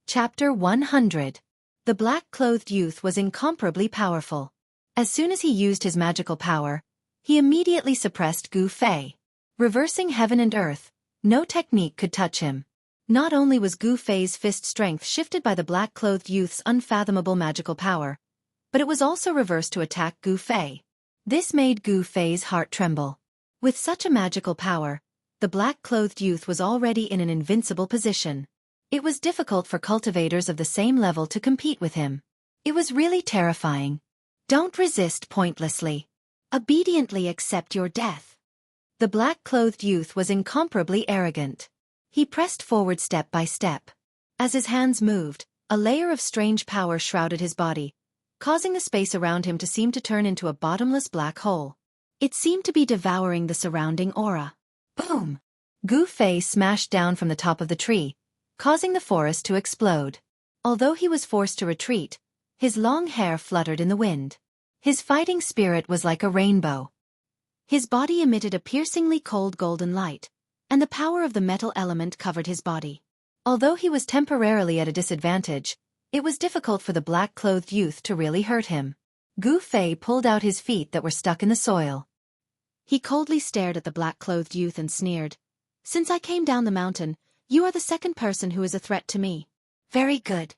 Chapter 100. The black-clothed youth was incomparably powerful. As soon as he used his magical power, he immediately suppressed Gu Fei. Reversing heaven and earth, no technique could touch him. Not only was Gu Fei's fist strength shifted by the black-clothed youth's unfathomable magical power, but it was also reversed to attack Gu Fei. This made Gu Fei's heart tremble. With such a magical power, the black-clothed youth was already in an invincible position. It was difficult for cultivators of the same level to compete with him. It was really terrifying. Don't resist pointlessly. Obediently accept your death. The black-clothed youth was incomparably arrogant. He pressed forward step by step. As his hands moved, a layer of strange power shrouded his body, causing the space around him to seem to turn into a bottomless black hole. It seemed to be devouring the surrounding aura. Boom! Gu Fei smashed down from the top of the tree, causing the forest to explode. Although he was forced to retreat, his long hair fluttered in the wind. His fighting spirit was like a rainbow. His body emitted a piercingly cold golden light, and the power of the metal element covered his body. Although he was temporarily at a disadvantage, it was difficult for the black-clothed youth to really hurt him. Gu Fei pulled out his feet that were stuck in the soil. He coldly stared at the black-clothed youth and sneered, "Since I came down the mountain, you are the second person who is a threat to me." "Very good.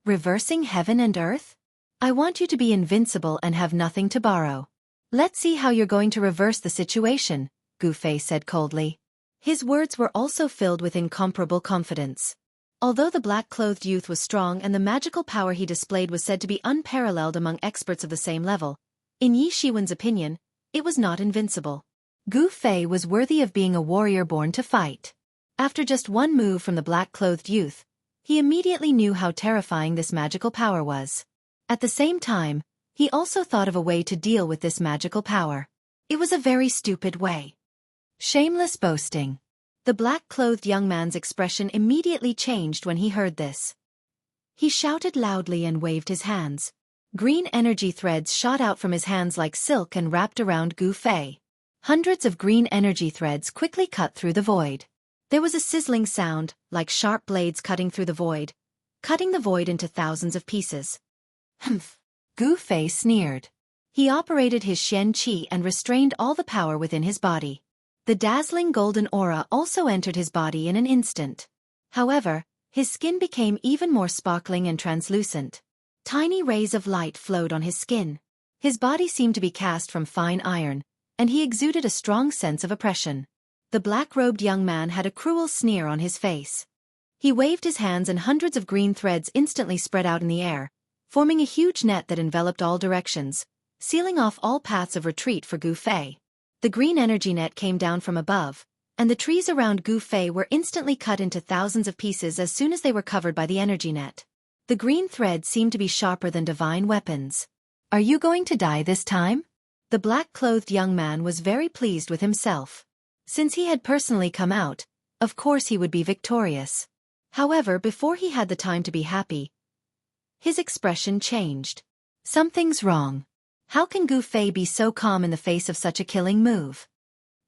Reversing heaven and earth? I want you to be invincible and have nothing to borrow. Let's see how you're going to reverse the situation," Gu Fei said coldly. His words were also filled with incomparable confidence. Although the black-clothed youth was strong and the magical power he displayed was said to be unparalleled among experts of the same level, in Yi Shiwen's opinion, it was not invincible. Gu Fei was worthy of being a warrior born to fight. After just one move from the black-clothed youth, he immediately knew how terrifying this magical power was. At the same time, he also thought of a way to deal with this magical power. It was a very stupid way. Shameless boasting. The black-clothed young man's expression immediately changed when he heard this. He shouted loudly and waved his hands. Green energy threads shot out from his hands like silk and wrapped around Gu Fei. Hundreds of green energy threads quickly cut through the void. There was a sizzling sound, like sharp blades cutting through the void, cutting the void into thousands of pieces. Humph! Gu Fei sneered. He operated his Xianxia and restrained all the power within his body. The dazzling golden aura also entered his body in an instant. However, his skin became even more sparkling and translucent. Tiny rays of light flowed on his skin. His body seemed to be cast from fine iron, and he exuded a strong sense of oppression. The black-robed young man had a cruel sneer on his face. He waved his hands and hundreds of green threads instantly spread out in the air, forming a huge net that enveloped all directions, sealing off all paths of retreat for Gu Fei. The green energy net came down from above, and the trees around Gu Fei were instantly cut into thousands of pieces as soon as they were covered by the energy net. The green threads seemed to be sharper than divine weapons. "Are you going to die this time?" The black-clothed young man was very pleased with himself. Since he had personally come out, of course he would be victorious. However, before he had the time to be happy, his expression changed. Something's wrong. How can Gu Fei be so calm in the face of such a killing move?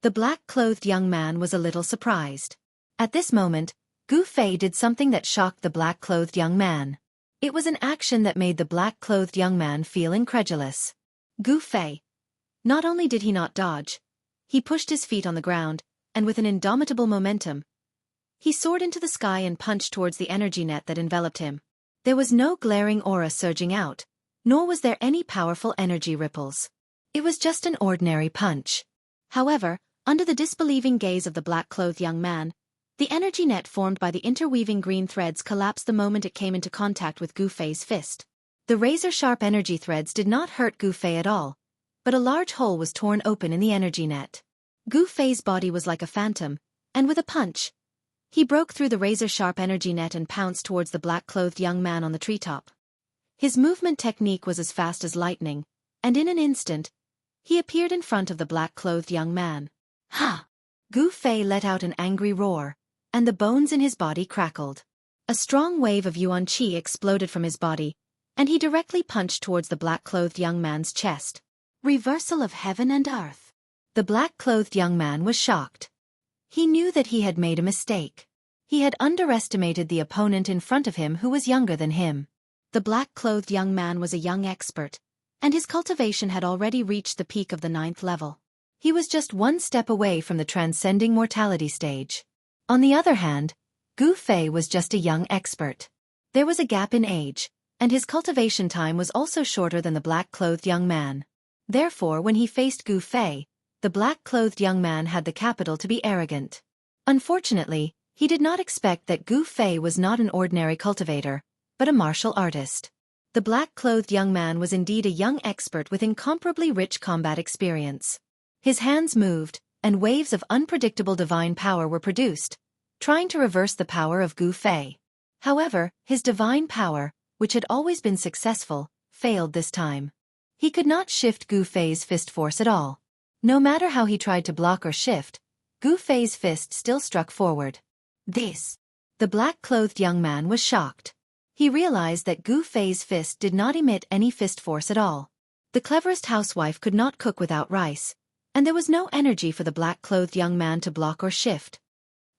The black-clothed young man was a little surprised. At this moment, Gu Fei did something that shocked the black-clothed young man. It was an action that made the black-clothed young man feel incredulous. Gu Fei. Not only did he not dodge, he pushed his feet on the ground, and with an indomitable momentum, he soared into the sky and punched towards the energy net that enveloped him. There was no glaring aura surging out, nor was there any powerful energy ripples. It was just an ordinary punch. However, under the disbelieving gaze of the black-clothed young man, the energy net formed by the interweaving green threads collapsed the moment it came into contact with Gu Fei's fist. The razor-sharp energy threads did not hurt Gu Fei at all, but a large hole was torn open in the energy net. Gu Fei's body was like a phantom, and with a punch, he broke through the razor-sharp energy net and pounced towards the black-clothed young man on the treetop. His movement technique was as fast as lightning, and in an instant, he appeared in front of the black-clothed young man. Ha! Gu Fei let out an angry roar, and the bones in his body crackled. A strong wave of yuan qi exploded from his body, and he directly punched towards the black-clothed young man's chest. Reversal of heaven and earth. The black-clothed young man was shocked. He knew that he had made a mistake. He had underestimated the opponent in front of him who was younger than him. The black-clothed young man was a young expert, and his cultivation had already reached the peak of the 9th level. He was just one step away from the transcending mortality stage. On the other hand, Gu Fei was just a young expert. There was a gap in age, and his cultivation time was also shorter than the black-clothed young man. Therefore, when he faced Gu Fei, the black-clothed young man had the capital to be arrogant. Unfortunately, he did not expect that Gu Fei was not an ordinary cultivator, but a martial artist. The black-clothed young man was indeed a young expert with incomparably rich combat experience. His hands moved, and waves of unpredictable divine power were produced, trying to reverse the power of Gu Fei. However, his divine power, which had always been successful, failed this time. He could not shift Gu Fei's fist force at all. No matter how he tried to block or shift, Gu Fei's fist still struck forward. The black-clothed young man was shocked. He realized that Gu Fei's fist did not emit any fist force at all. The cleverest housewife could not cook without rice, and there was no energy for the black-clothed young man to block or shift.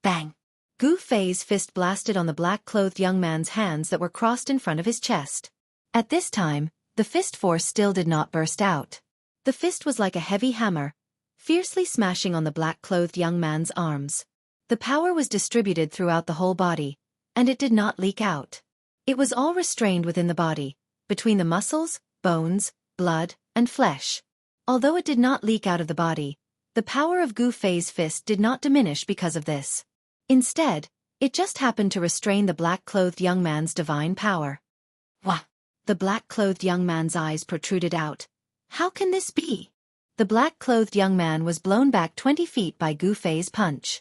Bang! Gu Fei's fist blasted on the black-clothed young man's hands that were crossed in front of his chest. At this time, the fist force still did not burst out. The fist was like a heavy hammer, fiercely smashing on the black-clothed young man's arms. The power was distributed throughout the whole body, and it did not leak out. It was all restrained within the body, between the muscles, bones, blood, and flesh. Although it did not leak out of the body, the power of Gu Fei's fist did not diminish because of this. Instead, it just happened to restrain the black-clothed young man's divine power. Wah! The black-clothed young man's eyes protruded out. How can this be? The black-clothed young man was blown back 20 feet by Gu Fei's punch.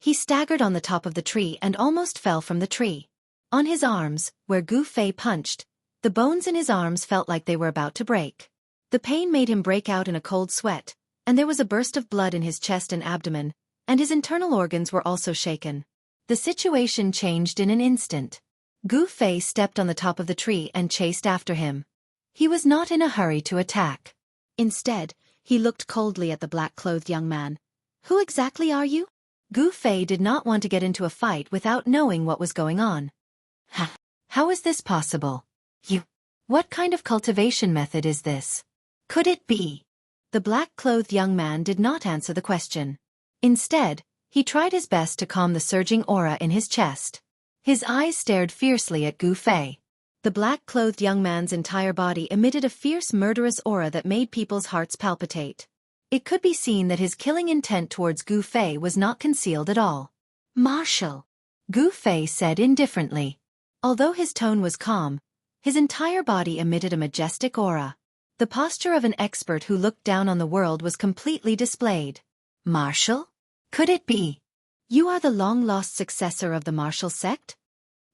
He staggered on the top of the tree and almost fell from the tree. On his arms, where Gu Fei punched, the bones in his arms felt like they were about to break. The pain made him break out in a cold sweat, and there was a burst of blood in his chest and abdomen, and his internal organs were also shaken. The situation changed in an instant. Gu Fei stepped on the top of the tree and chased after him. He was not in a hurry to attack. Instead, he looked coldly at the black-clothed young man. Who exactly are you? Gu Fei did not want to get into a fight without knowing what was going on. How is this possible? What kind of cultivation method is this? Could it be? The black-clothed young man did not answer the question. Instead, he tried his best to calm the surging aura in his chest. His eyes stared fiercely at Gu Fei. The black-clothed young man's entire body emitted a fierce murderous aura that made people's hearts palpitate. It could be seen that his killing intent towards Gu Fei was not concealed at all. Martial, Gu Fei said indifferently. Although his tone was calm, his entire body emitted a majestic aura. The posture of an expert who looked down on the world was completely displayed. Martial? Could it be? You are the long-lost successor of the martial sect?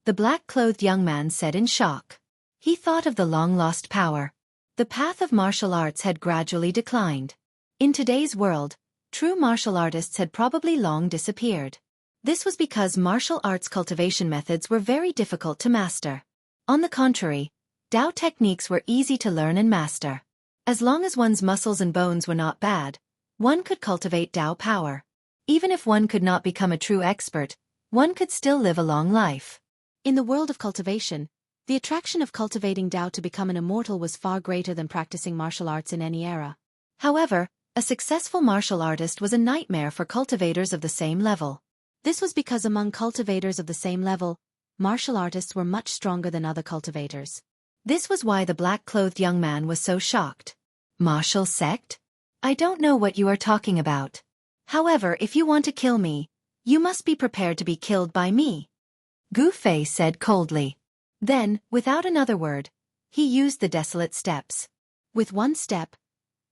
The black-clothed young man said in shock. He thought of the long-lost power. The path of martial arts had gradually declined. In today's world, true martial artists had probably long disappeared. This was because martial arts cultivation methods were very difficult to master. On the contrary, Dao techniques were easy to learn and master. As long as one's muscles and bones were not bad, one could cultivate Dao power. Even if one could not become a true expert, one could still live a long life. In the world of cultivation, the attraction of cultivating Dao to become an immortal was far greater than practicing martial arts in any era. However, a successful martial artist was a nightmare for cultivators of the same level. This was because among cultivators of the same level, martial artists were much stronger than other cultivators. This was why the black-clothed young man was so shocked. Martial sect? I don't know what you are talking about. However, if you want to kill me, you must be prepared to be killed by me. Gu Fei said coldly. Then, without another word, he used the desolate steps. With one step,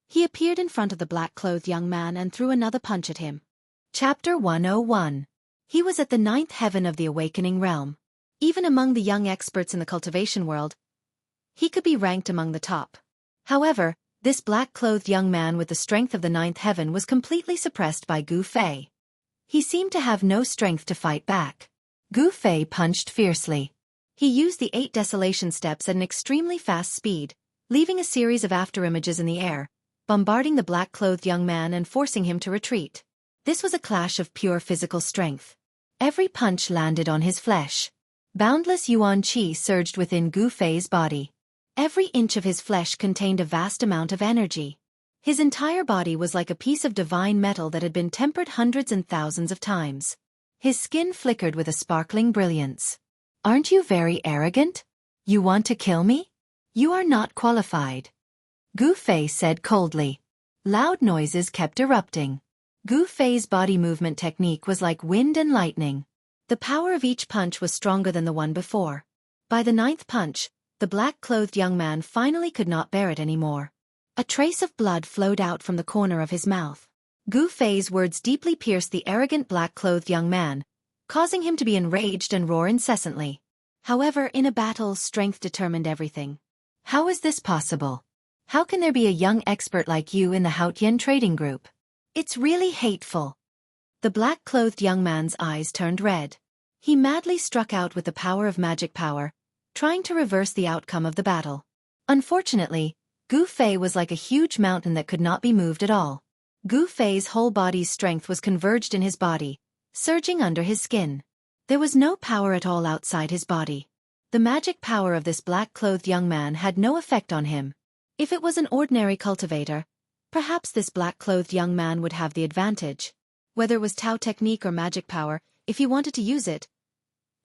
he appeared in front of the black-clothed young man and threw another punch at him. Chapter 101. He was at the 9th heaven of the awakening realm. Even among the young experts in the cultivation world, he could be ranked among the top. However, this black-clothed young man with the strength of the 9th heaven was completely suppressed by Gu Fei. He seemed to have no strength to fight back. Gu Fei punched fiercely. He used the 8 desolation steps at an extremely fast speed, leaving a series of afterimages in the air, bombarding the black-clothed young man and forcing him to retreat. This was a clash of pure physical strength. Every punch landed on his flesh. Boundless yuan qi surged within Gu Fei's body. Every inch of his flesh contained a vast amount of energy. His entire body was like a piece of divine metal that had been tempered hundreds and thousands of times. His skin flickered with a sparkling brilliance. "Aren't you very arrogant? You want to kill me? You are not qualified," Gu Fei said coldly. Loud noises kept erupting. Gu Fei's body movement technique was like wind and lightning. The power of each punch was stronger than the one before. By the 9th punch, the black-clothed young man finally could not bear it anymore. A trace of blood flowed out from the corner of his mouth. Gu Fei's words deeply pierced the arrogant black-clothed young man, causing him to be enraged and roar incessantly. However, in a battle, strength determined everything. How is this possible? How can there be a young expert like you in the Haotian trading group? It's really hateful. The black-clothed young man's eyes turned red. He madly struck out with the power of magic power, trying to reverse the outcome of the battle. Unfortunately, Gu Fei was like a huge mountain that could not be moved at all. Gu Fei's whole body's strength was converged in his body, surging under his skin. There was no power at all outside his body. The magic power of this black-clothed young man had no effect on him. If it was an ordinary cultivator, perhaps this black-clothed young man would have the advantage. Whether it was Tao technique or magic power, if he wanted to use it,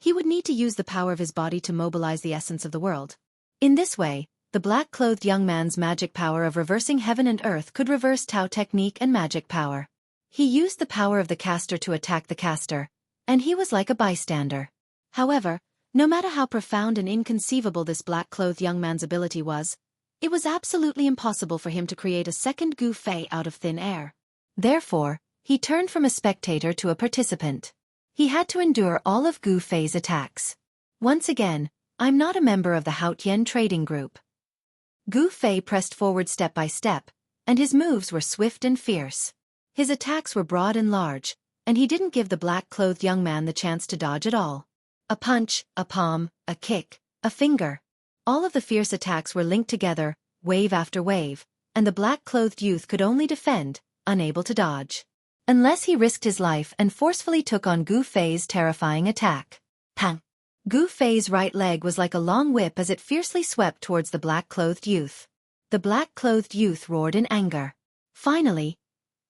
he would need to use the power of his body to mobilize the essence of the world. In this way, the black-clothed young man's magic power of reversing heaven and earth could reverse Tao technique and magic power. He used the power of the caster to attack the caster, and he was like a bystander. However, no matter how profound and inconceivable this black-clothed young man's ability was, it was absolutely impossible for him to create a second Gu Fei out of thin air. Therefore, he turned from a spectator to a participant. He had to endure all of Gu Fei's attacks. Once again, I'm not a member of the Haotian trading group. Gu Fei pressed forward step by step, and his moves were swift and fierce. His attacks were broad and large, and he didn't give the black-clothed young man the chance to dodge at all. A punch, a palm, a kick, a finger. All of the fierce attacks were linked together, wave after wave, and the black-clothed youth could only defend, unable to dodge. Unless he risked his life and forcefully took on Gu Fei's terrifying attack. Pang! Gu Fei's right leg was like a long whip as it fiercely swept towards the black-clothed youth. The black-clothed youth roared in anger. Finally,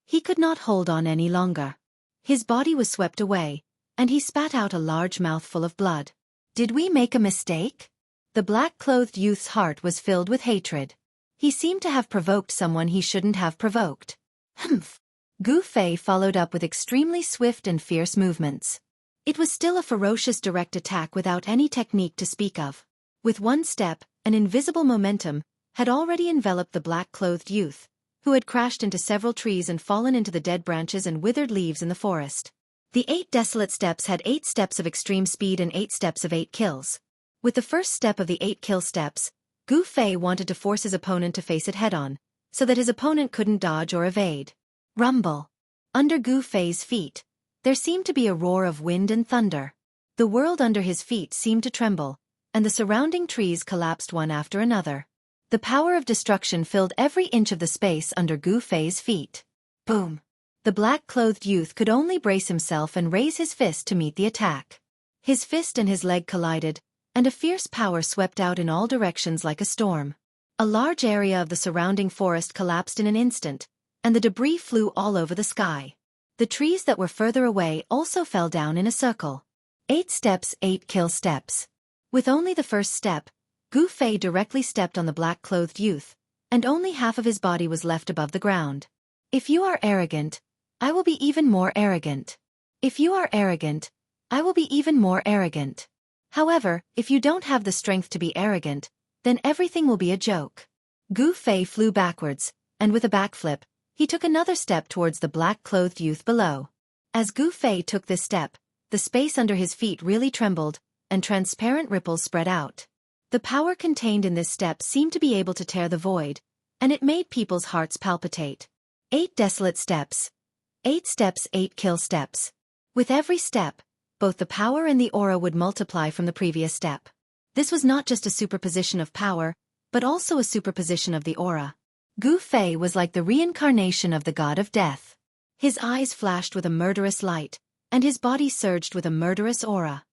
he could not hold on any longer. His body was swept away, and he spat out a large mouthful of blood. Did we make a mistake? The black-clothed youth's heart was filled with hatred. He seemed to have provoked someone he shouldn't have provoked. Humph! Gu Fei followed up with extremely swift and fierce movements. It was still a ferocious direct attack without any technique to speak of. With one step, an invisible momentum had already enveloped the black-clothed youth, who had crashed into several trees and fallen into the dead branches and withered leaves in the forest. The 8 desolate steps had 8 steps of extreme speed and 8 steps of 8 kills. With the first step of the 8 kill steps, Gu Fei wanted to force his opponent to face it head-on, so that his opponent couldn't dodge or evade. Rumble. Under Gu Fei's feet, there seemed to be a roar of wind and thunder. The world under his feet seemed to tremble, and the surrounding trees collapsed one after another. The power of destruction filled every inch of the space under Gu Fei's feet. Boom! The black-clothed youth could only brace himself and raise his fist to meet the attack. His fist and his leg collided, and a fierce power swept out in all directions like a storm. A large area of the surrounding forest collapsed in an instant, and the debris flew all over the sky. The trees that were further away also fell down in a circle. 8 steps, 8 kill steps. With only the first step, Gu Fei directly stepped on the black-clothed youth, and only half of his body was left above the ground. If you are arrogant, I will be even more arrogant. If you are arrogant, I will be even more arrogant. However, if you don't have the strength to be arrogant, then everything will be a joke. Gu Fei flew backwards, and with a backflip, he took another step towards the black-clothed youth below. As Gu Fei took this step, the space under his feet really trembled, and transparent ripples spread out. The power contained in this step seemed to be able to tear the void, and it made people's hearts palpitate. 8 desolate steps. 8 steps, 8 kill steps. With every step, both the power and the aura would multiply from the previous step. This was not just a superposition of power, but also a superposition of the aura. Gu Fei was like the reincarnation of the god of death. His eyes flashed with a murderous light, and his body surged with a murderous aura.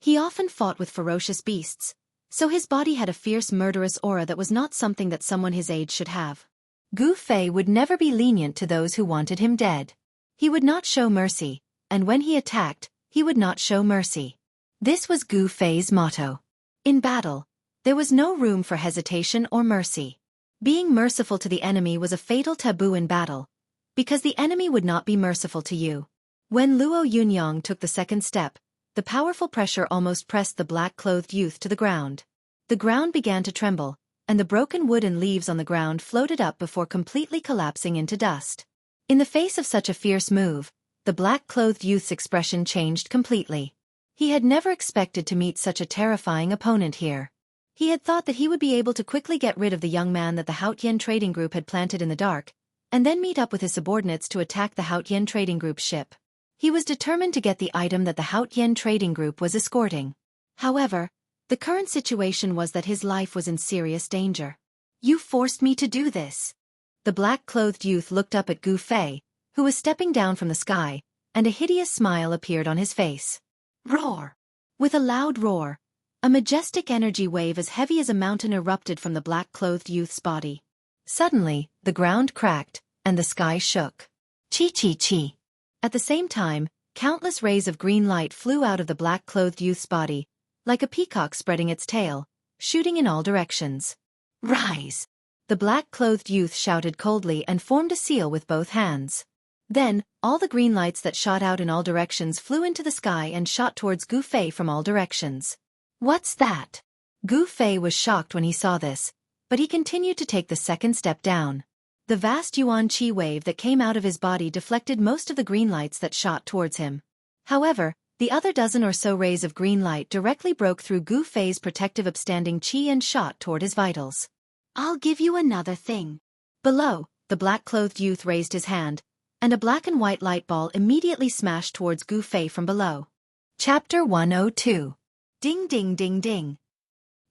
He often fought with ferocious beasts, so his body had a fierce murderous aura that was not something that someone his age should have. Gu Fei would never be lenient to those who wanted him dead. He would not show mercy, and when he attacked, he would not show mercy. This was Gu Fei's motto. In battle, there was no room for hesitation or mercy. Being merciful to the enemy was a fatal taboo in battle, because the enemy would not be merciful to you. When Luo Yunyang took the second step, the powerful pressure almost pressed the black-clothed youth to the ground. The ground began to tremble, and the broken wood and leaves on the ground floated up before completely collapsing into dust. In the face of such a fierce move, the black-clothed youth's expression changed completely. He had never expected to meet such a terrifying opponent here. He had thought that he would be able to quickly get rid of the young man that the Haotian trading group had planted in the dark, and then meet up with his subordinates to attack the Haotian trading group's ship. He was determined to get the item that the Haotian trading group was escorting. However, the current situation was that his life was in serious danger. You forced me to do this. The black-clothed youth looked up at Gu Fei, who was stepping down from the sky, and a hideous smile appeared on his face. Roar! With a loud roar, a majestic energy wave as heavy as a mountain erupted from the black-clothed youth's body. Suddenly, the ground cracked, and the sky shook. Chi-chi-chi! At the same time, countless rays of green light flew out of the black-clothed youth's body, like a peacock spreading its tail, shooting in all directions. Rise! The black-clothed youth shouted coldly and formed a seal with both hands. Then, all the green lights that shot out in all directions flew into the sky and shot towards Gu Fei from all directions. What's that? Gu Fei was shocked when he saw this, but he continued to take the second step down. The vast Yuan Qi wave that came out of his body deflected most of the green lights that shot towards him. However, the other dozen or so rays of green light directly broke through Gu Fei's protective upstanding qi and shot toward his vitals. I'll give you another thing. Below, the black-clothed youth raised his hand, and a black and white light ball immediately smashed towards Gu Fei from below. Chapter 102. Ding ding ding ding.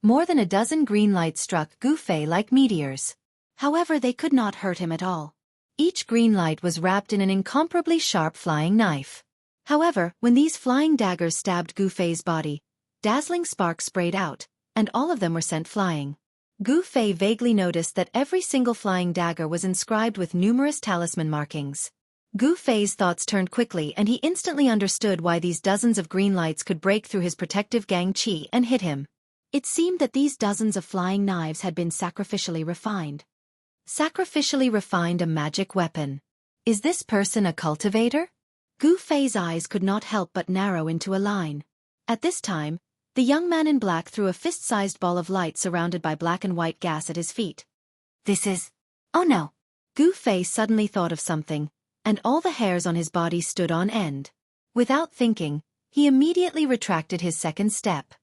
More than a dozen green lights struck Gu Fei like meteors. However, they could not hurt him at all. Each green light was wrapped in an incomparably sharp flying knife. However, when these flying daggers stabbed Gu Fei's body, dazzling sparks sprayed out, and all of them were sent flying. Gu Fei vaguely noticed that every single flying dagger was inscribed with numerous talisman markings. Gu Fei's thoughts turned quickly and he instantly understood why these dozens of green lights could break through his protective gang qi and hit him. It seemed that these dozens of flying knives had been sacrificially refined. Sacrificially refined a magic weapon. Is this person a cultivator? Gu Fei's eyes could not help but narrow into a line. At this time, the young man in black threw a fist-sized ball of light surrounded by black and white gas at his feet. This is... Oh no! Gu Fei suddenly thought of something, and all the hairs on his body stood on end. Without thinking, he immediately retracted his second step.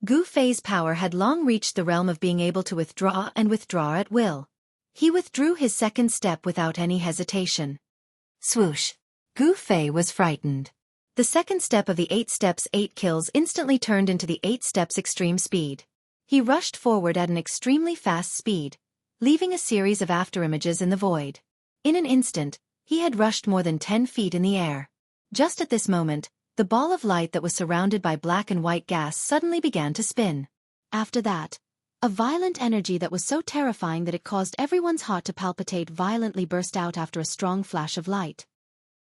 Gu Fei's power had long reached the realm of being able to withdraw and withdraw at will. He withdrew his second step without any hesitation. Swoosh! Gu Fei was frightened. The second step of the 8 steps 8 kills instantly turned into the 8 steps extreme speed. He rushed forward at an extremely fast speed, leaving a series of afterimages in the void. In an instant, he had rushed more than 10 feet in the air. Just at this moment, the ball of light that was surrounded by black and white gas suddenly began to spin. After that, a violent energy that was so terrifying that it caused everyone's heart to palpitate violently burst out after a strong flash of light.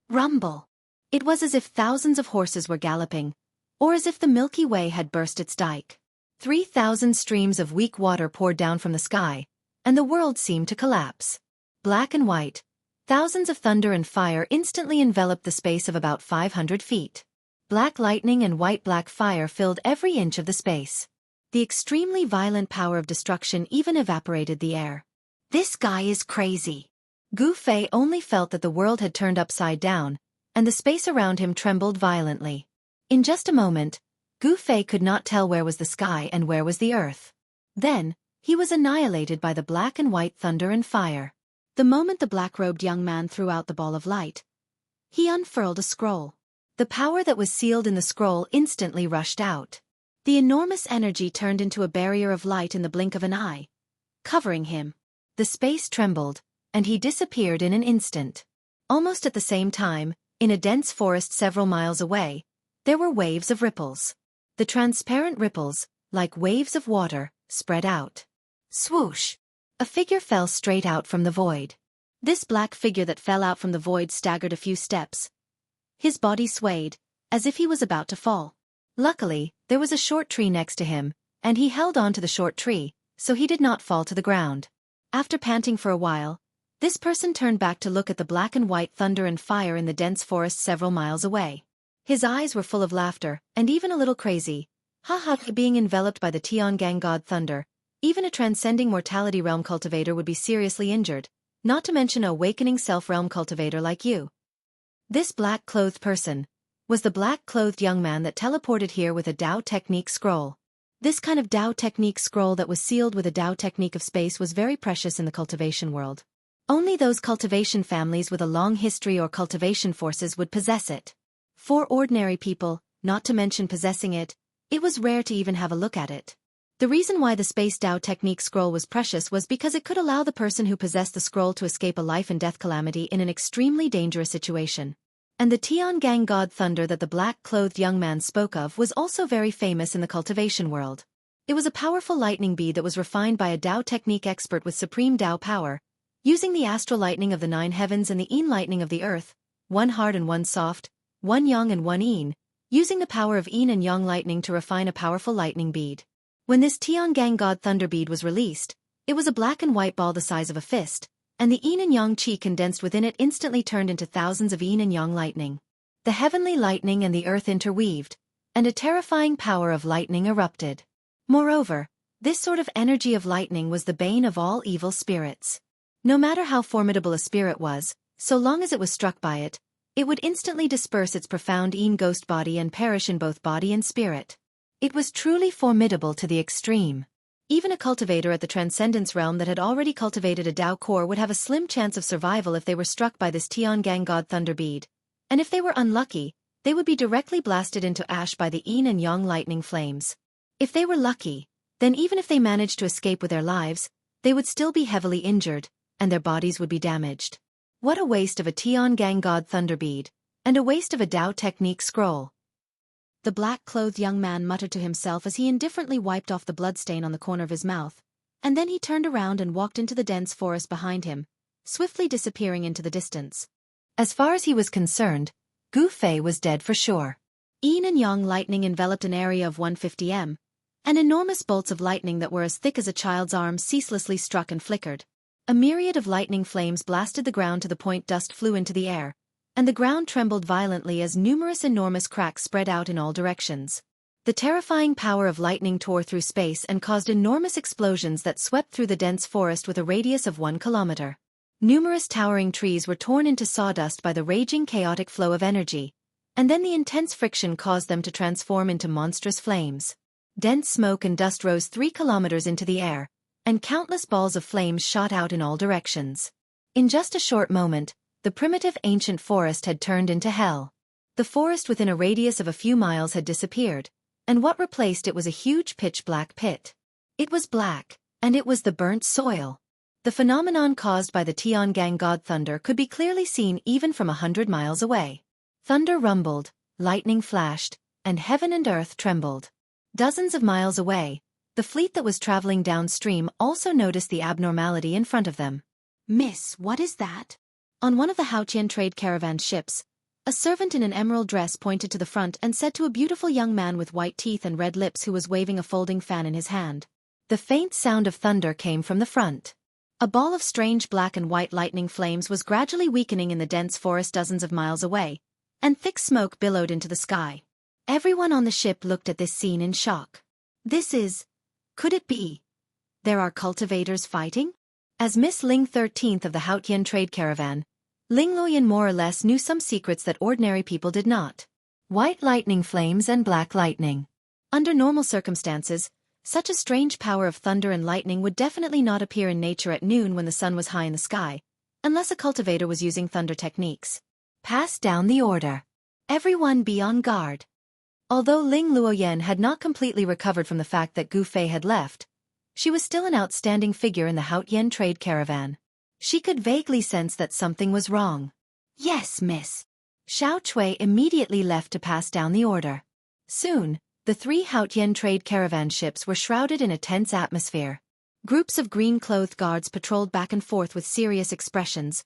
Rumble! It was as if thousands of horses were galloping, or as if the Milky Way had burst its dike. 3,000 streams of weak water poured down from the sky, and the world seemed to collapse. Black and white, thousands of thunder and fire instantly enveloped the space of about 500 feet. Black lightning and white-black fire filled every inch of the space. The extremely violent power of destruction even evaporated the air. This guy is crazy. Gu Fei only felt that the world had turned upside down, and the space around him trembled violently. In just a moment, Gu Fei could not tell where was the sky and where was the earth. Then, he was annihilated by the black and white thunder and fire. The moment the black-robed young man threw out the ball of light, he unfurled a scroll. The power that was sealed in the scroll instantly rushed out. The enormous energy turned into a barrier of light in the blink of an eye, covering him. The space trembled, and he disappeared in an instant. Almost at the same time, In a dense forest several miles away, there were waves of ripples. The transparent ripples, like waves of water, spread out. Swoosh! A figure fell straight out from the void. This black figure that fell out from the void staggered a few steps. His body swayed, as if he was about to fall. Luckily, there was a short tree next to him, and he held on to the short tree, so he did not fall to the ground. After panting for a while, this person turned back to look at the black and white thunder and fire in the dense forest several miles away. His eyes were full of laughter, and even a little crazy. Being enveloped by the Tiangang god thunder, even a transcending mortality realm cultivator would be seriously injured, not to mention a awakening self-realm cultivator like you. This black-clothed person was the black-clothed young man that teleported here with a Dao technique scroll. This kind of Dao technique scroll that was sealed with a Dao technique of space was very precious in the cultivation world. Only those cultivation families with a long history or cultivation forces would possess it. For ordinary people, not to mention possessing it, it was rare to even have a look at it. The reason why the Space Dao Technique scroll was precious was because it could allow the person who possessed the scroll to escape a life and death calamity in an extremely dangerous situation. And the Tiangang god thunder that the black-clothed young man spoke of was also very famous in the cultivation world. It was a powerful lightning bead that was refined by a Dao Technique expert with supreme Dao power, using the astral lightning of the 9 heavens and the yin lightning of the earth, one hard and one soft, one yang and one yin, using the power of yin and yang lightning to refine a powerful lightning bead. When this Tiangang god thunder bead was released, it was a black and white ball the size of a fist, and the yin and yang qi condensed within it instantly turned into thousands of yin and yang lightning. The heavenly lightning and the earth interweaved, and a terrifying power of lightning erupted. Moreover, this sort of energy of lightning was the bane of all evil spirits. No matter how formidable a spirit was, so long as it was struck by it, it would instantly disperse its profound yin ghost body and perish in both body and spirit. It was truly formidable to the extreme. Even a cultivator at the Transcendence realm that had already cultivated a Dao core would have a slim chance of survival if they were struck by this Tiangang god thunder bead, and if they were unlucky, they would be directly blasted into ash by the yin and yang lightning flames. If they were lucky, then even if they managed to escape with their lives, they would still be heavily injured, and their bodies would be damaged. What a waste of a Tiangang god thunder bead, and a waste of a Dao technique scroll. The black-clothed young man muttered to himself as he indifferently wiped off the bloodstain on the corner of his mouth, and then he turned around and walked into the dense forest behind him, swiftly disappearing into the distance. As far as he was concerned, Gu Fei was dead for sure. Yin and yang lightning enveloped an area of 150 m, and enormous bolts of lightning that were as thick as a child's arm ceaselessly struck and flickered. A myriad of lightning flames blasted the ground to the point dust flew into the air, and the ground trembled violently as numerous enormous cracks spread out in all directions. The terrifying power of lightning tore through space and caused enormous explosions that swept through the dense forest with a radius of 1 kilometer. Numerous towering trees were torn into sawdust by the raging chaotic flow of energy, and then the intense friction caused them to transform into monstrous flames. Dense smoke and dust rose 3 kilometers into the air, and countless balls of flames shot out in all directions. In just a short moment, the primitive ancient forest had turned into hell. The forest within a radius of a few miles had disappeared, and what replaced it was a huge pitch-black pit. It was black, and it was the burnt soil. The phenomenon caused by the Tiangang god thunder could be clearly seen even from 100 miles away. Thunder rumbled, lightning flashed, and heaven and earth trembled. Dozens of miles away, the fleet that was traveling downstream also noticed the abnormality in front of them. "Miss, what is that?" On one of the Haotian trade caravan ships, a servant in an emerald dress pointed to the front and said to a beautiful young man with white teeth and red lips who was waving a folding fan in his hand. The faint sound of thunder came from the front. A ball of strange black and white lightning flames was gradually weakening in the dense forest dozens of miles away, and thick smoke billowed into the sky. Everyone on the ship looked at this scene in shock. Could it be? There are cultivators fighting? As Miss Ling 13th of the Haotian trade caravan, Ling Luoyan more or less knew some secrets that ordinary people did not. White lightning flames and black lightning. Under normal circumstances, such a strange power of thunder and lightning would definitely not appear in nature at noon when the sun was high in the sky, unless a cultivator was using thunder techniques. Pass down the order. Everyone be on guard. Although Ling Luoyan had not completely recovered from the fact that Gu Fei had left, she was still an outstanding figure in the Haotian trade caravan. She could vaguely sense that something was wrong. "Yes, miss." Xiao Chui immediately left to pass down the order. Soon, the 3 Haotian trade caravan ships were shrouded in a tense atmosphere. Groups of green-clothed guards patrolled back and forth with serious expressions,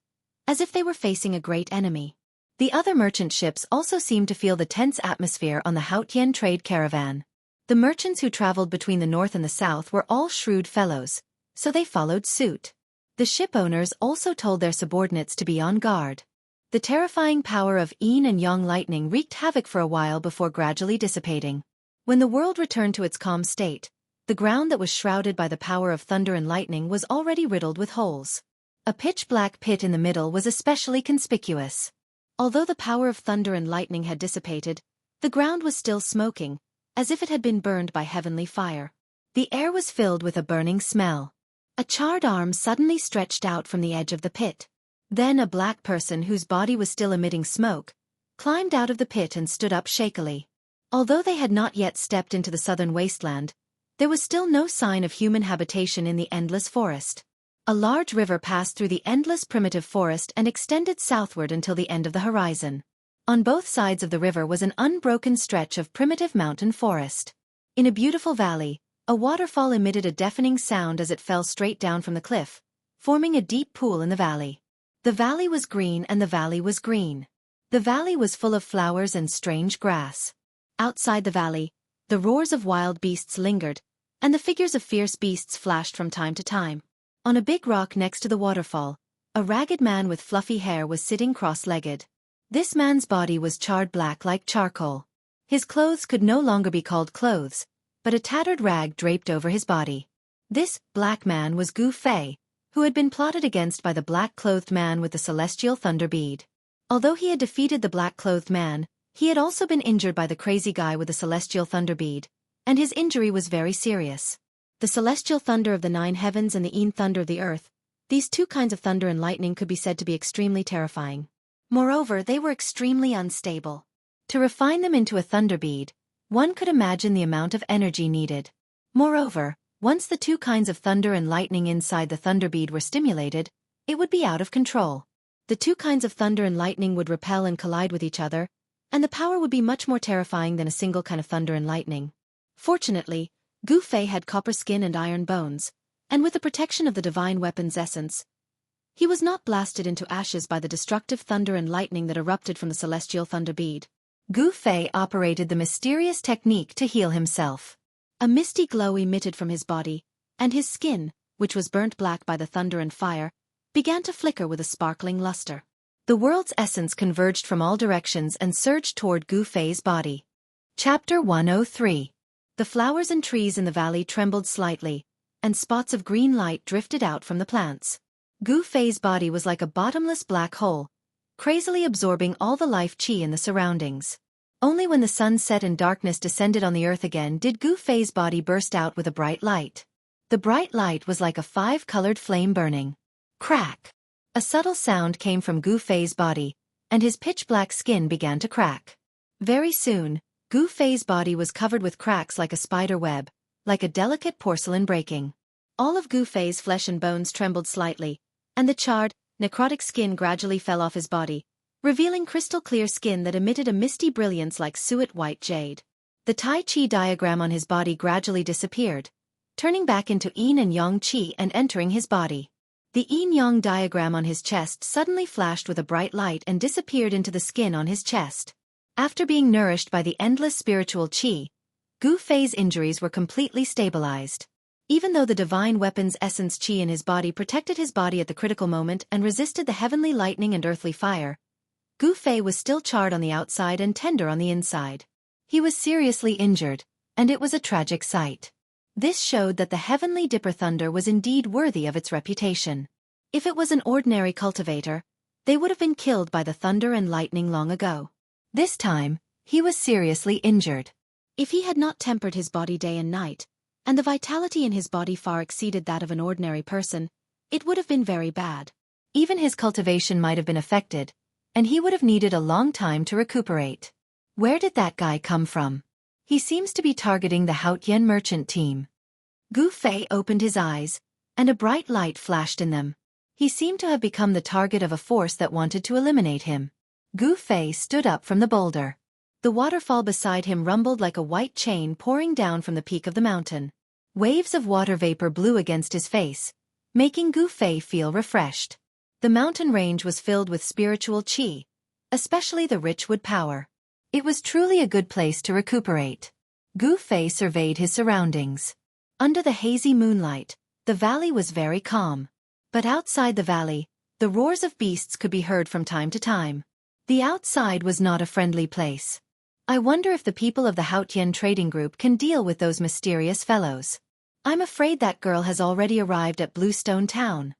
as if they were facing a great enemy. The other merchant ships also seemed to feel the tense atmosphere on the Haotian trade caravan. The merchants who traveled between the north and the south were all shrewd fellows, so they followed suit. The ship owners also told their subordinates to be on guard. The terrifying power of yin and yang lightning wreaked havoc for a while before gradually dissipating. When the world returned to its calm state, the ground that was shrouded by the power of thunder and lightning was already riddled with holes. A pitch-black pit in the middle was especially conspicuous. Although the power of thunder and lightning had dissipated, the ground was still smoking, as if it had been burned by heavenly fire. The air was filled with a burning smell. A charred arm suddenly stretched out from the edge of the pit. Then a black person whose body was still emitting smoke climbed out of the pit and stood up shakily. Although they had not yet stepped into the southern wasteland, there was still no sign of human habitation in the endless forest. A large river passed through the endless primitive forest and extended southward until the end of the horizon. On both sides of the river was an unbroken stretch of primitive mountain forest. In a beautiful valley, a waterfall emitted a deafening sound as it fell straight down from the cliff, forming a deep pool in the valley. The valley was green and the valley was green. The valley was full of flowers and strange grass. Outside the valley, the roars of wild beasts lingered, and the figures of fierce beasts flashed from time to time. On a big rock next to the waterfall, a ragged man with fluffy hair was sitting cross-legged. This man's body was charred black like charcoal. His clothes could no longer be called clothes, but a tattered rag draped over his body. This black man was Gu Fei, who had been plotted against by the black-clothed man with the celestial thunder bead. Although he had defeated the black-clothed man, he had also been injured by the crazy guy with the celestial thunder bead, and his injury was very serious. The celestial thunder of the 9 heavens and the yin thunder of the earth, these 2 kinds of thunder and lightning could be said to be extremely terrifying. Moreover, they were extremely unstable. To refine them into a thunder bead, one could imagine the amount of energy needed. Moreover, once the 2 kinds of thunder and lightning inside the thunder bead were stimulated, it would be out of control. The 2 kinds of thunder and lightning would repel and collide with each other, and the power would be much more terrifying than a single kind of thunder and lightning. Fortunately, Gu Fei had copper skin and iron bones, and with the protection of the divine weapon's essence, he was not blasted into ashes by the destructive thunder and lightning that erupted from the celestial thunder bead. Gu Fei operated the mysterious technique to heal himself. A misty glow emitted from his body, and his skin, which was burnt black by the thunder and fire, began to flicker with a sparkling luster. The world's essence converged from all directions and surged toward Gu Fei's body. Chapter 103. The flowers and trees in the valley trembled slightly, and spots of green light drifted out from the plants. Gu Fei's body was like a bottomless black hole, crazily absorbing all the life qi in the surroundings. Only when the sun set and darkness descended on the earth again did Gu Fei's body burst out with a bright light. The bright light was like a 5-colored flame burning. Crack! A subtle sound came from Gu Fei's body, and his pitch-black skin began to crack. Very soon, Gu Fei's body was covered with cracks like a spider web, like a delicate porcelain breaking. All of Gu Fei's flesh and bones trembled slightly, and the charred, necrotic skin gradually fell off his body, revealing crystal-clear skin that emitted a misty brilliance like suet-white jade. The Tai Chi diagram on his body gradually disappeared, turning back into yin and yang qi and entering his body. The yin-yang diagram on his chest suddenly flashed with a bright light and disappeared into the skin on his chest. After being nourished by the endless spiritual qi, Gu Fei's injuries were completely stabilized. Even though the divine weapon's essence qi in his body protected his body at the critical moment and resisted the heavenly lightning and earthly fire, Gu Fei was still charred on the outside and tender on the inside. He was seriously injured, and it was a tragic sight. This showed that the heavenly dipper thunder was indeed worthy of its reputation. If it was an ordinary cultivator, they would have been killed by the thunder and lightning long ago. This time, he was seriously injured. If he had not tempered his body day and night, and the vitality in his body far exceeded that of an ordinary person, it would have been very bad. Even his cultivation might have been affected, and he would have needed a long time to recuperate. Where did that guy come from? He seems to be targeting the Haotian merchant team. Gu Fei opened his eyes, and a bright light flashed in them. He seemed to have become the target of a force that wanted to eliminate him. Gu Fei stood up from the boulder. The waterfall beside him rumbled like a white chain pouring down from the peak of the mountain. Waves of water vapor blew against his face, making Gu Fei feel refreshed. The mountain range was filled with spiritual qi, especially the rich wood power. It was truly a good place to recuperate. Gu Fei surveyed his surroundings. Under the hazy moonlight, the valley was very calm. But outside the valley, the roars of beasts could be heard from time to time. The outside was not a friendly place. I wonder if the people of the Haotian trading group can deal with those mysterious fellows. I'm afraid that girl has already arrived at Bluestone Town.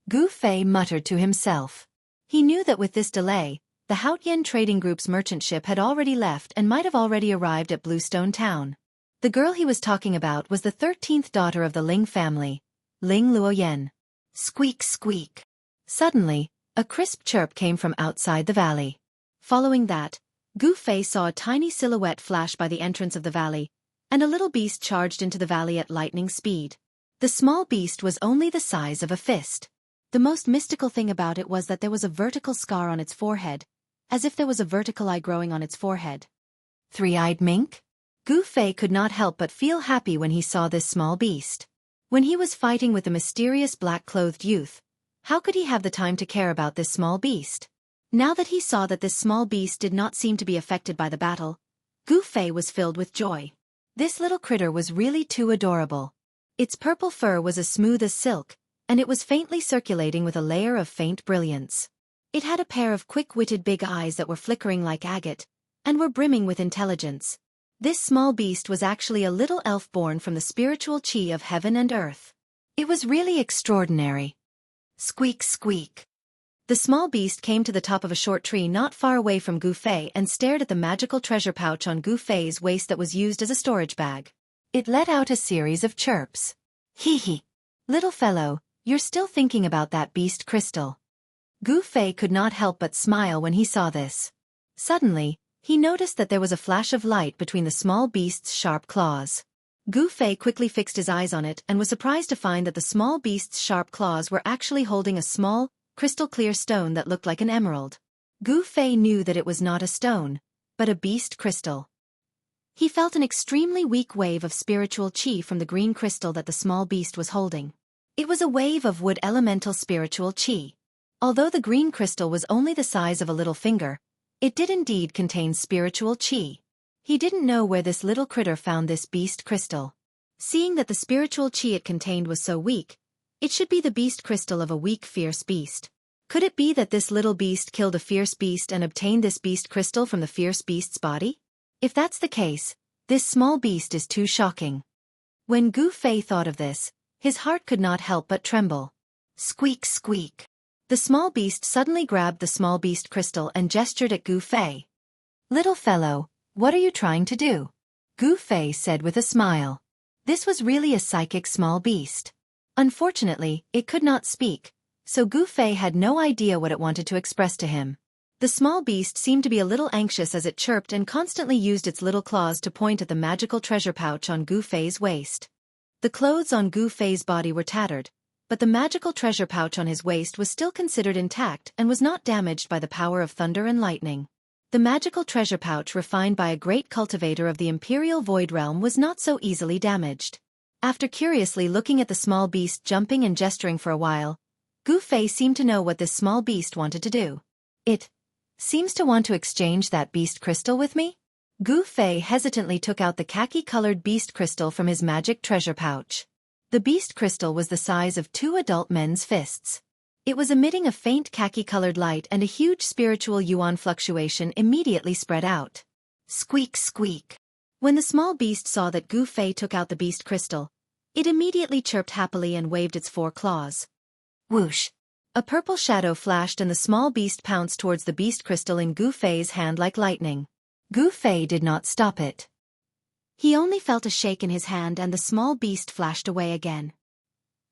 Gu Fei muttered to himself. He knew that with this delay, the Haotian trading group's merchant ship had already left and might have already arrived at Bluestone Town. The girl he was talking about was the 13th daughter of the Ling family, Ling Luoyan. Squeak, squeak. Suddenly, a crisp chirp came from outside the valley. Following that, Gu Fei saw a tiny silhouette flash by the entrance of the valley, and a little beast charged into the valley at lightning speed. The small beast was only the size of a fist. The most mystical thing about it was that there was a vertical scar on its forehead, as if there was a vertical eye growing on its forehead. Three-eyed mink? Gu Fei could not help but feel happy when he saw this small beast. When he was fighting with the mysterious black-clothed youth, how could he have the time to care about this small beast? Now that he saw that this small beast did not seem to be affected by the battle, Gu Fei was filled with joy. This little critter was really too adorable. Its purple fur was as smooth as silk, and it was faintly circulating with a layer of faint brilliance. It had a pair of quick-witted big eyes that were flickering like agate, and were brimming with intelligence. This small beast was actually a little elf born from the spiritual qi of heaven and earth. It was really extraordinary. Squeak, squeak. The small beast came to the top of a short tree not far away from Gu Fei and stared at the magical treasure pouch on Gu Fei's waist that was used as a storage bag. It let out a series of chirps. Hee hee. Little fellow, you're still thinking about that beast crystal. Gu Fei could not help but smile when he saw this. Suddenly, he noticed that there was a flash of light between the small beast's sharp claws. Gu Fei quickly fixed his eyes on it and was surprised to find that the small beast's sharp claws were actually holding a small, crystal-clear stone that looked like an emerald. Gu Fei knew that it was not a stone, but a beast crystal. He felt an extremely weak wave of spiritual qi from the green crystal that the small beast was holding. It was a wave of wood elemental spiritual qi. Although the green crystal was only the size of a little finger, it did indeed contain spiritual qi. He didn't know where this little critter found this beast crystal. Seeing that the spiritual qi it contained was so weak, it should be the beast crystal of a weak, fierce beast. Could it be that this little beast killed a fierce beast and obtained this beast crystal from the fierce beast's body? If that's the case, this small beast is too shocking. When Gu Fei thought of this, his heart could not help but tremble. Squeak, squeak. The small beast suddenly grabbed the small beast crystal and gestured at Gu Fei. Little fellow, what are you trying to do? Gu Fei said with a smile. This was really a psychic small beast. Unfortunately, it could not speak, so Gu Fei had no idea what it wanted to express to him. The small beast seemed to be a little anxious as it chirped and constantly used its little claws to point at the magical treasure pouch on Gu Fei's waist. The clothes on Gu Fei's body were tattered, but the magical treasure pouch on his waist was still considered intact and was not damaged by the power of thunder and lightning. The magical treasure pouch refined by a great cultivator of the Imperial Void Realm was not so easily damaged. After curiously looking at the small beast jumping and gesturing for a while, Gu Fei seemed to know what this small beast wanted to do. It seems to want to exchange that beast crystal with me? Gu Fei hesitantly took out the khaki-colored beast crystal from his magic treasure pouch. The beast crystal was the size of 2 adult men's fists. It was emitting a faint khaki-colored light and a huge spiritual yuan fluctuation immediately spread out. Squeak, squeak. When the small beast saw that Gu Fei took out the beast crystal, it immediately chirped happily and waved its 4 claws. Whoosh! A purple shadow flashed and the small beast pounced towards the beast crystal in Gu Fei's hand like lightning. Gu Fei did not stop it. He only felt a shake in his hand and the small beast flashed away again.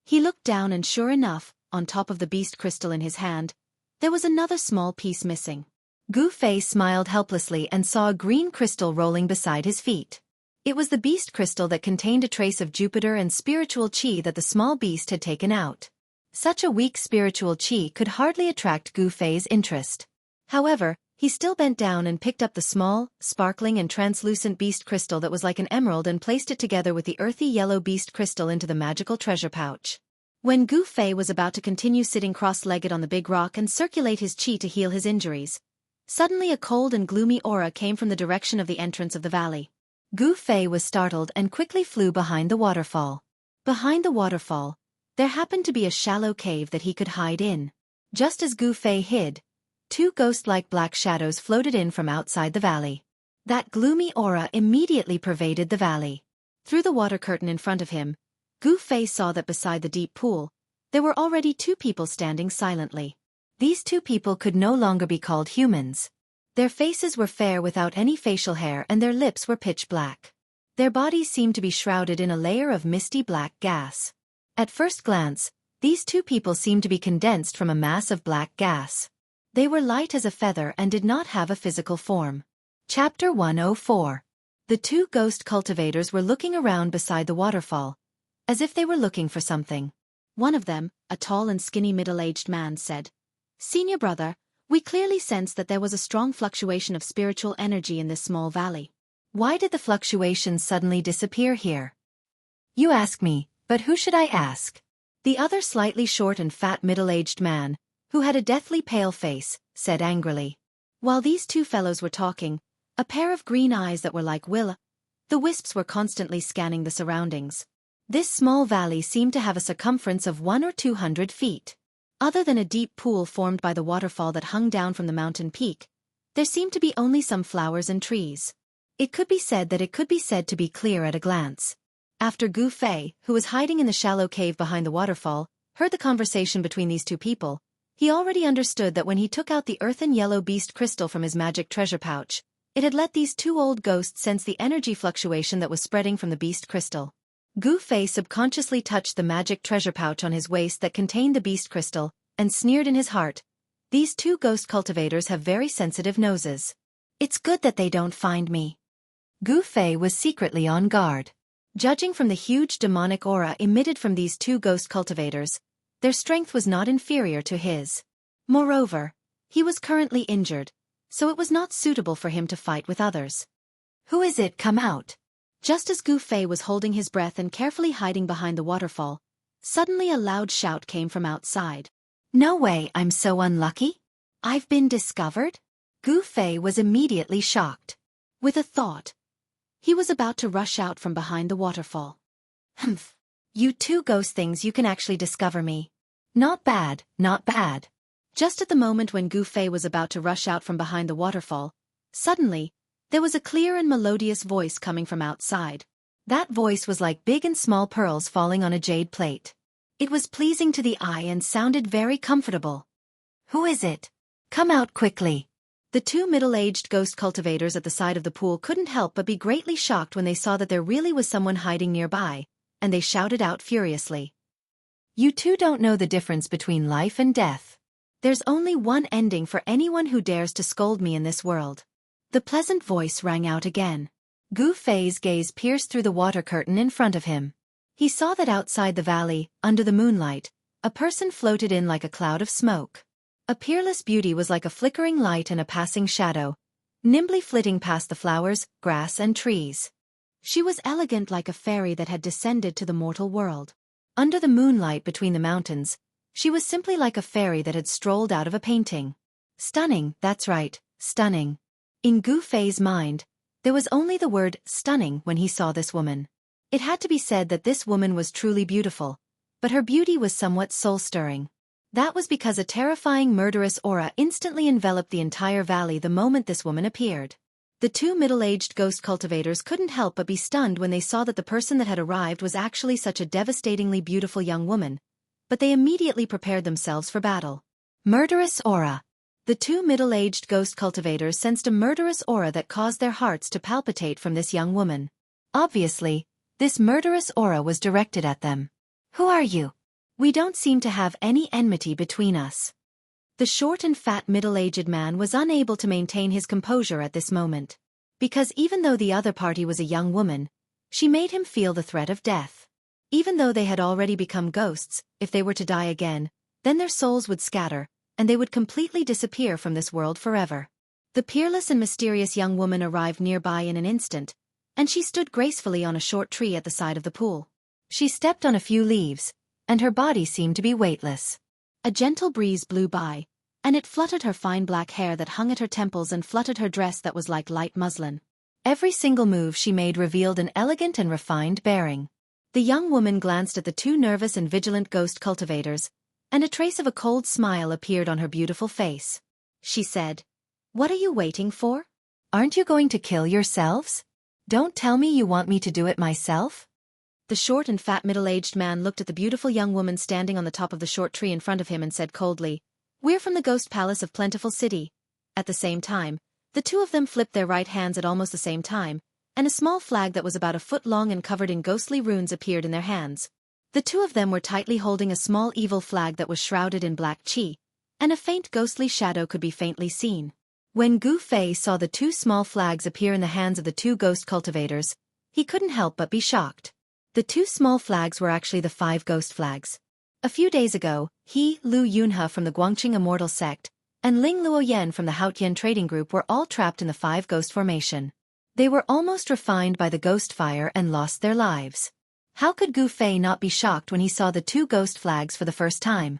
He looked down and sure enough, on top of the beast crystal in his hand, there was another small piece missing. Gu Fei smiled helplessly and saw a green crystal rolling beside his feet. It was the beast crystal that contained a trace of Jupiter and spiritual qi that the small beast had taken out. Such a weak spiritual qi could hardly attract Gu Fei's interest. However, He still bent down and picked up the small, sparkling and translucent beast crystal that was like an emerald and placed it together with the earthy yellow beast crystal into the magical treasure pouch. When Gu Fei was about to continue sitting cross-legged on the big rock and circulate his qi to heal his injuries, suddenly a cold and gloomy aura came from the direction of the entrance of the valley. Gu Fei was startled and quickly flew behind the waterfall. Behind the waterfall, there happened to be a shallow cave that he could hide in. Just as Gu Fei hid, two ghost-like black shadows floated in from outside the valley. That gloomy aura immediately pervaded the valley. Through the water curtain in front of him, Gu Fei saw that beside the deep pool, there were already two people standing silently. These two people could no longer be called humans. Their faces were fair without any facial hair and their lips were pitch black. Their bodies seemed to be shrouded in a layer of misty black gas. At first glance, these two people seemed to be condensed from a mass of black gas. They were light as a feather and did not have a physical form. Chapter 104. The two ghost cultivators were looking around beside the waterfall, as if they were looking for something. One of them, a tall and skinny middle-aged man, said, "Senior brother, we clearly sensed that there was a strong fluctuation of spiritual energy in this small valley. Why did the fluctuations suddenly disappear here?" "You ask me, but who should I ask?" The other slightly short and fat middle-aged man, who had a deathly pale face, said angrily. While these two fellows were talking, a pair of green eyes that were like the wisps were constantly scanning the surroundings. This small valley seemed to have a circumference of 100 or 200 feet. Other than a deep pool formed by the waterfall that hung down from the mountain peak, there seemed to be only some flowers and trees. It could be said to be clear at a glance. After Gu Fei, who was hiding in the shallow cave behind the waterfall, heard the conversation between these two people, he already understood that when he took out the earthen yellow beast crystal from his magic treasure pouch, it had let these two old ghosts sense the energy fluctuation that was spreading from the beast crystal. Gu Fei subconsciously touched the magic treasure pouch on his waist that contained the beast crystal, and sneered in his heart, "These two ghost cultivators have very sensitive noses. It's good that they don't find me." Gu Fei was secretly on guard. Judging from the huge demonic aura emitted from these two ghost cultivators, their strength was not inferior to his. Moreover, he was currently injured, so it was not suitable for him to fight with others. "Who is it? Come out." Just as Gu Fei was holding his breath and carefully hiding behind the waterfall, suddenly a loud shout came from outside. "No way, I'm so unlucky. I've been discovered?" Gu Fei was immediately shocked. With a thought, he was about to rush out from behind the waterfall. "Humph. You two ghost things, you can actually discover me. Not bad, not bad." Just at the moment when Gu Fei was about to rush out from behind the waterfall, suddenly, there was a clear and melodious voice coming from outside. That voice was like big and small pearls falling on a jade plate. It was pleasing to the eye and sounded very comfortable. "Who is it? Come out quickly." The two middle-aged ghost cultivators at the side of the pool couldn't help but be greatly shocked when they saw that there really was someone hiding nearby, and they shouted out furiously. "You two don't know the difference between life and death. There's only one ending for anyone who dares to scold me in this world." The pleasant voice rang out again. Gu Fei's gaze pierced through the water curtain in front of him. He saw that outside the valley, under the moonlight, a person floated in like a cloud of smoke. A peerless beauty was like a flickering light and a passing shadow, nimbly flitting past the flowers, grass and trees. She was elegant like a fairy that had descended to the mortal world. Under the moonlight between the mountains, she was simply like a fairy that had strolled out of a painting. Stunning, that's right, stunning. In Gu Fei's mind, there was only the word stunning when he saw this woman. It had to be said that this woman was truly beautiful, but her beauty was somewhat soul-stirring. That was because a terrifying murderous aura instantly enveloped the entire valley the moment this woman appeared. The two middle-aged ghost cultivators couldn't help but be stunned when they saw that the person that had arrived was actually such a devastatingly beautiful young woman, but they immediately prepared themselves for battle. Murderous aura. The two middle-aged ghost cultivators sensed a murderous aura that caused their hearts to palpitate from this young woman. Obviously, this murderous aura was directed at them. "Who are you? We don't seem to have any enmity between us." The short and fat middle-aged man was unable to maintain his composure at this moment. Because even though the other party was a young woman, she made him feel the threat of death. Even though they had already become ghosts, if they were to die again, then their souls would scatter, and they would completely disappear from this world forever. The peerless and mysterious young woman arrived nearby in an instant, and she stood gracefully on a short tree at the side of the pool. She stepped on a few leaves, and her body seemed to be weightless. A gentle breeze blew by, and it fluttered her fine black hair that hung at her temples and fluttered her dress that was like light muslin. Every single move she made revealed an elegant and refined bearing. The young woman glanced at the two nervous and vigilant ghost cultivators, and a trace of a cold smile appeared on her beautiful face. She said, "What are you waiting for? Aren't you going to kill yourselves? Don't tell me you want me to do it myself?" The short and fat middle-aged man looked at the beautiful young woman standing on the top of the short tree in front of him and said coldly, "We're from the Ghost Palace of Plentiful City." At the same time, the two of them flipped their right hands at almost the same time, and a small flag that was about a foot long and covered in ghostly runes appeared in their hands. The two of them were tightly holding a small evil flag that was shrouded in black qi, and a faint ghostly shadow could be faintly seen. When Gu Fei saw the two small flags appear in the hands of the two ghost cultivators, he couldn't help but be shocked. The two small flags were actually the 5 ghost flags. A few days ago, he, Lu Yunhe from the Guangqing Immortal Sect, and Ling Luoyan from the Haotian Trading Group were all trapped in the 5 ghost formation. They were almost refined by the ghost fire and lost their lives. How could Gu Fei not be shocked when he saw the 2 ghost flags for the first time?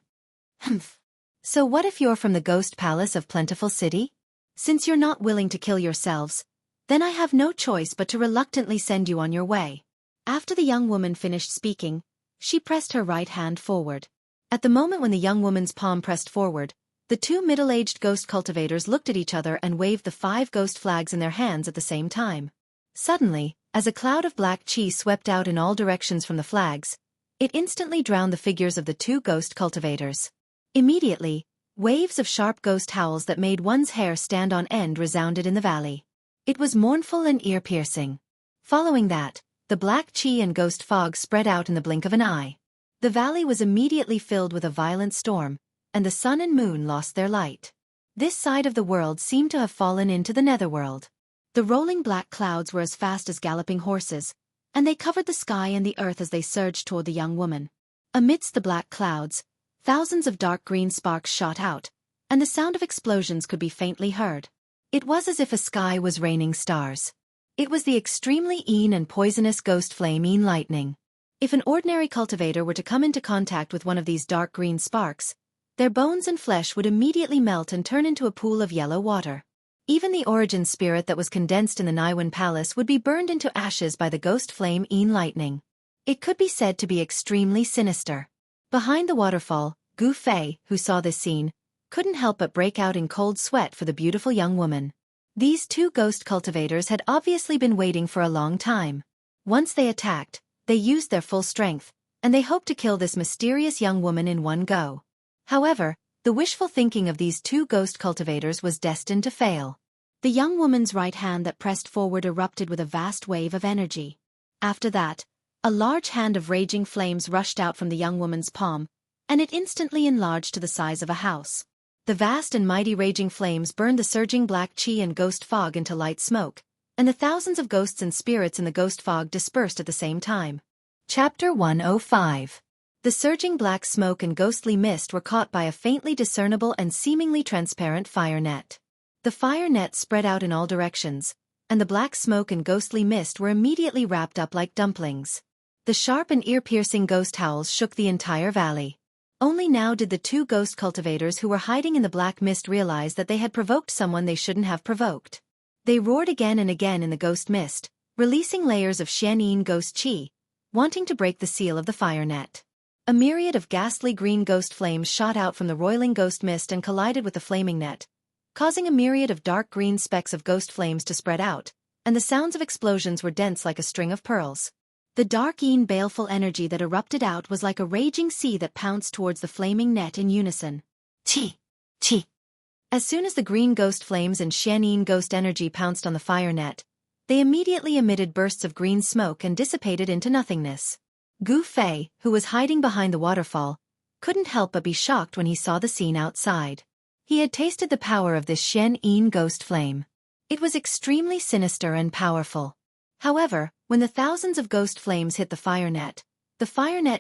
Humph. So what if you're from the Ghost Palace of Plentiful City? Since you're not willing to kill yourselves, then I have no choice but to reluctantly send you on your way. After the young woman finished speaking, she pressed her right hand forward. At the moment when the young woman's palm pressed forward, the 2 middle-aged ghost cultivators looked at each other and waved the 5 ghost flags in their hands at the same time. Suddenly, as a cloud of black qi swept out in all directions from the flags, it instantly drowned the figures of the 2 ghost cultivators. Immediately, waves of sharp ghost howls that made one's hair stand on end resounded in the valley. It was mournful and ear-piercing. Following that, the black qi and ghost fog spread out in the blink of an eye. The valley was immediately filled with a violent storm, and the sun and moon lost their light. This side of the world seemed to have fallen into the netherworld. The rolling black clouds were as fast as galloping horses, and they covered the sky and the earth as they surged toward the young woman. Amidst the black clouds, thousands of dark green sparks shot out, and the sound of explosions could be faintly heard. It was as if a sky was raining stars. It was the extremely and poisonous ghost flame lightning. If an ordinary cultivator were to come into contact with one of these dark green sparks, their bones and flesh would immediately melt and turn into a pool of yellow water. Even the origin spirit that was condensed in the Naiwan Palace would be burned into ashes by the ghost flame lightning. It could be said to be extremely sinister. Behind the waterfall, Gu Fei, who saw this scene, couldn't help but break out in cold sweat for the beautiful young woman. These 2 ghost cultivators had obviously been waiting for a long time. Once they attacked, they used their full strength, and they hoped to kill this mysterious young woman in one go. However, the wishful thinking of these 2 ghost cultivators was destined to fail. The young woman's right hand that pressed forward erupted with a vast wave of energy. After that, a large hand of raging flames rushed out from the young woman's palm, and it instantly enlarged to the size of a house. The vast and mighty raging flames burned the surging black qi and ghost fog into light smoke, and the thousands of ghosts and spirits in the ghost fog dispersed at the same time. Chapter 105. The surging black smoke and ghostly mist were caught by a faintly discernible and seemingly transparent fire net. The fire net spread out in all directions, and the black smoke and ghostly mist were immediately wrapped up like dumplings. The sharp and ear-piercing ghost howls shook the entire valley. Only now did the 2 ghost cultivators who were hiding in the black mist realize that they had provoked someone they shouldn't have provoked. They roared again and again in the ghost mist, releasing layers of Xianxia ghost qi, wanting to break the seal of the fire net. A myriad of ghastly green ghost flames shot out from the roiling ghost mist and collided with the flaming net, causing a myriad of dark green specks of ghost flames to spread out, and the sounds of explosions were dense like a string of pearls. The dark baleful energy that erupted out was like a raging sea that pounced towards the flaming net in unison. Chi! Chi! As soon as the green ghost flames and Xianxia ghost energy pounced on the fire net, they immediately emitted bursts of green smoke and dissipated into nothingness. Gu Fei, who was hiding behind the waterfall, couldn't help but be shocked when he saw the scene outside. He had tasted the power of this Xianxia ghost flame. It was extremely sinister and powerful. However, when the thousands of ghost flames hit the fire net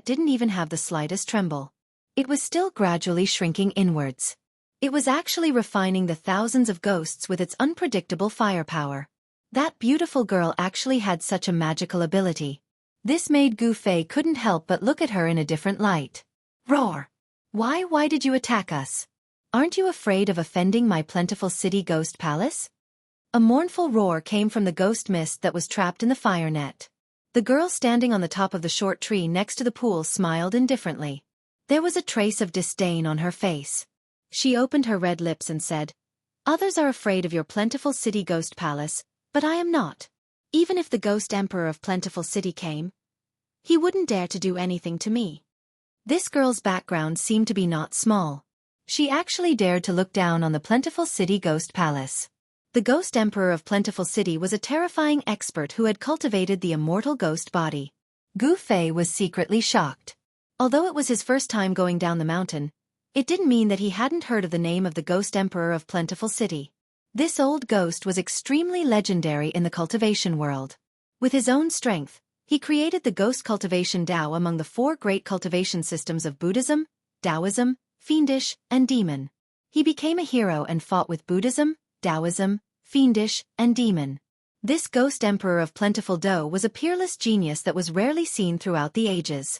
didn't even have the slightest tremble. It was still gradually shrinking inwards. It was actually refining the thousands of ghosts with its unpredictable firepower. That beautiful girl actually had such a magical ability. This made Gu Fei couldn't help but look at her in a different light. Roar! Why did you attack us? Aren't you afraid of offending my plentiful city ghost palace? A mournful roar came from the ghost mist that was trapped in the fire net. The girl standing on the top of the short tree next to the pool smiled indifferently. There was a trace of disdain on her face. She opened her red lips and said, "Others are afraid of your plentiful city ghost palace, but I am not. Even if the ghost emperor of plentiful city came, he wouldn't dare to do anything to me." This girl's background seemed to be not small. She actually dared to look down on the plentiful city ghost palace. The ghost emperor of plentiful city was a terrifying expert who had cultivated the immortal ghost body. Gu Fei was secretly shocked. Although it was his first time going down the mountain, it didn't mean that he hadn't heard of the name of the ghost emperor of plentiful city. This old ghost was extremely legendary in the cultivation world. With his own strength, he created the ghost cultivation Tao among the 4 great cultivation systems of Buddhism, Taoism, Fiendish, and Demon. He became a hero and fought with Buddhism, Taoism, Fiendish, and Demon. This ghost emperor of plentiful Dao was a peerless genius that was rarely seen throughout the ages.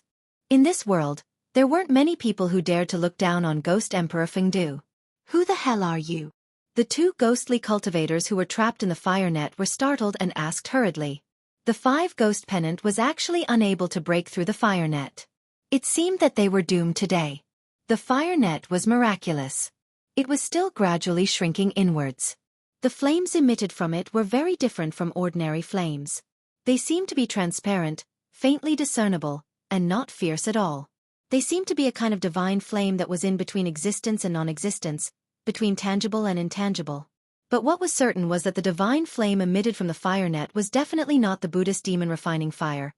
In this world, there weren't many people who dared to look down on ghost emperor Fengdu. "Who the hell are you?" The 2 ghostly cultivators who were trapped in the fire net were startled and asked hurriedly. The 5 ghost pennant was actually unable to break through the fire net. It seemed that they were doomed today. The fire net was miraculous. It was still gradually shrinking inwards. The flames emitted from it were very different from ordinary flames. They seemed to be transparent, faintly discernible, and not fierce at all. They seemed to be a kind of divine flame that was in between existence and non-existence, between tangible and intangible. But what was certain was that the divine flame emitted from the fire net was definitely not the Buddhist demon refining fire,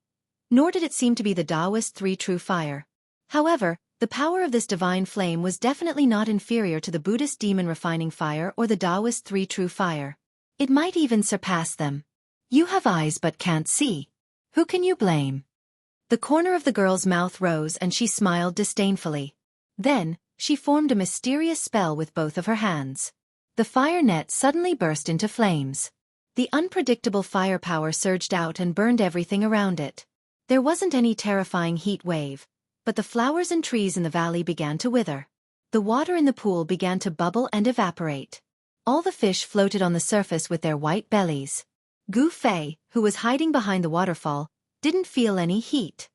nor did it seem to be the Taoist 3 true fire. However, the power of this divine flame was definitely not inferior to the Buddhist demon refining fire or the Taoist 3 true fire. It might even surpass them. "You have eyes but can't see. Who can you blame?" The corner of the girl's mouth rose and she smiled disdainfully. Then, she formed a mysterious spell with both of her hands. The fire net suddenly burst into flames. The unpredictable firepower surged out and burned everything around it. There wasn't any terrifying heat wave, but the flowers and trees in the valley began to wither. The water in the pool began to bubble and evaporate. All the fish floated on the surface with their white bellies. Gu Fei, who was hiding behind the waterfall, didn't feel any heat.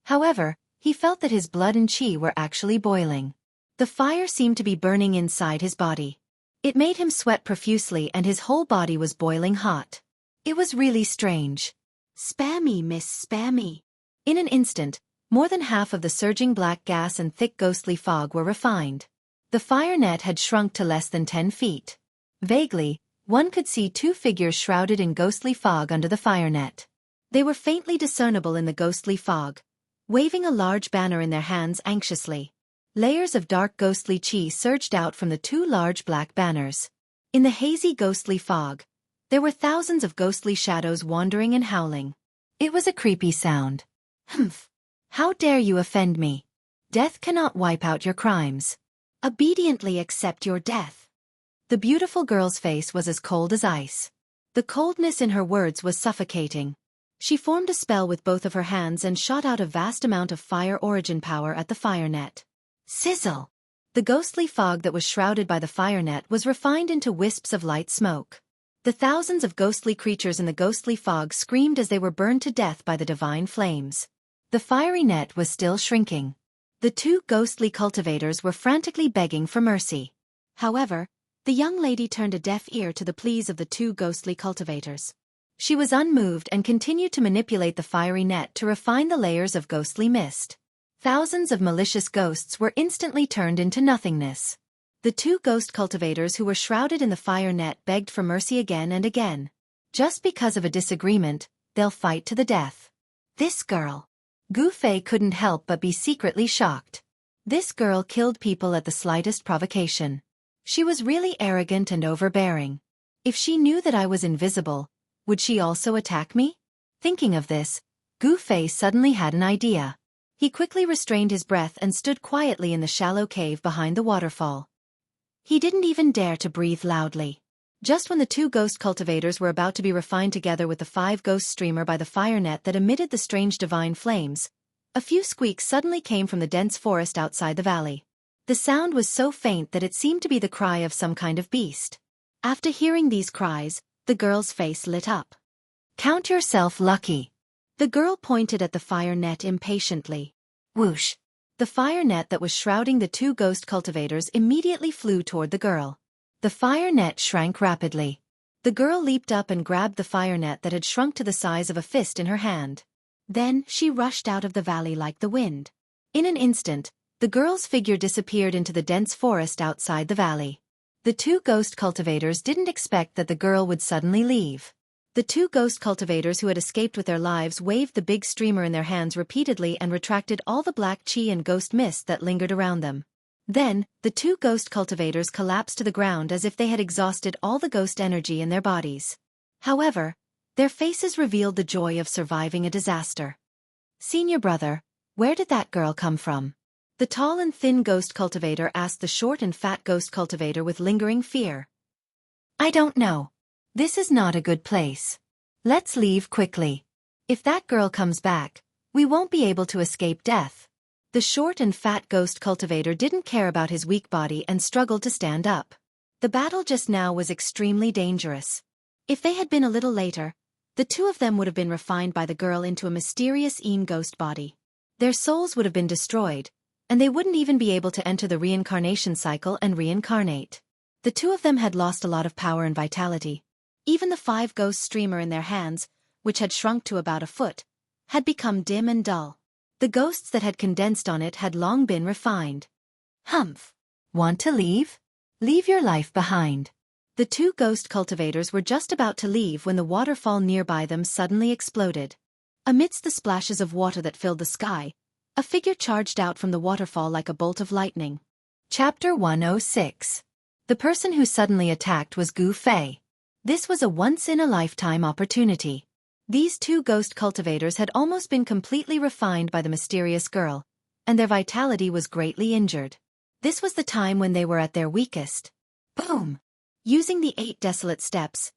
However, he felt that his blood and qi were actually boiling. The fire seemed to be burning inside his body. It made him sweat profusely and his whole body was boiling hot. It was really strange. "Spare me, miss, spare me." In an instant, more than half of the surging black gas and thick ghostly fog were refined. The fire net had shrunk to less than 10 feet. Vaguely, one could see 2 figures shrouded in ghostly fog under the fire net. They were faintly discernible in the ghostly fog, waving a large banner in their hands anxiously. Layers of dark ghostly qi surged out from the 2 large black banners. In the hazy ghostly fog, there were thousands of ghostly shadows wandering and howling. It was a creepy sound. "Humph! How dare you offend me? Death cannot wipe out your crimes. Obediently accept your death." The beautiful girl's face was as cold as ice. The coldness in her words was suffocating. She formed a spell with both of her hands and shot out a vast amount of fire origin power at the fire net. Sizzle! The ghostly fog that was shrouded by the fire net was refined into wisps of light smoke. The thousands of ghostly creatures in the ghostly fog screamed as they were burned to death by the divine flames. The fiery net was still shrinking. The 2 ghostly cultivators were frantically begging for mercy. However, the young lady turned a deaf ear to the pleas of the 2 ghostly cultivators. She was unmoved and continued to manipulate the fiery net to refine the layers of ghostly mist. Thousands of malicious ghosts were instantly turned into nothingness. The 2 ghost cultivators who were shrouded in the fire net begged for mercy again and again. Just because of a disagreement, they'll fight to the death. This girl. Gu Fei couldn't help but be secretly shocked. This girl killed people at the slightest provocation. She was really arrogant and overbearing. If she knew that I was invisible, would she also attack me? Thinking of this, Gu Fei suddenly had an idea. He quickly restrained his breath and stood quietly in the shallow cave behind the waterfall. He didn't even dare to breathe loudly. Just when the two ghost cultivators were about to be refined together with the 5 ghost streamer by the fire net that emitted the strange divine flames, a few squeaks suddenly came from the dense forest outside the valley. The sound was so faint that it seemed to be the cry of some kind of beast. After hearing these cries, the girl's face lit up. "Count yourself lucky." The girl pointed at the fire net impatiently. Whoosh! The fire net that was shrouding the 2 ghost cultivators immediately flew toward the girl. The fire net shrank rapidly. The girl leaped up and grabbed the fire net that had shrunk to the size of a fist in her hand. Then she rushed out of the valley like the wind. In an instant, the girl's figure disappeared into the dense forest outside the valley. The 2 ghost cultivators didn't expect that the girl would suddenly leave. The 2 ghost cultivators who had escaped with their lives waved the big streamer in their hands repeatedly and retracted all the black chi and ghost mist that lingered around them. Then, the 2 ghost cultivators collapsed to the ground as if they had exhausted all the ghost energy in their bodies. However, their faces revealed the joy of surviving a disaster. "Senior brother, where did that girl come from?" The tall and thin ghost cultivator asked the short and fat ghost cultivator with lingering fear. "I don't know. This is not a good place. Let's leave quickly. If that girl comes back, we won't be able to escape death." The short and fat ghost cultivator didn't care about his weak body and struggled to stand up. The battle just now was extremely dangerous. If they had been a little later, the 2 of them would have been refined by the girl into a mysterious ghost body. Their souls would have been destroyed, and they wouldn't even be able to enter the reincarnation cycle and reincarnate. The 2 of them had lost a lot of power and vitality. Even the 5 ghost streamer in their hands, which had shrunk to about a foot, had become dim and dull. The ghosts that had condensed on it had long been refined. "Humph! Want to leave? Leave your life behind." The 2 ghost cultivators were just about to leave when the waterfall nearby them suddenly exploded. Amidst the splashes of water that filled the sky, a figure charged out from the waterfall like a bolt of lightning. Chapter 106. The person who suddenly attacked was Gu Fei. This was a once-in-a-lifetime opportunity. These 2 ghost cultivators had almost been completely refined by the mysterious girl, and their vitality was greatly injured. This was the time when they were at their weakest. Boom! Using the 8 desolate steps,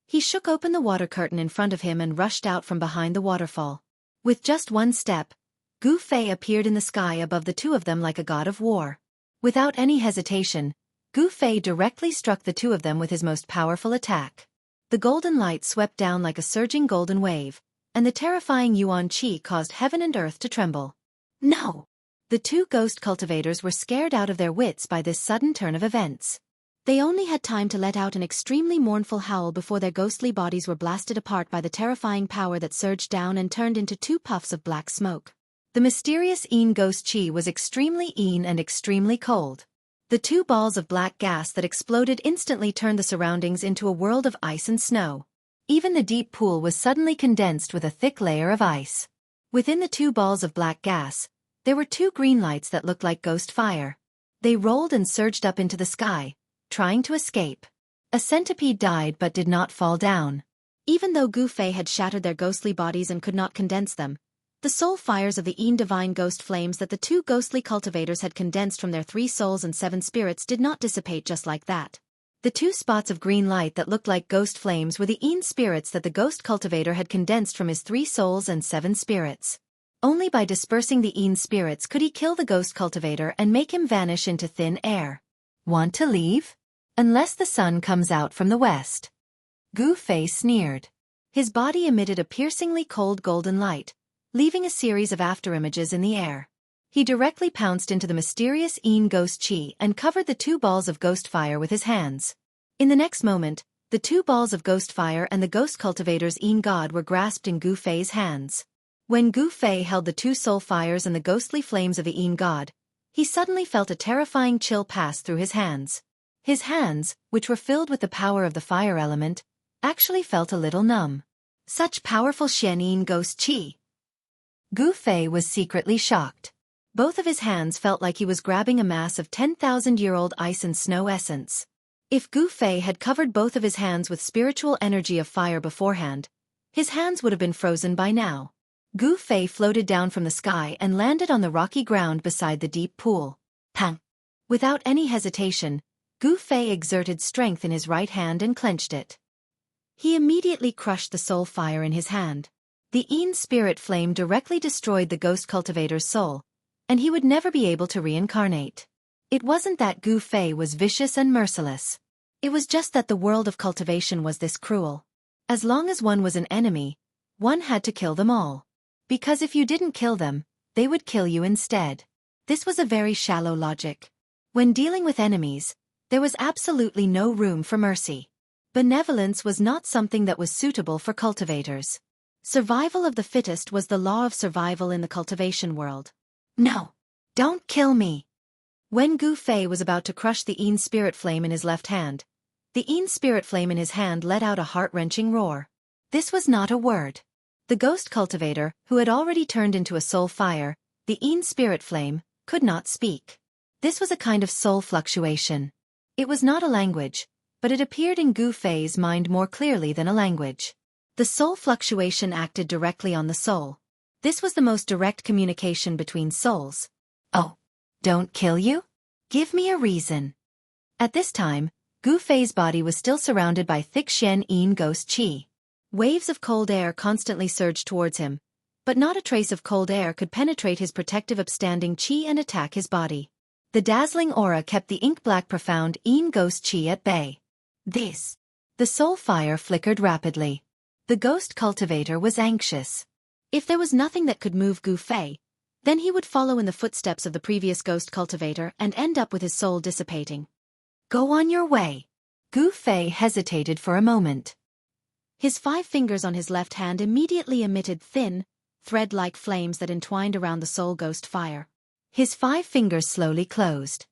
he shook open the water curtain in front of him and rushed out from behind the waterfall. With just one step, Gu Fei appeared in the sky above the 2 of them like a god of war. Without any hesitation, Gu Fei directly struck the 2 of them with his most powerful attack. The golden light swept down like a surging golden wave, and the terrifying Yuan Qi caused heaven and earth to tremble. No! The 2 ghost cultivators were scared out of their wits by this sudden turn of events. They only had time to let out an extremely mournful howl before their ghostly bodies were blasted apart by the terrifying power that surged down and turned into 2 puffs of black smoke. The mysterious ghost Qi was extremely and extremely cold. The 2 balls of black gas that exploded instantly turned the surroundings into a world of ice and snow. Even the deep pool was suddenly condensed with a thick layer of ice. Within the 2 balls of black gas, there were 2 green lights that looked like ghost fire. They rolled and surged up into the sky, trying to escape. A centipede died but did not fall down. Even though Gu Fei had shattered their ghostly bodies and could not condense them, the soul fires of the divine ghost flames that the 2 ghostly cultivators had condensed from their 3 souls and 7 spirits did not dissipate just like that. The 2 spots of green light that looked like ghost flames were the spirits that the ghost cultivator had condensed from his 3 souls and 7 spirits. Only by dispersing the spirits could he kill the ghost cultivator and make him vanish into thin air. "Want to leave? Unless the sun comes out from the west." Gu Fei sneered. His body emitted a piercingly cold golden light, leaving a series of afterimages in the air. He directly pounced into the mysterious ghost Qi and covered the 2 balls of ghost fire with his hands. In the next moment, the 2 balls of ghost fire and the ghost cultivator's god were grasped in Gu Fei's hands. When Gu Fei held the 2 soul fires and the ghostly flames of the god, he suddenly felt a terrifying chill pass through his hands. His hands, which were filled with the power of the fire element, actually felt a little numb. Such powerful ghost Qi! Gu Fei was secretly shocked. Both of his hands felt like he was grabbing a mass of 10,000-year-old ice and snow essence. If Gu Fei had covered both of his hands with spiritual energy of fire beforehand, his hands would have been frozen by now. Gu Fei floated down from the sky and landed on the rocky ground beside the deep pool. Pang! Without any hesitation, Gu Fei exerted strength in his right hand and clenched it. He immediately crushed the soul fire in his hand. The Yin spirit flame directly destroyed the ghost cultivator's soul, and he would never be able to reincarnate. It wasn't that Gu Fei was vicious and merciless. It was just that the world of cultivation was this cruel. As long as one was an enemy, one had to kill them all. Because if you didn't kill them, they would kill you instead. This was a very shallow logic. When dealing with enemies, there was absolutely no room for mercy. Benevolence was not something that was suitable for cultivators. Survival of the fittest was the law of survival in the cultivation world. No! Don't kill me! When Gu Fei was about to crush the Yin spirit flame in his left hand, the Yin spirit flame in his hand let out a heart-wrenching roar. This was not a word. The ghost cultivator, who had already turned into a soul fire, the Yin spirit flame, could not speak. This was a kind of soul fluctuation. It was not a language, but it appeared in Gu Fei's mind more clearly than a language. The soul fluctuation acted directly on the soul. This was the most direct communication between souls. Oh, don't kill you? Give me a reason. At this time, Gu Fei's body was still surrounded by thick Shen Yin ghost qi. Waves of cold air constantly surged towards him, but not a trace of cold air could penetrate his protective upstanding qi and attack his body. The dazzling aura kept the ink-black profound Yin ghost qi at bay. The soul fire flickered rapidly. The ghost cultivator was anxious. If there was nothing that could move Gu Fei, then he would follow in the footsteps of the previous ghost cultivator and end up with his soul dissipating. Go on your way. Gu Fei hesitated for a moment. His 5 fingers on his left hand immediately emitted thin, thread-like flames that entwined around the soul ghost fire. His 5 fingers slowly closed.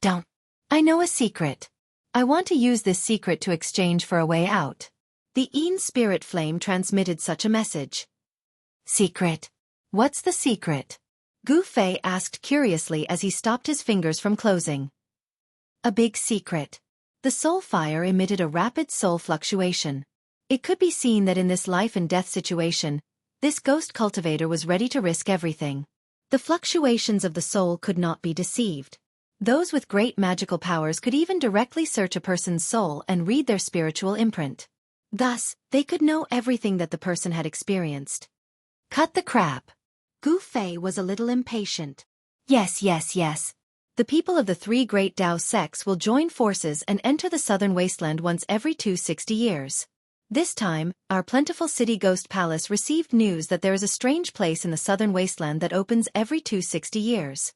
Don't. I know a secret. I want to use this secret to exchange for a way out. The Yin spirit flame transmitted such a message. Secret? What's the secret? Gu Fei asked curiously as he stopped his fingers from closing. A big secret. The soul fire emitted a rapid soul fluctuation. It could be seen that in this life and death situation, this ghost cultivator was ready to risk everything. The fluctuations of the soul could not be deceived. Those with great magical powers could even directly search a person's soul and read their spiritual imprint. Thus, they could know everything that the person had experienced. Cut the crap. Gu Fei was a little impatient. Yes. The people of the 3 great Dao sects will join forces and enter the southern wasteland once every 260 years. This time, our plentiful city ghost palace received news that there is a strange place in the southern wasteland that opens every 260 years.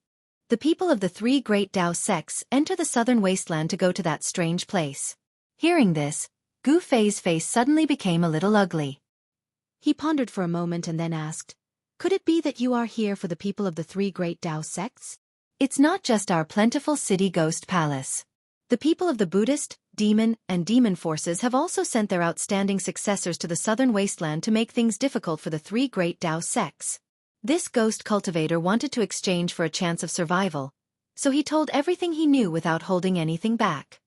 The people of the 3 great Dao sects enter the southern wasteland to go to that strange place. Hearing this, Gu Fei's face suddenly became a little ugly. He pondered for a moment and then asked, could it be that you are here for the people of the 3 great Dao sects? It's not just our plentiful city ghost palace. The people of the Buddhist, demon, and demon forces have also sent their outstanding successors to the southern wasteland to make things difficult for the 3 great Dao sects. This ghost cultivator wanted to exchange for a chance of survival, so he told everything he knew without holding anything back.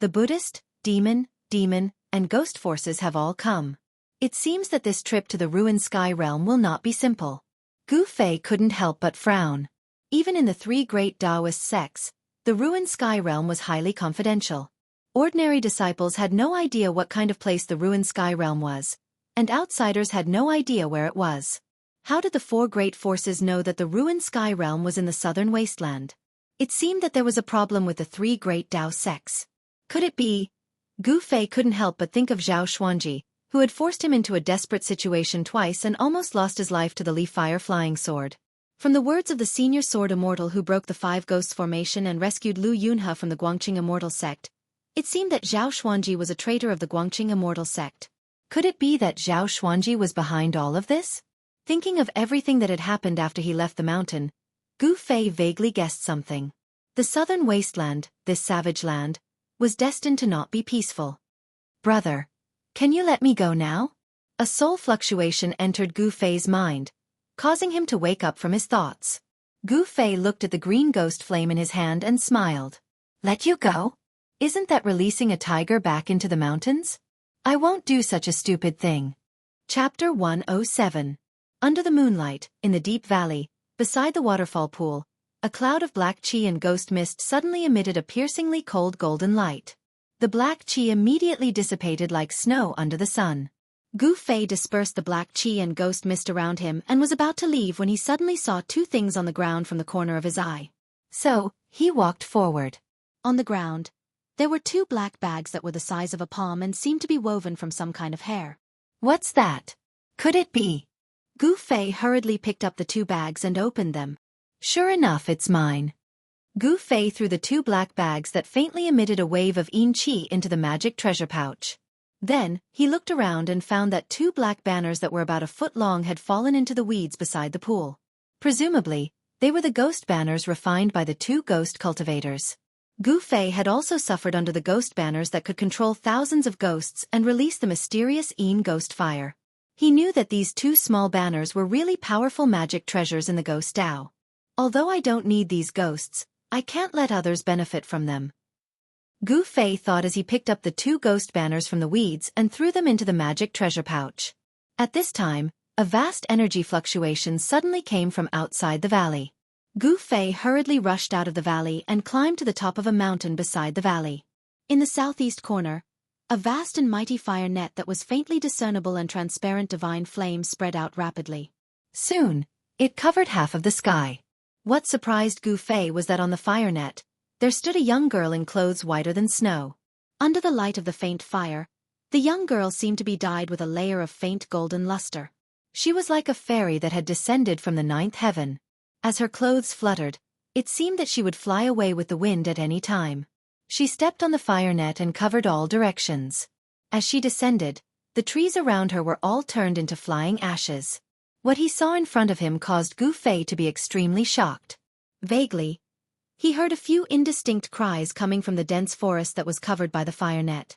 The Buddhist, demon, and ghost forces have all come. It seems that this trip to the ruined sky realm will not be simple. Gu Fei couldn't help but frown. Even in the 3 great Taoist sects, the ruined sky realm was highly confidential. Ordinary disciples had no idea what kind of place the ruined sky realm was, and outsiders had no idea where it was. How did the 4 great forces know that the ruined sky realm was in the southern wasteland? It seemed that there was a problem with the 3 great Dao sects. Could it be? Gu Fei couldn't help but think of Zhao Xuanji, who had forced him into a desperate situation twice and almost lost his life to the Li-Fire flying sword. From the words of the senior sword immortal who broke the 5 ghosts formation and rescued Lu Yunhe from the Guangqing immortal sect, it seemed that Zhao Xuanji was a traitor of the Guangqing immortal sect. Could it be that Zhao Xuanji was behind all of this? Thinking of everything that had happened after he left the mountain, Gu Fei vaguely guessed something. The southern wasteland, this savage land, was destined to not be peaceful. Brother, can you let me go now? A soul fluctuation entered Gu Fei's mind, causing him to wake up from his thoughts. Gu Fei looked at the green ghost flame in his hand and smiled. Let you go? Isn't that releasing a tiger back into the mountains? I won't do such a stupid thing. Chapter 107. Under the moonlight, in the deep valley, beside the waterfall pool, a cloud of black qi and ghost mist suddenly emitted a piercingly cold golden light. The black qi immediately dissipated like snow under the sun. Gu Fei dispersed the black qi and ghost mist around him and was about to leave when he suddenly saw two things on the ground from the corner of his eye. So, he walked forward. On the ground, there were two black bags that were the size of a palm and seemed to be woven from some kind of hair. What's that? Could it be? Gu Fei hurriedly picked up the two bags and opened them. Sure enough, it's mine. Gu Fei threw the two black bags that faintly emitted a wave of yin qi into the magic treasure pouch. Then, he looked around and found that two black banners that were about a foot long had fallen into the weeds beside the pool. Presumably, they were the ghost banners refined by the two ghost cultivators. Gu Fei had also suffered under the ghost banners that could control thousands of ghosts and release the mysterious yin ghost fire. He knew that these two small banners were really powerful magic treasures in the ghost Dao. Although I don't need these ghosts, I can't let others benefit from them. Gu Fei thought as he picked up the two ghost banners from the weeds and threw them into the magic treasure pouch. At this time, a vast energy fluctuation suddenly came from outside the valley. Gu Fei hurriedly rushed out of the valley and climbed to the top of a mountain beside the valley. In the southeast corner, a vast and mighty fire net that was faintly discernible and transparent divine flame spread out rapidly. Soon, it covered half of the sky. What surprised Gu Fei was that on the fire net, there stood a young girl in clothes whiter than snow. Under the light of the faint fire, the young girl seemed to be dyed with a layer of faint golden luster. She was like a fairy that had descended from the ninth heaven. As her clothes fluttered, it seemed that she would fly away with the wind at any time. She stepped on the fire net and covered all directions. As she descended, the trees around her were all turned into flying ashes. What he saw in front of him caused Gu Fei to be extremely shocked. Vaguely, he heard a few indistinct cries coming from the dense forest that was covered by the fire net.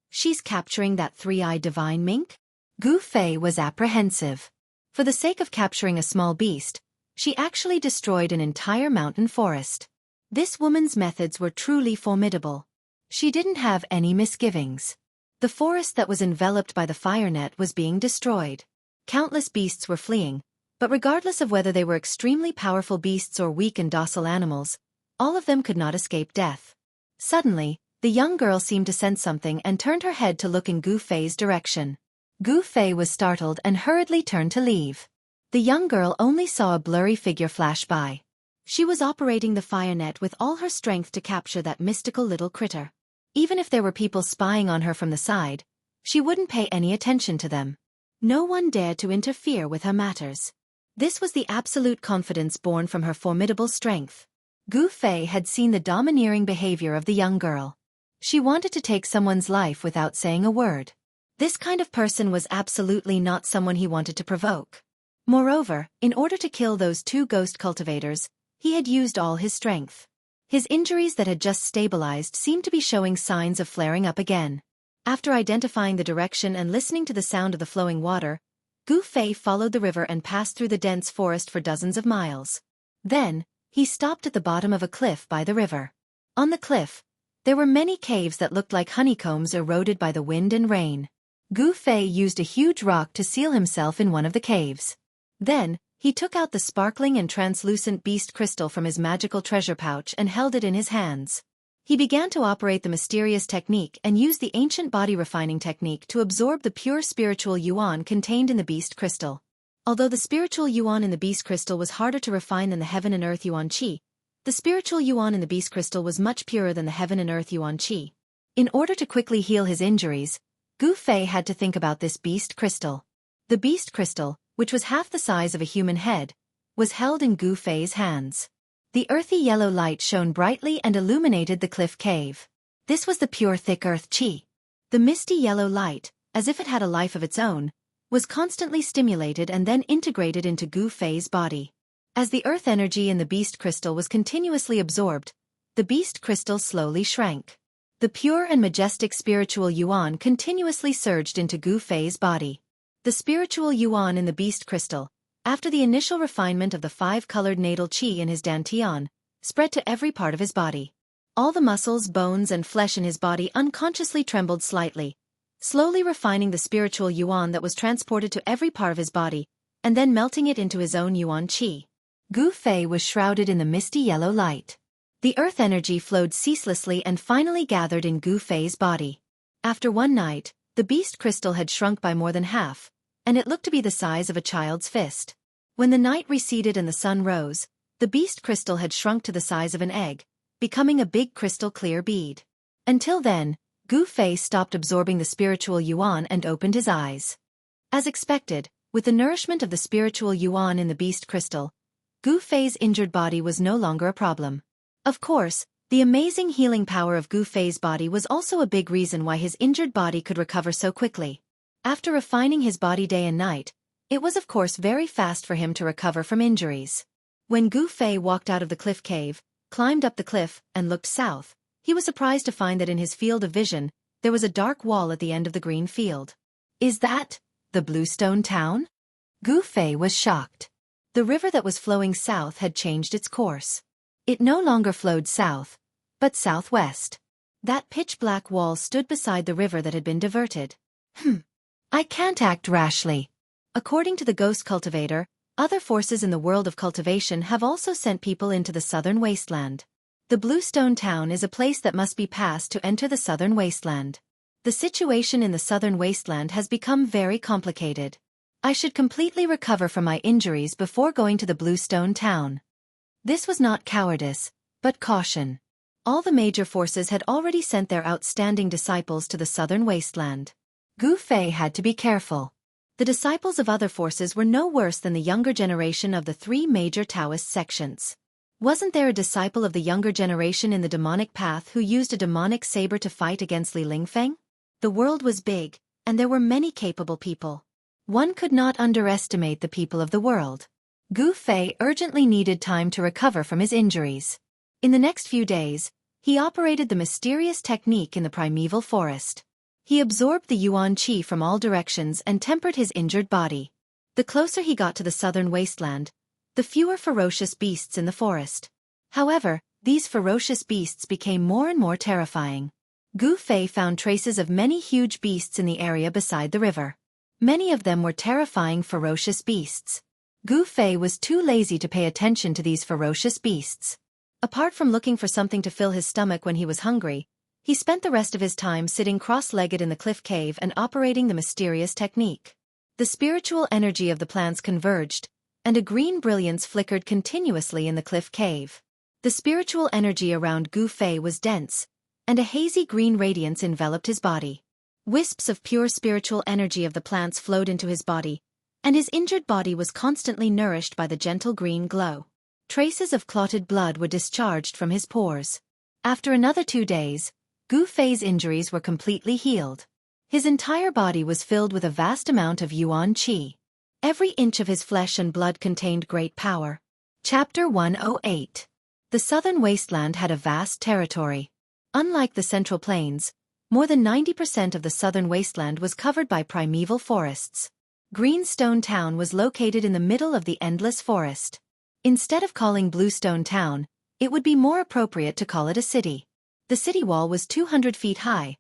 She's capturing that three-eyed divine mink? Gu Fei was apprehensive. For the sake of capturing a small beast, she actually destroyed an entire mountain forest. This woman's methods were truly formidable. She didn't have any misgivings. The forest that was enveloped by the fire net was being destroyed. Countless beasts were fleeing, but regardless of whether they were extremely powerful beasts or weak and docile animals, all of them could not escape death. Suddenly, the young girl seemed to sense something and turned her head to look in Gu Fei's direction. Gu Fei was startled and hurriedly turned to leave. The young girl only saw a blurry figure flash by. She was operating the fire net with all her strength to capture that mystical little critter. Even if there were people spying on her from the side, she wouldn't pay any attention to them. No one dared to interfere with her matters. This was the absolute confidence born from her formidable strength. Gu Fei had seen the domineering behavior of the young girl. She wanted to take someone's life without saying a word. This kind of person was absolutely not someone he wanted to provoke. Moreover, in order to kill those two ghost cultivators, he had used all his strength. His injuries that had just stabilized seemed to be showing signs of flaring up again. After identifying the direction and listening to the sound of the flowing water, Gu Fei followed the river and passed through the dense forest for dozens of miles. Then, he stopped at the bottom of a cliff by the river. On the cliff, there were many caves that looked like honeycombs eroded by the wind and rain. Gu Fei used a huge rock to seal himself in one of the caves. Then, he took out the sparkling and translucent beast crystal from his magical treasure pouch and held it in his hands. He began to operate the mysterious technique and used the ancient body refining technique to absorb the pure spiritual yuan contained in the beast crystal. Although the spiritual yuan in the beast crystal was harder to refine than the heaven and earth yuan qi, the spiritual yuan in the beast crystal was much purer than the heaven and earth yuan qi. In order to quickly heal his injuries, Gu Fei had to think about this beast crystal. The beast crystal, which was half the size of a human head, was held in Gu Fei's hands. The earthy yellow light shone brightly and illuminated the cliff cave. This was the pure thick earth qi. The misty yellow light, as if it had a life of its own, was constantly stimulated and then integrated into Gu Fei's body. As the earth energy in the beast crystal was continuously absorbed, the beast crystal slowly shrank. The pure and majestic spiritual yuan continuously surged into Gu Fei's body. The spiritual yuan in the beast crystal, after the initial refinement of the five-colored natal qi in his dantian, spread to every part of his body. All the muscles, bones and flesh in his body unconsciously trembled slightly, slowly refining the spiritual yuan that was transported to every part of his body, and then melting it into his own yuan qi. Gu Fei was shrouded in the misty yellow light. The earth energy flowed ceaselessly and finally gathered in Gu Fei's body. After one night, the beast crystal had shrunk by more than half, and it looked to be the size of a child's fist. When the night receded and the sun rose, the beast crystal had shrunk to the size of an egg, becoming a big crystal clear bead. Until then, Gu Fei stopped absorbing the spiritual yuan and opened his eyes. As expected, with the nourishment of the spiritual yuan in the beast crystal, Gu Fei's injured body was no longer a problem. Of course, the amazing healing power of Gu Fei's body was also a big reason why his injured body could recover so quickly. After refining his body day and night, it was of course very fast for him to recover from injuries. When Gu Fei walked out of the cliff cave, climbed up the cliff, and looked south, he was surprised to find that in his field of vision, there was a dark wall at the end of the green field. Is that the Bluestone town? Gu Fei was shocked. The river that was flowing south had changed its course. It no longer flowed south, but southwest. That pitch-black wall stood beside the river that had been diverted. I can't act rashly. According to the ghost cultivator, other forces in the world of cultivation have also sent people into the southern wasteland. The Bluestone town is a place that must be passed to enter the southern wasteland. The situation in the southern wasteland has become very complicated. I should completely recover from my injuries before going to the Bluestone town. This was not cowardice, but caution. All the major forces had already sent their outstanding disciples to the southern wasteland. Gu Fei had to be careful. The disciples of other forces were no worse than the younger generation of the three major Taoist sections. Wasn't there a disciple of the younger generation in the demonic path who used a demonic saber to fight against Li Lingfeng? The world was big, and there were many capable people. One could not underestimate the people of the world. Gu Fei urgently needed time to recover from his injuries. In the next few days, he operated the mysterious technique in the primeval forest. He absorbed the yuan qi from all directions and tempered his injured body. The closer he got to the southern wasteland, the fewer ferocious beasts in the forest. However, these ferocious beasts became more and more terrifying. Gu Fei found traces of many huge beasts in the area beside the river. Many of them were terrifying ferocious beasts. Gu Fei was too lazy to pay attention to these ferocious beasts. Apart from looking for something to fill his stomach when he was hungry, he spent the rest of his time sitting cross-legged in the cliff cave and operating the mysterious technique. The spiritual energy of the plants converged, and a green brilliance flickered continuously in the cliff cave. The spiritual energy around Gu Fei was dense, and a hazy green radiance enveloped his body. Wisps of pure spiritual energy of the plants flowed into his body, and his injured body was constantly nourished by the gentle green glow. Traces of clotted blood were discharged from his pores. After another 2 days, Gu Fei's injuries were completely healed. His entire body was filled with a vast amount of yuan qi. Every inch of his flesh and blood contained great power. Chapter 108. The southern wasteland had a vast territory. Unlike the central plains, more than 90% of the southern wasteland was covered by primeval forests. Greenstone Town was located in the middle of the endless forest. Instead of calling Bluestone Town, it would be more appropriate to call it a city. The city wall was 200 feet high,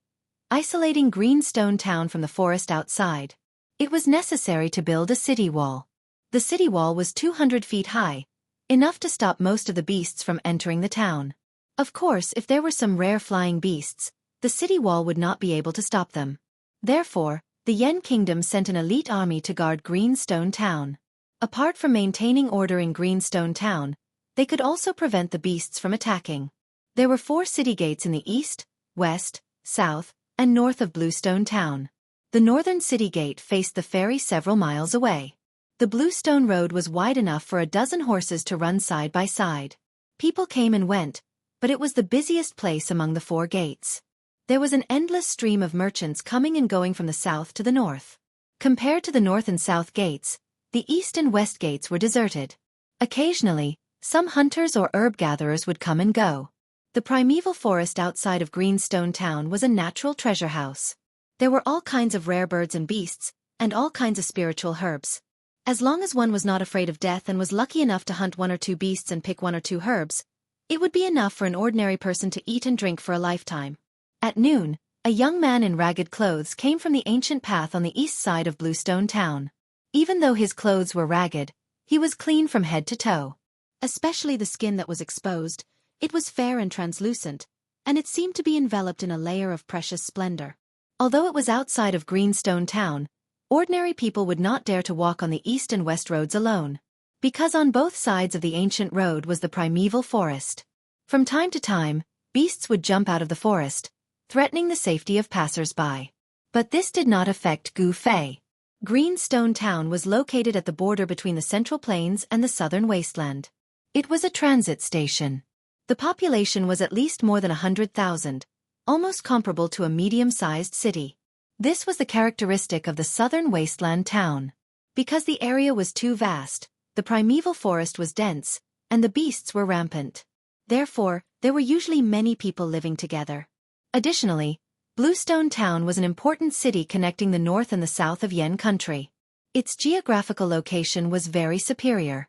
isolating Greenstone Town from the forest outside. It was necessary to build a city wall. The city wall was 200 feet high, enough to stop most of the beasts from entering the town. Of course, if there were some rare flying beasts, the city wall would not be able to stop them. Therefore, the Yen Kingdom sent an elite army to guard Greenstone Town. Apart from maintaining order in Greenstone Town, they could also prevent the beasts from attacking. There were 4 city gates in the east, west, south, and north of Bluestone Town. The northern city gate faced the ferry several miles away. The Bluestone Road was wide enough for a dozen horses to run side by side. People came and went, but it was the busiest place among the 4 gates. There was an endless stream of merchants coming and going from the south to the north. Compared to the north and south gates, the east and west gates were deserted. Occasionally, some hunters or herb gatherers would come and go. The primeval forest outside of Greenstone Town was a natural treasure house. There were all kinds of rare birds and beasts, and all kinds of spiritual herbs. As long as one was not afraid of death and was lucky enough to hunt 1 or 2 beasts and pick 1 or 2 herbs, it would be enough for an ordinary person to eat and drink for a lifetime. At noon, a young man in ragged clothes came from the ancient path on the east side of Bluestone Town. Even though his clothes were ragged, he was clean from head to toe. especially the skin that was exposed. It was fair and translucent, and it seemed to be enveloped in a layer of precious splendor. Although it was outside of Greenstone Town, ordinary people would not dare to walk on the east and west roads alone, because on both sides of the ancient road was the primeval forest. From time to time, beasts would jump out of the forest, threatening the safety of passers-by. But this did not affect Gu Fei. Greenstone Town was located at the border between the Central Plains and the Southern Wasteland. It was a transit station. The population was at least more than 100,000, almost comparable to a medium-sized city. This was the characteristic of the Southern Wasteland town. Because the area was too vast, the primeval forest was dense, and the beasts were rampant. Therefore, there were usually many people living together. Additionally, Bluestone Town was an important city connecting the north and the south of Yen country. Its geographical location was very superior.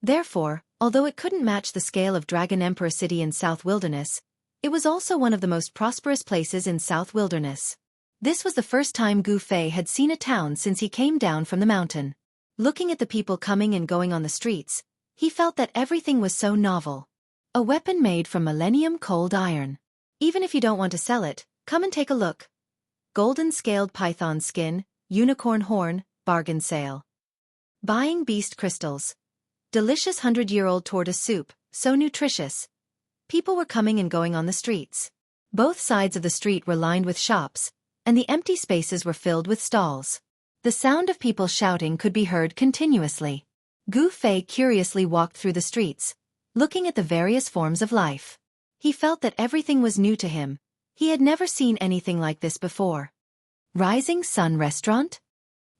Therefore, although it couldn't match the scale of Dragon Emperor City in South Wilderness, it was also one of the most prosperous places in South Wilderness. This was the first time Gu Fei had seen a town since he came down from the mountain. Looking at the people coming and going on the streets, he felt that everything was so novel. A weapon made from millennium cold iron. Even if you don't want to sell it, come and take a look. Golden scaled python skin, unicorn horn, bargain sale. Buying beast crystals. Delicious 100-year-old tortoise soup, so nutritious. People were coming and going on the streets. Both sides of the street were lined with shops, and the empty spaces were filled with stalls. The sound of people shouting could be heard continuously. Gu Fei curiously walked through the streets, looking at the various forms of life. He felt that everything was new to him. He had never seen anything like this before. Rising Sun Restaurant?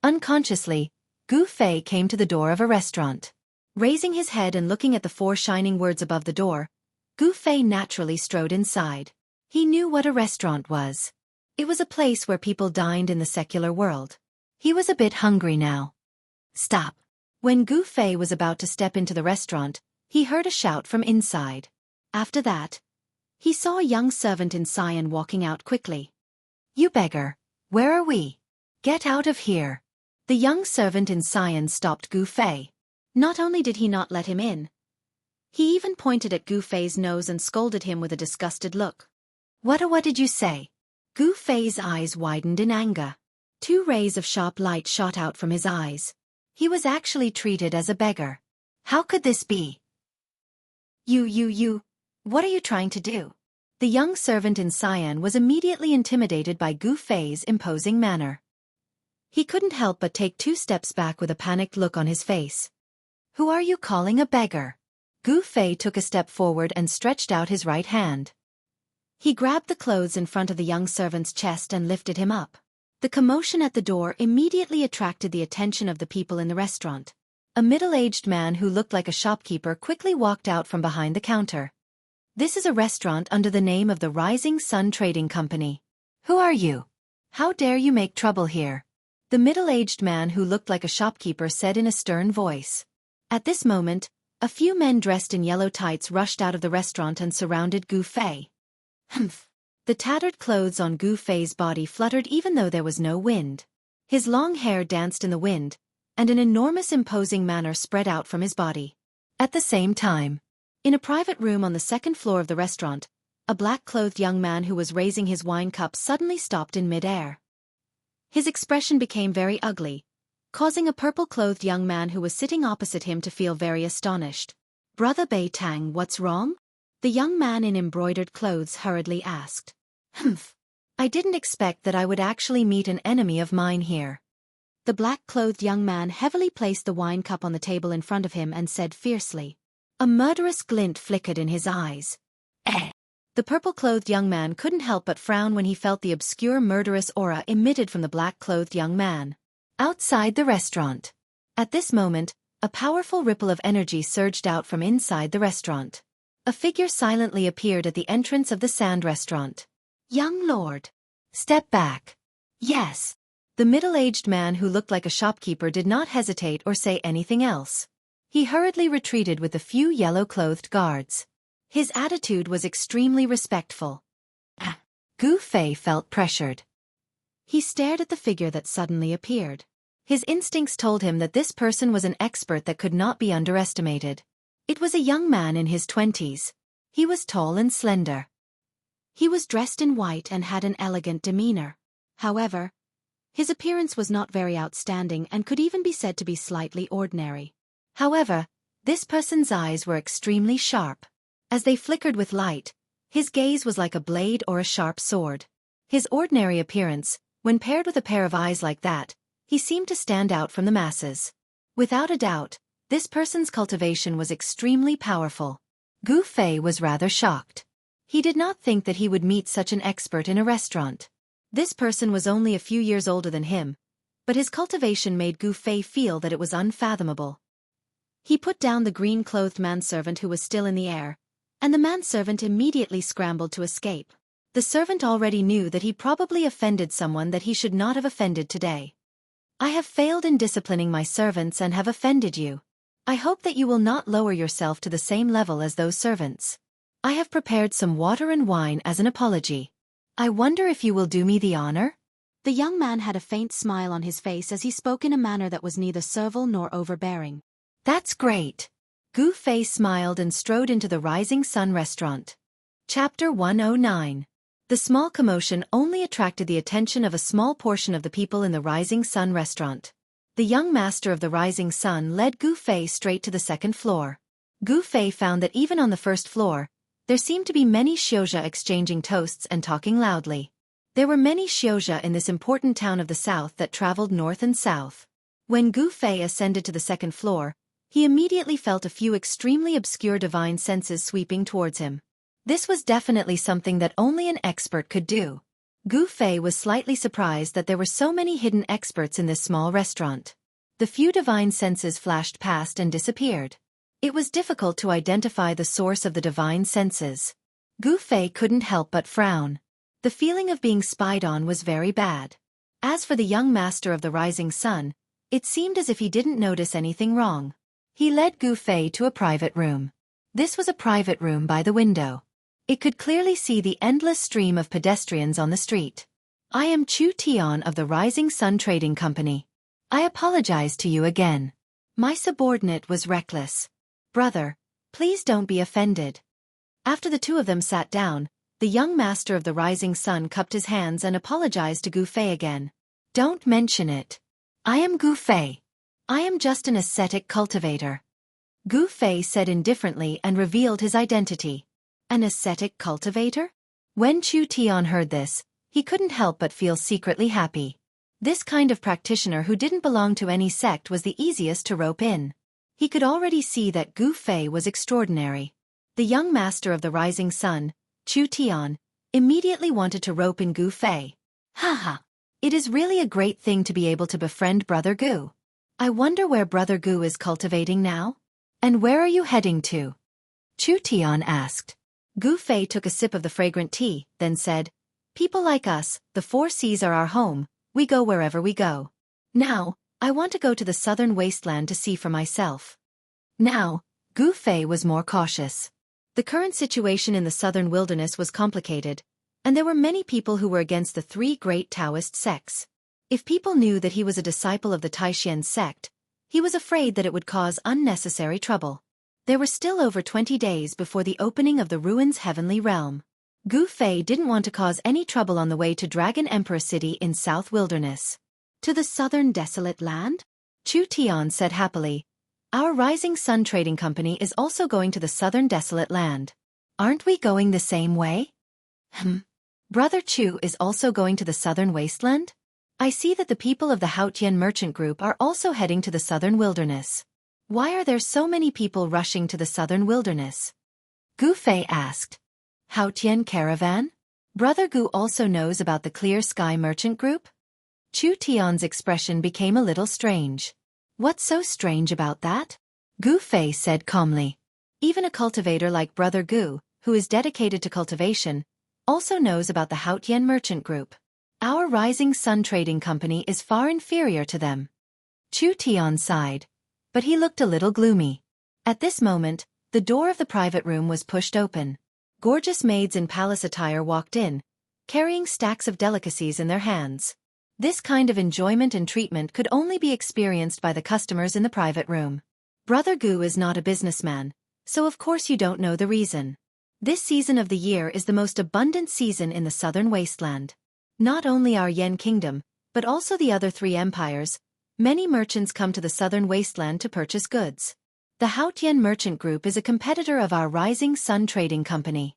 Unconsciously, Gu Fei came to the door of a restaurant. Raising his head and looking at the 4 shining words above the door, Gu Fei naturally strode inside. He knew what a restaurant was. It was a place where people dined in the secular world. He was a bit hungry now. Stop. When Gu Fei was about to step into the restaurant, he heard a shout from inside. After that, he saw a young servant in Xian walking out quickly. You beggar, where are we? Get out of here. The young servant in Xian stopped Gu Fei. Not only did he not let him in, he even pointed at Gu Fei's nose and scolded him with a disgusted look. What did you say? Gu Fei's eyes widened in anger. 2 rays of sharp light shot out from his eyes. He was actually treated as a beggar. How could this be? You, what are you trying to do? The young servant in Xian was immediately intimidated by Gu Fei's imposing manner. He couldn't help but take 2 steps back with a panicked look on his face. Who are you calling a beggar? Gu Fei took a step forward and stretched out his right hand. He grabbed the clothes in front of the young servant's chest and lifted him up. The commotion at the door immediately attracted the attention of the people in the restaurant. A middle-aged man who looked like a shopkeeper quickly walked out from behind the counter. This is a restaurant under the name of the Rising Sun Trading Company. Who are you? How dare you make trouble here? The middle-aged man who looked like a shopkeeper said in a stern voice. At this moment, a few men dressed in yellow tights rushed out of the restaurant and surrounded Gu Fei. Humph. The tattered clothes on Gu Fei's body fluttered even though there was no wind. His long hair danced in the wind, and an enormous imposing manner spread out from his body. At the same time, in a private room on the 2nd floor of the restaurant, a black-clothed young man who was raising his wine cup suddenly stopped in mid-air. His expression became very ugly, causing a purple-clothed young man who was sitting opposite him to feel very astonished. Brother Bei Tang, what's wrong? The young man in embroidered clothes hurriedly asked. Humph. I didn't expect that I would actually meet an enemy of mine here. The black-clothed young man heavily placed the wine cup on the table in front of him and said fiercely. A murderous glint flickered in his eyes. The purple-clothed young man couldn't help but frown when he felt the obscure murderous aura emitted from the black-clothed young man. Outside the restaurant. At this moment, a powerful ripple of energy surged out from inside the restaurant. A figure silently appeared at the entrance of the sand restaurant. Young lord. Step back. Yes. The middle-aged man who looked like a shopkeeper did not hesitate or say anything else. He hurriedly retreated with the few yellow-clothed guards. His attitude was extremely respectful. Gu Fei felt pressured. He stared at the figure that suddenly appeared. His instincts told him that this person was an expert that could not be underestimated. It was a young man in his 20s. He was tall and slender. He was dressed in white and had an elegant demeanor. However, his appearance was not very outstanding and could even be said to be slightly ordinary. However, this person's eyes were extremely sharp. As they flickered with light, his gaze was like a blade or a sharp sword. His ordinary appearance, when paired with a pair of eyes like that, he seemed to stand out from the masses. Without a doubt, this person's cultivation was extremely powerful. Gu Fei was rather shocked. He did not think that he would meet such an expert in a restaurant. This person was only a few years older than him, but his cultivation made Gu Fei feel that it was unfathomable. He put down the green-clothed manservant who was still in the air, and the manservant immediately scrambled to escape. The servant already knew that he probably offended someone that he should not have offended today. I have failed in disciplining my servants and have offended you. I hope that you will not lower yourself to the same level as those servants. I have prepared some water and wine as an apology. I wonder if you will do me the honor? The young man had a faint smile on his face as he spoke in a manner that was neither servile nor overbearing. That's great. Gu Fei smiled and strode into the Rising Sun restaurant. Chapter 109. The small commotion only attracted the attention of a small portion of the people in the Rising Sun restaurant. The young master of the Rising Sun led Gu Fei straight to the second floor. Gu Fei found that even on the first floor, there seemed to be many Xianxia exchanging toasts and talking loudly. There were many Xianxia in this important town of the south that traveled north and south. When Gu Fei ascended to the second floor, he immediately felt a few extremely obscure divine senses sweeping towards him. This was definitely something that only an expert could do. Gu Fei was slightly surprised that there were so many hidden experts in this small restaurant. The few divine senses flashed past and disappeared. It was difficult to identify the source of the divine senses. Gu Fei couldn't help but frown. The feeling of being spied on was very bad. As for the young master of the Rising Sun, it seemed as if he didn't notice anything wrong. He led Gu Fei to a private room. This was a private room by the window. It could clearly see the endless stream of pedestrians on the street. I am Chu Tian of the Rising Sun Trading Company. I apologize to you again. My subordinate was reckless. Brother, please don't be offended. After the two of them sat down, the young master of the Rising Sun cupped his hands and apologized to Gu Fei again. Don't mention it. I am Gu Fei. I am just an ascetic cultivator. Gu Fei said indifferently and revealed his identity. An ascetic cultivator? When Chu Tian heard this, he couldn't help but feel secretly happy. This kind of practitioner who didn't belong to any sect was the easiest to rope in. He could already see that Gu Fei was extraordinary. The young master of the Rising Sun, Chu Tian, immediately wanted to rope in Gu Fei. Haha, it is really a great thing to be able to befriend Brother Gu. I wonder where Brother Gu is cultivating now? And where are you heading to? Chu Tian asked. Gu Fei took a sip of the fragrant tea, then said, People like us, the 4 seas are our home, we go wherever we go. Now, I want to go to the southern wasteland to see for myself. Now, Gu Fei was more cautious. The current situation in the southern wilderness was complicated, and there were many people who were against the 3 great Taoist sects. If people knew that he was a disciple of the Taishan sect, he was afraid that it would cause unnecessary trouble. There were still over 20 days before the opening of the ruins' heavenly realm. Gu Fei didn't want to cause any trouble on the way to Dragon Emperor City in South Wilderness. To the southern desolate land? Chu Tian said happily. Our Rising Sun Trading Company is also going to the southern desolate land. Aren't we going the same way? Brother Chu is also going to the southern wasteland? I see that the people of the Haotian merchant group are also heading to the southern wilderness. Why are there so many people rushing to the southern wilderness? Gu Fei asked. Haotian caravan? Brother Gu also knows about the Clear Sky merchant group? Chu Tian's expression became a little strange. What's so strange about that? Gu Fei said calmly. Even a cultivator like Brother Gu, who is dedicated to cultivation, also knows about the Haotian merchant group. Our Rising Sun Trading Company is far inferior to them. Chu Tian sighed, but he looked a little gloomy. At this moment, the door of the private room was pushed open. Gorgeous maids in palace attire walked in, carrying stacks of delicacies in their hands. This kind of enjoyment and treatment could only be experienced by the customers in the private room. Brother Gu is not a businessman, So of course you don't know the reason. This season of the year is the most abundant season in the southern wasteland. Not only our Yen kingdom, but also the other three empires, many merchants come to the southern wasteland to purchase goods. The Haotian Merchant Group is a competitor of our Rising Sun Trading Company.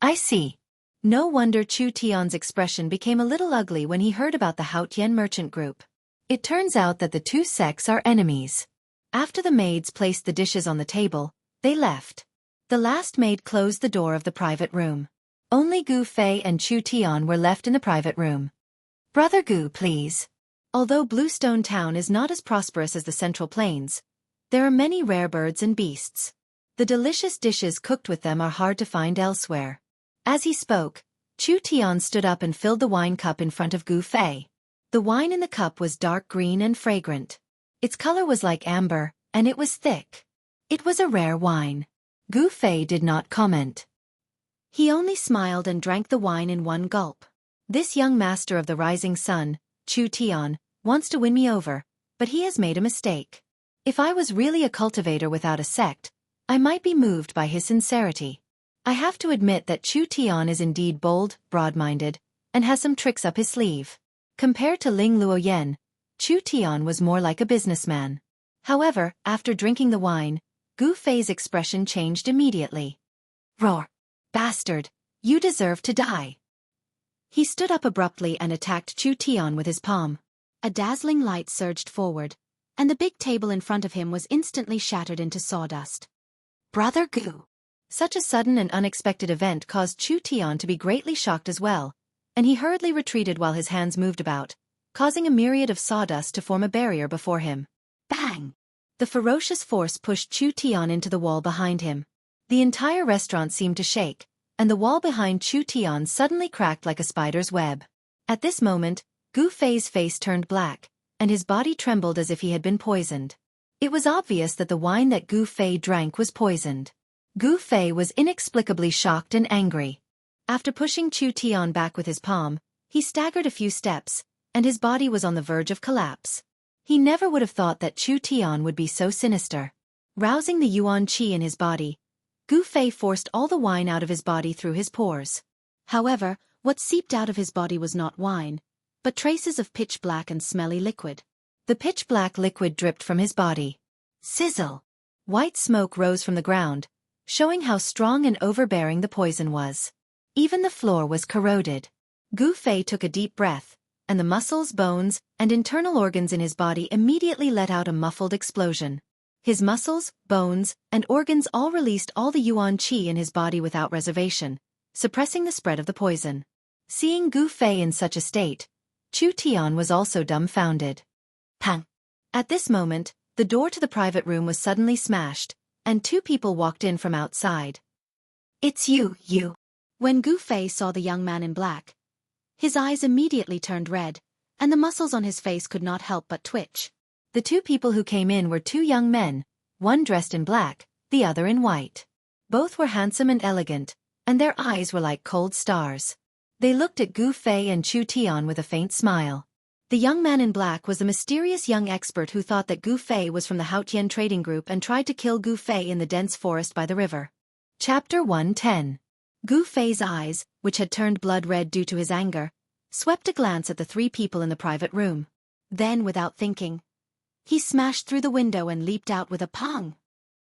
I see. No wonder Chu Tian's expression became a little ugly when he heard about the Haotian Merchant Group. It turns out that the two sects are enemies. After the maids placed the dishes on the table, they left. The last maid closed the door of the private room. Only Gu Fei and Chu Tian were left in the private room. Brother Gu, please. Although Bluestone Town is not as prosperous as the Central Plains, there are many rare birds and beasts. The delicious dishes cooked with them are hard to find elsewhere. As he spoke, Chu Tian stood up and filled the wine cup in front of Gu Fei. The wine in the cup was dark green and fragrant. Its color was like amber, and it was thick. It was a rare wine. Gu Fei did not comment. He only smiled and drank the wine in one gulp. This young master of the rising sun, Chu Tian, wants to win me over, but he has made a mistake. If I was really a cultivator without a sect, I might be moved by his sincerity. I have to admit that Chu Tian is indeed bold, broad-minded, and has some tricks up his sleeve. Compared to Ling Luoyen, Chu Tian was more like a businessman. However, after drinking the wine, Gu Fei's expression changed immediately. Roar! Bastard! You deserve to die! He stood up abruptly and attacked Chu Tian with his palm. A dazzling light surged forward, and the big table in front of him was instantly shattered into sawdust. Brother Gu! Such a sudden and unexpected event caused Chu Tian to be greatly shocked as well, and he hurriedly retreated while his hands moved about, causing a myriad of sawdust to form a barrier before him. Bang! The ferocious force pushed Chu Tian into the wall behind him. The entire restaurant seemed to shake, and the wall behind Chu Tian suddenly cracked like a spider's web. At this moment, Gu Fei's face turned black, and his body trembled as if he had been poisoned. It was obvious that the wine that Gu Fei drank was poisoned. Gu Fei was inexplicably shocked and angry. After pushing Chu Tian back with his palm, he staggered a few steps, and his body was on the verge of collapse. He never would have thought that Chu Tian would be so sinister. Rousing the Yuan Qi in his body, Gu Fei forced all the wine out of his body through his pores. However, what seeped out of his body was not wine, but traces of pitch-black and smelly liquid. The pitch-black liquid dripped from his body. Sizzle! White smoke rose from the ground, showing how strong and overbearing the poison was. Even the floor was corroded. Gu Fei took a deep breath, and the muscles, bones, and internal organs in his body immediately let out a muffled explosion. His muscles, bones, and organs all released all the Yuan Qi in his body without reservation, suppressing the spread of the poison. Seeing Gu Fei in such a state, Chu Tian was also dumbfounded. Pang! At this moment, the door to the private room was suddenly smashed, and two people walked in from outside. It's you. When Gu Fei saw the young man in black, his eyes immediately turned red, and the muscles on his face could not help but twitch. The two people who came in were two young men, one dressed in black, the other in white. Both were handsome and elegant, and their eyes were like cold stars. They looked at Gu Fei and Chu Tian with a faint smile. The young man in black was a mysterious young expert who thought that Gu Fei was from the Haotian Trading Group and tried to kill Gu Fei in the dense forest by the river. Chapter 110. Gu Fei's eyes, which had turned blood red due to his anger, swept a glance at the three people in the private room. Then, without thinking, he smashed through the window and leaped out with a pang.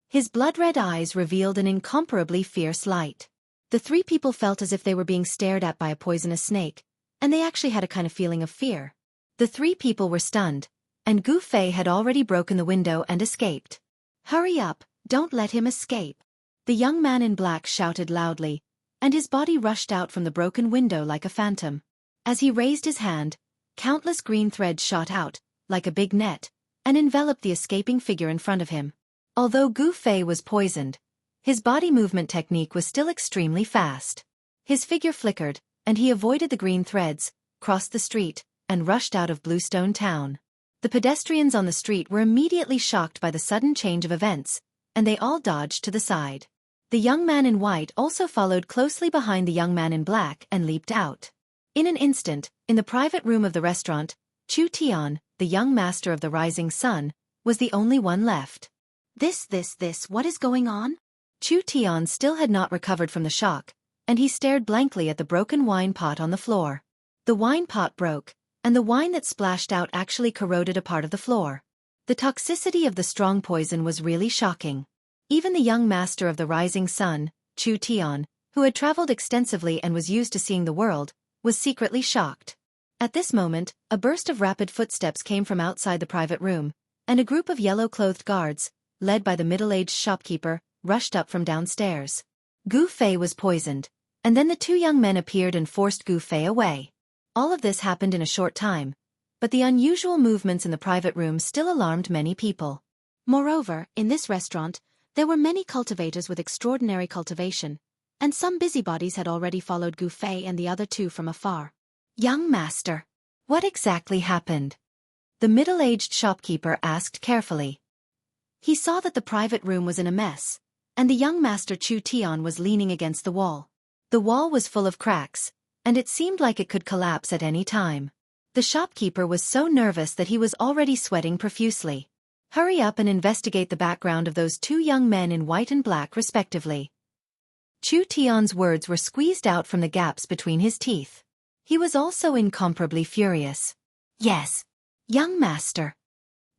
His blood-red eyes revealed an incomparably fierce light. The three people felt as if they were being stared at by a poisonous snake, and they actually had a kind of feeling of fear. The three people were stunned, and Gu Fei had already broken the window and escaped. Hurry up, don't let him escape. The young man in black shouted loudly, and his body rushed out from the broken window like a phantom. As he raised his hand, countless green threads shot out, like a big net, and enveloped the escaping figure in front of him. Although Gu Fei was poisoned, his body movement technique was still extremely fast. His figure flickered, and he avoided the green threads, crossed the street, and rushed out of Bluestone Town. The pedestrians on the street were immediately shocked by the sudden change of events, and they all dodged to the side. The young man in white also followed closely behind the young man in black and leaped out. In an instant, in the private room of the restaurant, Chu Tian, the young master of the rising sun, was the only one left. This, what is going on? Chu Tian still had not recovered from the shock, and he stared blankly at the broken wine pot on the floor. The wine pot broke, and the wine that splashed out actually corroded a part of the floor. The toxicity of the strong poison was really shocking. Even the young master of the rising sun, Chu Tian, who had traveled extensively and was used to seeing the world, was secretly shocked. At this moment, a burst of rapid footsteps came from outside the private room, and a group of yellow-clothed guards, led by the middle-aged shopkeeper, rushed up from downstairs. Gu Fei was poisoned, and then the two young men appeared and forced Gu Fei away. All of this happened in a short time, but the unusual movements in the private room still alarmed many people. Moreover, in this restaurant, there were many cultivators with extraordinary cultivation, and some busybodies had already followed Gu Fei and the other two from afar. Young master, what exactly happened? The middle-aged shopkeeper asked carefully. He saw that the private room was in a mess, and the young master Chu Tian was leaning against the wall. The wall was full of cracks, and it seemed like it could collapse at any time. The shopkeeper was so nervous that he was already sweating profusely. Hurry up and investigate the background of those two young men in white and black respectively. Chu Tian's words were squeezed out from the gaps between his teeth. He was also incomparably furious. Yes, young master.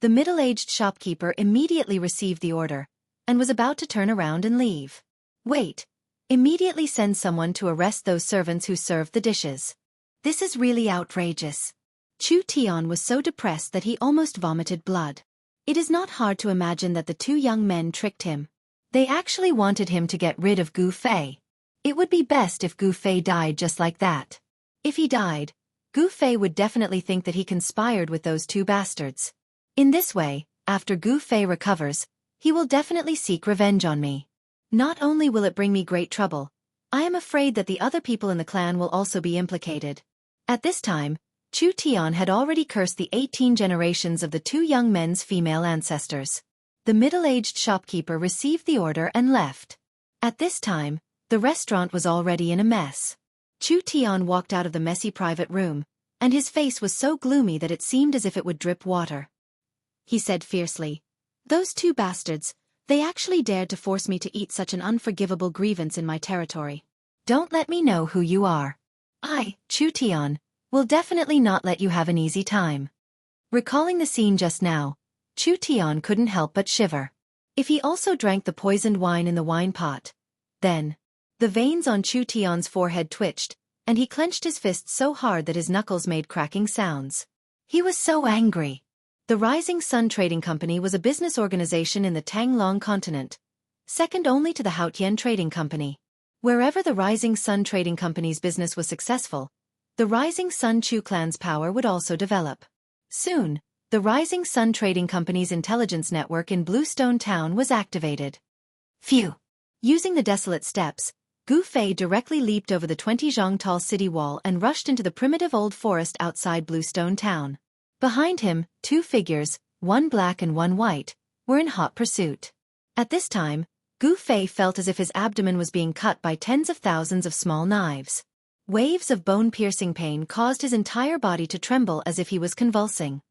The middle-aged shopkeeper immediately received the order, and was about to turn around and leave. Wait, immediately send someone to arrest those servants who served the dishes. This is really outrageous. Chu Tian was so depressed that he almost vomited blood. It is not hard to imagine that the two young men tricked him. They actually wanted him to get rid of Gu Fei. It would be best if Gu Fei died just like that. If he died, Gu Fei would definitely think that he conspired with those two bastards. In this way, after Gu Fei recovers, he will definitely seek revenge on me. Not only will it bring me great trouble, I am afraid that the other people in the clan will also be implicated. At this time, Chu Tian had already cursed the 18 generations of the two young men's female ancestors. The middle-aged shopkeeper received the order and left. At this time, the restaurant was already in a mess. Chu Tian walked out of the messy private room, and his face was so gloomy that it seemed as if it would drip water. He said fiercely, "Those two bastards, they actually dared to force me to eat such an unforgivable grievance in my territory. Don't let me know who you are. I, Chu Tian, will definitely not let you have an easy time." Recalling the scene just now, Chu Tian couldn't help but shiver. If he also drank the poisoned wine in the wine pot, then... The veins on Chu Tian's forehead twitched, and he clenched his fists so hard that his knuckles made cracking sounds. He was so angry. The Rising Sun Trading Company was a business organization in the Tanglong continent, second only to the Haotian Trading Company. Wherever the Rising Sun Trading Company's business was successful, the Rising Sun Chu clan's power would also develop. Soon, the Rising Sun Trading Company's intelligence network in Bluestone Town was activated. Phew! Using the desolate steps, Gu Fei directly leaped over the 20-zhang tall city wall and rushed into the primitive old forest outside Bluestone Town. Behind him, two figures, one black and one white, were in hot pursuit. At this time, Gu Fei felt as if his abdomen was being cut by tens of thousands of small knives. Waves of bone-piercing pain caused his entire body to tremble as if he was convulsing.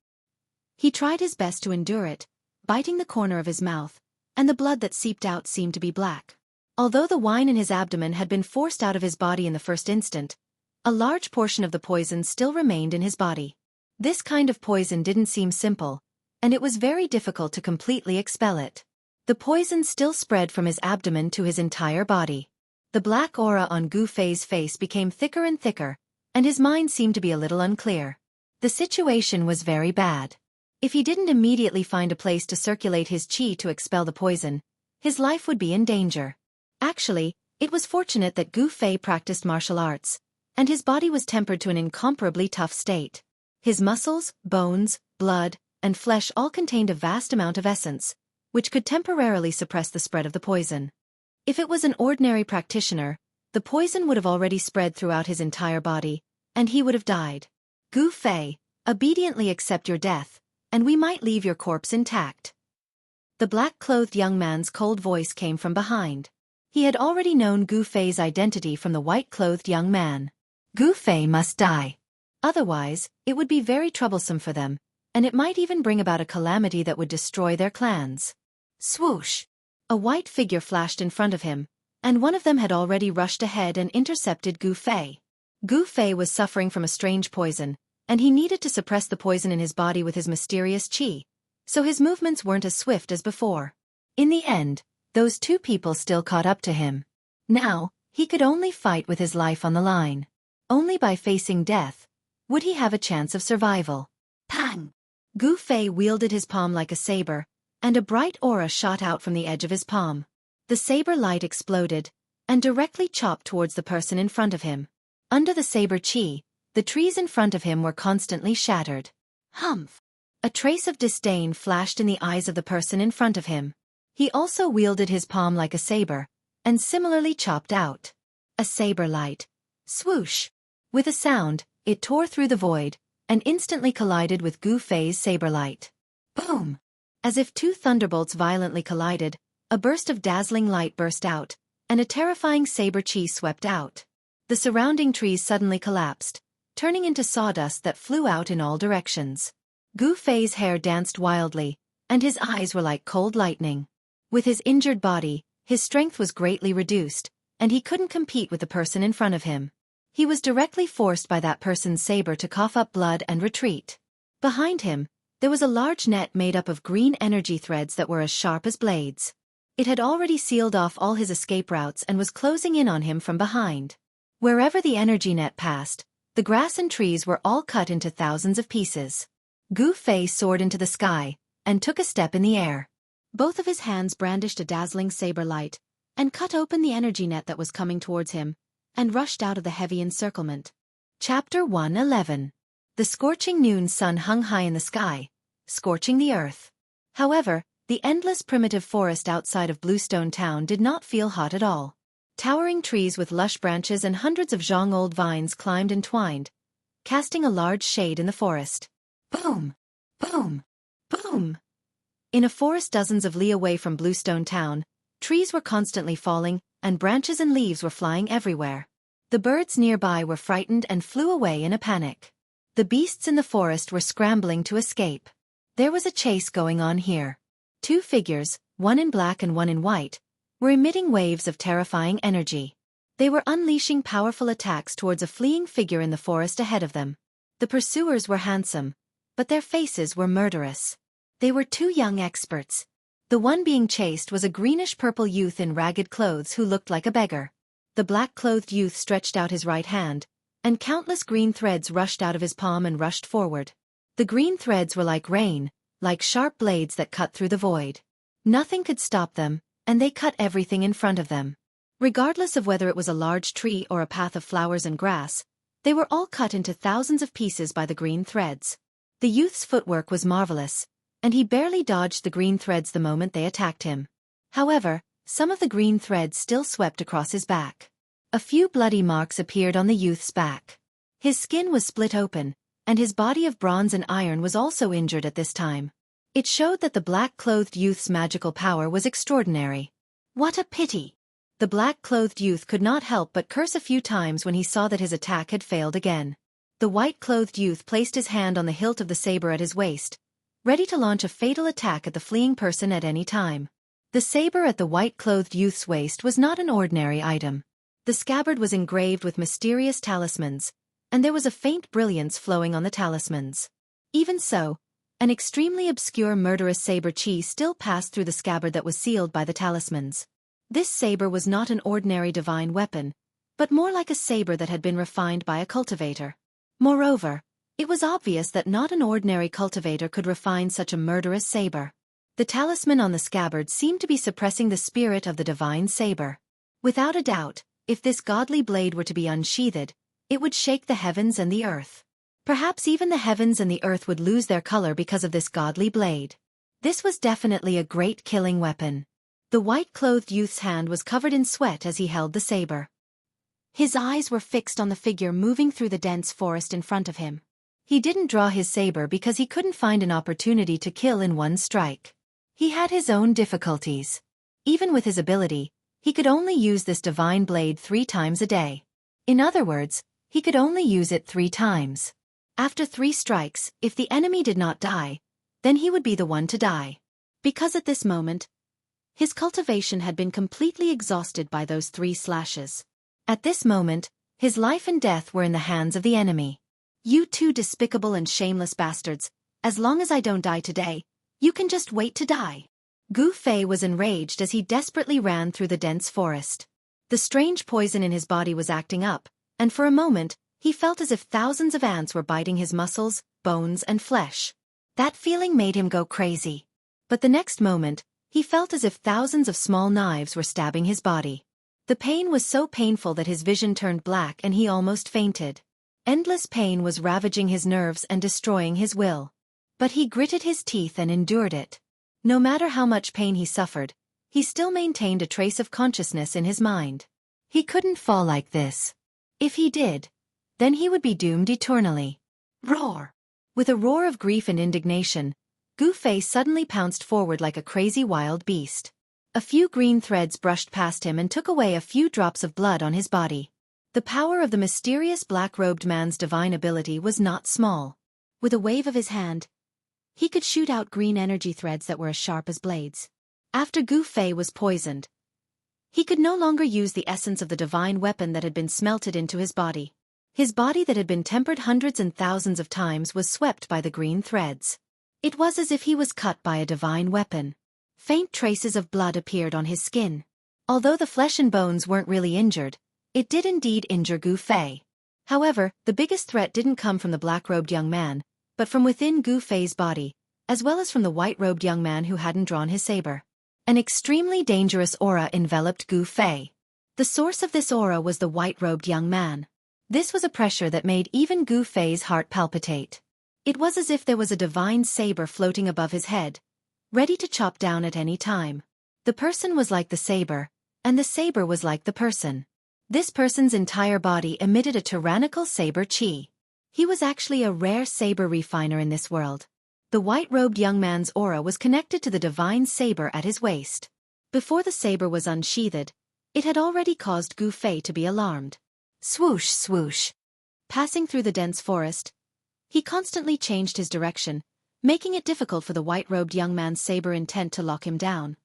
He tried his best to endure it, biting the corner of his mouth, and the blood that seeped out seemed to be black. Although the wine in his abdomen had been forced out of his body in the first instant, a large portion of the poison still remained in his body. This kind of poison didn't seem simple, and it was very difficult to completely expel it. The poison still spread from his abdomen to his entire body. The black aura on Gu Fei's face became thicker and thicker, and his mind seemed to be a little unclear. The situation was very bad. If he didn't immediately find a place to circulate his qi to expel the poison, his life would be in danger. Actually, it was fortunate that Gu Fei practiced martial arts, and his body was tempered to an incomparably tough state. His muscles, bones, blood, and flesh all contained a vast amount of essence, which could temporarily suppress the spread of the poison. If it was an ordinary practitioner, the poison would have already spread throughout his entire body, and he would have died. Gu Fei, obediently accept your death, and we might leave your corpse intact. The black-clothed young man's cold voice came from behind. He had already known Gu Fei's identity from the white-clothed young man. Gu Fei must die. Otherwise, it would be very troublesome for them, and it might even bring about a calamity that would destroy their clans. Swoosh! A white figure flashed in front of him, and one of them had already rushed ahead and intercepted Gu Fei. Gu Fei was suffering from a strange poison, and he needed to suppress the poison in his body with his mysterious qi, so his movements weren't as swift as before. In the end, those two people still caught up to him. Now, he could only fight with his life on the line. Only by facing death would he have a chance of survival. Pang! Gu Fei wielded his palm like a saber, and a bright aura shot out from the edge of his palm. The saber light exploded, and directly chopped towards the person in front of him. Under the saber qi, the trees in front of him were constantly shattered. Humph! A trace of disdain flashed in the eyes of the person in front of him. He also wielded his palm like a saber, and similarly chopped out. A saber light. Swoosh! With a sound, it tore through the void, and instantly collided with Gu Fei's saber light. Boom! As if two thunderbolts violently collided, a burst of dazzling light burst out, and a terrifying saber qi swept out. The surrounding trees suddenly collapsed, turning into sawdust that flew out in all directions. Gu Fei's hair danced wildly, and his eyes were like cold lightning. With his injured body, his strength was greatly reduced, and he couldn't compete with the person in front of him. He was directly forced by that person's saber to cough up blood and retreat. Behind him, there was a large net made up of green energy threads that were as sharp as blades. It had already sealed off all his escape routes and was closing in on him from behind. Wherever the energy net passed, the grass and trees were all cut into thousands of pieces. Gu Fei soared into the sky, and took a step in the air. Both of his hands brandished a dazzling saber light, and cut open the energy net that was coming towards him, and rushed out of the heavy encirclement. Chapter 111. The scorching noon sun hung high in the sky, scorching the earth. However, the endless primitive forest outside of Bluestone Town did not feel hot at all. Towering trees with lush branches and hundreds of Jianghu vines climbed and twined, casting a large shade in the forest. Boom! Boom! Boom! In a forest dozens of li away from Bluestone Town, trees were constantly falling, and branches and leaves were flying everywhere. The birds nearby were frightened and flew away in a panic. The beasts in the forest were scrambling to escape. There was a chase going on here. Two figures, one in black and one in white, were emitting waves of terrifying energy. They were unleashing powerful attacks towards a fleeing figure in the forest ahead of them. The pursuers were handsome, but their faces were murderous. They were two young experts. The one being chased was a greenish-purple youth in ragged clothes who looked like a beggar. The black-clothed youth stretched out his right hand, and countless green threads rushed out of his palm and rushed forward. The green threads were like rain, like sharp blades that cut through the void. Nothing could stop them, and they cut everything in front of them. Regardless of whether it was a large tree or a path of flowers and grass, they were all cut into thousands of pieces by the green threads. The youth's footwork was marvelous, and he barely dodged the green threads the moment they attacked him. However, some of the green threads still swept across his back. A few bloody marks appeared on the youth's back. His skin was split open, and his body of bronze and iron was also injured at this time. It showed that the black-clothed youth's magical power was extraordinary. What a pity! The black-clothed youth could not help but curse a few times when he saw that his attack had failed again. The white-clothed youth placed his hand on the hilt of the saber at his waist, ready to launch a fatal attack at the fleeing person at any time. The saber at the white-clothed youth's waist was not an ordinary item. The scabbard was engraved with mysterious talismans, and there was a faint brilliance flowing on the talismans. Even so, an extremely obscure murderous saber qi still passed through the scabbard that was sealed by the talismans. This saber was not an ordinary divine weapon, but more like a saber that had been refined by a cultivator. Moreover, it was obvious that not an ordinary cultivator could refine such a murderous saber. The talisman on the scabbard seemed to be suppressing the spirit of the divine saber. Without a doubt, if this godly blade were to be unsheathed, it would shake the heavens and the earth. Perhaps even the heavens and the earth would lose their color because of this godly blade. This was definitely a great killing weapon. The white-clothed youth's hand was covered in sweat as he held the saber. His eyes were fixed on the figure moving through the dense forest in front of him. He didn't draw his saber because he couldn't find an opportunity to kill in one strike. He had his own difficulties. Even with his ability, he could only use this divine blade 3 times a day. In other words, he could only use it 3 times. After 3 strikes, if the enemy did not die, then he would be the one to die. Because at this moment, His cultivation had been completely exhausted by those 3 slashes. At this moment, his life and death were in the hands of the enemy. "You two despicable and shameless bastards, as long as I don't die today, you can just wait to die." Gu Fei was enraged as he desperately ran through the dense forest. The strange poison in his body was acting up, and for a moment, he felt as if thousands of ants were biting his muscles, bones and flesh. That feeling made him go crazy. But the next moment, he felt as if thousands of small knives were stabbing his body. The pain was so painful that his vision turned black and he almost fainted. Endless pain was ravaging his nerves and destroying his will. But he gritted his teeth and endured it. No matter how much pain he suffered, he still maintained a trace of consciousness in his mind. He couldn't fall like this. If he did, then he would be doomed eternally. Roar! With a roar of grief and indignation, Gu Fei suddenly pounced forward like a crazy wild beast. A few green threads brushed past him and took away a few drops of blood on his body. The power of the mysterious black-robed man's divine ability was not small. With a wave of his hand, he could shoot out green energy threads that were as sharp as blades. After Gu Fei was poisoned, he could no longer use the essence of the divine weapon that had been smelted into his body. His body that had been tempered hundreds and thousands of times was swept by the green threads. It was as if he was cut by a divine weapon. Faint traces of blood appeared on his skin. Although the flesh and bones weren't really injured, it did indeed injure Gu Fei. However, the biggest threat didn't come from the black-robed young man, but from within Gu Fei's body, as well as from the white-robed young man who hadn't drawn his saber. An extremely dangerous aura enveloped Gu Fei. The source of this aura was the white-robed young man. This was a pressure that made even Gu Fei's heart palpitate. It was as if there was a divine saber floating above his head, ready to chop down at any time. The person was like the saber, and the saber was like the person. This person's entire body emitted a tyrannical saber chi. He was actually a rare saber refiner in this world. The white-robed young man's aura was connected to the divine saber at his waist. Before the saber was unsheathed, it had already caused Gu Fei to be alarmed. Swoosh, swoosh. Passing through the dense forest, he constantly changed his direction, making it difficult for the white-robed young man's saber intent to lock him down.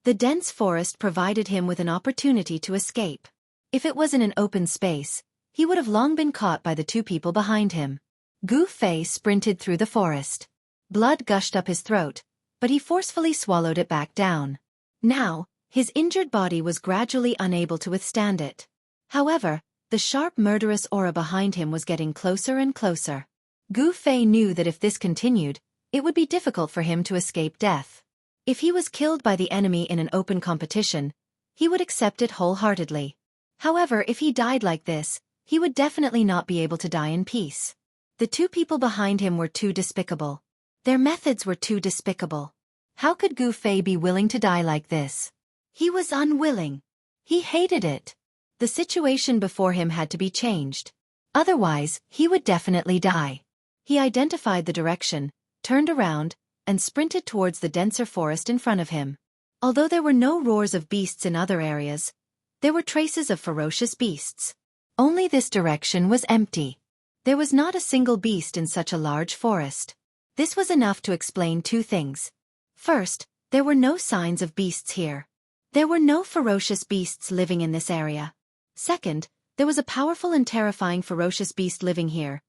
The dense forest provided him with an opportunity to escape. If it was in an open space, he would have long been caught by the 2 people behind him. Gu Fei sprinted through the forest. Blood gushed up his throat, but he forcefully swallowed it back down. Now, his injured body was gradually unable to withstand it. However, the sharp murderous aura behind him was getting closer and closer. Gu Fei knew that if this continued, it would be difficult for him to escape death. If he was killed by the enemy in an open competition, he would accept it wholeheartedly. However, if he died like this, he would definitely not be able to die in peace. The 2 people behind him were too despicable. Their methods were too despicable. How could Gu Fei be willing to die like this? He was unwilling. He hated it. The situation before him had to be changed. Otherwise, he would definitely die. He identified the direction, turned around, and sprinted towards the denser forest in front of him. Although there were no roars of beasts in other areas, there were traces of ferocious beasts. Only this direction was empty. There was not a single beast in such a large forest. This was enough to explain 2 things. First, there were no signs of beasts here. There were no ferocious beasts living in this area. Second, there was a powerful and terrifying ferocious beast living here,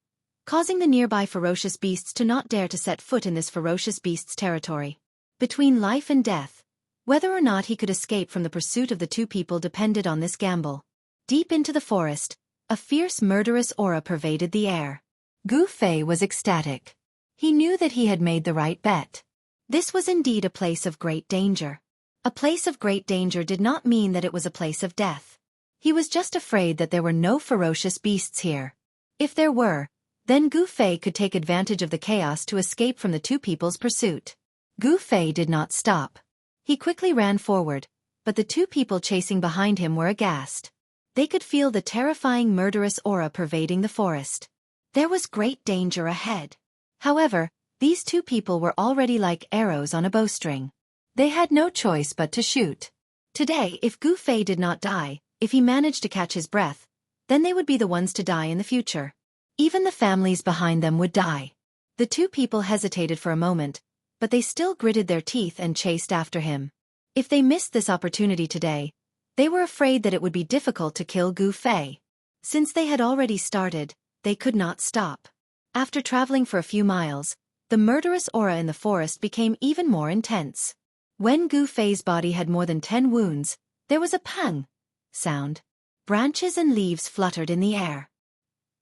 causing the nearby ferocious beasts to not dare to set foot in this ferocious beast's territory. Between life and death, whether or not he could escape from the pursuit of the 2 people depended on this gamble. Deep into the forest, a fierce murderous aura pervaded the air. Gu Fei was ecstatic. He knew that he had made the right bet. This was indeed a place of great danger. A place of great danger did not mean that it was a place of death. He was just afraid that there were no ferocious beasts here. If there were, then Gu Fei could take advantage of the chaos to escape from the 2 people's pursuit. Gu Fei did not stop. He quickly ran forward, but the 2 people chasing behind him were aghast. They could feel the terrifying murderous aura pervading the forest. There was great danger ahead. However, these 2 people were already like arrows on a bowstring. They had no choice but to shoot. Today, if Gu Fei did not die, if he managed to catch his breath, then they would be the ones to die in the future. Even the families behind them would die. The 2 people hesitated for a moment, but they still gritted their teeth and chased after him. If they missed this opportunity today, they were afraid that it would be difficult to kill Gu Fei. Since they had already started, they could not stop. After traveling for a few miles, the murderous aura in the forest became even more intense. When Gu Fei's body had more than 10 wounds, there was a pang sound. Branches and leaves fluttered in the air.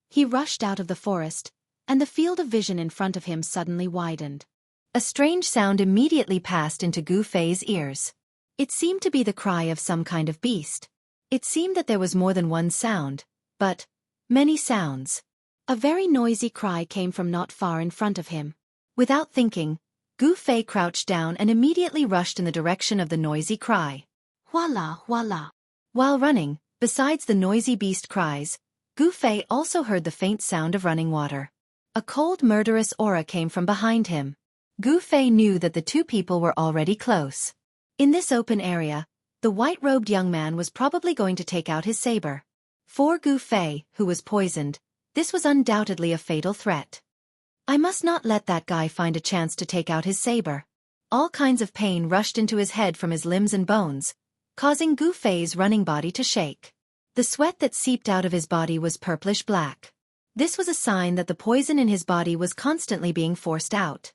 He rushed out of the forest, and the field of vision in front of him suddenly widened. A strange sound immediately passed into Gu Fei's ears. It seemed to be the cry of some kind of beast. It seemed that there was more than one sound, but many sounds. A very noisy cry came from not far in front of him. Without thinking, Gu Fei crouched down and immediately rushed in the direction of the noisy cry. Voila, voila. While running, besides the noisy beast cries, Gu Fei also heard the faint sound of running water. A cold murderous aura came from behind him. Gu Fei knew that the two people were already close. In this open area, the white-robed young man was probably going to take out his saber. For Gu Fei, who was poisoned, this was undoubtedly a fatal threat. I must not let that guy find a chance to take out his saber. All kinds of pain rushed into his head from his limbs and bones, causing Gu Fei's running body to shake. The sweat that seeped out of his body was purplish-black. This was a sign that the poison in his body was constantly being forced out.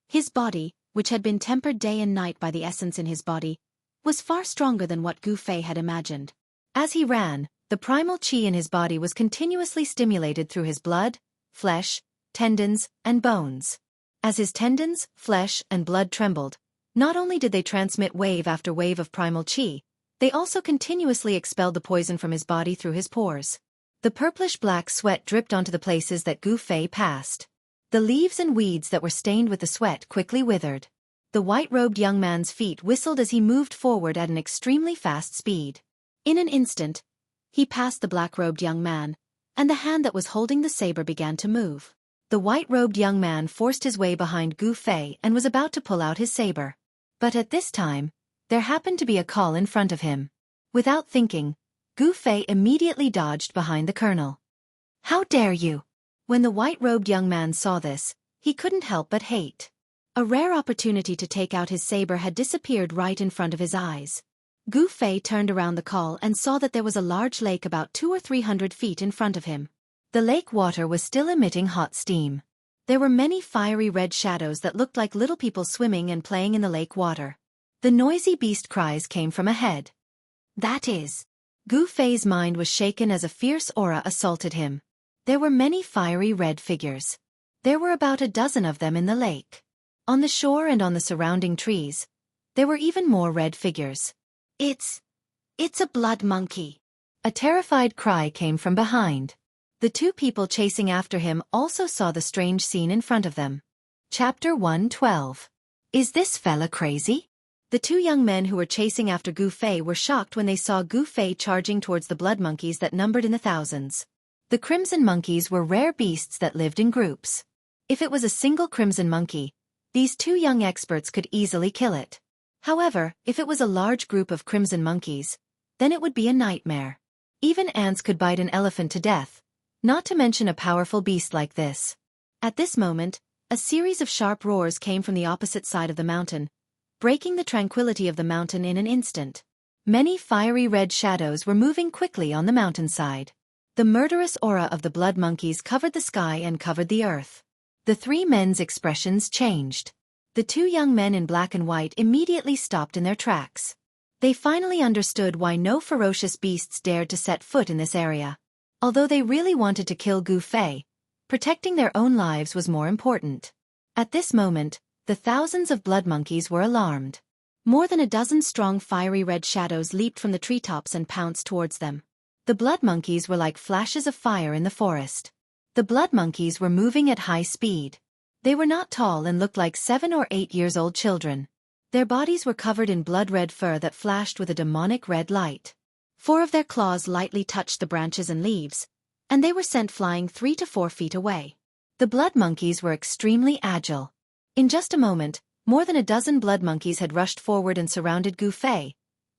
His body, which had been tempered day and night by the essence in his body, was far stronger than what Gu Fei had imagined. As he ran, the primal qi in his body was continuously stimulated through his blood, flesh, tendons, and bones. As his tendons, flesh, and blood trembled, not only did they transmit wave after wave of primal qi, they also continuously expelled the poison from his body through his pores. The purplish-black sweat dripped onto the places that Gu Fei passed. The leaves and weeds that were stained with the sweat quickly withered. The white-robed young man's feet whistled as he moved forward at an extremely fast speed. In an instant, he passed the black-robed young man, and the hand that was holding the saber began to move. The white-robed young man forced his way behind Gu Fei and was about to pull out his saber. But at this time, there happened to be a call in front of him. Without thinking, Gu Fei immediately dodged behind the colonel. "How dare you!" When the white-robed young man saw this, he couldn't help but hate. A rare opportunity to take out his saber had disappeared right in front of his eyes. Gu Fei turned around the call and saw that there was a large lake about 200 or 300 feet in front of him. The lake water was still emitting hot steam. There were many fiery red shadows that looked like little people swimming and playing in the lake water. The noisy beast cries came from ahead. That is. Gu Fei's mind was shaken as a fierce aura assaulted him. There were many fiery red figures. There were about a dozen of them in the lake. On the shore and on the surrounding trees, there were even more red figures. It's a blood monkey. A terrified cry came from behind. The two people chasing after him also saw the strange scene in front of them. Chapter 112. Is this fella crazy? The two young men who were chasing after Gu Fei were shocked when they saw Gu Fei charging towards the blood monkeys that numbered in the thousands. The crimson monkeys were rare beasts that lived in groups. If it was a single crimson monkey, these two young experts could easily kill it. However, if it was a large group of crimson monkeys, then it would be a nightmare. Even ants could bite an elephant to death, not to mention a powerful beast like this. At this moment, a series of sharp roars came from the opposite side of the mountain, breaking the tranquility of the mountain in an instant. Many fiery red shadows were moving quickly on the mountainside. The murderous aura of the blood monkeys covered the sky and covered the earth. The three men's expressions changed. The two young men in black and white immediately stopped in their tracks. They finally understood why no ferocious beasts dared to set foot in this area. Although they really wanted to kill Gu Fei, protecting their own lives was more important. At this moment, the thousands of blood monkeys were alarmed. More than a dozen strong fiery red shadows leaped from the treetops and pounced towards them. The blood monkeys were like flashes of fire in the forest. The blood monkeys were moving at high speed. They were not tall and looked like 7 or 8 years old children. Their bodies were covered in blood-red fur that flashed with a demonic red light. 4 of their claws lightly touched the branches and leaves, and they were sent flying 3 to 4 feet away. The blood monkeys were extremely agile. In just a moment, more than a dozen blood monkeys had rushed forward and surrounded Gu Fei,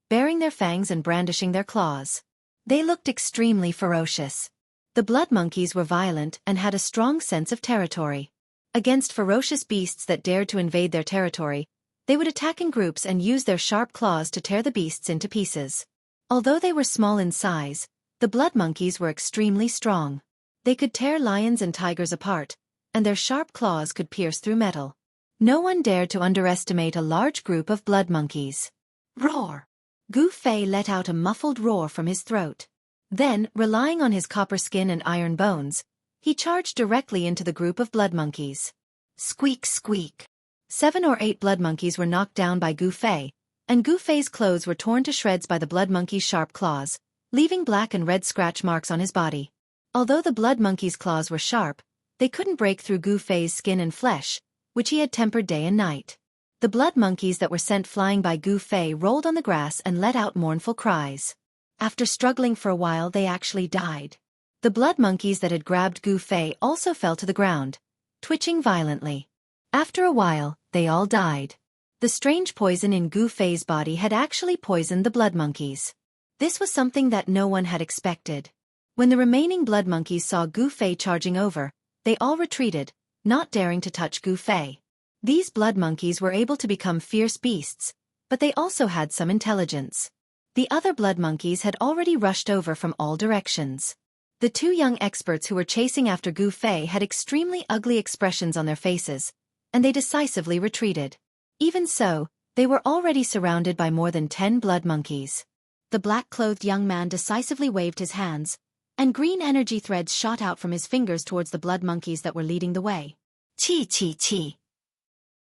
baring their fangs and brandishing their claws. They looked extremely ferocious. The blood monkeys were violent and had a strong sense of territory. Against ferocious beasts that dared to invade their territory, They would attack in groups and use their sharp claws to tear the beasts into pieces. Although they were small in size, the blood monkeys were extremely strong. They could tear lions and tigers apart, and their sharp claws could pierce through metal. No one dared to underestimate a large group of blood monkeys. Roar! Gu Fei let out a muffled roar from his throat. Then, relying on his copper skin and iron bones, he charged directly into the group of blood monkeys. Squeak, squeak. 7 or 8 blood monkeys were knocked down by Gu Fei, and Gu Fei's clothes were torn to shreds by the blood monkey's sharp claws, leaving black and red scratch marks on his body. Although the blood monkey's claws were sharp, they couldn't break through Gu Fei's skin and flesh, which he had tempered day and night. The blood monkeys that were sent flying by Gu Fei rolled on the grass and let out mournful cries. After struggling for a while, they actually died. The blood monkeys that had grabbed Gu Fei also fell to the ground, twitching violently. After a while, they all died. The strange poison in Gu Fei's body had actually poisoned the blood monkeys. This was something that no one had expected. When the remaining blood monkeys saw Gu Fei charging over, they all retreated, not daring to touch Gu Fei. These blood monkeys were able to become fierce beasts, but they also had some intelligence. The other blood monkeys had already rushed over from all directions. The 2 young experts who were chasing after Gu Fei had extremely ugly expressions on their faces, and they decisively retreated. Even so, they were already surrounded by more than 10 blood monkeys. The black-clothed young man decisively waved his hands, and green energy threads shot out from his fingers towards the blood monkeys that were leading the way. Chi chi chi.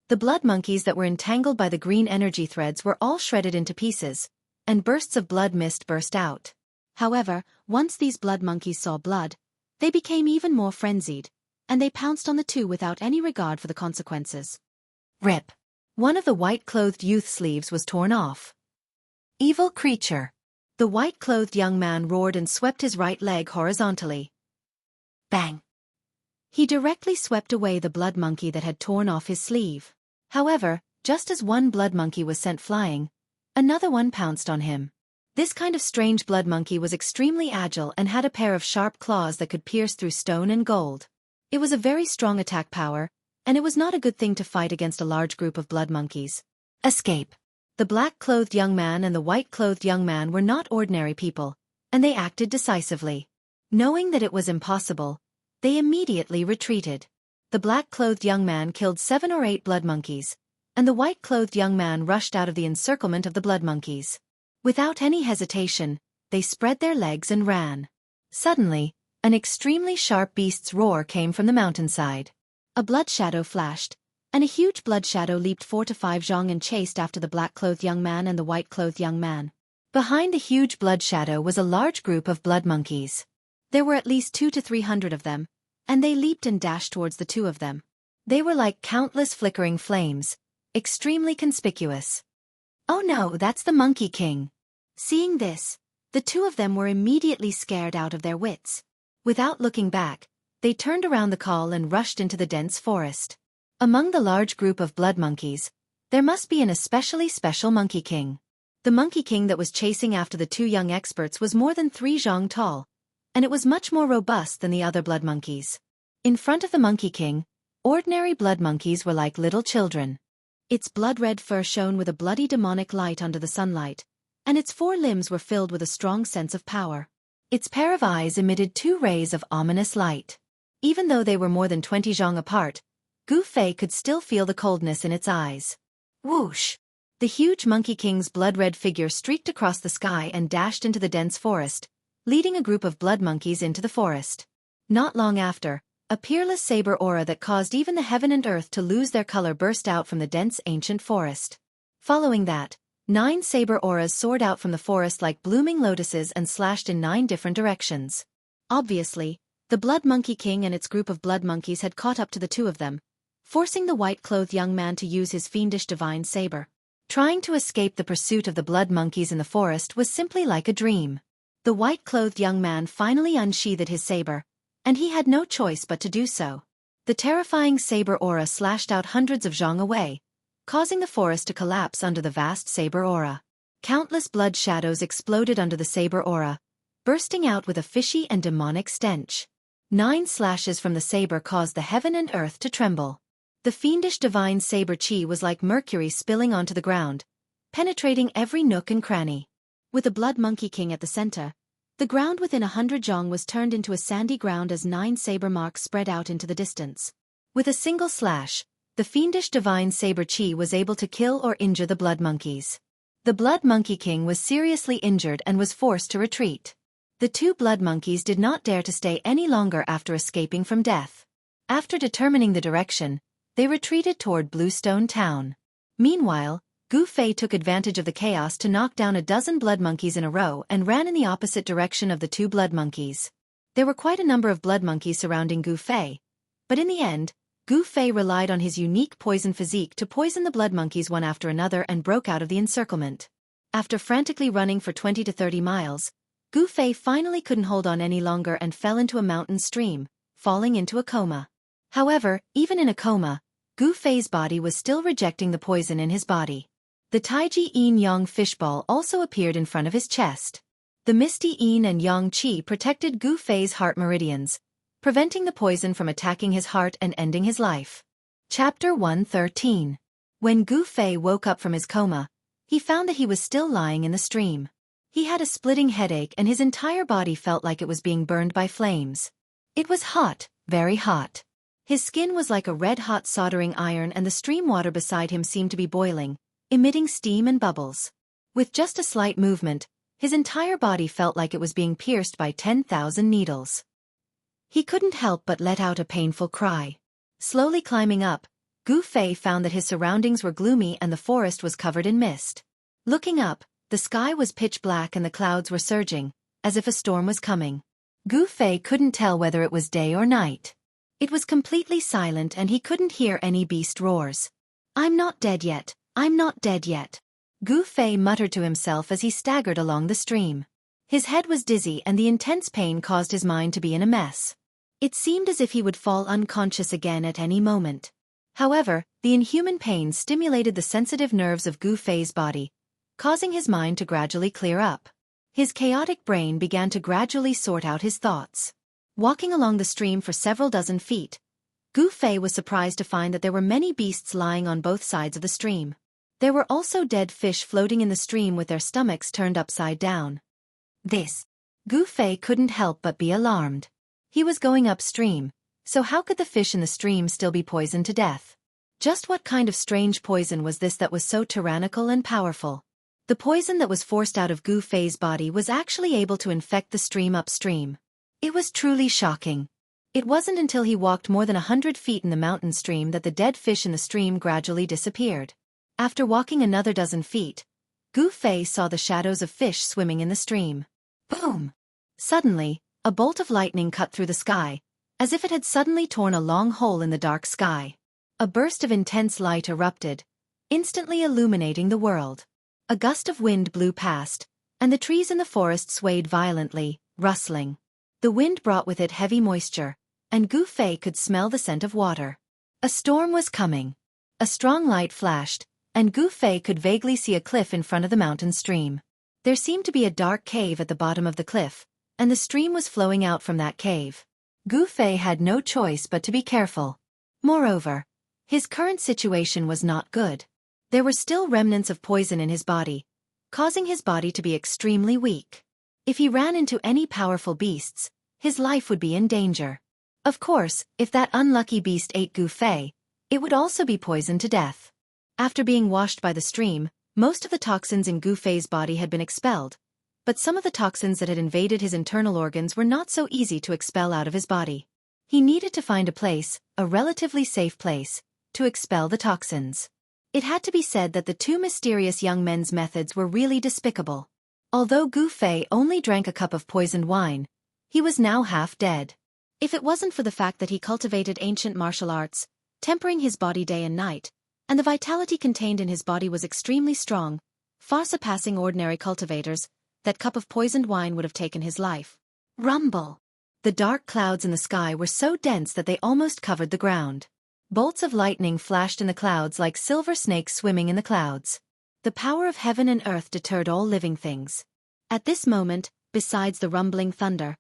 The blood monkeys that were entangled by the green energy threads were all shredded into pieces, and bursts of blood mist burst out. However, once these blood monkeys saw blood, they became even more frenzied, and they pounced on the 2 without any regard for the consequences. Rip! One of the white-clothed youth's sleeves was torn off. Evil creature! The white-clothed young man roared and swept his right leg horizontally. Bang! He directly swept away the blood monkey that had torn off his sleeve. However, just as one blood monkey was sent flying, another one pounced on him. This kind of strange blood monkey was extremely agile and had a pair of sharp claws that could pierce through stone and gold. It was a very strong attack power, and it was not a good thing to fight against a large group of blood monkeys. Escape! The black-clothed young man and the white-clothed young man were not ordinary people, and they acted decisively. Knowing that it was impossible, they immediately retreated. The black-clothed young man killed 7 or 8 blood monkeys, and the white-clothed young man rushed out of the encirclement of the blood monkeys. Without any hesitation, they spread their legs and ran. Suddenly, an extremely sharp beast's roar came from the mountainside. A blood shadow flashed, and a huge blood shadow leaped 4 to 5 zhang and chased after the black-clothed young man and the white-clothed young man. Behind the huge blood shadow was a large group of blood monkeys. There were at least 200 to 300 of them, and they leaped and dashed towards the 2 of them. They were like countless flickering flames, extremely conspicuous. Oh no, that's the Monkey King! Seeing this, the 2 of them were immediately scared out of their wits. Without looking back, they turned around the call and rushed into the dense forest. Among the large group of blood monkeys, there must be an especially special Monkey King. The Monkey King that was chasing after the 2 young experts was more than 3 zhang tall, and it was much more robust than the other blood monkeys. In front of the Monkey King, ordinary blood monkeys were like little children. Its blood-red fur shone with a bloody demonic light under the sunlight, and its 4 limbs were filled with a strong sense of power. Its pair of eyes emitted 2 rays of ominous light. Even though they were more than 20 zhang apart, Gu Fei could still feel the coldness in its eyes. Whoosh! The huge Monkey King's blood-red figure streaked across the sky and dashed into the dense forest, leading a group of blood monkeys into the forest. Not long after, a peerless saber aura that caused even the heaven and earth to lose their color burst out from the dense ancient forest. Following that, 9 saber auras soared out from the forest like blooming lotuses and slashed in 9 different directions. Obviously, the Blood Monkey King and its group of blood monkeys had caught up to the 2 of them, forcing the white-clothed young man to use his fiendish divine saber. Trying to escape the pursuit of the blood monkeys in the forest was simply like a dream. The white-clothed young man finally unsheathed his saber, and he had no choice but to do so. The terrifying saber aura slashed out hundreds of zhang away, causing the forest to collapse under the vast saber aura. Countless blood shadows exploded under the saber aura, bursting out with a fishy and demonic stench. 9 slashes from the saber caused the heaven and earth to tremble. The fiendish divine saber chi was like mercury spilling onto the ground, penetrating every nook and cranny. With the blood monkey king at the center, the ground within 100 zhong was turned into a sandy ground as 9 saber marks spread out into the distance. With a single slash, the fiendish divine saber chi was able to kill or injure the blood monkeys. The blood monkey king was seriously injured and was forced to retreat. The 2 blood monkeys did not dare to stay any longer after escaping from death. After determining the direction, they retreated toward Bluestone Town. Meanwhile, Gu Fei took advantage of the chaos to knock down a dozen blood monkeys in a row and ran in the opposite direction of the 2 blood monkeys. There were quite a number of blood monkeys surrounding Gu Fei, but in the end, Gu Fei relied on his unique poison physique to poison the blood monkeys one after another and broke out of the encirclement. After frantically running for 20 to 30 miles, Gu Fei finally couldn't hold on any longer and fell into a mountain stream, falling into a coma. However, even in a coma, Gu Fei's body was still rejecting the poison in his body. The Taiji Yin Yang fishball also appeared in front of his chest. The misty Yin and Yang Qi protected Gu Fei's heart meridians, preventing the poison from attacking his heart and ending his life. Chapter 113. When Gu Fei woke up from his coma, he found that he was still lying in the stream. He had a splitting headache and his entire body felt like it was being burned by flames. It was hot, very hot. His skin was like a red-hot soldering iron and the stream water beside him seemed to be boiling, emitting steam and bubbles. With just a slight movement, his entire body felt like it was being pierced by 10,000 needles. He couldn't help but let out a painful cry. Slowly climbing up, Gu Fei found that his surroundings were gloomy and the forest was covered in mist. Looking up, the sky was pitch black and the clouds were surging, as if a storm was coming. Gu Fei couldn't tell whether it was day or night. It was completely silent and he couldn't hear any beast roars. "I'm not dead yet, I'm not dead yet," Gu Fei muttered to himself as he staggered along the stream. His head was dizzy and the intense pain caused his mind to be in a mess. It seemed as if he would fall unconscious again at any moment. However, the inhuman pain stimulated the sensitive nerves of Gu Fei's body, causing his mind to gradually clear up. His chaotic brain began to gradually sort out his thoughts. Walking along the stream for several dozen feet, Gu Fei was surprised to find that there were many beasts lying on both sides of the stream. There were also dead fish floating in the stream with their stomachs turned upside down. Gu Fei couldn't help but be alarmed. He was going upstream, so how could the fish in the stream still be poisoned to death? Just what kind of strange poison was this that was so tyrannical and powerful? The poison that was forced out of Gu Fei's body was actually able to infect the stream upstream. It was truly shocking. It wasn't until he walked more than 100 feet in the mountain stream that the dead fish in the stream gradually disappeared. After walking another dozen feet, Gu Fei saw the shadows of fish swimming in the stream. Boom! Suddenly, a bolt of lightning cut through the sky, as if it had suddenly torn a long hole in the dark sky. A burst of intense light erupted, instantly illuminating the world. A gust of wind blew past, and the trees in the forest swayed violently, rustling. The wind brought with it heavy moisture, and Gu Fei could smell the scent of water. A storm was coming. A strong light flashed, and Gu Fei could vaguely see a cliff in front of the mountain stream. There seemed to be a dark cave at the bottom of the cliff, and the stream was flowing out from that cave. Gu Fei had no choice but to be careful. Moreover, his current situation was not good. There were still remnants of poison in his body, causing his body to be extremely weak. If he ran into any powerful beasts, his life would be in danger. Of course, if that unlucky beast ate Gu Fei, it would also be poisoned to death. After being washed by the stream, most of the toxins in Gu Fei's body had been expelled, but some of the toxins that had invaded his internal organs were not so easy to expel out of his body. He needed to find a place, a relatively safe place, to expel the toxins. It had to be said that the 2 mysterious young men's methods were really despicable. Although Gu Fei only drank a cup of poisoned wine, he was now half dead. If it wasn't for the fact that he cultivated ancient martial arts, tempering his body day and night, and the vitality contained in his body was extremely strong, far surpassing ordinary cultivators, that cup of poisoned wine would have taken his life. Rumble! The dark clouds in the sky were so dense that they almost covered the ground. Bolts of lightning flashed in the clouds like silver snakes swimming in the clouds. The power of heaven and earth deterred all living things. At this moment, besides the rumbling thunder,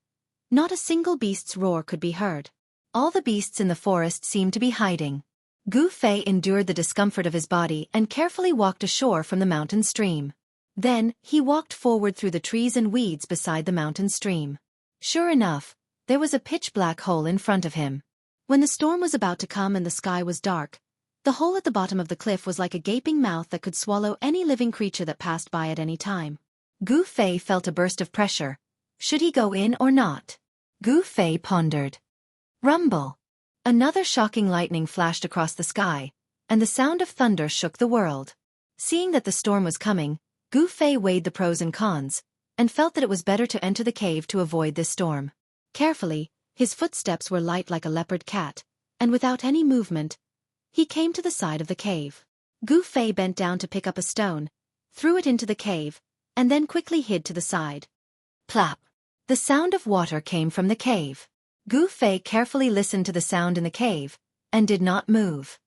not a single beast's roar could be heard. All the beasts in the forest seemed to be hiding. Gu Fei endured the discomfort of his body and carefully walked ashore from the mountain stream. Then, he walked forward through the trees and weeds beside the mountain stream. Sure enough, there was a pitch-black hole in front of him. When the storm was about to come and the sky was dark, the hole at the bottom of the cliff was like a gaping mouth that could swallow any living creature that passed by at any time. Gu Fei felt a burst of pressure. Should he go in or not? Gu Fei pondered. Rumble! Another shocking lightning flashed across the sky, and the sound of thunder shook the world. Seeing that the storm was coming, Gu Fei weighed the pros and cons, and felt that it was better to enter the cave to avoid this storm. Carefully, his footsteps were light like a leopard cat, and without any movement, he came to the side of the cave. Gu Fei bent down to pick up a stone, threw it into the cave, and then quickly hid to the side. Plop! The sound of water came from the cave. Gu Fei carefully listened to the sound in the cave, and did not move.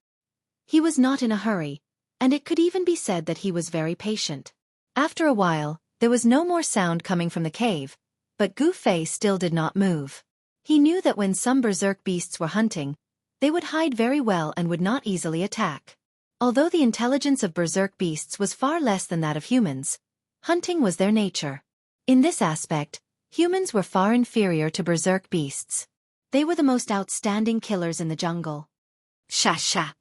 He was not in a hurry, and it could even be said that he was very patient. After a while, there was no more sound coming from the cave, but Gu Fei still did not move. He knew that when some berserk beasts were hunting, they would hide very well and would not easily attack. Although the intelligence of berserk beasts was far less than that of humans, hunting was their nature. In this aspect, humans were far inferior to berserk beasts. They were the most outstanding killers in the jungle. Sha-sha!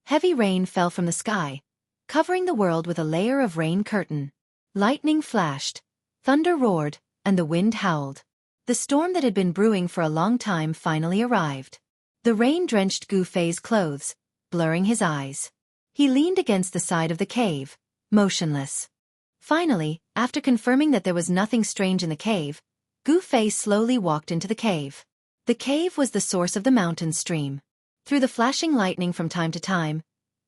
Heavy rain fell from the sky, covering the world with a layer of rain curtain. Lightning flashed, thunder roared, and the wind howled. The storm that had been brewing for a long time finally arrived. The rain drenched Gu Fei's clothes, blurring his eyes. He leaned against the side of the cave, motionless. Finally, after confirming that there was nothing strange in the cave, Gu Fei slowly walked into the cave. The cave was the source of the mountain stream. Through the flashing lightning from time to time,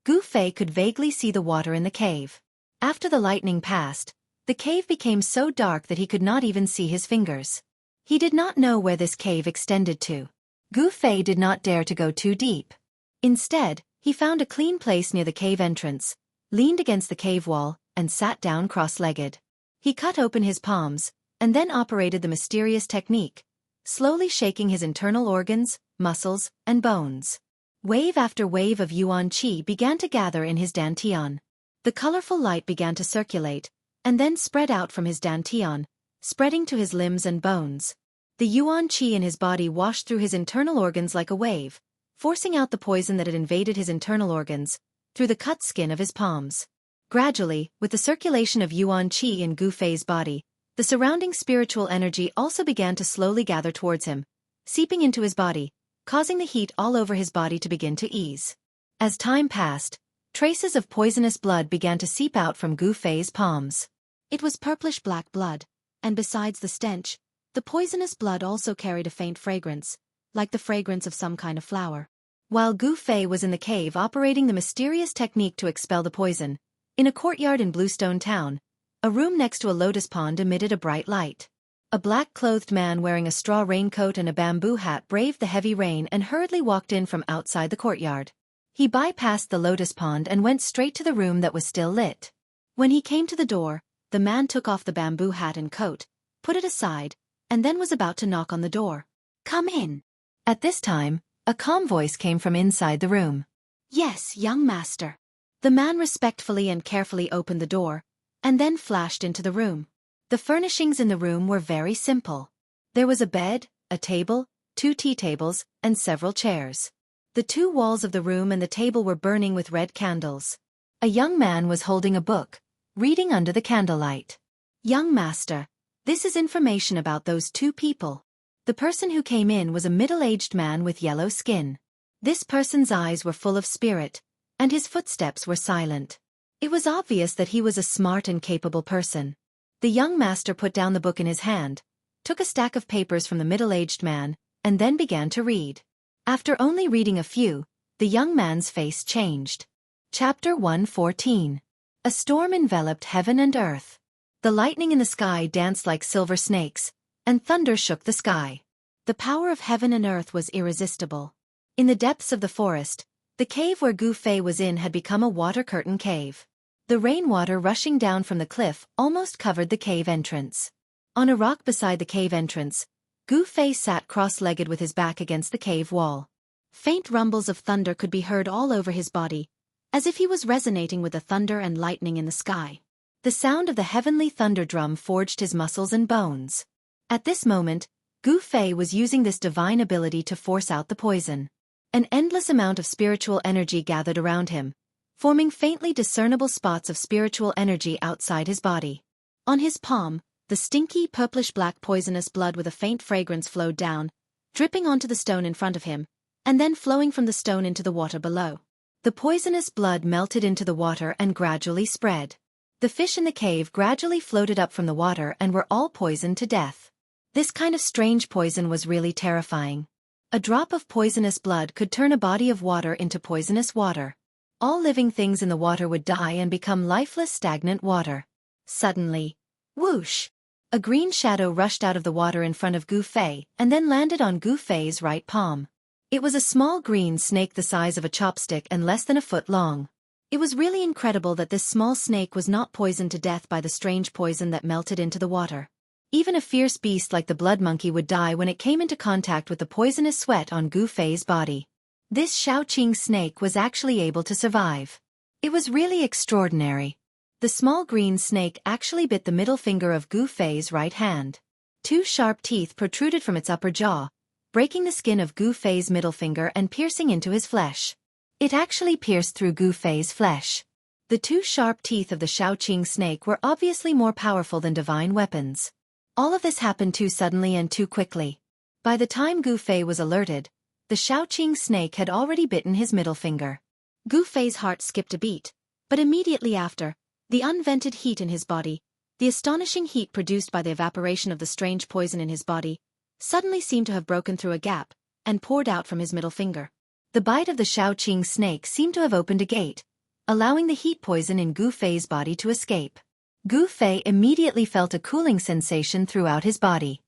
Gu Fei could vaguely see the water in the cave. After the lightning passed, the cave became so dark that he could not even see his fingers. He did not know where this cave extended to. Gu Fei did not dare to go too deep. Instead, he found a clean place near the cave entrance, leaned against the cave wall, and sat down cross-legged. He cut open his palms, and then operated the mysterious technique, slowly shaking his internal organs, muscles, and bones. Wave after wave of yuan qi began to gather in his dantian. The colorful light began to circulate, and then spread out from his dantian, spreading to his limbs and bones. The yuan qi in his body washed through his internal organs like a wave, forcing out the poison that had invaded his internal organs, through the cut skin of his palms. Gradually, with the circulation of yuan qi in Gu Fei's body, the surrounding spiritual energy also began to slowly gather towards him, seeping into his body, causing the heat all over his body to begin to ease. As time passed, traces of poisonous blood began to seep out from Gu Fei's palms. It was purplish-black blood, and besides the stench, the poisonous blood also carried a faint fragrance, like the fragrance of some kind of flower. While Gu Fei was in the cave operating the mysterious technique to expel the poison, in a courtyard in Bluestone Town, a room next to a lotus pond emitted a bright light. A black-clothed man wearing a straw raincoat and a bamboo hat braved the heavy rain and hurriedly walked in from outside the courtyard. He bypassed the lotus pond and went straight to the room that was still lit. When he came to the door, the man took off the bamboo hat and coat, put it aside, and then was about to knock on the door. "Come in." At this time, a calm voice came from inside the room. "Yes, young master." The man respectfully and carefully opened the door, and then flashed into the room. The furnishings in the room were very simple. There was a bed, a table, 2 tea tables, and several chairs. The 2 walls of the room and the table were burning with red candles. A young man was holding a book, reading under the candlelight. "Young master, this is information about those 2 people." The person who came in was a middle-aged man with yellow skin. This person's eyes were full of spirit, and his footsteps were silent. It was obvious that he was a smart and capable person. The young master put down the book in his hand, took a stack of papers from the middle-aged man, and then began to read. After only reading a few, the young man's face changed. Chapter 114. A storm enveloped heaven and earth. The lightning in the sky danced like silver snakes, and thunder shook the sky. The power of heaven and earth was irresistible. In the depths of the forest, the cave where Gu Fei was in had become a water curtain cave. The rainwater rushing down from the cliff almost covered the cave entrance. On a rock beside the cave entrance, Gu Fei sat cross-legged with his back against the cave wall. Faint rumbles of thunder could be heard all over his body, as if he was resonating with the thunder and lightning in the sky. The sound of the heavenly thunder drum forged his muscles and bones. At this moment, Gu Fei was using this divine ability to force out the poison. An endless amount of spiritual energy gathered around him, forming faintly discernible spots of spiritual energy outside his body. On his palm, the stinky purplish-black poisonous blood with a faint fragrance flowed down, dripping onto the stone in front of him, and then flowing from the stone into the water below. The poisonous blood melted into the water and gradually spread. The fish in the cave gradually floated up from the water and were all poisoned to death. This kind of strange poison was really terrifying. A drop of poisonous blood could turn a body of water into poisonous water. All living things in the water would die and become lifeless stagnant water. Suddenly, whoosh! A green shadow rushed out of the water in front of Gu Fei and then landed on Gu Fei's right palm. It was a small green snake the size of a chopstick and less than a foot long. It was really incredible that this small snake was not poisoned to death by the strange poison that melted into the water. Even a fierce beast like the blood monkey would die when it came into contact with the poisonous sweat on Gu Fei's body. This Xiaoqing snake was actually able to survive. It was really extraordinary. The small green snake actually bit the middle finger of Gu Fei's right hand. Two sharp teeth protruded from its upper jaw, breaking the skin of Gu Fei's middle finger and piercing into his flesh. It actually pierced through Gu Fei's flesh. The two sharp teeth of the Xiaoqing snake were obviously more powerful than divine weapons. All of this happened too suddenly and too quickly. By the time Gu Fei was alerted, the Xiaoqing snake had already bitten his middle finger. Gu Fei's heart skipped a beat, but immediately after, the unvented heat in his body, the astonishing heat produced by the evaporation of the strange poison in his body, suddenly seemed to have broken through a gap and poured out from his middle finger. The bite of the Xiaoqing snake seemed to have opened a gate, allowing the heat poison in Gu Fei's body to escape. Gu Fei immediately felt a cooling sensation throughout his body.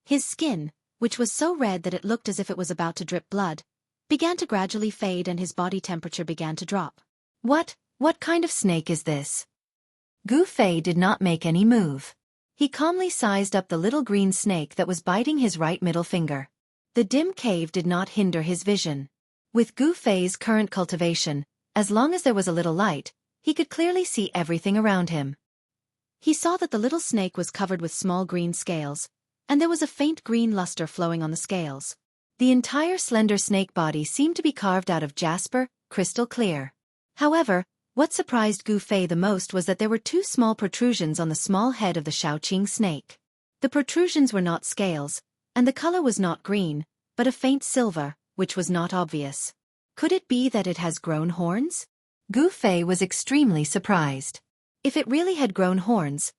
His skin, which was so red that it looked as if it was about to drip blood, began to gradually fade and his body temperature began to drop. What kind of snake is this? Gu Fei did not make any move. He calmly sized up the little green snake that was biting his right middle finger. The dim cave did not hinder his vision. With Gu Fei's current cultivation, as long as there was a little light, he could clearly see everything around him. He saw that the little snake was covered with small green scales, and there was a faint green luster flowing on the scales. The entire slender snake body seemed to be carved out of jasper, crystal clear. However, what surprised Gu Fei the most was that there were two small protrusions on the small head of the Xiaoqing snake. The protrusions were not scales, and the color was not green, but a faint silver, which was not obvious. Could it be that it has grown horns? Gu Fei was extremely surprised. If it really had grown horns,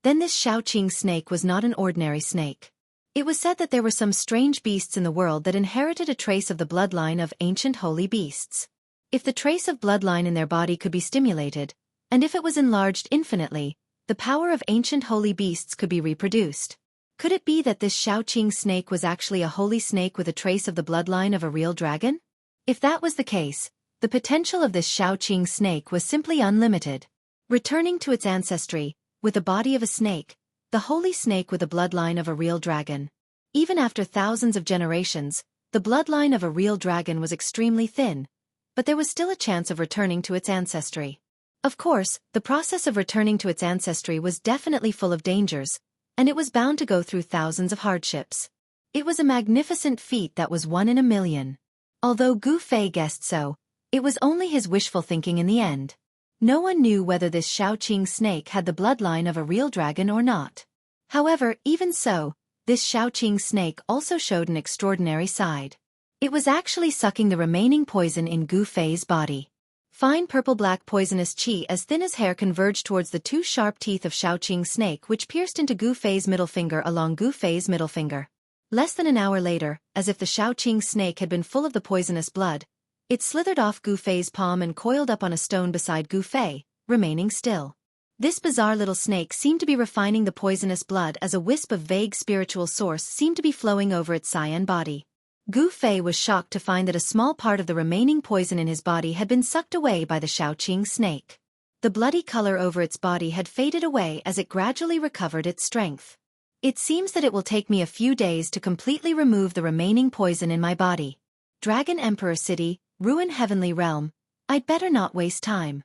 then this Xiaoqing snake was not an ordinary snake. It was said that there were some strange beasts in the world that inherited a trace of the bloodline of ancient holy beasts. If the trace of bloodline in their body could be stimulated, and if it was enlarged infinitely, the power of ancient holy beasts could be reproduced. Could it be that this Xiaoqing snake was actually a holy snake with a trace of the bloodline of a real dragon? If that was the case, the potential of this Xiaoqing snake was simply unlimited. Returning to its ancestry, with the body of a snake, the holy snake with the bloodline of a real dragon. Even after thousands of generations, the bloodline of a real dragon was extremely thin, but there was still a chance of returning to its ancestry. Of course, the process of returning to its ancestry was definitely full of dangers, and it was bound to go through thousands of hardships. It was a magnificent feat that was 1 in a million. Although Gu Fei guessed so, it was only his wishful thinking in the end. No one knew whether this Xiaoqing snake had the bloodline of a real dragon or not. However, even so, this Xiaoqing snake also showed an extraordinary side. It was actually sucking the remaining poison in Gu Fei's body. Fine purple-black poisonous qi as thin as hair converged towards the two sharp teeth of Xiaoqing snake which pierced into Gu Fei's middle finger along Gu Fei's middle finger. Less than an hour later, as if the Xiaoqing snake had been full of the poisonous blood, it slithered off Gu Fei's palm and coiled up on a stone beside Gu Fei, remaining still. This bizarre little snake seemed to be refining the poisonous blood as a wisp of vague spiritual source seemed to be flowing over its cyan body. Gu Fei was shocked to find that a small part of the remaining poison in his body had been sucked away by the Xiaoqing snake. The bloody color over its body had faded away as it gradually recovered its strength. It seems that it will take me a few days to completely remove the remaining poison in my body. Dragon Emperor City, Ruin Heavenly Realm. I'd better not waste time.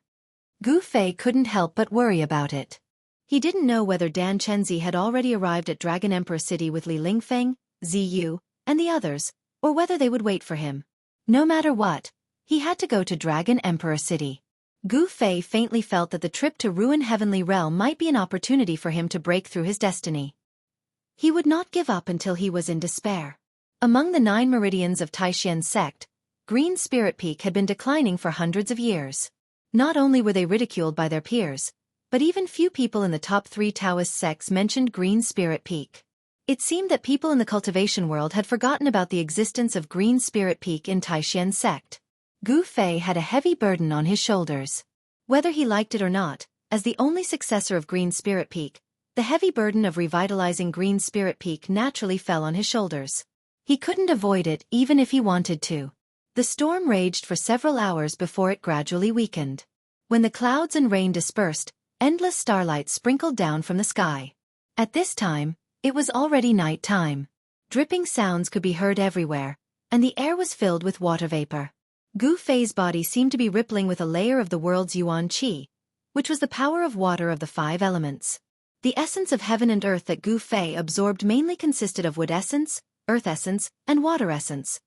Gu Fei couldn't help but worry about it. He didn't know whether Dan Chenzi had already arrived at Dragon Emperor City with Li Lingfeng, Ziyu, and the others, or whether they would wait for him. No matter what, he had to go to Dragon Emperor City. Gu Fei faintly felt that the trip to Ruin Heavenly Realm might be an opportunity for him to break through his destiny. He would not give up until he was in despair. Among the 9 meridians of Taishien's sect, Green Spirit Peak had been declining for hundreds of years. Not only were they ridiculed by their peers, but even few people in the top 3 Taoist sects mentioned Green Spirit Peak. It seemed that people in the cultivation world had forgotten about the existence of Green Spirit Peak in Taishien's sect. Gu Fei had a heavy burden on his shoulders. Whether he liked it or not, as the only successor of Green Spirit Peak, the heavy burden of revitalizing Green Spirit Peak naturally fell on his shoulders. He couldn't avoid it even if he wanted to. The storm raged for several hours before it gradually weakened. When the clouds and rain dispersed, endless starlight sprinkled down from the sky. At this time, it was already night time. Dripping sounds could be heard everywhere, and the air was filled with water vapor. Gu Fei's body seemed to be rippling with a layer of the world's yuan qi, which was the power of water of the 5 elements. The essence of heaven and earth that Gu Fei absorbed mainly consisted of wood essence, earth essence, and water essence,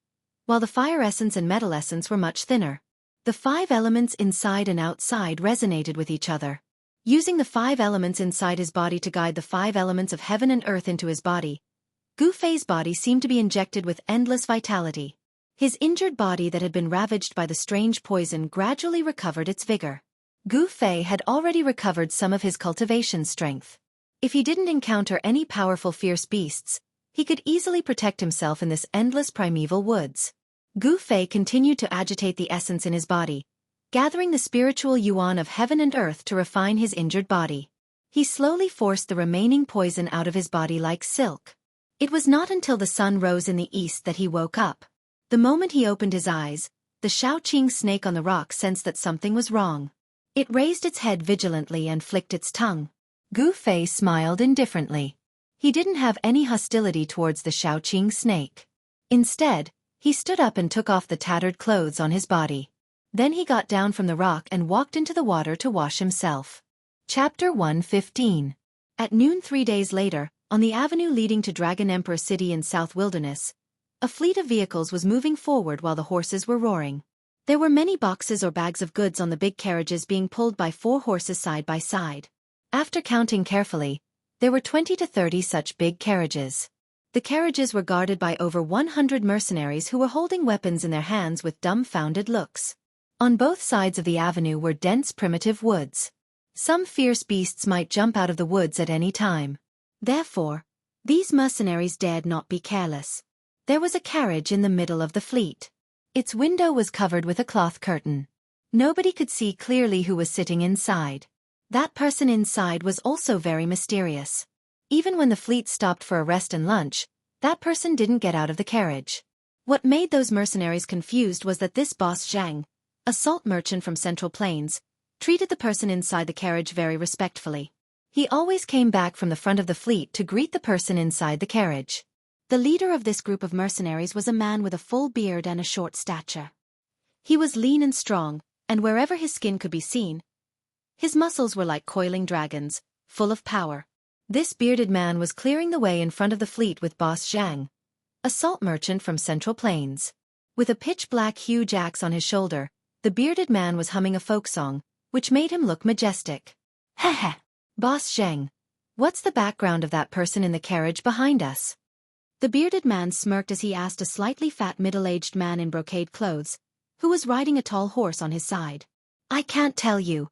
while the fire essence and metal essence were much thinner. The 5 elements inside and outside resonated with each other. Using the 5 elements inside his body to guide the 5 elements of heaven and earth into his body, Gu Fei's body seemed to be injected with endless vitality. His injured body that had been ravaged by the strange poison gradually recovered its vigor. Gu Fei had already recovered some of his cultivation strength. If he didn't encounter any powerful fierce beasts, he could easily protect himself in this endless primeval woods. Gu Fei continued to agitate the essence in his body, gathering the spiritual yuan of heaven and earth to refine his injured body. He slowly forced the remaining poison out of his body like silk. It was not until the sun rose in the east that he woke up. The moment he opened his eyes, the Shaoqing snake on the rock sensed that something was wrong. It raised its head vigilantly and flicked its tongue. Gu Fei smiled indifferently. He didn't have any hostility towards the Shaoqing snake. Instead, he stood up and took off the tattered clothes on his body. Then he got down from the rock and walked into the water to wash himself. Chapter 115. At noon 3 days later, on the avenue leading to Dragon Emperor City in South Wilderness, a fleet of vehicles was moving forward while the horses were roaring. There were many boxes or bags of goods on the big carriages being pulled by 4 horses side by side. After counting carefully, there were 20 to 30 such big carriages. The carriages were guarded by over 100 mercenaries who were holding weapons in their hands with dumbfounded looks. On both sides of the avenue were dense primitive woods. Some fierce beasts might jump out of the woods at any time. Therefore, these mercenaries dared not be careless. There was a carriage in the middle of the fleet. Its window was covered with a cloth curtain. Nobody could see clearly who was sitting inside. That person inside was also very mysterious. Even when the fleet stopped for a rest and lunch, that person didn't get out of the carriage. What made those mercenaries confused was that this boss Zhang, a salt merchant from Central Plains, treated the person inside the carriage very respectfully. He always came back from the front of the fleet to greet the person inside the carriage. The leader of this group of mercenaries was a man with a full beard and a short stature. He was lean and strong, and wherever his skin could be seen, his muscles were like coiling dragons, full of power. This bearded man was clearing the way in front of the fleet with boss Zhang, a salt merchant from Central Plains. With a pitch-black huge axe on his shoulder, the bearded man was humming a folk song, which made him look majestic. Heh. Boss Zhang, what's the background of that person in the carriage behind us? The bearded man smirked as he asked a slightly fat middle-aged man in brocade clothes, who was riding a tall horse on his side. I can't tell you.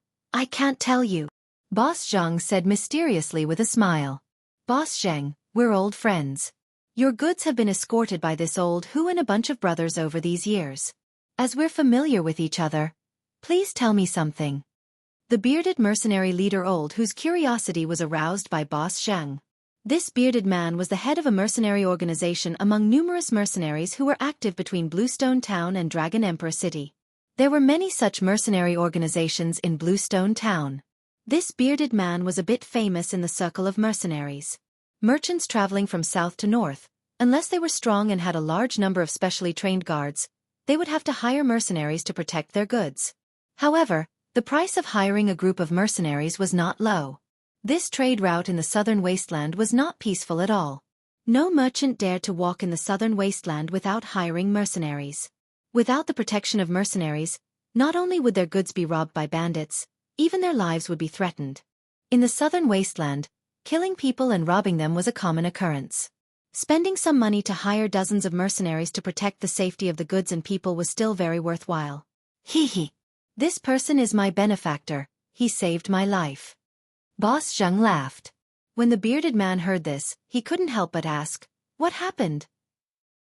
Boss Zhang said mysteriously with a smile. Boss Zhang, we're old friends. Your goods have been escorted by this old who and a bunch of brothers over these years. As we're familiar with each other, please tell me something. The bearded mercenary leader old whose curiosity was aroused by boss Zhang. This bearded man was the head of a mercenary organization among numerous mercenaries who were active between Bluestone Town and Dragon Emperor City. There were many such mercenary organizations in Bluestone Town. This bearded man was a bit famous in the circle of mercenaries. Merchants traveling from south to north, unless they were strong and had a large number of specially trained guards, they would have to hire mercenaries to protect their goods. However, the price of hiring a group of mercenaries was not low. This trade route in the southern wasteland was not peaceful at all. No merchant dared to walk in the southern wasteland without hiring mercenaries. Without the protection of mercenaries, not only would their goods be robbed by bandits, even their lives would be threatened. In the southern wasteland, killing people and robbing them was a common occurrence. Spending some money to hire dozens of mercenaries to protect the safety of the goods and people was still very worthwhile. Hee. This person is my benefactor, he saved my life. Boss Zheng laughed. When the bearded man heard this, he couldn't help but ask, what happened?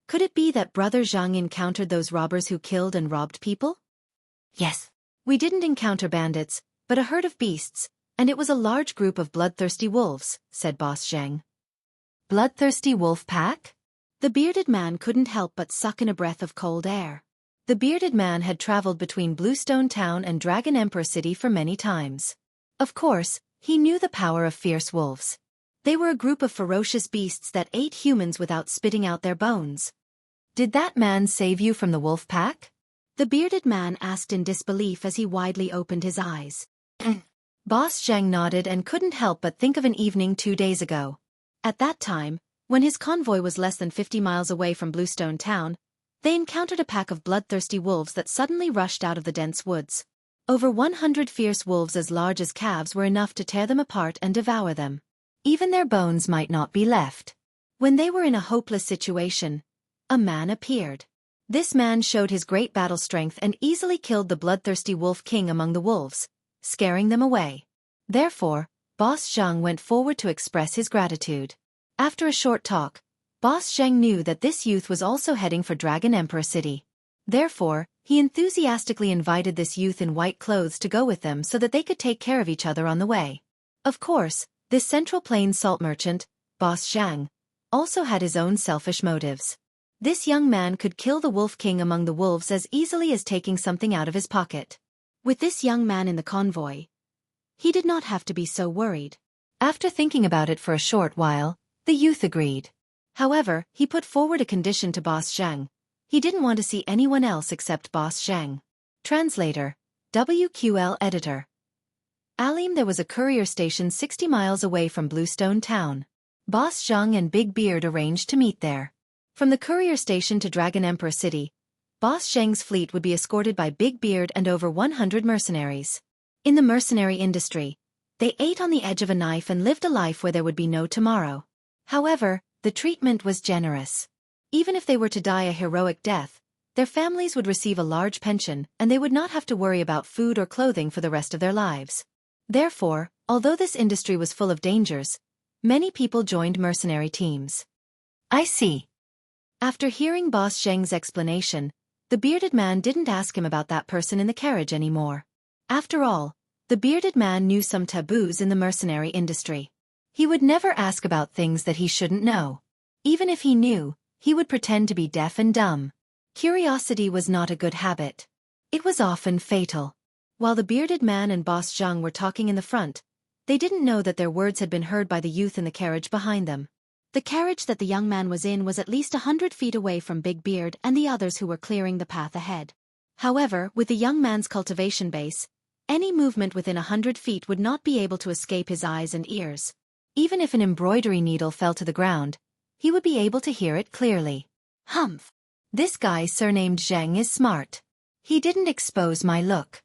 Could it be that Brother Zhang encountered those robbers who killed and robbed people? Yes. We didn't encounter bandits, but a herd of beasts, and it was a large group of bloodthirsty wolves, said Boss Zheng. Bloodthirsty wolf pack? The bearded man couldn't help but suck in a breath of cold air. The bearded man had traveled between Bluestone Town and Dragon Emperor City for many times. Of course, he knew the power of fierce wolves. They were a group of ferocious beasts that ate humans without spitting out their bones. Did that man save you from the wolf pack? The bearded man asked in disbelief as he widely opened his eyes. Boss Zheng nodded and couldn't help but think of an evening 2 days ago. At that time, when his convoy was less than 50 miles away from Bluestone Town, they encountered a pack of bloodthirsty wolves that suddenly rushed out of the dense woods. Over 100 fierce wolves as large as calves were enough to tear them apart and devour them. Even their bones might not be left. When they were in a hopeless situation, a man appeared. This man showed his great battle strength and easily killed the bloodthirsty wolf king among the wolves, scaring them away. Therefore, Boss Zheng went forward to express his gratitude. After a short talk, Boss Zheng knew that this youth was also heading for Dragon Emperor City. Therefore, he enthusiastically invited this youth in white clothes to go with them so that they could take care of each other on the way. Of course, this Central Plains salt merchant, Boss Zhang, also had his own selfish motives. This young man could kill the wolf king among the wolves as easily as taking something out of his pocket. With this young man in the convoy, he did not have to be so worried. After thinking about it for a short while, the youth agreed. However, he put forward a condition to Boss Zhang. He didn't want to see anyone else except Boss Zhang. Translator, WQL Editor. Alim, there was a courier station 60 miles away from Bluestone Town. Boss Zhang and Big Beard arranged to meet there. From the courier station to Dragon Emperor City, Boss Zhang's fleet would be escorted by Big Beard and over 100 mercenaries. In the mercenary industry, they ate on the edge of a knife and lived a life where there would be no tomorrow. However, the treatment was generous. Even if they were to die a heroic death, their families would receive a large pension and they would not have to worry about food or clothing for the rest of their lives. Therefore, although this industry was full of dangers, many people joined mercenary teams. I see. After hearing Boss Zheng's explanation, the bearded man didn't ask him about that person in the carriage anymore. After all, the bearded man knew some taboos in the mercenary industry. He would never ask about things that he shouldn't know. Even if he knew, he would pretend to be deaf and dumb. Curiosity was not a good habit. It was often fatal. While the bearded man and Boss Zhang were talking in the front, they didn't know that their words had been heard by the youth in the carriage behind them. The carriage that the young man was in was at least 100 feet away from Big Beard and the others who were clearing the path ahead. However, with the young man's cultivation base, any movement within 100 feet would not be able to escape his eyes and ears. Even if an embroidery needle fell to the ground, he would be able to hear it clearly. Humph! This guy surnamed Zheng is smart. He didn't expose my look.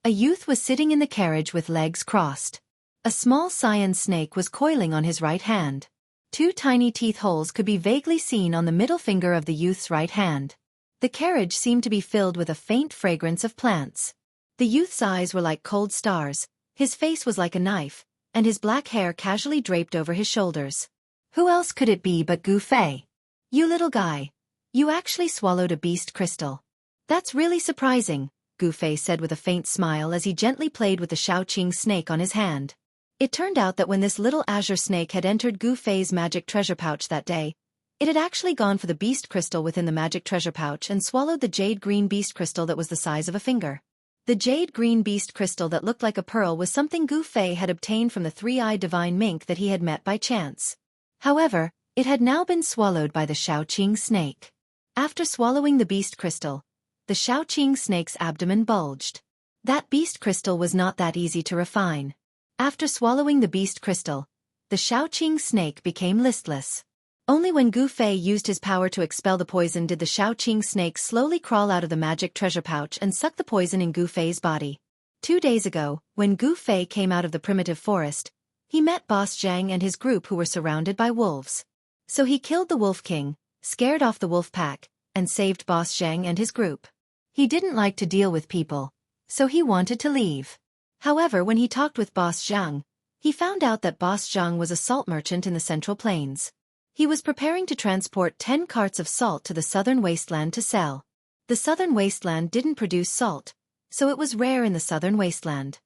A youth was sitting in the carriage with legs crossed. A small cyan snake was coiling on his right hand. 2 tiny teeth holes could be vaguely seen on the middle finger of the youth's right hand. The carriage seemed to be filled with a faint fragrance of plants. The youth's eyes were like cold stars, his face was like a knife, and his black hair casually draped over his shoulders. Who else could it be but Gu Fei? You little guy. You actually swallowed a beast crystal. That's really surprising, Gu Fei said with a faint smile as he gently played with the Xiaoqing snake on his hand. It turned out that when this little azure snake had entered Gu Fei's magic treasure pouch that day, it had actually gone for the beast crystal within the magic treasure pouch and swallowed the jade green beast crystal that was the size of a finger. The jade green beast crystal that looked like a pearl was something Gu Fei had obtained from the 3-eyed divine mink that he had met by chance. However, it had now been swallowed by the Xiaoqing snake. After swallowing the beast crystal, the Xiaoqing snake's abdomen bulged. That beast crystal was not that easy to refine. After swallowing the beast crystal, the Xiaoqing snake became listless. Only when Gu Fei used his power to expel the poison did the Xiaoqing snake slowly crawl out of the magic treasure pouch and suck the poison in Gu Fei's body. 2 days ago, when Gu Fei came out of the primitive forest, he met Boss Zhang and his group who were surrounded by wolves. So he killed the Wolf King, scared off the wolf pack, and saved Boss Zhang and his group. He didn't like to deal with people, so he wanted to leave. However, when he talked with Boss Zhang, he found out that Boss Zhang was a salt merchant in the Central Plains. He was preparing to transport 10 carts of salt to the southern wasteland to sell. The southern wasteland didn't produce salt, so it was rare in the southern wasteland.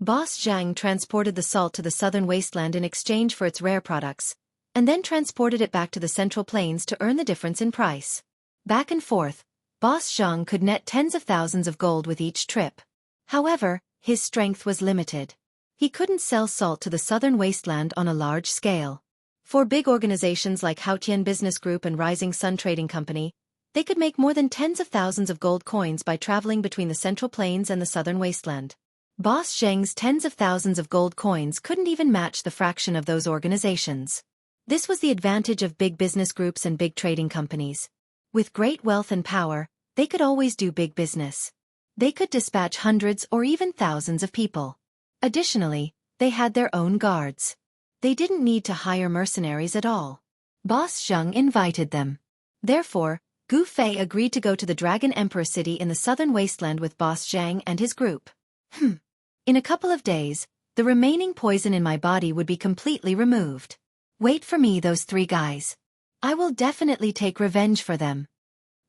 Boss Zhang transported the salt to the southern wasteland in exchange for its rare products, and then transported it back to the Central Plains to earn the difference in price. Back and forth, Boss Zhang could net tens of thousands of gold with each trip. However, his strength was limited. He couldn't sell salt to the southern wasteland on a large scale. For big organizations like Haotian Business Group and Rising Sun Trading Company, they could make more than tens of thousands of gold coins by traveling between the Central Plains and the southern wasteland. Boss Zhang's tens of thousands of gold coins couldn't even match the fraction of those organizations. This was the advantage of big business groups and big trading companies. With great wealth and power, they could always do big business. They could dispatch hundreds or even thousands of people. Additionally, they had their own guards. They didn't need to hire mercenaries at all. Boss Zhang invited them. Therefore, Gu Fei agreed to go to the Dragon Emperor city in the southern wasteland with Boss Zhang and his group. In a couple of days, the remaining poison in my body would be completely removed. Wait for me, those 3 guys. I will definitely take revenge for them.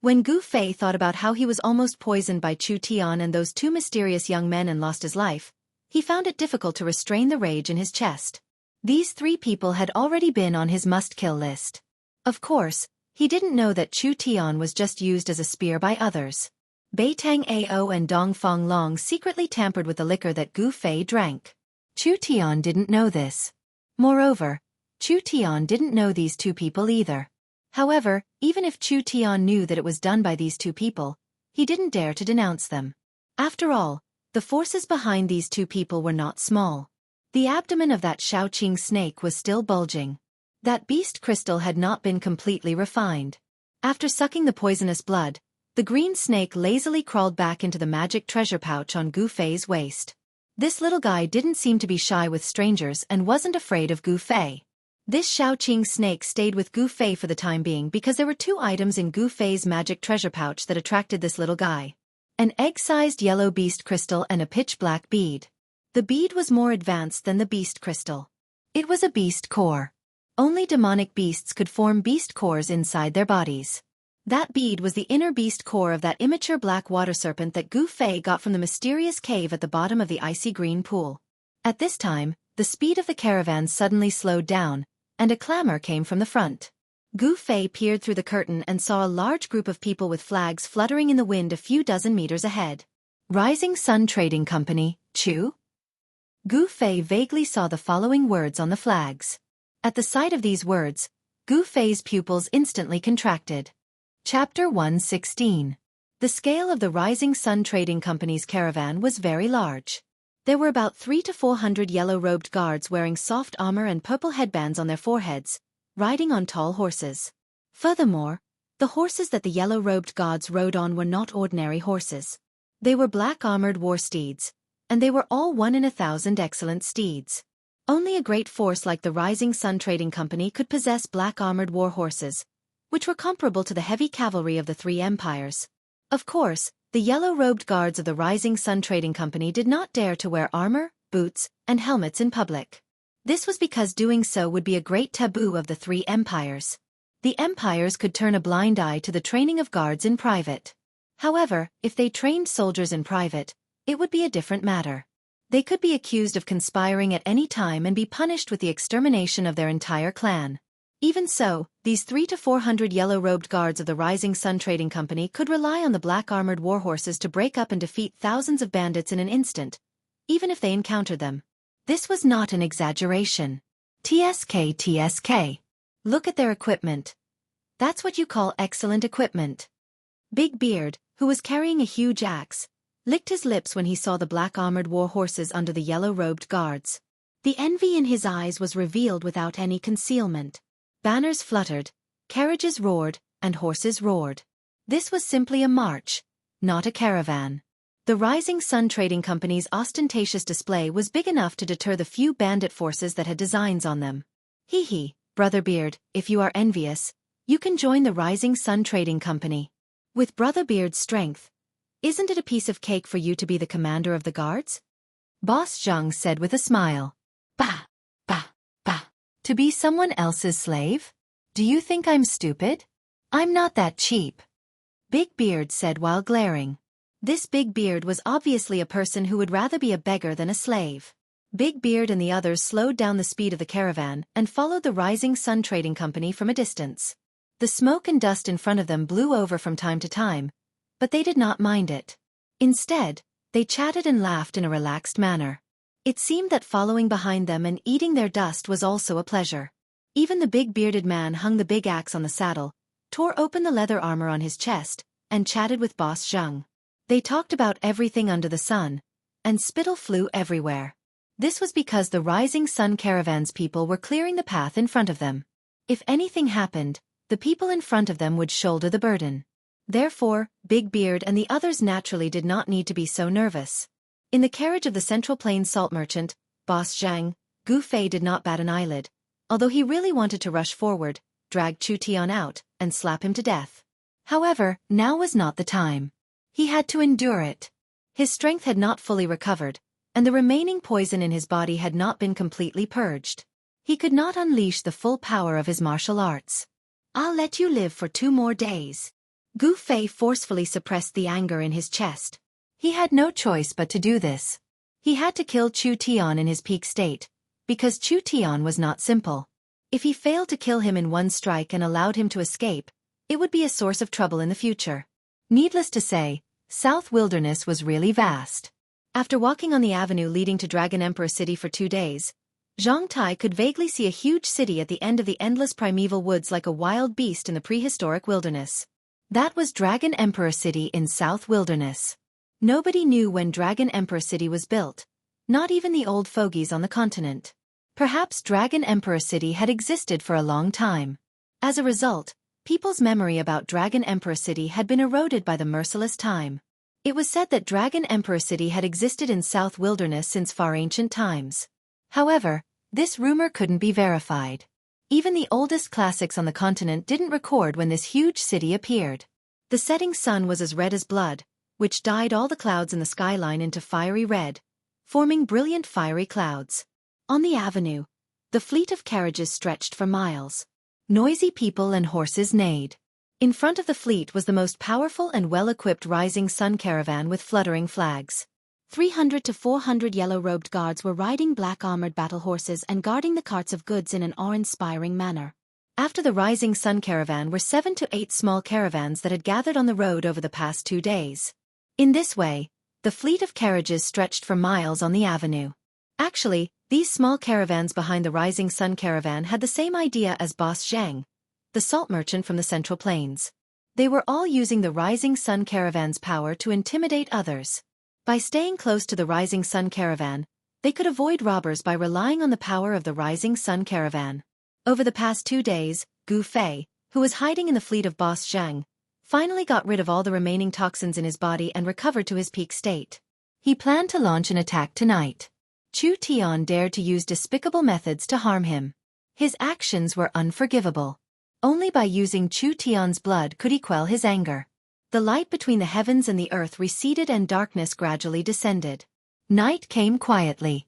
When Gu Fei thought about how he was almost poisoned by Chu Tian and those 2 mysterious young men and lost his life, he found it difficult to restrain the rage in his chest. These 3 people had already been on his must-kill list. Of course, he didn't know that Chu Tian was just used as a spear by others. Beitang Ao and Dong Fong Long secretly tampered with the liquor that Gu Fei drank. Chu Tian didn't know this. Moreover, Chu Tian didn't know these 2 people either. However, even if Chu Tian knew that it was done by these 2 people, he didn't dare to denounce them. After all, the forces behind these 2 people were not small. The abdomen of that Xiaoqing snake was still bulging. That beast crystal had not been completely refined. After sucking the poisonous blood, the green snake lazily crawled back into the magic treasure pouch on Gu Fei's waist. This little guy didn't seem to be shy with strangers and wasn't afraid of Gu Fei. This Xiaoqing snake stayed with Gu Fei for the time being because there were 2 items in Gu Fei's magic treasure pouch that attracted this little guy. An egg-sized yellow beast crystal and a pitch-black bead. The bead was more advanced than the beast crystal. It was a beast core. Only demonic beasts could form beast cores inside their bodies. That bead was the inner beast core of that immature black water serpent that Gu Fei got from the mysterious cave at the bottom of the icy green pool. At this time, the speed of the caravan suddenly slowed down, and a clamor came from the front. Gu Fei peered through the curtain and saw a large group of people with flags fluttering in the wind a few dozen meters ahead. Rising Sun Trading Company, Chu? Gu Fei vaguely saw the following words on the flags. At the sight of these words, Gu Fei's pupils instantly contracted. Chapter 116. The scale of the Rising Sun Trading Company's caravan was very large. There were about 300 to 400 yellow-robed guards wearing soft armor and purple headbands on their foreheads, riding on tall horses. Furthermore, the horses that the yellow-robed guards rode on were not ordinary horses. They were black-armored war steeds, and they were all 1 in 1,000 excellent steeds. Only a great force like the Rising Sun Trading Company could possess black-armored war horses, which were comparable to the heavy cavalry of the 3 empires. Of course, the yellow-robed guards of the Rising Sun Trading Company did not dare to wear armor, boots, and helmets in public. This was because doing so would be a great taboo of the 3 empires. The empires could turn a blind eye to the training of guards in private. However, if they trained soldiers in private, it would be a different matter. They could be accused of conspiring at any time and be punished with the extermination of their entire clan. Even so, these 300 to 400 yellow-robed guards of the Rising Sun Trading Company could rely on the black-armored war horses to break up and defeat thousands of bandits in an instant, even if they encountered them. This was not an exaggeration. TSK. Look at their equipment. That's what you call excellent equipment. Big Beard, who was carrying a huge axe, licked his lips when he saw the black-armored war horses under the yellow-robed guards. The envy in his eyes was revealed without any concealment. Banners fluttered, carriages roared, and horses roared. This was simply a march, not a caravan. The Rising Sun Trading Company's ostentatious display was big enough to deter the few bandit forces that had designs on them. Hee hee, Brother Beard, if you are envious, you can join the Rising Sun Trading Company. With Brother Beard's strength, isn't it a piece of cake for you to be the commander of the guards? Boss Jiang said with a smile. Bah, bah, bah. To be someone else's slave? Do you think I'm stupid? I'm not that cheap. Big Beard said while glaring. This Big Beard was obviously a person who would rather be a beggar than a slave. Big Beard and the others slowed down the speed of the caravan and followed the Rising Sun Trading Company from a distance. The smoke and dust in front of them blew over from time to time, but they did not mind it. Instead, they chatted and laughed in a relaxed manner. It seemed that following behind them and eating their dust was also a pleasure. Even the big bearded man hung the big axe on the saddle, tore open the leather armor on his chest, and chatted with Boss Zhang. They talked about everything under the sun, and spittle flew everywhere. This was because the Rising Sun Caravan's people were clearing the path in front of them. If anything happened, the people in front of them would shoulder the burden. Therefore, Big Beard and the others naturally did not need to be so nervous. In the carriage of the Central Plains salt merchant, Boss Zhang, Gu Fei did not bat an eyelid, although he really wanted to rush forward, drag Chu Tian out, and slap him to death. However, now was not the time. He had to endure it. His strength had not fully recovered, and the remaining poison in his body had not been completely purged. He could not unleash the full power of his martial arts. I'll let you live for 2 more days. Gu Fei forcefully suppressed the anger in his chest. He had no choice but to do this. He had to kill Chu Tian in his peak state, because Chu Tian was not simple. If he failed to kill him in one strike and allowed him to escape, it would be a source of trouble in the future. Needless to say, South Wilderness was really vast. After walking on the avenue leading to Dragon Emperor City for 2 days, Zhang Tai could vaguely see a huge city at the end of the endless primeval woods like a wild beast in the prehistoric wilderness. That was Dragon Emperor City in South Wilderness. Nobody knew when Dragon Emperor City was built, not even the old fogies on the continent. Perhaps Dragon Emperor City had existed for a long time. As a result, people's memory about Dragon Emperor City had been eroded by the merciless time. It was said that Dragon Emperor City had existed in South Wilderness since far ancient times. However, this rumor couldn't be verified. Even the oldest classics on the continent didn't record when this huge city appeared. The setting sun was as red as blood, which dyed all the clouds in the skyline into fiery red, forming brilliant fiery clouds. On the avenue, the fleet of carriages stretched for miles. Noisy people and horses neighed. In front of the fleet was the most powerful and well-equipped Rising Sun caravan with fluttering flags. 300 to 400 yellow-robed guards were riding black-armored battle horses and guarding the carts of goods in an awe-inspiring manner. After the Rising Sun caravan were 7 to 8 small caravans that had gathered on the road over the past 2 days. In this way, the fleet of carriages stretched for miles on the avenue. Actually, these small caravans behind the Rising Sun caravan had the same idea as Boss Zhang, the salt merchant from the Central Plains. They were all using the Rising Sun caravan's power to intimidate others. By staying close to the Rising Sun caravan, they could avoid robbers by relying on the power of the Rising Sun caravan. Over the past 2 days, Gu Fei, who was hiding in the fleet of Boss Zhang, finally got rid of all the remaining toxins in his body and recovered to his peak state. He planned to launch an attack tonight. Chu Tian dared to use despicable methods to harm him. His actions were unforgivable. Only by using Chu Tian's blood could he quell his anger. The light between the heavens and the earth receded and darkness gradually descended. Night came quietly.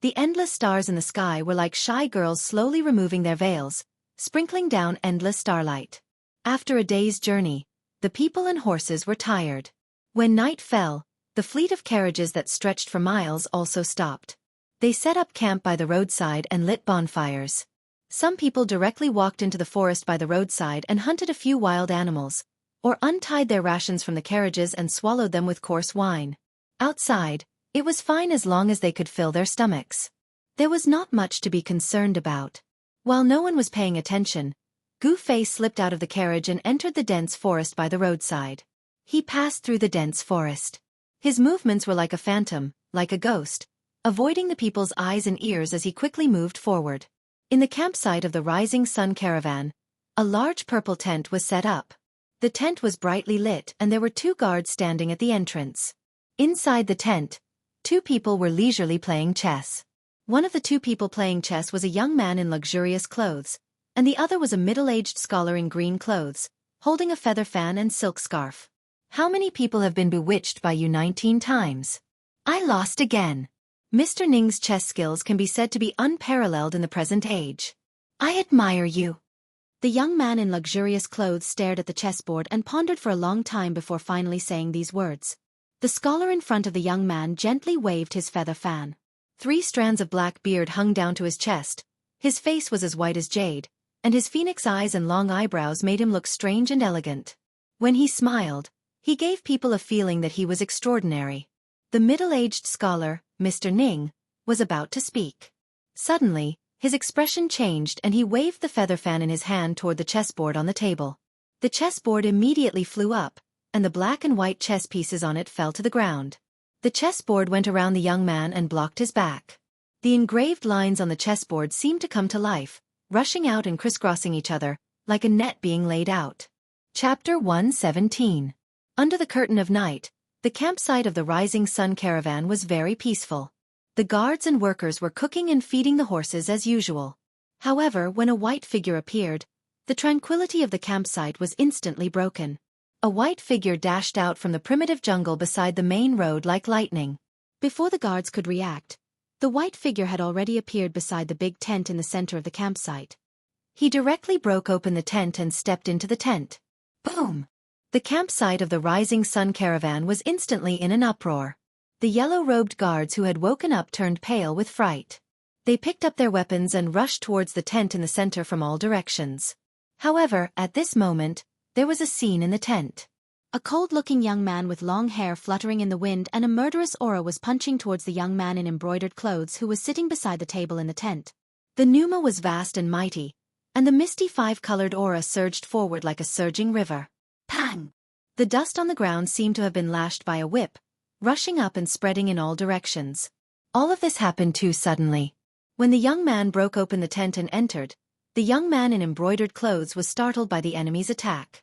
The endless stars in the sky were like shy girls slowly removing their veils, sprinkling down endless starlight. After a day's journey, the people and horses were tired. When night fell, the fleet of carriages that stretched for miles also stopped. They set up camp by the roadside and lit bonfires. Some people directly walked into the forest by the roadside and hunted a few wild animals, or untied their rations from the carriages and swallowed them with coarse wine. Outside, it was fine as long as they could fill their stomachs. There was not much to be concerned about. While no one was paying attention, Gu Fei slipped out of the carriage and entered the dense forest by the roadside. He passed through the dense forest. His movements were like a phantom, like a ghost, avoiding the people's eyes and ears as he quickly moved forward. In the campsite of the Rising Sun Caravan, a large purple tent was set up. The tent was brightly lit and there were 2 guards standing at the entrance. Inside the tent, 2 people were leisurely playing chess. One of the 2 people playing chess was a young man in luxurious clothes, and the other was a middle-aged scholar in green clothes, holding a feather fan and silk scarf. How many people have been bewitched by you 19 times? I lost again. Mr. Ning's chess skills can be said to be unparalleled in the present age. I admire you. The young man in luxurious clothes stared at the chessboard and pondered for a long time before finally saying these words. The scholar in front of the young man gently waved his feather fan. 3 strands of black beard hung down to his chest, his face was as white as jade, and his phoenix eyes and long eyebrows made him look strange and elegant. When he smiled, he gave people a feeling that he was extraordinary. The middle-aged scholar, Mr. Ning, was about to speak. Suddenly, his expression changed and he waved the feather fan in his hand toward the chessboard on the table. The chessboard immediately flew up, and the black and white chess pieces on it fell to the ground. The chessboard went around the young man and blocked his back. The engraved lines on the chessboard seemed to come to life, rushing out and crisscrossing each other, like a net being laid out. Chapter 117. Under the curtain of night, the campsite of the Rising Sun Caravan was very peaceful. The guards and workers were cooking and feeding the horses as usual. However, when a white figure appeared, the tranquility of the campsite was instantly broken. A white figure dashed out from the primitive jungle beside the main road like lightning. Before the guards could react, the white figure had already appeared beside the big tent in the center of the campsite. He directly broke open the tent and stepped into the tent. Boom! The campsite of the Rising Sun Caravan was instantly in an uproar. The yellow-robed guards who had woken up turned pale with fright. They picked up their weapons and rushed towards the tent in the center from all directions. However, at this moment, there was a scene in the tent. A cold-looking young man with long hair fluttering in the wind and a murderous aura was punching towards the young man in embroidered clothes who was sitting beside the table in the tent. The pneuma was vast and mighty, and the misty 5-colored aura surged forward like a surging river. Pang! The dust on the ground seemed to have been lashed by a whip, rushing up and spreading in all directions. All of this happened too suddenly. When the young man broke open the tent and entered, the young man in embroidered clothes was startled by the enemy's attack.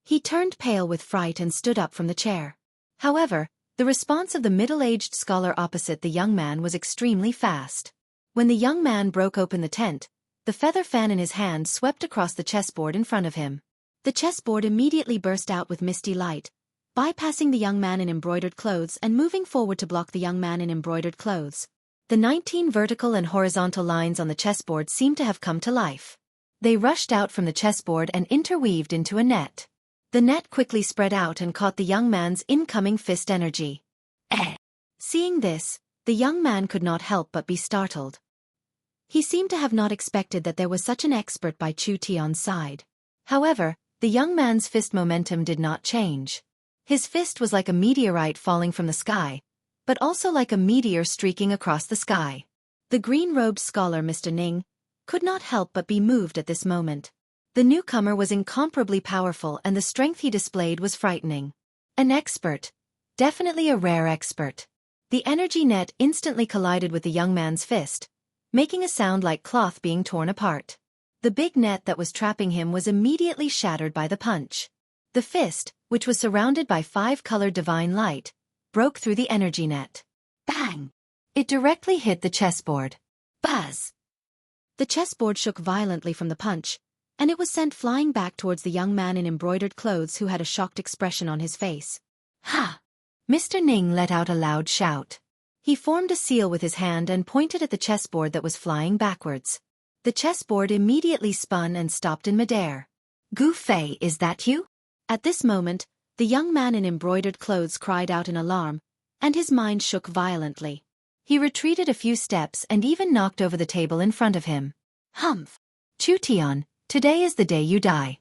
He turned pale with fright and stood up from the chair. However, the response of the middle-aged scholar opposite the young man was extremely fast. When the young man broke open the tent, the feather fan in his hand swept across the chessboard in front of him. The chessboard immediately burst out with misty light, bypassing the young man in embroidered clothes and moving forward to block the young man in embroidered clothes. The 19 vertical and horizontal lines on the chessboard seemed to have come to life. They rushed out from the chessboard and interweaved into a net. The net quickly spread out and caught the young man's incoming fist energy. Seeing this, the young man could not help but be startled. He seemed to have not expected that there was such an expert by Chu Tian's side. However, the young man's fist momentum did not change. His fist was like a meteorite falling from the sky, but also like a meteor streaking across the sky. The green-robed scholar Mr. Ning could not help but be moved at this moment. The newcomer was incomparably powerful and the strength he displayed was frightening. An expert. Definitely a rare expert. The energy net instantly collided with the young man's fist, making a sound like cloth being torn apart. The big net that was trapping him was immediately shattered by the punch. The fist, which was surrounded by 5-colored divine light, broke through the energy net. Bang! It directly hit the chessboard. Buzz! The chessboard shook violently from the punch, and it was sent flying back towards the young man in embroidered clothes who had a shocked expression on his face. Ha! Mr. Ning let out a loud shout. He formed a seal with his hand and pointed at the chessboard that was flying backwards. The chessboard immediately spun and stopped in midair. Gu Fei, is that you? At this moment, the young man in embroidered clothes cried out in alarm, and his mind shook violently. He retreated a few steps and even knocked over the table in front of him. Humph! Chu Tian, today is the day you die.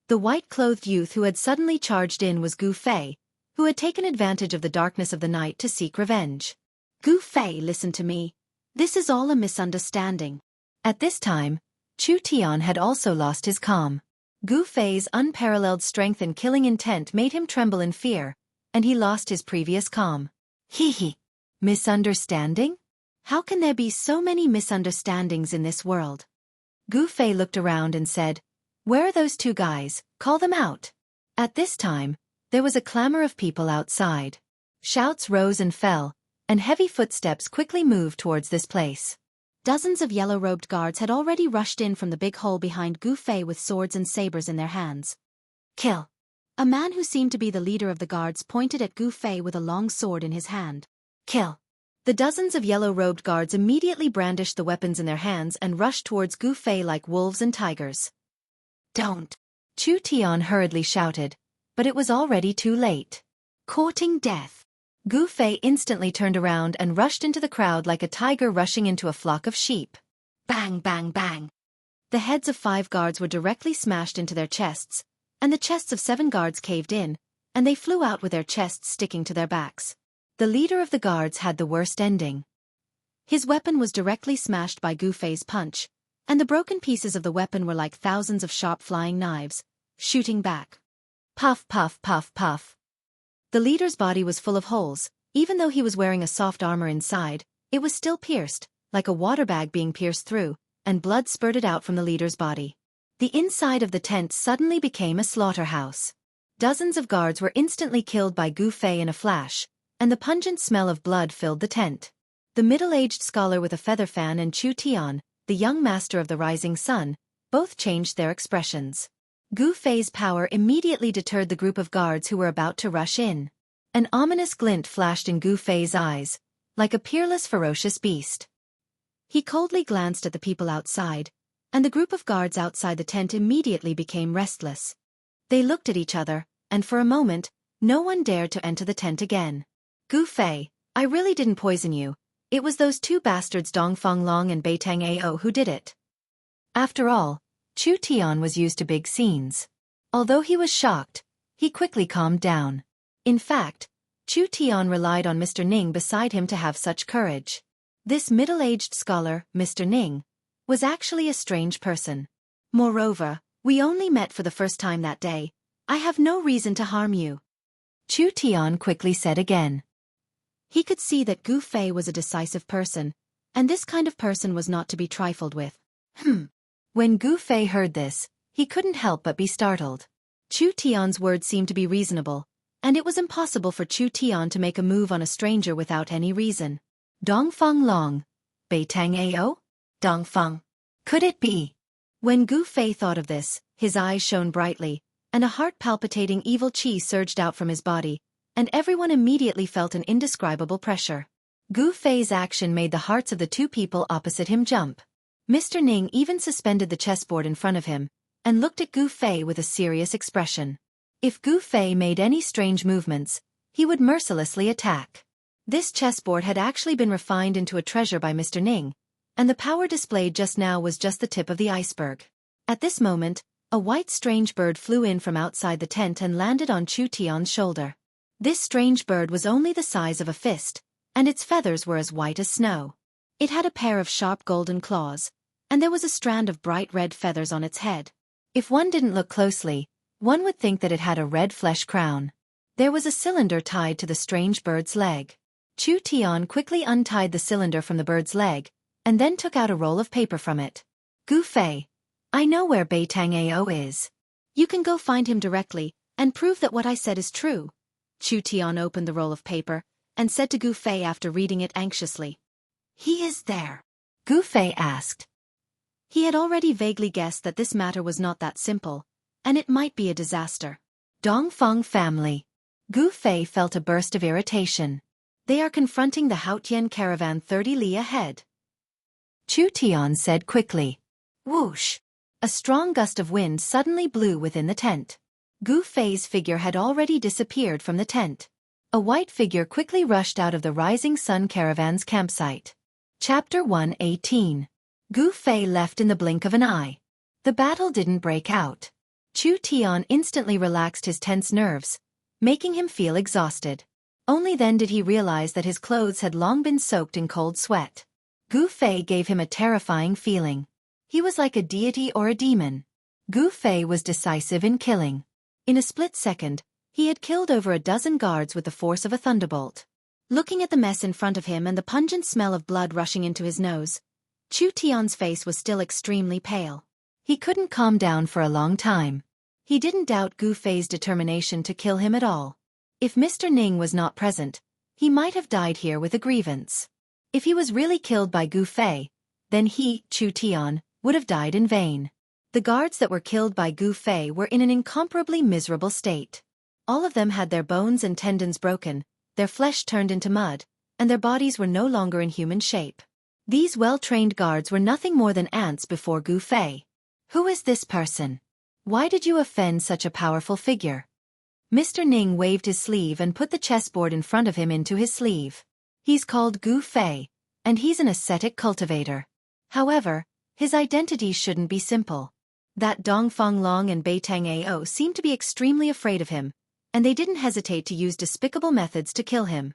The white-clothed youth who had suddenly charged in was Gu Fei, who had taken advantage of the darkness of the night to seek revenge. Gu Fei, listen to me. This is all a misunderstanding. At this time, Chu Tian had also lost his calm. Gu Fei's unparalleled strength and killing intent made him tremble in fear, and he lost his previous calm. Hee. Misunderstanding? How can there be so many misunderstandings in this world? Gu Fei looked around and said, "Where are those two guys? Call them out." At this time, there was a clamor of people outside. Shouts rose and fell, and heavy footsteps quickly moved towards this place. Dozens of yellow-robed guards had already rushed in from the big hole behind Gu Fei with swords and sabers in their hands. "Kill!" A man who seemed to be the leader of the guards pointed at Gu Fei with a long sword in his hand. "Kill!" The dozens of yellow-robed guards immediately brandished the weapons in their hands and rushed towards Gu Fei like wolves and tigers. "Don't!" Chu Tian hurriedly shouted, but it was already too late. Courting death. Gu Fei instantly turned around and rushed into the crowd like a tiger rushing into a flock of sheep. Bang, bang, bang. The heads of 5 guards were directly smashed into their chests, and the chests of 7 guards caved in, and they flew out with their chests sticking to their backs. The leader of the guards had the worst ending. His weapon was directly smashed by Gu Fei's punch, and the broken pieces of the weapon were like thousands of sharp flying knives, shooting back. Puff, puff, puff, puff. The leader's body was full of holes. Even though he was wearing a soft armor inside, it was still pierced, like a water bag being pierced through, and blood spurted out from the leader's body. The inside of the tent suddenly became a slaughterhouse. Dozens of guards were instantly killed by Gu Fei in a flash, and the pungent smell of blood filled the tent. The middle-aged scholar with a feather fan and Chu Tian, the young master of the rising sun, both changed their expressions. Gu Fei's power immediately deterred the group of guards who were about to rush in. An ominous glint flashed in Gu Fei's eyes, like a peerless ferocious beast. He coldly glanced at the people outside, and the group of guards outside the tent immediately became restless. They looked at each other, and for a moment, no one dared to enter the tent again. "Gu Fei, I really didn't poison you. It was those 2 bastards Dongfang Long and Beitang Ao who did it." After all, Chu Tian was used to big scenes. Although he was shocked, he quickly calmed down. In fact, Chu Tian relied on Mr. Ning beside him to have such courage. This middle-aged scholar, Mr. Ning, was actually a strange person. "Moreover, we only met for the first time that day. I have no reason to harm you," Chu Tian quickly said again. He could see that Gu Fei was a decisive person, and this kind of person was not to be trifled with. When Gu Fei heard this, he couldn't help but be startled. Chu Tian's words seemed to be reasonable, and it was impossible for Chu Tian to make a move on a stranger without any reason. Dongfang Long, Beitang Ao? Dongfang. Could it be? When Gu Fei thought of this, his eyes shone brightly, and a heart-palpitating evil qi surged out from his body, and everyone immediately felt an indescribable pressure. Gu Fei's action made the hearts of the 2 people opposite him jump. Mr. Ning even suspended the chessboard in front of him, and looked at Gu Fei with a serious expression. If Gu Fei made any strange movements, he would mercilessly attack. This chessboard had actually been refined into a treasure by Mr. Ning, and the power displayed just now was just the tip of the iceberg. At this moment, a white strange bird flew in from outside the tent and landed on Chu Tian's shoulder. This strange bird was only the size of a fist, and its feathers were as white as snow. It had a pair of sharp golden claws, and there was a strand of bright red feathers on its head. If one didn't look closely, one would think that it had a red flesh crown. There was a cylinder tied to the strange bird's leg. Chu Tian quickly untied the cylinder from the bird's leg, and then took out a roll of paper from it. "Gu Fei, I know where Beitang Ao is. You can go find him directly, and prove that what I said is true." Chu Tian opened the roll of paper, and said to Gu Fei after reading it anxiously. "He is there?" Gu Fei asked. He had already vaguely guessed that this matter was not that simple, and it might be a disaster. Dongfang family. Gu Fei felt a burst of irritation. They are confronting the Haotian caravan 30 li ahead. Chu Tian said quickly. Whoosh! A strong gust of wind suddenly blew within the tent. Gu Fei's figure had already disappeared from the tent. A white figure quickly rushed out of the Rising Sun caravan's campsite. Chapter 118. Gu Fei left in the blink of an eye. The battle didn't break out. Chu Tian instantly relaxed his tense nerves, making him feel exhausted. Only then did he realize that his clothes had long been soaked in cold sweat. Gu Fei gave him a terrifying feeling. He was like a deity or a demon. Gu Fei was decisive in killing. In a split second, he had killed over a dozen guards with the force of a thunderbolt. Looking at the mess in front of him and the pungent smell of blood rushing into his nose, Chu Tian's face was still extremely pale. He couldn't calm down for a long time. He didn't doubt Gu Fei's determination to kill him at all. If Mr. Ning was not present, he might have died here with a grievance. If he was really killed by Gu Fei, then he, Chu Tian, would have died in vain. The guards that were killed by Gu Fei were in an incomparably miserable state. All of them had their bones and tendons broken, their flesh turned into mud, and their bodies were no longer in human shape. These well-trained guards were nothing more than ants before Gu Fei. Who is this person? Why did you offend such a powerful figure? Mr. Ning waved his sleeve and put the chessboard in front of him into his sleeve. He's called Gu Fei, and he's an ascetic cultivator. However, his identity shouldn't be simple. That Dongfang Long and Beitang Ao seemed to be extremely afraid of him, and they didn't hesitate to use despicable methods to kill him.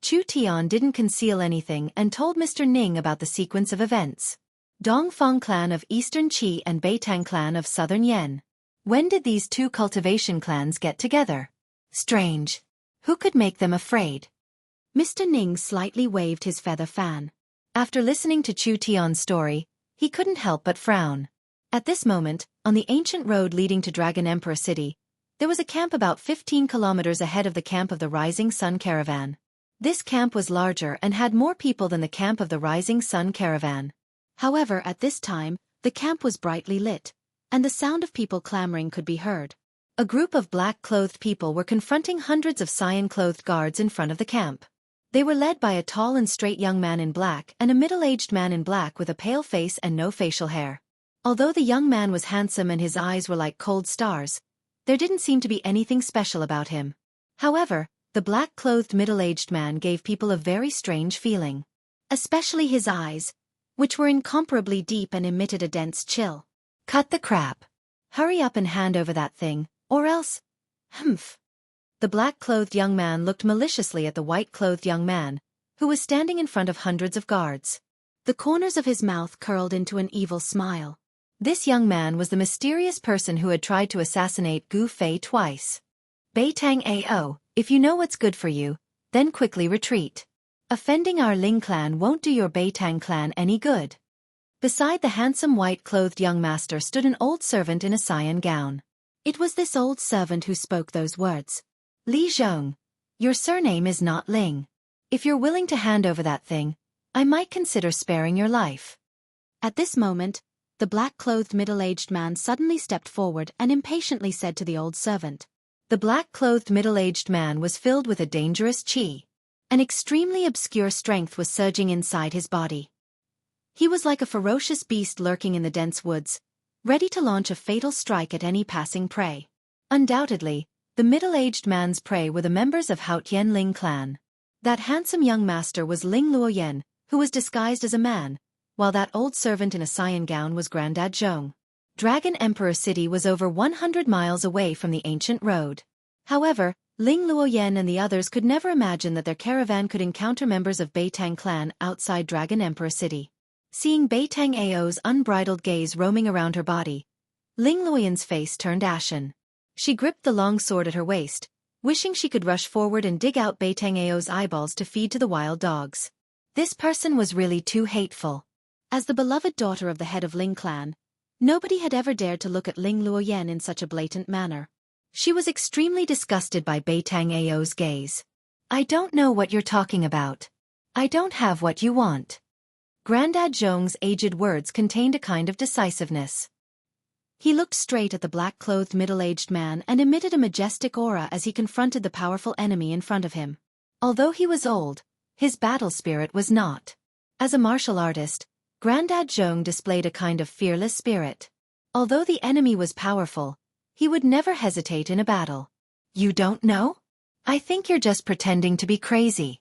Chu Tian didn't conceal anything and told Mr. Ning about the sequence of events. Dongfang clan of Eastern Qi and Beitang clan of Southern Yan. When did these two cultivation clans get together? Strange. Who could make them afraid? Mr. Ning slightly waved his feather fan. After listening to Chu Tian's story, he couldn't help but frown. At this moment, on the ancient road leading to Dragon Emperor City, there was a camp about 15 kilometers ahead of the camp of the Rising Sun Caravan. This camp was larger and had more people than the camp of the Rising Sun Caravan. However, at this time, the camp was brightly lit, and the sound of people clamoring could be heard. A group of black-clothed people were confronting hundreds of cyan-clothed guards in front of the camp. They were led by a tall and straight young man in black and a middle-aged man in black with a pale face and no facial hair. Although the young man was handsome and his eyes were like cold stars, there didn't seem to be anything special about him. However, the black-clothed middle-aged man gave people a very strange feeling. Especially his eyes, which were incomparably deep and emitted a dense chill. Cut the crap. Hurry up and hand over that thing, or else... Humph. The black-clothed young man looked maliciously at the white-clothed young man, who was standing in front of hundreds of guards. The corners of his mouth curled into an evil smile. This young man was the mysterious person who had tried to assassinate Gu Fei twice. Beitang Ao, if you know what's good for you, then quickly retreat. Offending our Ling clan won't do your Beitang clan any good. Beside the handsome white-clothed young master stood an old servant in a cyan gown. It was this old servant who spoke those words. Li Zhong, your surname is not Ling. If you're willing to hand over that thing, I might consider sparing your life. At this moment, the black-clothed middle-aged man suddenly stepped forward and impatiently said to the old servant. The black-clothed middle-aged man was filled with a dangerous qi. An extremely obscure strength was surging inside his body. He was like a ferocious beast lurking in the dense woods, ready to launch a fatal strike at any passing prey. Undoubtedly, the middle-aged man's prey were the members of Haotian Ling clan. That handsome young master was Ling Luoyen, who was disguised as a man, while that old servant in a cyan gown was Grandad Zhong. Dragon Emperor City was over 100 miles away from the ancient road. However, Ling Luoyen and the others could never imagine that their caravan could encounter members of Beitang clan outside Dragon Emperor City. Seeing Beitang Ao's unbridled gaze roaming around her body, Ling Luoyen's face turned ashen. She gripped the long sword at her waist, wishing she could rush forward and dig out Beitang Ao's eyeballs to feed to the wild dogs. This person was really too hateful. As the beloved daughter of the head of Ling clan, nobody had ever dared to look at Ling Luoyen in such a blatant manner. She was extremely disgusted by Beitang Ao's gaze. I don't know what you're talking about. I don't have what you want. Grandad Zhong's aged words contained a kind of decisiveness. He looked straight at the black-clothed middle-aged man and emitted a majestic aura as he confronted the powerful enemy in front of him. Although he was old, his battle spirit was not. As a martial artist, Grandad Zhong displayed a kind of fearless spirit. Although the enemy was powerful, he would never hesitate in a battle. You don't know? I think you're just pretending to be crazy.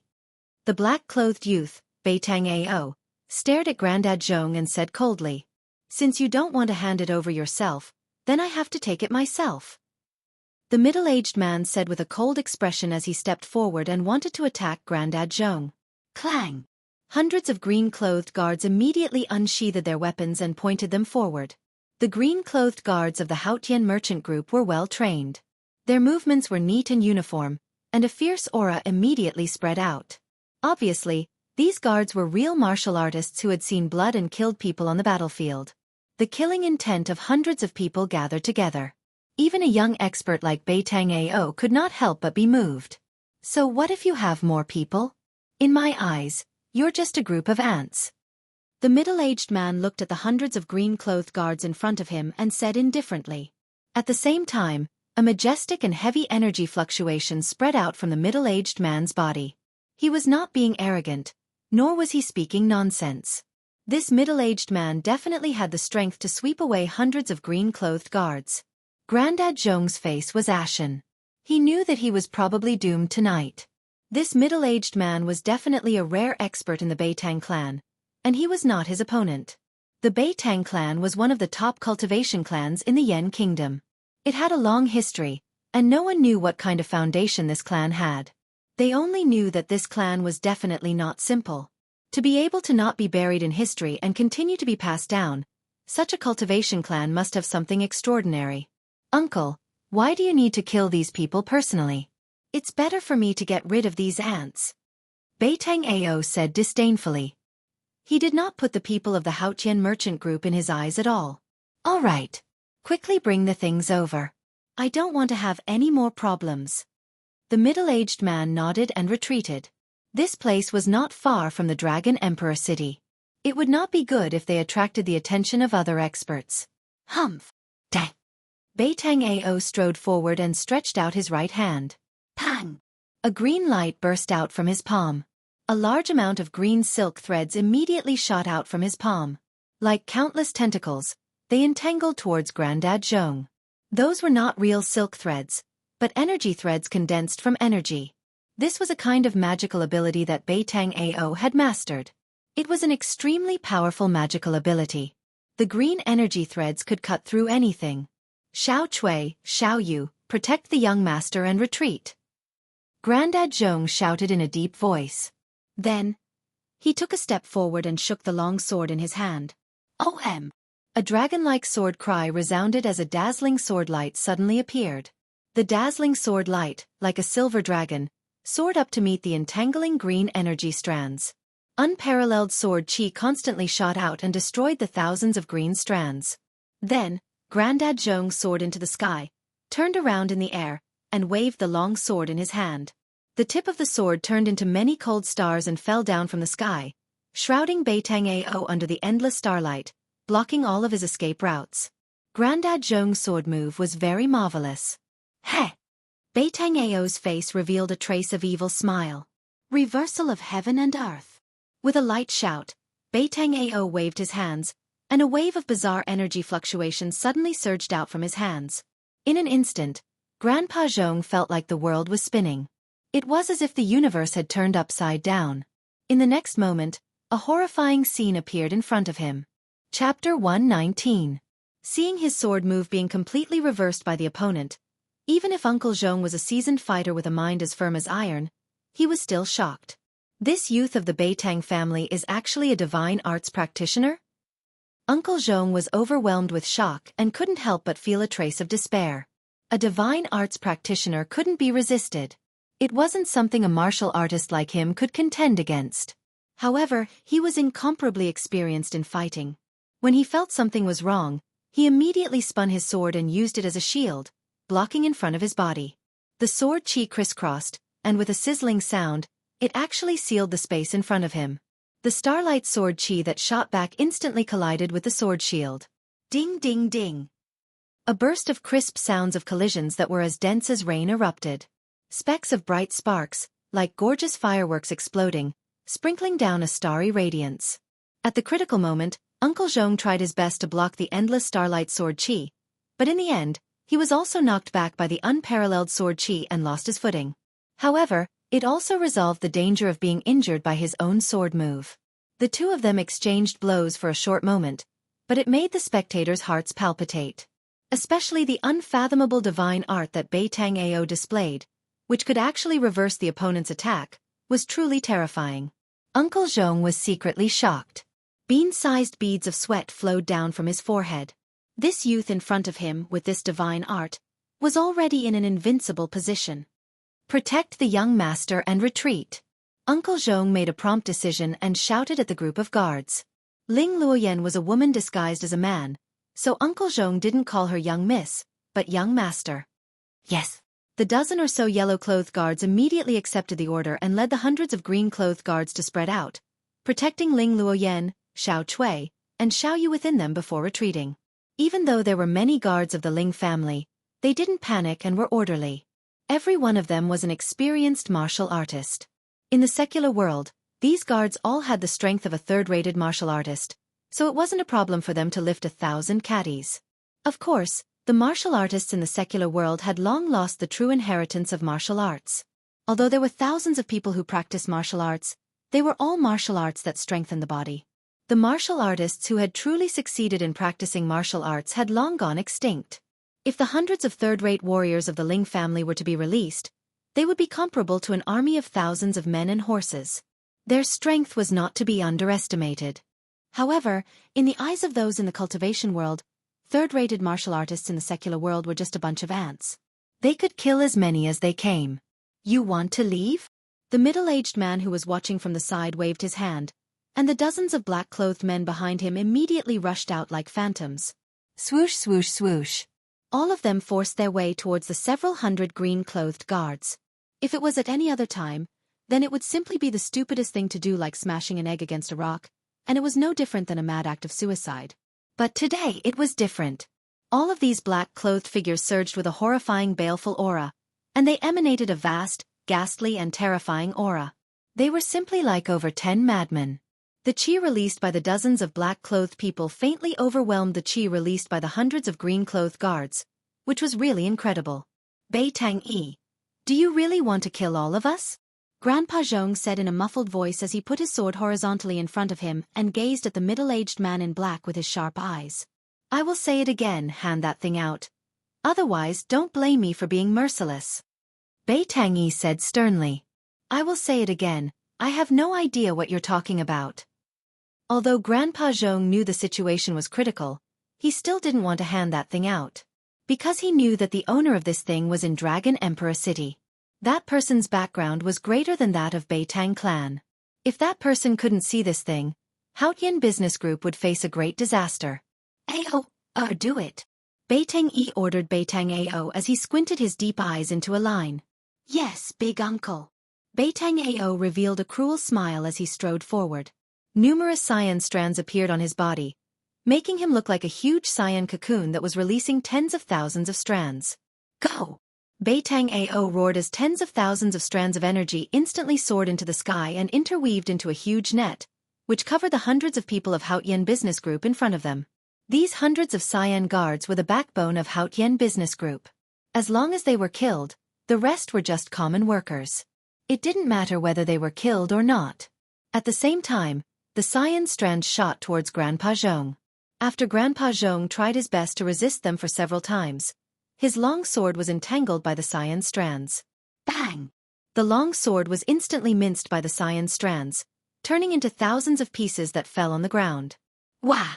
The black-clothed youth, Beitang Ao, stared at Grandad Zhong and said coldly, Since you don't want to hand it over yourself, then I have to take it myself. The middle-aged man said with a cold expression as he stepped forward and wanted to attack Grandad Zhong. Clang! Hundreds of green-clothed guards immediately unsheathed their weapons and pointed them forward. The green-clothed guards of the Haotian merchant group were well trained. Their movements were neat and uniform, and a fierce aura immediately spread out. Obviously, these guards were real martial artists who had seen blood and killed people on the battlefield. The killing intent of hundreds of people gathered together. Even a young expert like Ao could not help but be moved. So what if you have more people? In my eyes, you're just a group of ants. The middle-aged man looked at the hundreds of green-clothed guards in front of him and said indifferently. At the same time, a majestic and heavy energy fluctuation spread out from the middle-aged man's body. He was not being arrogant, nor was he speaking nonsense. This middle-aged man definitely had the strength to sweep away hundreds of green-clothed guards. Grandad Zhong's face was ashen. He knew that he was probably doomed tonight. This middle-aged man was definitely a rare expert in the Beitang clan, and he was not his opponent. The Beitang clan was one of the top cultivation clans in the Yan kingdom. It had a long history, and no one knew what kind of foundation this clan had. They only knew that this clan was definitely not simple. To be able to not be buried in history and continue to be passed down, such a cultivation clan must have something extraordinary. Uncle, why do you need to kill these people personally? It's better for me to get rid of these ants. Beitang Ao said disdainfully. He did not put the people of the Haotian merchant group in his eyes at all. All right. Quickly bring the things over. I don't want to have any more problems. The middle-aged man nodded and retreated. This place was not far from the Dragon Emperor city. It would not be good if they attracted the attention of other experts. Humph. Dang. Beitang Ao strode forward and stretched out his right hand. Pang! A green light burst out from his palm. A large amount of green silk threads immediately shot out from his palm. Like countless tentacles, they entangled towards Grandad Zhong. Those were not real silk threads, but energy threads condensed from energy. This was a kind of magical ability that Beitang Ao had mastered. It was an extremely powerful magical ability. The green energy threads could cut through anything. Xiao Cui, Xiao Yu, protect the young master and retreat. Grandad Zhong shouted in a deep voice. Then, he took a step forward and shook the long sword in his hand. OM! A dragon-like sword cry resounded as a dazzling sword light suddenly appeared. The dazzling sword light, like a silver dragon, soared up to meet the entangling green energy strands. Unparalleled sword chi constantly shot out and destroyed the thousands of green strands. Then, Grandad Zhong soared into the sky, turned around in the air, and waved the long sword in his hand. The tip of the sword turned into many cold stars and fell down from the sky, shrouding Beitang Ao under the endless starlight, blocking all of his escape routes. Grandad Zhong's sword move was very marvelous. Heh! Beitang Ao's face revealed a trace of evil smile. Reversal of heaven and earth. With a light shout, Beitang Ao waved his hands, and a wave of bizarre energy fluctuations suddenly surged out from his hands. In an instant, Grandpa Zhong felt like the world was spinning. It was as if the universe had turned upside down. In the next moment, a horrifying scene appeared in front of him. Chapter 119. Seeing his sword move being completely reversed by the opponent, even if Uncle Zhong was a seasoned fighter with a mind as firm as iron, he was still shocked. This youth of the Beitang family is actually a divine arts practitioner? Uncle Zhong was overwhelmed with shock and couldn't help but feel a trace of despair. A divine arts practitioner couldn't be resisted. It wasn't something a martial artist like him could contend against. However, he was incomparably experienced in fighting. When he felt something was wrong, he immediately spun his sword and used it as a shield, blocking in front of his body. The sword chi crisscrossed, and with a sizzling sound, it actually sealed the space in front of him. The starlight sword chi that shot back instantly collided with the sword shield. Ding ding ding. A burst of crisp sounds of collisions that were as dense as rain erupted. Specks of bright sparks, like gorgeous fireworks exploding, sprinkling down a starry radiance. At the critical moment, Uncle Zhong tried his best to block the endless starlight sword chi, but in the end, he was also knocked back by the unparalleled sword chi and lost his footing. However, it also resolved the danger of being injured by his own sword move. The two of them exchanged blows for a short moment, but it made the spectators' hearts palpitate. Especially the unfathomable divine art that Beitang Ao displayed, which could actually reverse the opponent's attack, was truly terrifying. Uncle Zhong was secretly shocked. Bean-sized beads of sweat flowed down from his forehead. This youth in front of him, with this divine art, was already in an invincible position. Protect the young master and retreat. Uncle Zhong made a prompt decision and shouted at the group of guards. Ling Luoyan was a woman disguised as a man, so Uncle Zhong didn't call her young miss, but young master. Yes. The dozen or so yellow-clothed guards immediately accepted the order and led the hundreds of green-clothed guards to spread out, protecting Ling Luoyan, Xiao Cui, and Xiao Yu within them before retreating. Even though there were many guards of the Ling family, they didn't panic and were orderly. Every one of them was an experienced martial artist. In the secular world, these guards all had the strength of a third-rated martial artist, so it wasn't a problem for them to lift 1,000 caddies. Of course, the martial artists in the secular world had long lost the true inheritance of martial arts. Although there were thousands of people who practiced martial arts, they were all martial arts that strengthened the body. The martial artists who had truly succeeded in practicing martial arts had long gone extinct. If the hundreds of third-rate warriors of the Ling family were to be released, they would be comparable to an army of thousands of men and horses. Their strength was not to be underestimated. However, in the eyes of those in the cultivation world, third-rated martial artists in the secular world were just a bunch of ants. They could kill as many as they came. You want to leave? The middle-aged man who was watching from the side waved his hand, and the dozens of black-clothed men behind him immediately rushed out like phantoms. Swoosh, swoosh, swoosh. All of them forced their way towards the several hundred green-clothed guards. If it was at any other time, then it would simply be the stupidest thing to do, like smashing an egg against a rock, and it was no different than a mad act of suicide. But today it was different. All of these black-clothed figures surged with a horrifying, baleful aura, and they emanated a vast, ghastly and terrifying aura. They were simply like over 10 madmen. The qi released by the dozens of black-clothed people faintly overwhelmed the qi released by the hundreds of green-clothed guards, which was really incredible. Bei Tang-yi, do you really want to kill all of us? Grandpa Zhong said in a muffled voice as he put his sword horizontally in front of him and gazed at the middle-aged man in black with his sharp eyes. I will say it again, hand that thing out. Otherwise, don't blame me for being merciless. Bei Tang-yi said sternly. I will say it again, I have no idea what you're talking about. Although Grandpa Zhong knew the situation was critical, he still didn't want to hand that thing out. Because he knew that the owner of this thing was in Dragon Emperor City. That person's background was greater than that of Bei Tang clan. If that person couldn't see this thing, Haotian Business Group would face a great disaster. Ao, do it. Bei Tang-yi ordered Bei Tang-ao as he squinted his deep eyes into a line. Yes, big uncle. Bei Tang-ao revealed a cruel smile as he strode forward. Numerous cyan strands appeared on his body, making him look like a huge cyan cocoon that was releasing tens of thousands of strands. Go! Bei Tang-ao roared as tens of thousands of strands of energy instantly soared into the sky and interweaved into a huge net, which covered the hundreds of people of Haotian Business Group in front of them. These hundreds of cyan guards were the backbone of Haotian Business Group. As long as they were killed, the rest were just common workers. It didn't matter whether they were killed or not. At the same time, the cyan strands shot towards Grandpa Zhong. After Grandpa Zhong tried his best to resist them for several times, his long sword was entangled by the cyan strands. Bang! The long sword was instantly minced by the cyan strands, turning into thousands of pieces that fell on the ground. Wah!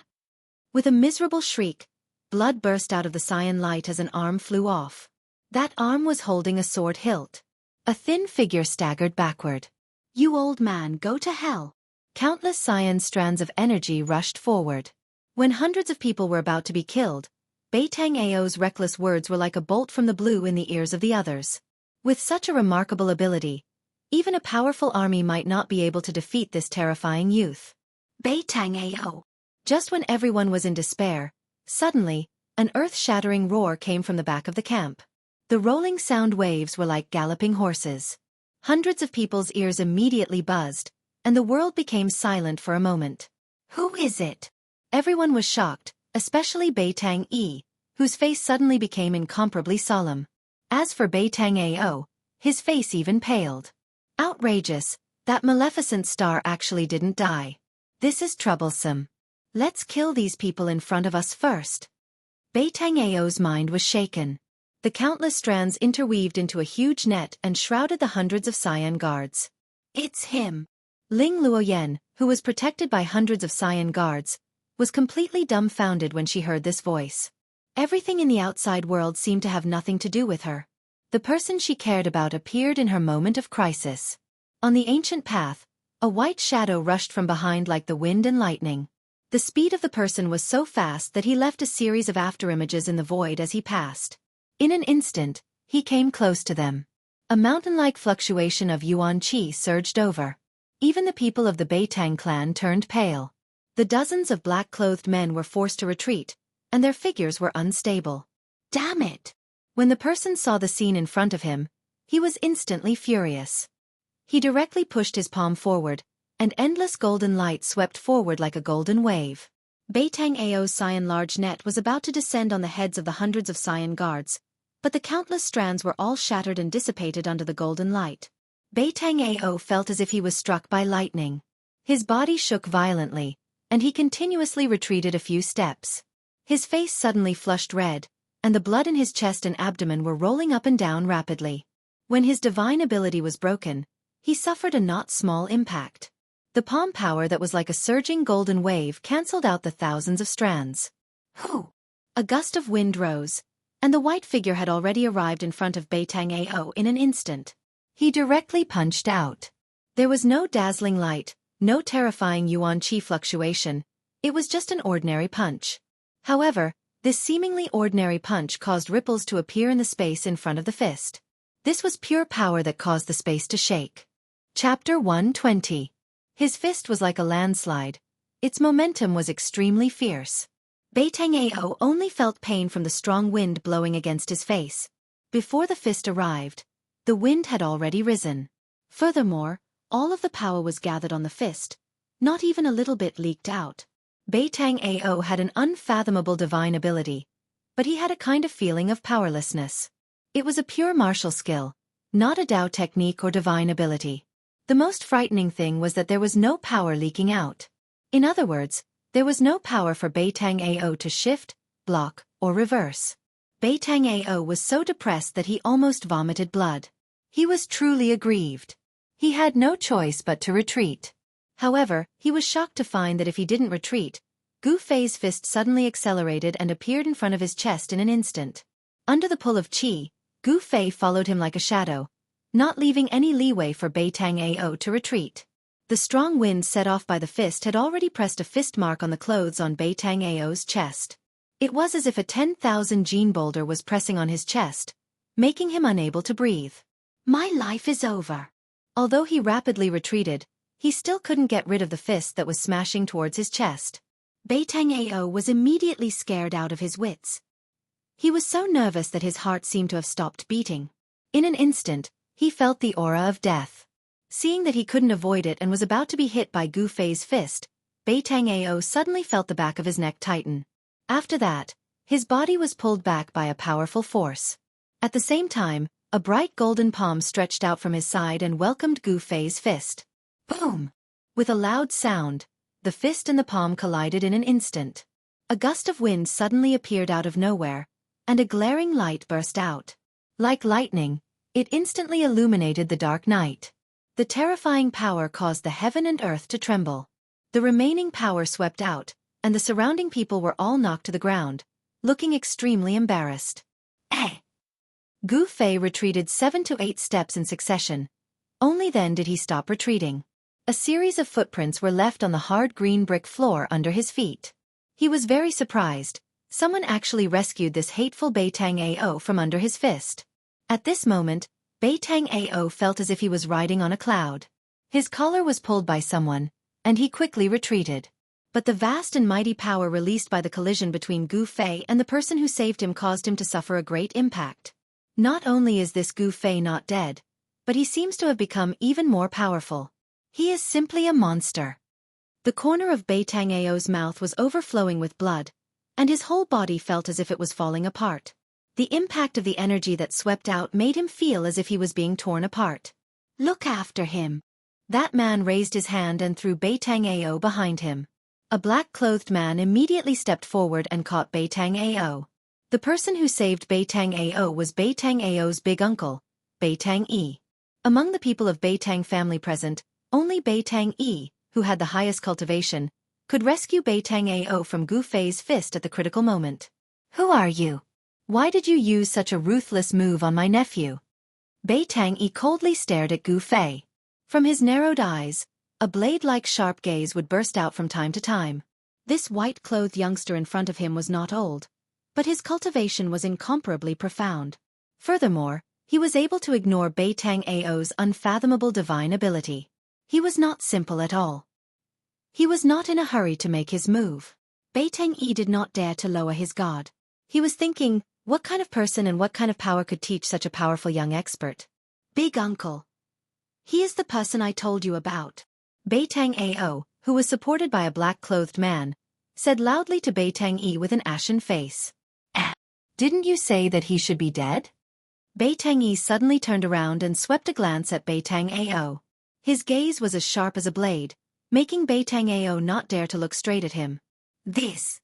With a miserable shriek, blood burst out of the cyan light as an arm flew off. That arm was holding a sword hilt. A thin figure staggered backward. You old man, go to hell! Countless cyan strands of energy rushed forward. When hundreds of people were about to be killed, Bei Tang-ao's reckless words were like a bolt from the blue in the ears of the others. With such a remarkable ability, even a powerful army might not be able to defeat this terrifying youth. Bei Tang-ao. Just when everyone was in despair, suddenly, an earth-shattering roar came from the back of the camp. The rolling sound waves were like galloping horses. Hundreds of people's ears immediately buzzed, and the world became silent for a moment. Who is it? Everyone was shocked, especially Bei Tang-yi, whose face suddenly became incomparably solemn. As for Bei Tang-ao, his face even paled. Outrageous, that maleficent star actually didn't die. This is troublesome. Let's kill these people in front of us first. Bei Tang-ao's mind was shaken. The countless strands interweaved into a huge net and shrouded the hundreds of cyan guards. It's him. Ling Luoyan, who was protected by hundreds of cyan guards, was completely dumbfounded when she heard this voice. Everything in the outside world seemed to have nothing to do with her. The person she cared about appeared in her moment of crisis. On the ancient path, a white shadow rushed from behind like the wind and lightning. The speed of the person was so fast that he left a series of afterimages in the void as he passed. In an instant, he came close to them. A mountain-like fluctuation of yuan qi surged over. Even the people of the Beitang clan turned pale. The dozens of black-clothed men were forced to retreat, and their figures were unstable. Damn it! When the person saw the scene in front of him, he was instantly furious. He directly pushed his palm forward, and endless golden light swept forward like a golden wave. Beitang Ao's Xian large net was about to descend on the heads of the hundreds of Xian guards, but the countless strands were all shattered and dissipated under the golden light. Beitang Ao felt as if he was struck by lightning. His body shook violently, and he continuously retreated a few steps. His face suddenly flushed red, and the blood in his chest and abdomen were rolling up and down rapidly. When his divine ability was broken, he suffered a not small impact. The palm power that was like a surging golden wave cancelled out the thousands of strands. Hoo! A gust of wind rose, and the white figure had already arrived in front of Beitang Ao in an instant. He directly punched out. There was no dazzling light, no terrifying yuan qi fluctuation, it was just an ordinary punch. However, this seemingly ordinary punch caused ripples to appear in the space in front of the fist. This was pure power that caused the space to shake. Chapter 120. His fist was like a landslide. Its momentum was extremely fierce. Beitang Ao only felt pain from the strong wind blowing against his face. Before the fist arrived, the wind had already risen. Furthermore, all of the power was gathered on the fist. Not even a little bit leaked out. Beitang Ao had an unfathomable divine ability, but he had a kind of feeling of powerlessness. It was a pure martial skill, not a Dao technique or divine ability. The most frightening thing was that there was no power leaking out. In other words, there was no power for Beitang Ao to shift, block, or reverse. Beitang Ao was so depressed that he almost vomited blood. He was truly aggrieved. He had no choice but to retreat. However, he was shocked to find that if he didn't retreat, Gu Fei's fist suddenly accelerated and appeared in front of his chest in an instant. Under the pull of qi, Gu Fei followed him like a shadow, not leaving any leeway for Beitang Ao to retreat. The strong wind set off by the fist had already pressed a fist mark on the clothes on Beitang Ao's chest. It was as if a 10,000 gene boulder was pressing on his chest, making him unable to breathe. My life is over. Although he rapidly retreated, he still couldn't get rid of the fist that was smashing towards his chest. Beitang Ao was immediately scared out of his wits. He was so nervous that his heart seemed to have stopped beating. In an instant, he felt the aura of death. Seeing that he couldn't avoid it and was about to be hit by Gu Fei's fist, Beitang Ao suddenly felt the back of his neck tighten. After that, his body was pulled back by a powerful force. At the same time, a bright golden palm stretched out from his side and welcomed Gu Fei's fist. Boom! With a loud sound, the fist and the palm collided in an instant. A gust of wind suddenly appeared out of nowhere, and a glaring light burst out. Like lightning, it instantly illuminated the dark night. The terrifying power caused the heaven and earth to tremble. The remaining power swept out, and the surrounding people were all knocked to the ground, looking extremely embarrassed. Gu Fei retreated 7 to 8 steps in succession. Only then did he stop retreating. A series of footprints were left on the hard green brick floor under his feet. He was very surprised. Someone actually rescued this hateful Beitang Ao from under his fist. At this moment, Beitang Ao felt as if he was riding on a cloud. His collar was pulled by someone, and he quickly retreated. But the vast and mighty power released by the collision between Gu Fei and the person who saved him caused him to suffer a great impact. Not only is this Gu Fei not dead, but he seems to have become even more powerful. He is simply a monster. The corner of Beitang Ao's mouth was overflowing with blood, and his whole body felt as if it was falling apart. The impact of the energy that swept out made him feel as if he was being torn apart. Look after him. That man raised his hand and threw Beitang Ao behind him. A black-clothed man immediately stepped forward and caught Beitang Ao. The person who saved Beitang Ao was Beitang Ao's big uncle, Beitang Yi. Among the people of Beitang family present, only Beitang Yi, who had the highest cultivation, could rescue Beitang Ao from Gu Fei's fist at the critical moment. Who are you? Why did you use such a ruthless move on my nephew? Beitang Yi coldly stared at Gu Fei. From his narrowed eyes, a blade-like sharp gaze would burst out from time to time. This white-clothed youngster in front of him was not old, but his cultivation was incomparably profound. Furthermore, he was able to ignore Beitang Ao's unfathomable divine ability. He was not simple at all. He was not in a hurry to make his move. Beitang Yi did not dare to lower his guard. He was thinking, what kind of person and what kind of power could teach such a powerful young expert? Big uncle. He is the person I told you about. Beitang Ao, who was supported by a black-clothed man, said loudly to Beitang Yi with an ashen face. Didn't you say that he should be dead? Beitang Yi suddenly turned around and swept a glance at Beitang Ao. His gaze was as sharp as a blade, making Beitang Ao not dare to look straight at him. This.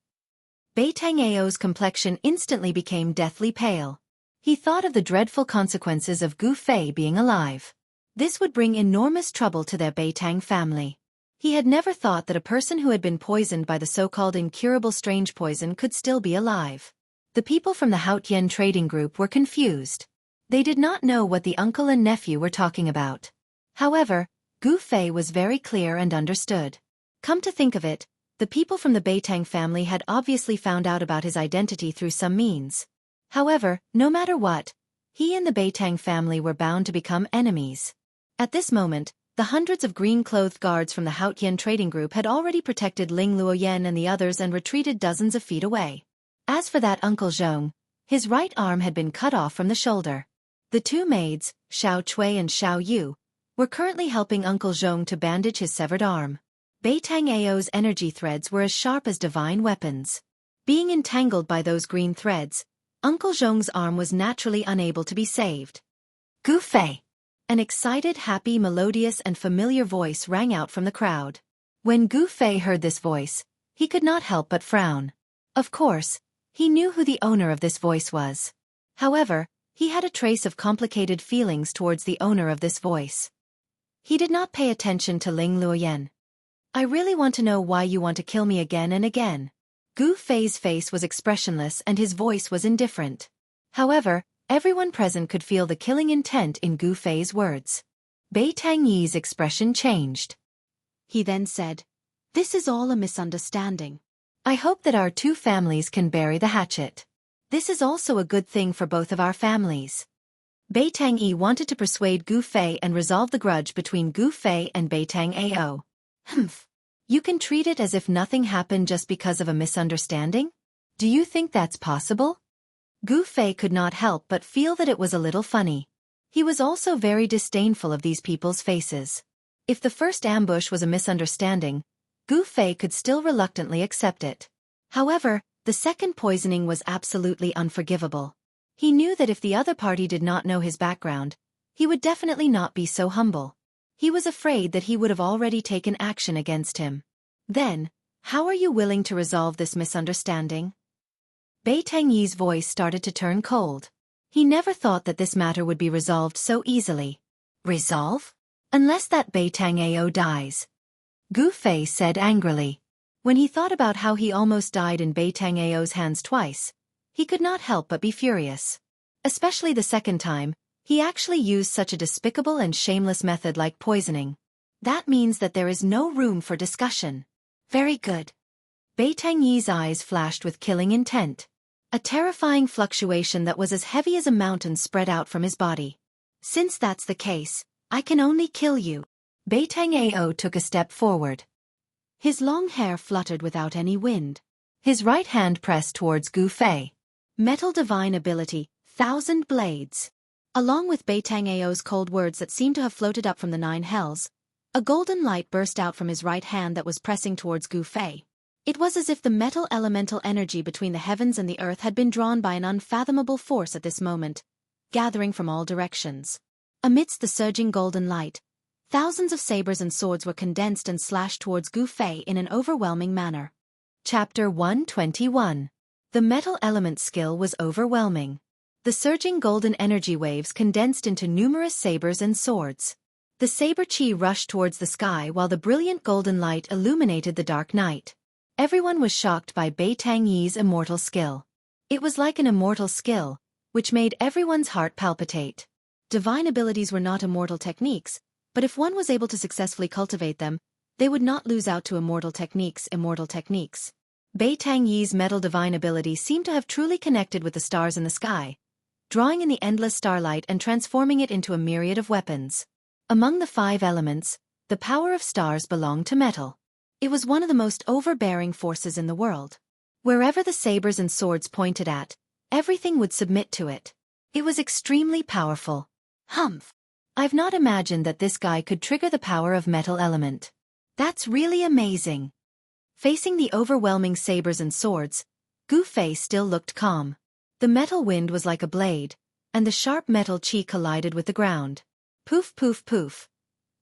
Beitang Ao's complexion instantly became deathly pale. He thought of the dreadful consequences of Gu Fei being alive. This would bring enormous trouble to their Beitang family. He had never thought that a person who had been poisoned by the so-called incurable strange poison could still be alive. The people from the Haotian trading group were confused. They did not know what the uncle and nephew were talking about. However, Gu Fei was very clear and understood. Come to think of it, the people from the Beitang family had obviously found out about his identity through some means. However, no matter what, he and the Beitang family were bound to become enemies. At this moment, the hundreds of green-clothed guards from the Haotian trading group had already protected Ling Luoyan and the others and retreated dozens of feet away. As for that Uncle Zhong, his right arm had been cut off from the shoulder. The two maids, Xiao Cui and Xiao Yu, were currently helping Uncle Zhong to bandage his severed arm. Beitang Ao's energy threads were as sharp as divine weapons. Being entangled by those green threads, Uncle Zhong's arm was naturally unable to be saved. Gu Fei! An excited, happy, melodious and familiar voice rang out from the crowd. When Gu Fei heard this voice, he could not help but frown. Of course, he knew who the owner of this voice was. However, he had a trace of complicated feelings towards the owner of this voice. He did not pay attention to Ling Luoyan. I really want to know why you want to kill me again and again. Gu Fei's face was expressionless and his voice was indifferent. However, everyone present could feel the killing intent in Gu Fei's words. Beitang Yi's expression changed. He then said, "This is all a misunderstanding. I hope that our two families can bury the hatchet. This is also a good thing for both of our families." Beitang Yi wanted to persuade Gu Fei and resolve the grudge between Gu Fei and Beitang Ao. Humph. You can treat it as if nothing happened just because of a misunderstanding? Do you think that's possible? Gu Fei could not help but feel that it was a little funny. He was also very disdainful of these people's faces. If the first ambush was a misunderstanding, Gu Fei could still reluctantly accept it. However, the second poisoning was absolutely unforgivable. He knew that if the other party did not know his background, he would definitely not be so humble. He was afraid that he would have already taken action against him. Then, how are you willing to resolve this misunderstanding? Beitang Yi's voice started to turn cold. He never thought that this matter would be resolved so easily. Resolve? Unless that Beitang Ao dies. Gu Fei said angrily. When he thought about how he almost died in Beitang Ao's hands twice, he could not help but be furious. Especially the second time, he actually used such a despicable and shameless method like poisoning. That means that there is no room for discussion. Very good. Beitang Yi's eyes flashed with killing intent. A terrifying fluctuation that was as heavy as a mountain spread out from his body. Since that's the case, I can only kill you. Beitang Ao took a step forward. His long hair fluttered without any wind. His right hand pressed towards Gu Fei. Metal divine ability, 1,000 blades. Along with Beitang Ao's cold words that seemed to have floated up from the 9 hells, a golden light burst out from his right hand that was pressing towards Gu Fei. It was as if the metal elemental energy between the heavens and the earth had been drawn by an unfathomable force at this moment, gathering from all directions. Amidst the surging golden light, thousands of sabers and swords were condensed and slashed towards Gu Fei in an overwhelming manner. Chapter 121. The metal element skill was overwhelming. The surging golden energy waves condensed into numerous sabers and swords. The saber chi rushed towards the sky while the brilliant golden light illuminated the dark night. Everyone was shocked by Bei Tangyi's immortal skill. It was like an immortal skill, which made everyone's heart palpitate. Divine abilities were not immortal techniques, but if one was able to successfully cultivate them, they would not lose out to immortal techniques. Bei Tangyi's metal divine ability seemed to have truly connected with the stars in the sky, drawing in the endless starlight and transforming it into a myriad of weapons. Among the 5 elements, the power of stars belonged to metal. It was one of the most overbearing forces in the world. Wherever the sabers and swords pointed at, everything would submit to it. It was extremely powerful. Humph! I've not imagined that this guy could trigger the power of metal element. That's really amazing. Facing the overwhelming sabers and swords, Gu Fei still looked calm. The metal wind was like a blade, and the sharp metal chi collided with the ground. Poof poof poof.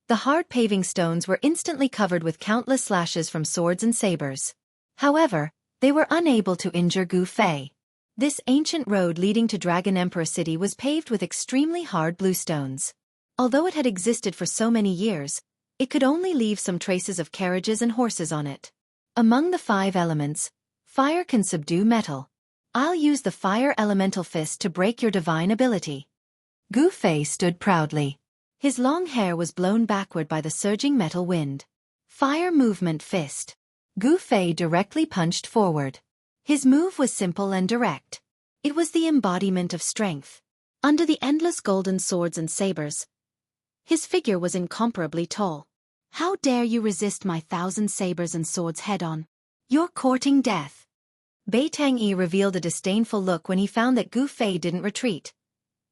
The hard paving stones were instantly covered with countless slashes from swords and sabers. However, they were unable to injure Gu Fei. This ancient road leading to Dragon Emperor City was paved with extremely hard bluestones. Although it had existed for so many years, it could only leave some traces of carriages and horses on it. Among the 5 elements, fire can subdue metal. I'll use the fire elemental fist to break your divine ability. Gu Fei stood proudly. His long hair was blown backward by the surging metal wind. Fire movement fist. Gu Fei directly punched forward. His move was simple and direct. It was the embodiment of strength. Under the endless golden swords and sabers, his figure was incomparably tall. How dare you resist my 1,000 sabers and swords head-on? You're courting death. Bei Tangyi revealed a disdainful look when he found that Gu Fei didn't retreat.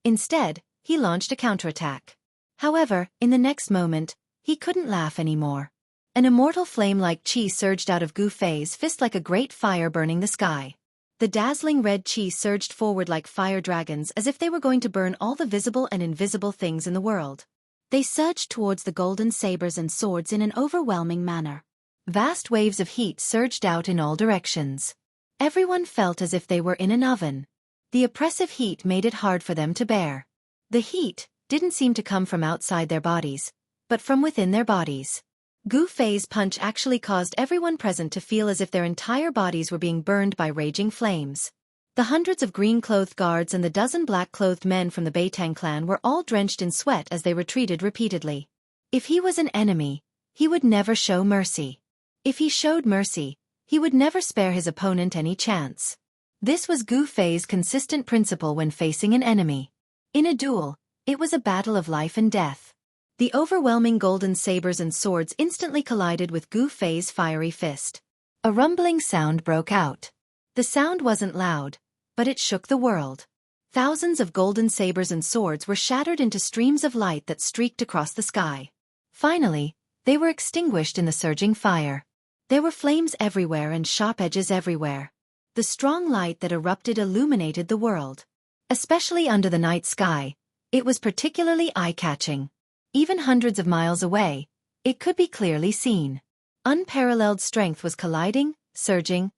Instead, he launched a counterattack. However, in the next moment, he couldn't laugh anymore. An immortal flame-like chi surged out of Gu Fei's fist like a great fire burning the sky. The dazzling red chi surged forward like fire dragons as if they were going to burn all the visible and invisible things in the world. They surged towards the golden sabers and swords in an overwhelming manner. Vast waves of heat surged out in all directions. Everyone felt as if they were in an oven. The oppressive heat made it hard for them to bear. The heat didn't seem to come from outside their bodies, but from within their bodies. Gu Fei's punch actually caused everyone present to feel as if their entire bodies were being burned by raging flames. The hundreds of green-clothed guards and the dozen black-clothed men from the Beitang clan were all drenched in sweat as they retreated repeatedly. If he was an enemy, he would never show mercy. If he showed mercy, he would never spare his opponent any chance. This was Gu Fei's consistent principle when facing an enemy. In a duel, it was a battle of life and death. The overwhelming golden sabers and swords instantly collided with Gu Fei's fiery fist. A rumbling sound broke out. The sound wasn't loud, but it shook the world. Thousands of golden sabers and swords were shattered into streams of light that streaked across the sky. Finally, they were extinguished in the surging fire. There were flames everywhere and sharp edges everywhere. The strong light that erupted illuminated the world. Especially under the night sky, it was particularly eye-catching. Even hundreds of miles away, it could be clearly seen. Unparalleled strength was colliding, surging,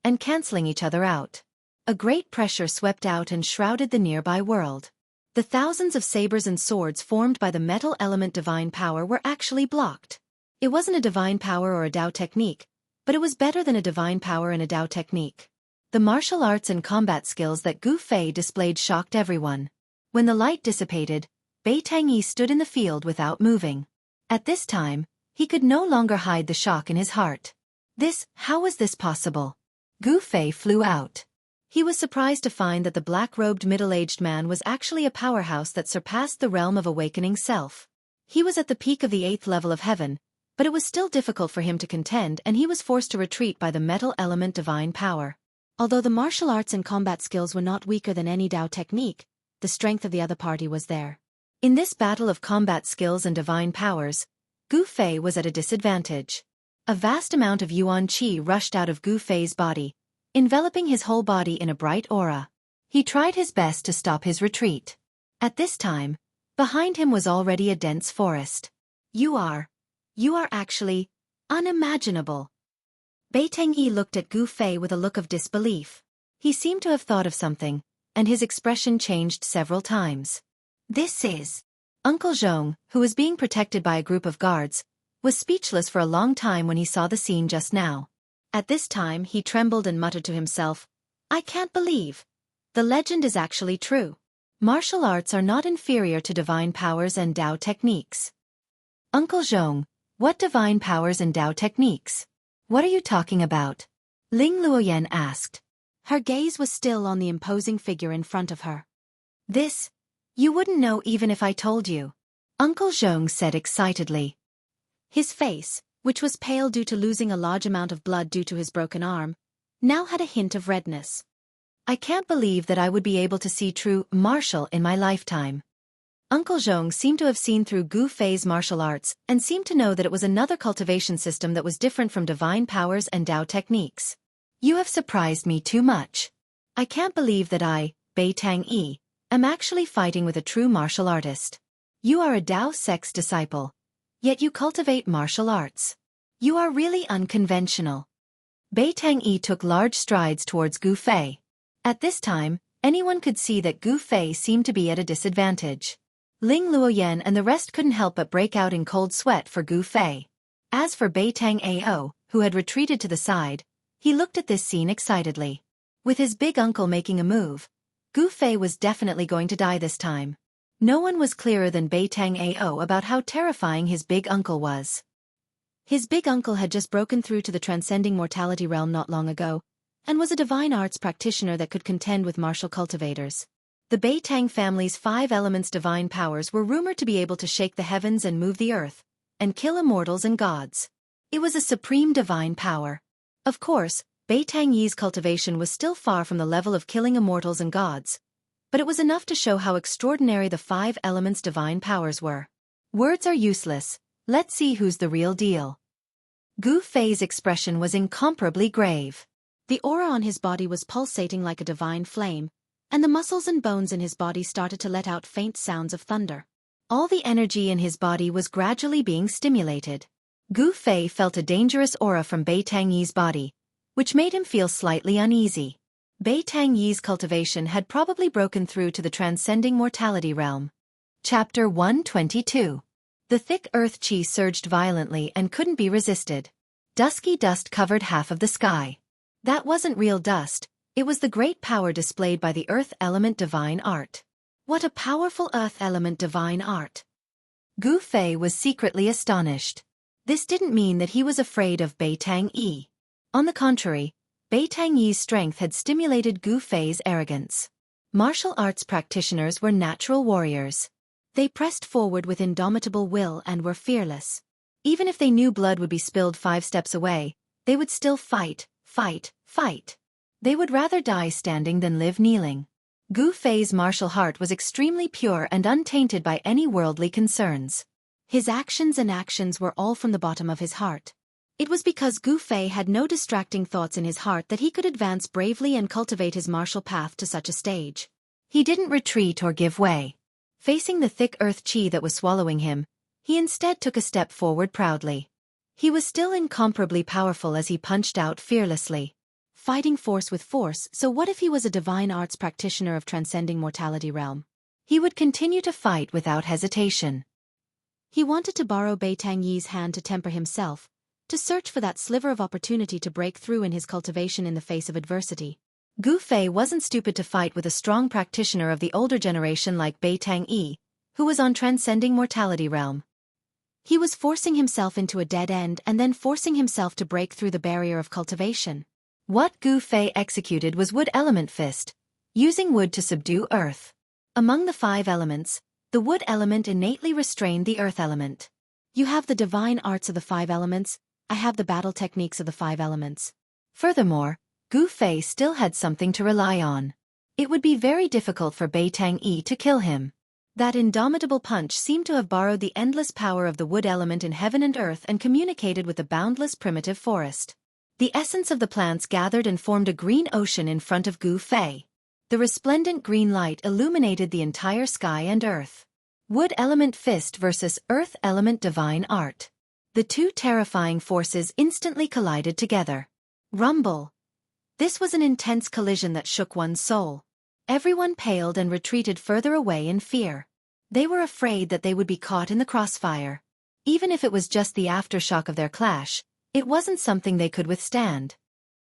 and canceling each other out. A great pressure swept out and shrouded the nearby world. The thousands of sabers and swords formed by the metal element divine power were actually blocked. It wasn't a divine power or a Dao technique, but it was better than a divine power and a Dao technique. The martial arts and combat skills that Gu Fei displayed shocked everyone. When the light dissipated, Bei Tangyi stood in the field without moving. At this time, he could no longer hide the shock in his heart. How was this possible? Gu Fei flew out. He was surprised to find that the black-robed middle-aged man was actually a powerhouse that surpassed the realm of awakening self. He was at the peak of the 8th level of heaven, but it was still difficult for him to contend and he was forced to retreat by the metal element divine power. Although the martial arts and combat skills were not weaker than any Dao technique, the strength of the other party was there. In this battle of combat skills and divine powers, Gu Fei was at a disadvantage. A vast amount of Yuan Qi rushed out of Gu Fei's body, enveloping his whole body in a bright aura. He tried his best to stop his retreat. At this time, behind him was already a dense forest. You are actually unimaginable. Bei Tangyi looked at Gu Fei with a look of disbelief. He seemed to have thought of something, and his expression changed several times. This is Uncle Zhong, who was being protected by a group of guards, was speechless for a long time when he saw the scene just now. At this time he trembled and muttered to himself, "I can't believe. The legend is actually true. Martial arts are not inferior to divine powers and Dao techniques." "Uncle Zhong, what divine powers and Dao techniques? What are you talking about?" Ling Luoyan asked. Her gaze was still on the imposing figure in front of her. "This, you wouldn't know even if I told you," Uncle Zhong said excitedly. His face, which was pale due to losing a large amount of blood due to his broken arm, now had a hint of redness. "I can't believe that I would be able to see true martial in my lifetime." Uncle Zhong seemed to have seen through Gu Fei's martial arts and seemed to know that it was another cultivation system that was different from divine powers and Dao techniques. "You have surprised me too much. I can't believe that I, Bei Tang Yi, am actually fighting with a true martial artist. You are a Dao sect's disciple, yet you cultivate martial arts. You are really unconventional." Bei Tang Yi took large strides towards Gu Fei. At this time, anyone could see that Gu Fei seemed to be at a disadvantage. Ling Luoyan and the rest couldn't help but break out in cold sweat for Gu Fei. As for Bei Tang Ao, who had retreated to the side, he looked at this scene excitedly. With his big uncle making a move, Gu Fei was definitely going to die this time. No one was clearer than Bei Tang Ao about how terrifying his big uncle was. His big uncle had just broken through to the transcending mortality realm not long ago, and was a divine arts practitioner that could contend with martial cultivators. The Bei Tang family's 5 elements divine powers were rumored to be able to shake the heavens and move the earth, and kill immortals and gods. It was a supreme divine power. Of course, Bei Tang Yi's cultivation was still far from the level of killing immortals and gods, but it was enough to show how extraordinary the 5 elements' divine powers were. Words are useless, let's see who's the real deal. Gu Fei's expression was incomparably grave. The aura on his body was pulsating like a divine flame, and the muscles and bones in his body started to let out faint sounds of thunder. All the energy in his body was gradually being stimulated. Gu Fei felt a dangerous aura from Bei Tang Yi's body, which made him feel slightly uneasy. Bei Tang Yi's cultivation had probably broken through to the transcending mortality realm. Chapter 122. The thick earth chi surged violently and couldn't be resisted. Dusky dust covered half of the sky. That wasn't real dust, it was the great power displayed by the earth element divine art. What a powerful earth element divine art! Gu Fei was secretly astonished. This didn't mean that he was afraid of Bei Tang Yi. On the contrary, Bei Tang Yi's strength had stimulated Gu Fei's arrogance. Martial arts practitioners were natural warriors. They pressed forward with indomitable will and were fearless. Even if they knew blood would be spilled 5 steps away, they would still fight, fight, fight. They would rather die standing than live kneeling. Gu Fei's martial heart was extremely pure and untainted by any worldly concerns. His actions were all from the bottom of his heart. It was because Gu Fei had no distracting thoughts in his heart that he could advance bravely and cultivate his martial path to such a stage. He didn't retreat or give way. Facing the thick earth chi that was swallowing him, he instead took a step forward proudly. He was still incomparably powerful as he punched out fearlessly. Fighting force with force, so what if he was a divine arts practitioner of transcending mortality realm? He would continue to fight without hesitation. He wanted to borrow Bei Tang Yi's hand to temper himself, to search for that sliver of opportunity to break through in his cultivation in the face of adversity. Gu Fei wasn't stupid to fight with a strong practitioner of the older generation like Bei Tang Yi, who was on transcending mortality realm. He was forcing himself into a dead end and then forcing himself to break through the barrier of cultivation. What Gu Fei executed was wood element fist, using wood to subdue earth. Among the 5 elements, the wood element innately restrained the earth element. You have the divine arts of the 5 elements, I have the battle techniques of the 5 elements. Furthermore, Gu Fei still had something to rely on. It would be very difficult for Bei Tang Yi to kill him. That indomitable punch seemed to have borrowed the endless power of the wood element in heaven and earth and communicated with the boundless primitive forest. The essence of the plants gathered and formed a green ocean in front of Gu Fei. The resplendent green light illuminated the entire sky and earth. Wood element fist versus earth element divine art. The 2 terrifying forces instantly collided together. Rumble. This was an intense collision that shook one's soul. Everyone paled and retreated further away in fear. They were afraid that they would be caught in the crossfire. Even if it was just the aftershock of their clash, it wasn't something they could withstand.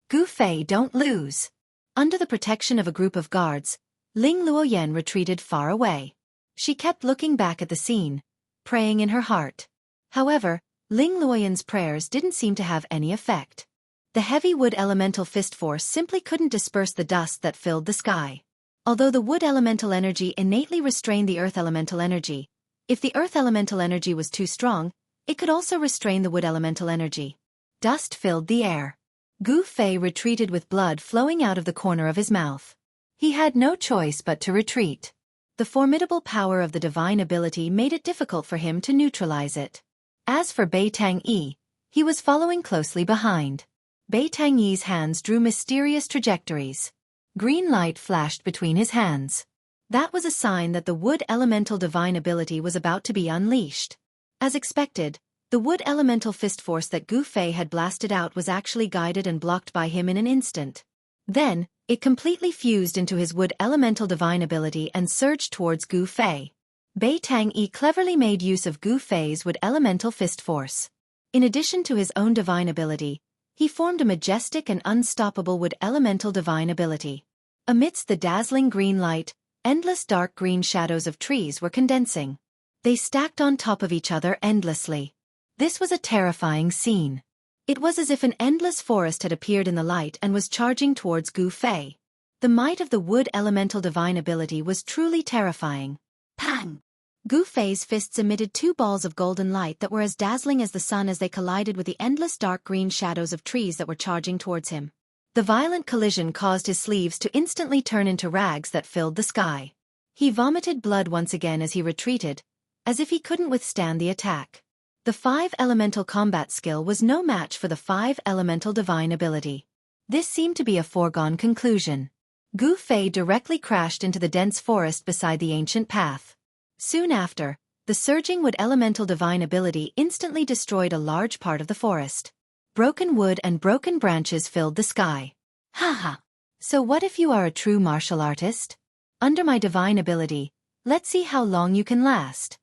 Gu Fei, don't lose. Under the protection of a group of guards, Ling Luoyan retreated far away. She kept looking back at the scene, praying in her heart. However, Ling Luoyan's prayers didn't seem to have any effect. The heavy wood elemental fist force simply couldn't disperse the dust that filled the sky. Although the wood elemental energy innately restrained the earth elemental energy, if the earth elemental energy was too strong, it could also restrain the wood elemental energy. Dust filled the air. Gu Fei retreated with blood flowing out of the corner of his mouth. He had no choice but to retreat. The formidable power of the divine ability made it difficult for him to neutralize it. As for Bai Tangyi, he was following closely behind. Bai Tangyi's hands drew mysterious trajectories. Green light flashed between his hands. That was a sign that the wood elemental divine ability was about to be unleashed. As expected, the wood elemental fist force that Gu Fei had blasted out was actually guided and blocked by him in an instant. Then, it completely fused into his wood elemental divine ability and surged towards Gu Fei. Bai Tangyi cleverly made use of Gu Fei's wood elemental fist force. In addition to his own divine ability, he formed a majestic and unstoppable wood elemental divine ability. Amidst the dazzling green light, endless dark green shadows of trees were condensing. They stacked on top of each other endlessly. This was a terrifying scene. It was as if an endless forest had appeared in the light and was charging towards Gu Fei. The might of the wood elemental divine ability was truly terrifying. Pang! Gu Fei's fists emitted two balls of golden light that were as dazzling as the sun as they collided with the endless dark green shadows of trees that were charging towards him. The violent collision caused his sleeves to instantly turn into rags that filled the sky. He vomited blood once again as he retreated, as if he couldn't withstand the attack. The 5 elemental combat skill was no match for the 5 elemental divine ability. This seemed to be a foregone conclusion. Gu Fei directly crashed into the dense forest beside the ancient path. Soon after, the surging wood elemental divine ability instantly destroyed a large part of the forest. Broken wood and broken branches filled the sky. Haha! So what if you are a true martial artist? Under my divine ability, let's see how long you can last.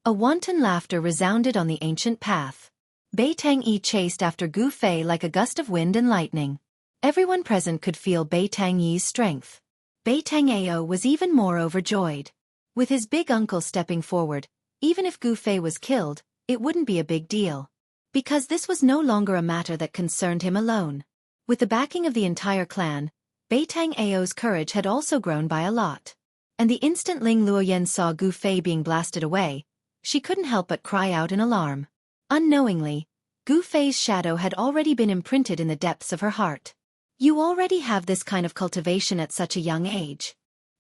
A wanton laughter resounded on the ancient path. Bai Tangyi chased after Gu Fei like a gust of wind and lightning. Everyone present could feel Bai Tangyi's strength. Bai Tangyi was even more overjoyed. With his big uncle stepping forward, even if Gu Fei was killed, it wouldn't be a big deal. Because this was no longer a matter that concerned him alone. With the backing of the entire clan, Bai Tangyi's courage had also grown by a lot. And the instant Ling Luoyan saw Gu Fei being blasted away, she couldn't help but cry out in alarm. Unknowingly, Gu Fei's shadow had already been imprinted in the depths of her heart. You already have this kind of cultivation at such a young age.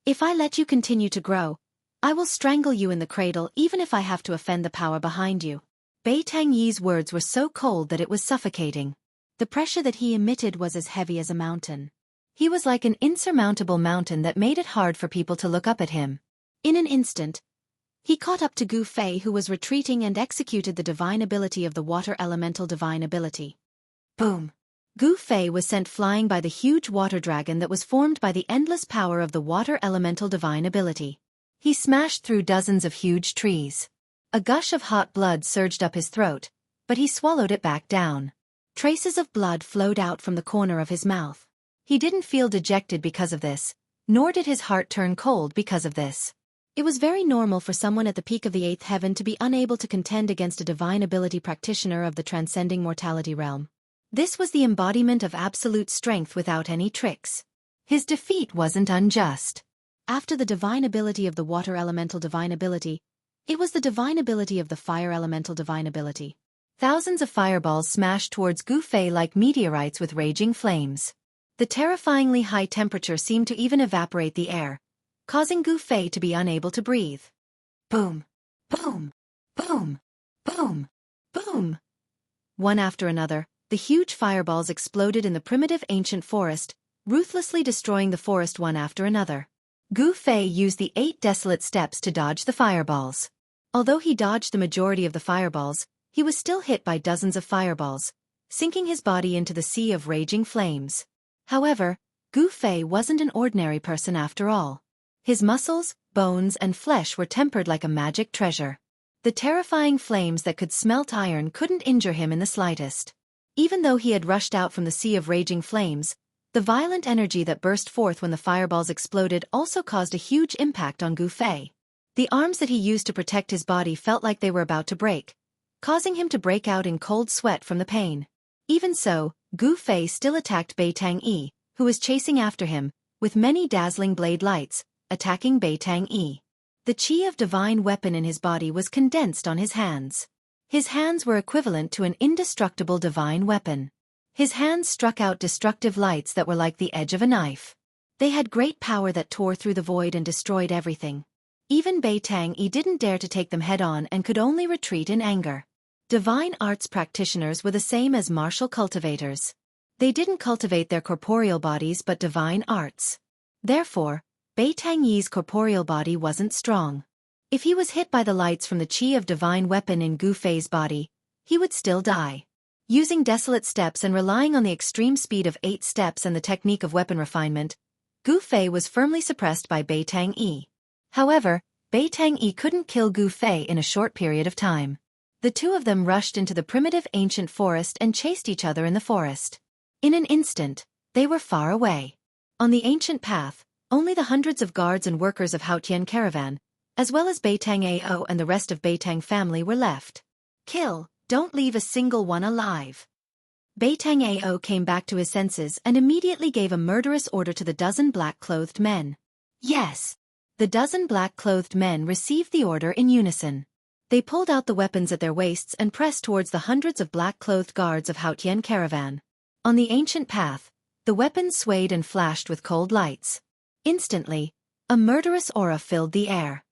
If I let you continue to grow, I will strangle you in the cradle even if I have to offend the power behind you. Bai Tangyi's words were so cold that it was suffocating. The pressure that he emitted was as heavy as a mountain. He was like an insurmountable mountain that made it hard for people to look up at him. In an instant, he caught up to Gu Fei, who was retreating, and executed the divine ability of the water elemental divine ability. Boom! Gu Fei was sent flying by the huge water dragon that was formed by the endless power of the water elemental divine ability. He smashed through dozens of huge trees. A gush of hot blood surged up his throat, but he swallowed it back down. Traces of blood flowed out from the corner of his mouth. He didn't feel dejected because of this, nor did his heart turn cold because of this. It was very normal for someone at the peak of the 8th heaven to be unable to contend against a divine ability practitioner of the transcending mortality realm. This was the embodiment of absolute strength without any tricks. His defeat wasn't unjust. After the divine ability of the water elemental divine ability, it was the divine ability of the fire elemental divine ability. Thousands of fireballs smashed towards Gu Fei like meteorites with raging flames. The terrifyingly high temperature seemed to even evaporate the air, causing Gu Fei to be unable to breathe. Boom! Boom! Boom! Boom! Boom! One after another, the huge fireballs exploded in the primitive ancient forest, ruthlessly destroying the forest one after another. Gu Fei used the 8 desolate steps to dodge the fireballs. Although he dodged the majority of the fireballs, he was still hit by dozens of fireballs, sinking his body into the sea of raging flames. However, Gu Fei wasn't an ordinary person after all. His muscles, bones and flesh were tempered like a magic treasure. The terrifying flames that could smelt iron couldn't injure him in the slightest. Even though he had rushed out from the sea of raging flames, the violent energy that burst forth when the fireballs exploded also caused a huge impact on Gu Fei. The arms that he used to protect his body felt like they were about to break, causing him to break out in cold sweat from the pain. Even so, Gu Fei still attacked Bai Tang-yi, who was chasing after him, with many dazzling blade lights, attacking Bai Tang-yi. The chi of divine weapon in his body was condensed on his hands. His hands were equivalent to an indestructible divine weapon. His hands struck out destructive lights that were like the edge of a knife. They had great power that tore through the void and destroyed everything. Even Bai Tang-yi didn't dare to take them head-on and could only retreat in anger. Divine arts practitioners were the same as martial cultivators. They didn't cultivate their corporeal bodies but divine arts. Therefore, Bai Tang-yi's corporeal body wasn't strong. If he was hit by the lights from the chi of divine weapon in Gu Fei's body, he would still die. Using desolate steps and relying on the extreme speed of 8 steps and the technique of weapon refinement, Gu Fei was firmly suppressed by Bai Tang-yi. However, Bai Tang-yi couldn't kill Gu Fei in a short period of time. The two of them rushed into the primitive ancient forest and chased each other in the forest. In an instant, they were far away. On the ancient path, only the hundreds of guards and workers of Haotian caravan, as well as Bai Tang-ao and the rest of Bai Tang family were left. Kill, don't leave a single one alive. Bai Tang-ao came back to his senses and immediately gave a murderous order to the dozen black-clothed men. Yes. The dozen black-clothed men received the order in unison. They pulled out the weapons at their waists and pressed towards the hundreds of black-clothed guards of Haotian caravan. On the ancient path, the weapons swayed and flashed with cold lights. Instantly, a murderous aura filled the air.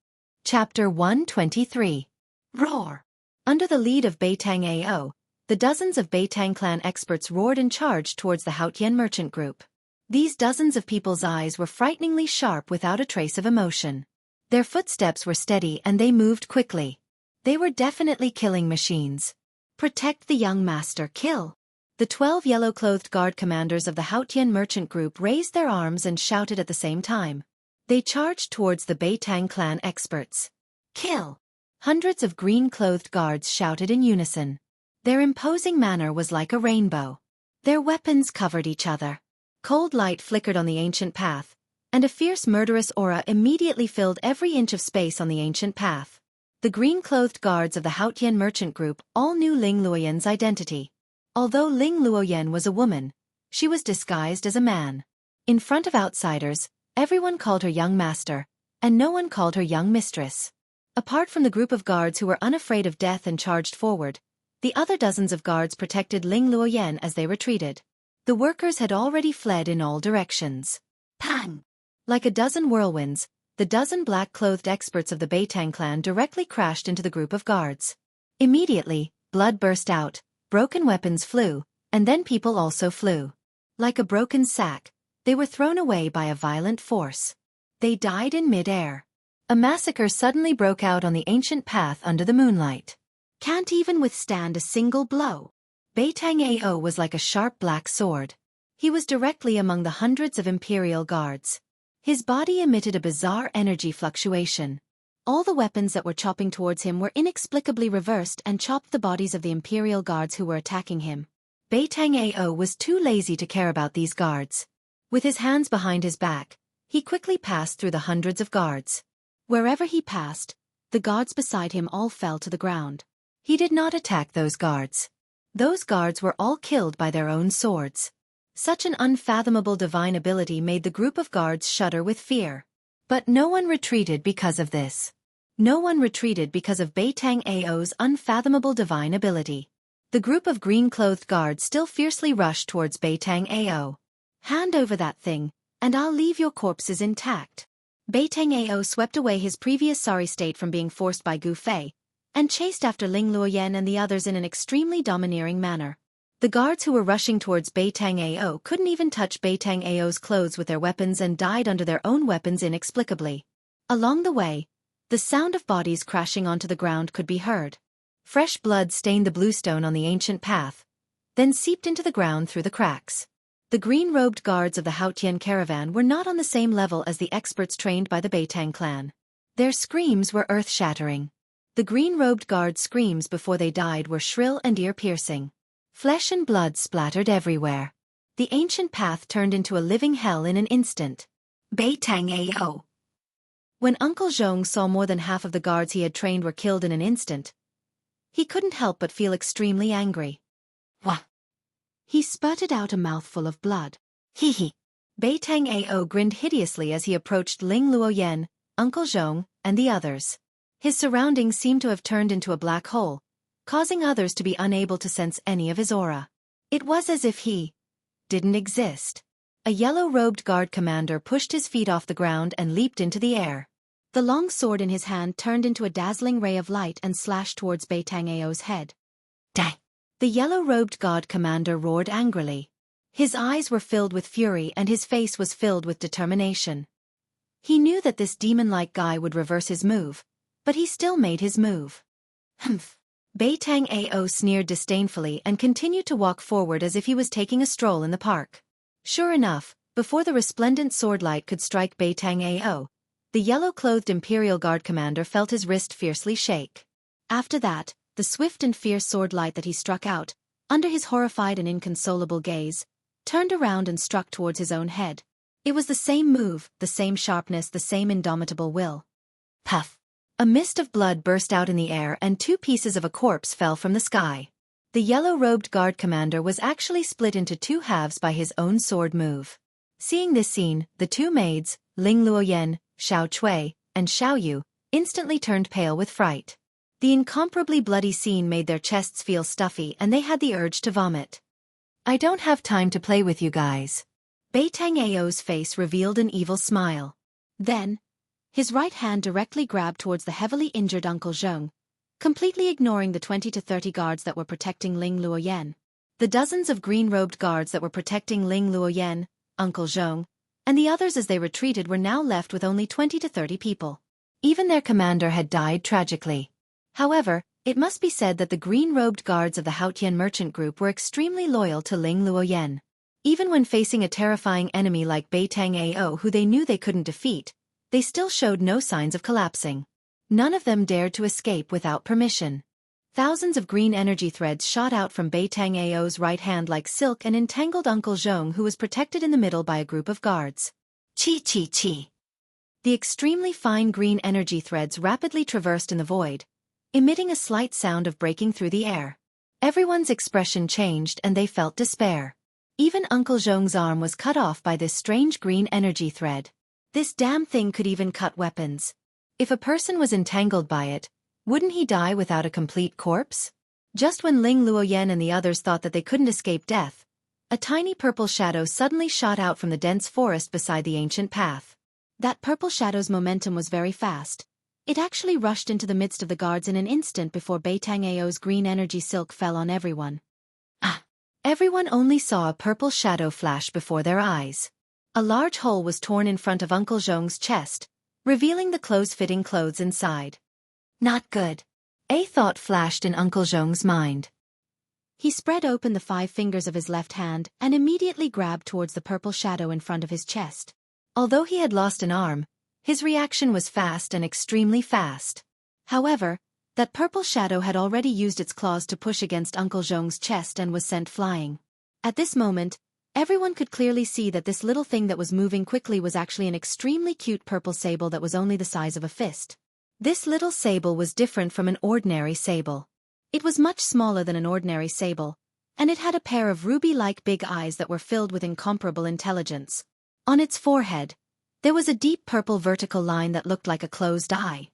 Chapter 123. Roar! Under the lead of Bai Tang-ao, the dozens of Bai Tang clan experts roared and charged towards the Haotian merchant group. These dozens of people's eyes were frighteningly sharp without a trace of emotion. Their footsteps were steady and they moved quickly. They were definitely killing machines. Protect the young master, kill! The 12 yellow-clothed guard commanders of the Haotian merchant group raised their arms and shouted at the same time. They charged towards the Bai Tang clan experts. Kill! Hundreds of green-clothed guards shouted in unison. Their imposing manner was like a rainbow. Their weapons covered each other. Cold light flickered on the ancient path, and a fierce murderous aura immediately filled every inch of space on the ancient path. The green-clothed guards of the Haotian merchant group all knew Ling Luoyan's identity. Although Ling Luoyan was a woman, she was disguised as a man. In front of outsiders, everyone called her young master, and no one called her young mistress. Apart from the group of guards who were unafraid of death and charged forward, the other dozens of guards protected Ling Luoyan as they retreated. The workers had already fled in all directions. Pang! Like a dozen whirlwinds, the dozen black-clothed experts of the Bai Tang clan directly crashed into the group of guards. Immediately, blood burst out, broken weapons flew, and then people also flew. Like a broken sack, they were thrown away by a violent force. They died in mid-air. A massacre suddenly broke out on the ancient path under the moonlight. Can't even withstand a single blow. Bai Tang-ao was like a sharp black sword. He was directly among the hundreds of imperial guards. His body emitted a bizarre energy fluctuation. All the weapons that were chopping towards him were inexplicably reversed and chopped the bodies of the imperial guards who were attacking him. Bai Tang-ao was too lazy to care about these guards. With his hands behind his back, he quickly passed through the hundreds of guards. Wherever he passed, the guards beside him all fell to the ground. He did not attack those guards. Those guards were all killed by their own swords. Such an unfathomable divine ability made the group of guards shudder with fear. But no one retreated because of this. No one retreated because of Bai Tang-ao's unfathomable divine ability. The group of green-clothed guards still fiercely rushed towards Bai Tang-ao. Hand over that thing, and I'll leave your corpses intact. Bai Tang-ao swept away his previous sorry state from being forced by Gu Fei, and chased after Ling Luoyan and the others in an extremely domineering manner. The guards who were rushing towards Bai Tang-ao couldn't even touch Bai Tang-ao's clothes with their weapons and died under their own weapons inexplicably. Along the way, the sound of bodies crashing onto the ground could be heard. Fresh blood stained the bluestone on the ancient path, then seeped into the ground through the cracks. The green-robed guards of the Haotian caravan were not on the same level as the experts trained by the Bai Tang clan. Their screams were earth-shattering. The green-robed guards' screams before they died were shrill and ear-piercing. Flesh and blood splattered everywhere. The ancient path turned into a living hell in an instant. Betrayal. When Uncle Zhong saw more than half of the guards he had trained were killed in an instant, he couldn't help but feel extremely angry. Wah! He spurted out a mouthful of blood. Hee hee. Betrayal grinned hideously as he approached Ling Luoyan, Uncle Zhong, and the others. His surroundings seemed to have turned into a black hole, causing others to be unable to sense any of his aura. It was as if he didn't exist. A yellow-robed guard commander pushed his feet off the ground and leaped into the air. The long sword in his hand turned into a dazzling ray of light and slashed towards Betrayal's head. Die! The yellow-robed guard commander roared angrily. His eyes were filled with fury and his face was filled with determination. He knew that this demon-like guy would reverse his move, but he still made his move. Humph. Betrayal sneered disdainfully and continued to walk forward as if he was taking a stroll in the park. Sure enough, before the resplendent swordlight could strike Betrayal, the yellow-clothed Imperial Guard commander felt his wrist fiercely shake. After that, the swift and fierce swordlight that he struck out, under his horrified and inconsolable gaze, turned around and struck towards his own head. It was the same move, the same sharpness, the same indomitable will. Puff! A mist of blood burst out in the air and 2 pieces of a corpse fell from the sky. The yellow-robed guard commander was actually split into 2 halves by his own sword move. Seeing this scene, the 2 maids, Ling Luoyan, Xiao Cui, and Xiao Yu, instantly turned pale with fright. The incomparably bloody scene made their chests feel stuffy and they had the urge to vomit. I don't have time to play with you guys. Betrayal's face revealed an evil smile. Then, his right hand directly grabbed towards the heavily injured Uncle Zhong, completely ignoring the 20 to 30 guards that were protecting Ling Luoyan. The dozens of green-robed guards that were protecting Ling Luoyan, Uncle Zhong, and the others as they retreated were now left with only 20 to 30 people. Even their commander had died tragically. However, it must be said that the green-robed guards of the Haotian merchant group were extremely loyal to Ling Luoyan. Even when facing a terrifying enemy like Betrayal who they knew they couldn't defeat, they still showed no signs of collapsing. None of them dared to escape without permission. Thousands of green energy threads shot out from Betrayal's right hand like silk and entangled Uncle Zhong who was protected in the middle by a group of guards. Chi. The extremely fine green energy threads rapidly traversed in the void, emitting a slight sound of breaking through the air. Everyone's expression changed and they felt despair. Even Uncle Zhong's arm was cut off by this strange green energy thread. This damn thing could even cut weapons. If a person was entangled by it, wouldn't he die without a complete corpse? Just when Ling Luoyan and the others thought that they couldn't escape death, a tiny purple shadow suddenly shot out from the dense forest beside the ancient path. That purple shadow's momentum was very fast. It actually rushed into the midst of the guards in an instant before Betrayal's green energy silk fell on everyone. Everyone only saw a purple shadow flash before their eyes. A large hole was torn in front of Uncle Zhong's chest, revealing the close-fitting clothes inside. Not good. A thought flashed in Uncle Zhong's mind. He spread open the 5 fingers of his left hand and immediately grabbed towards the purple shadow in front of his chest. Although he had lost an arm, his reaction was fast and extremely fast. However, that purple shadow had already used its claws to push against Uncle Zhong's chest and was sent flying. At this moment, everyone could clearly see that this little thing that was moving quickly was actually an extremely cute purple sable that was only the size of a fist. This little sable was different from an ordinary sable. It was much smaller than an ordinary sable, and it had a pair of ruby-like big eyes that were filled with incomparable intelligence. On its forehead, there was a deep purple vertical line that looked like a closed eye.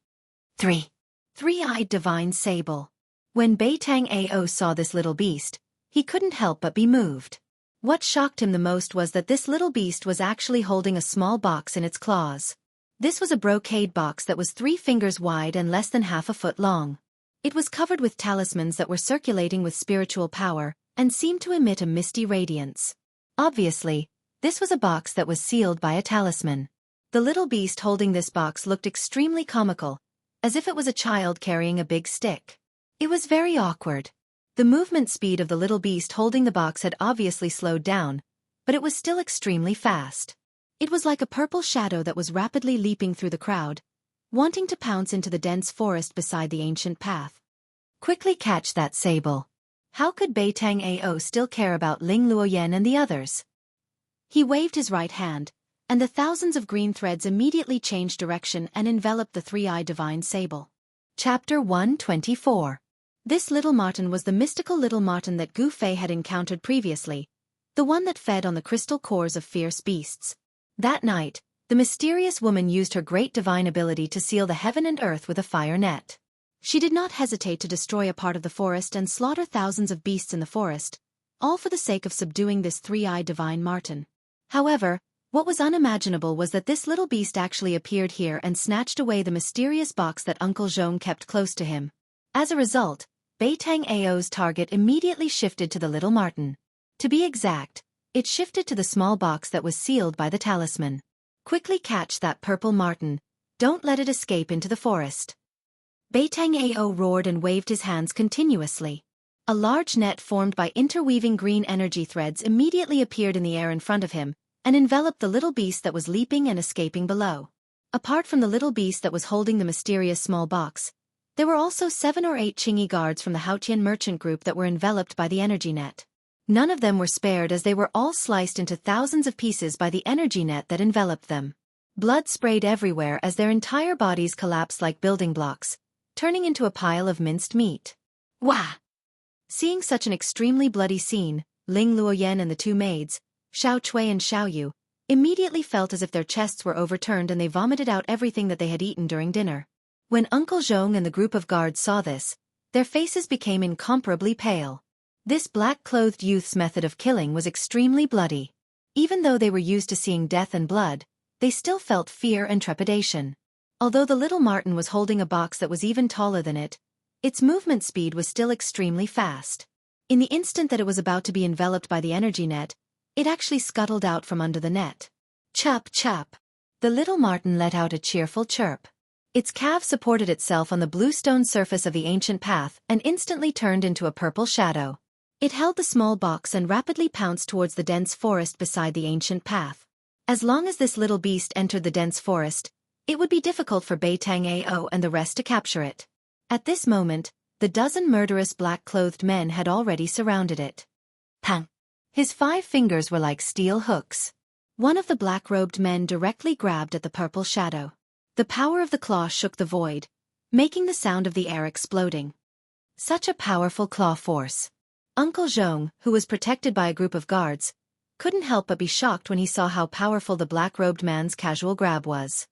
Three-eyed divine sable. When Betrayal saw this little beast, he couldn't help but be moved. What shocked him the most was that this little beast was actually holding a small box in its claws. This was a brocade box that was 3 fingers wide and less than half a foot long. It was covered with talismans that were circulating with spiritual power and seemed to emit a misty radiance. Obviously, this was a box that was sealed by a talisman. The little beast holding this box looked extremely comical, as if it was a child carrying a big stick. It was very awkward. The movement speed of the little beast holding the box had obviously slowed down, but it was still extremely fast. It was like a purple shadow that was rapidly leaping through the crowd, wanting to pounce into the dense forest beside the ancient path. Quickly catch that sable. How could Beitang Ao still care about Ling Luoyan and the others? He waved his right hand, and the thousands of green threads immediately changed direction and enveloped the three-eyed divine sable. Chapter 124. This little marten was the mystical little marten that Gu Fei had encountered previously, the one that fed on the crystal cores of fierce beasts. That night, the mysterious woman used her great divine ability to seal the heaven and earth with a fire net. She did not hesitate to destroy a part of the forest and slaughter thousands of beasts in the forest, all for the sake of subduing this three-eyed divine marten. However, what was unimaginable was that this little beast actually appeared here and snatched away the mysterious box that Uncle Zhong kept close to him. As a result, Beitang Ao's target immediately shifted to the little marten. To be exact, it shifted to the small box that was sealed by the talisman. Quickly catch that purple marten. Don't let it escape into the forest. Beitang Ao roared and waved his hands continuously. A large net formed by interweaving green energy threads immediately appeared in the air in front of him, and enveloped the little beast that was leaping and escaping below. Apart from the little beast that was holding the mysterious small box, there were also 7 or 8 Qingyi guards from the Haotian merchant group that were enveloped by the energy net. None of them were spared as they were all sliced into thousands of pieces by the energy net that enveloped them. Blood sprayed everywhere as their entire bodies collapsed like building blocks, turning into a pile of minced meat. Wah! Seeing such an extremely bloody scene, Ling Luoyan and the 2 maids, Xiao Cui and Xiao Yu, immediately felt as if their chests were overturned and they vomited out everything that they had eaten during dinner. When Uncle Zhong and the group of guards saw this, their faces became incomparably pale. This black-clothed youth's method of killing was extremely bloody. Even though they were used to seeing death and blood, they still felt fear and trepidation. Although the little marten was holding a box that was even taller than it, its movement speed was still extremely fast. In the instant that it was about to be enveloped by the energy net, it actually scuttled out from under the net. Chop chop! The little marten let out a cheerful chirp. Its calf supported itself on the blue stone surface of the ancient path and instantly turned into a purple shadow. It held the small box and rapidly pounced towards the dense forest beside the ancient path. As long as this little beast entered the dense forest, it would be difficult for Beitang Ao and the rest to capture it. At this moment, the dozen murderous black-clothed men had already surrounded it. Pang! His 5 fingers were like steel hooks. One of the black-robed men directly grabbed at the purple shadow. The power of the claw shook the void, making the sound of the air exploding. Such a powerful claw force. Uncle Zhong, who was protected by a group of guards, couldn't help but be shocked when he saw how powerful the black-robed man's casual grab was.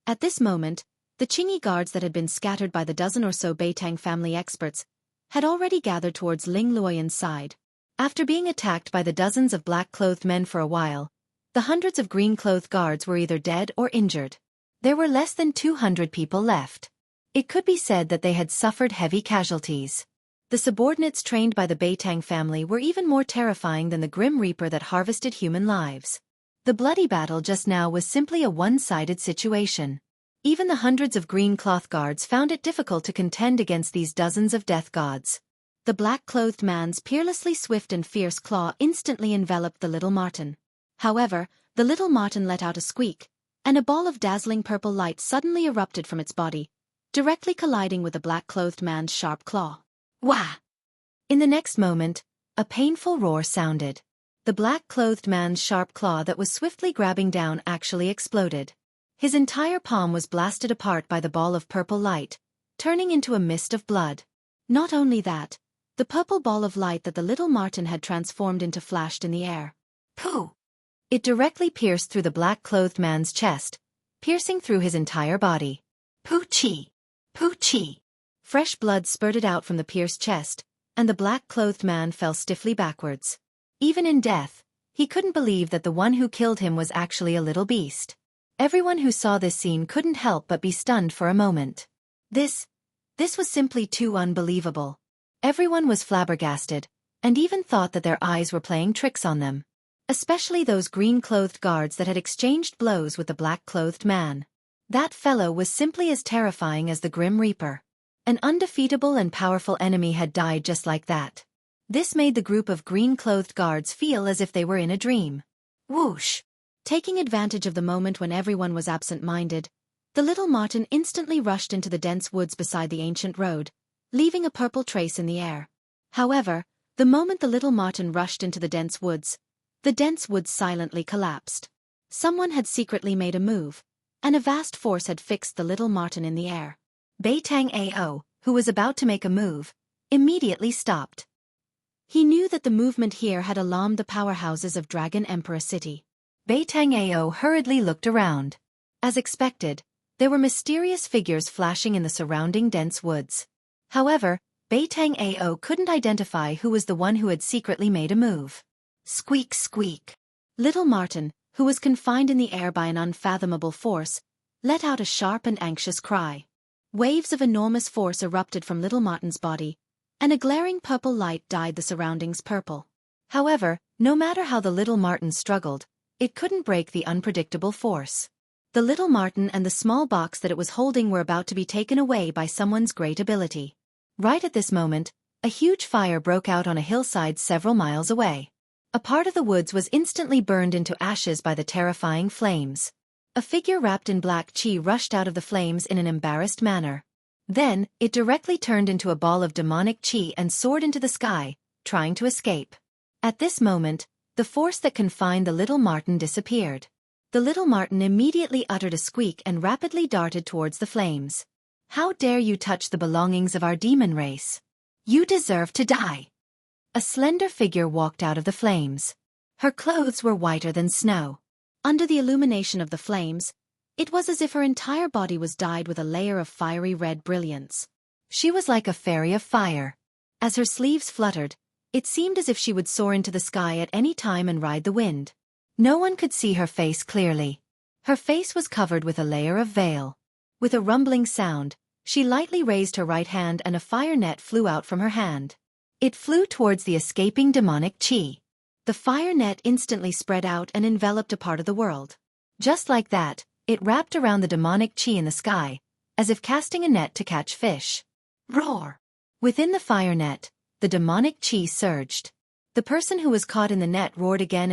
At this moment, the Qingyi guards that had been scattered by the dozen or so Beitang family experts had already gathered towards Ling Luoyan's side. After being attacked by the dozens of black-clothed men for a while, the hundreds of green-clothed guards were either dead or injured. There were less than 200 people left. It could be said that they had suffered heavy casualties. The subordinates trained by the Beitang family were even more terrifying than the Grim Reaper that harvested human lives. The bloody battle just now was simply a one-sided situation. Even the hundreds of green cloth guards found it difficult to contend against these dozens of death gods. The black-clothed man's peerlessly swift and fierce claw instantly enveloped the little marten. However, the little marten let out a squeak, and a ball of dazzling purple light suddenly erupted from its body, directly colliding with the black-clothed man's sharp claw. Wah! In the next moment, a painful roar sounded. The black-clothed man's sharp claw that was swiftly grabbing down actually exploded. His entire palm was blasted apart by the ball of purple light, turning into a mist of blood. Not only that, the purple ball of light that the little marten had transformed into flashed in the air. Pooh! It directly pierced through the black-clothed man's chest, piercing through his entire body. Pooh-chee! Pooh-chee! Fresh blood spurted out from the pierced chest, and the black-clothed man fell stiffly backwards. Even in death, he couldn't believe that the one who killed him was actually a little beast. Everyone who saw this scene couldn't help but be stunned for a moment. This was simply too unbelievable. Everyone was flabbergasted, and even thought that their eyes were playing tricks on them. Especially those green-clothed guards that had exchanged blows with the black-clothed man. That fellow was simply as terrifying as the Grim Reaper. An undefeatable and powerful enemy had died just like that. This made the group of green-clothed guards feel as if they were in a dream. Whoosh! Taking advantage of the moment when everyone was absent-minded, The little marten instantly rushed into the dense woods beside the ancient road, leaving a purple trace in the air. However, the moment the little marten rushed into the dense woods silently collapsed. Someone had secretly made a move, and a vast force had fixed the little marten in the air. Jianghu, who was about to make a move, immediately stopped. He knew that the movement here had alarmed the powerhouses of Dragon Emperor City. Jianghu hurriedly looked around. As expected, there were mysterious figures flashing in the surrounding dense woods. However, Jianghu couldn't identify who was the one who had secretly made a move. Squeak, squeak. Little marten, who was confined in the air by an unfathomable force, let out a sharp and anxious cry. Waves of enormous force erupted from little marten's body, and a glaring purple light dyed the surroundings purple. However, no matter how the little marten struggled, it couldn't break the unpredictable force. The little marten and the small box that it was holding were about to be taken away by someone's great ability. Right at this moment, a huge fire broke out on a hillside several miles away. A part of the woods was instantly burned into ashes by the terrifying flames. A figure wrapped in black chi rushed out of the flames in an embarrassed manner. Then, it directly turned into a ball of demonic chi and soared into the sky, trying to escape. At this moment, the force that confined the little marten disappeared. The little marten immediately uttered a squeak and rapidly darted towards the flames. "How dare you touch the belongings of our demon race? You deserve to die!" A slender figure walked out of the flames. Her clothes were whiter than snow. Under the illumination of the flames, it was as if her entire body was dyed with a layer of fiery red brilliance. She was like a fairy of fire. As her sleeves fluttered, it seemed as if she would soar into the sky at any time and ride the wind. No one could see her face clearly. Her face was covered with a layer of veil. With a rumbling sound, she lightly raised her right hand and a fire net flew out from her hand. It flew towards the escaping demonic chi. The fire net instantly spread out and enveloped a part of the world. Just like that, it wrapped around the demonic chi in the sky, as if casting a net to catch fish. Roar! Within the fire net, the demonic chi surged. The person who was caught in the net roared again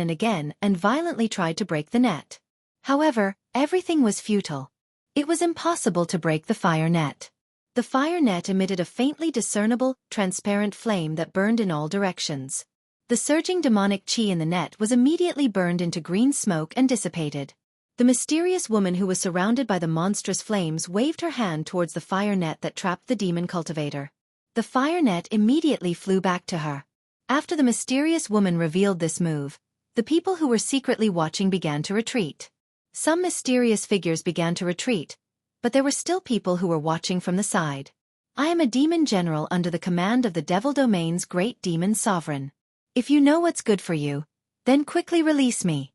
and violently tried to break the net. However, everything was futile. It was impossible to break the fire net. The fire net emitted a faintly discernible, transparent flame that burned in all directions. The surging demonic chi in the net was immediately burned into green smoke and dissipated. The mysterious woman who was surrounded by the monstrous flames waved her hand towards the fire net that trapped the demon cultivator. The fire net immediately flew back to her. After the mysterious woman revealed this move, the people who were secretly watching began to retreat. Some mysterious figures began to retreat, but there were still people who were watching from the side. "I am a demon general under the command of the Devil Domain's great demon sovereign. If you know what's good for you, then quickly release me."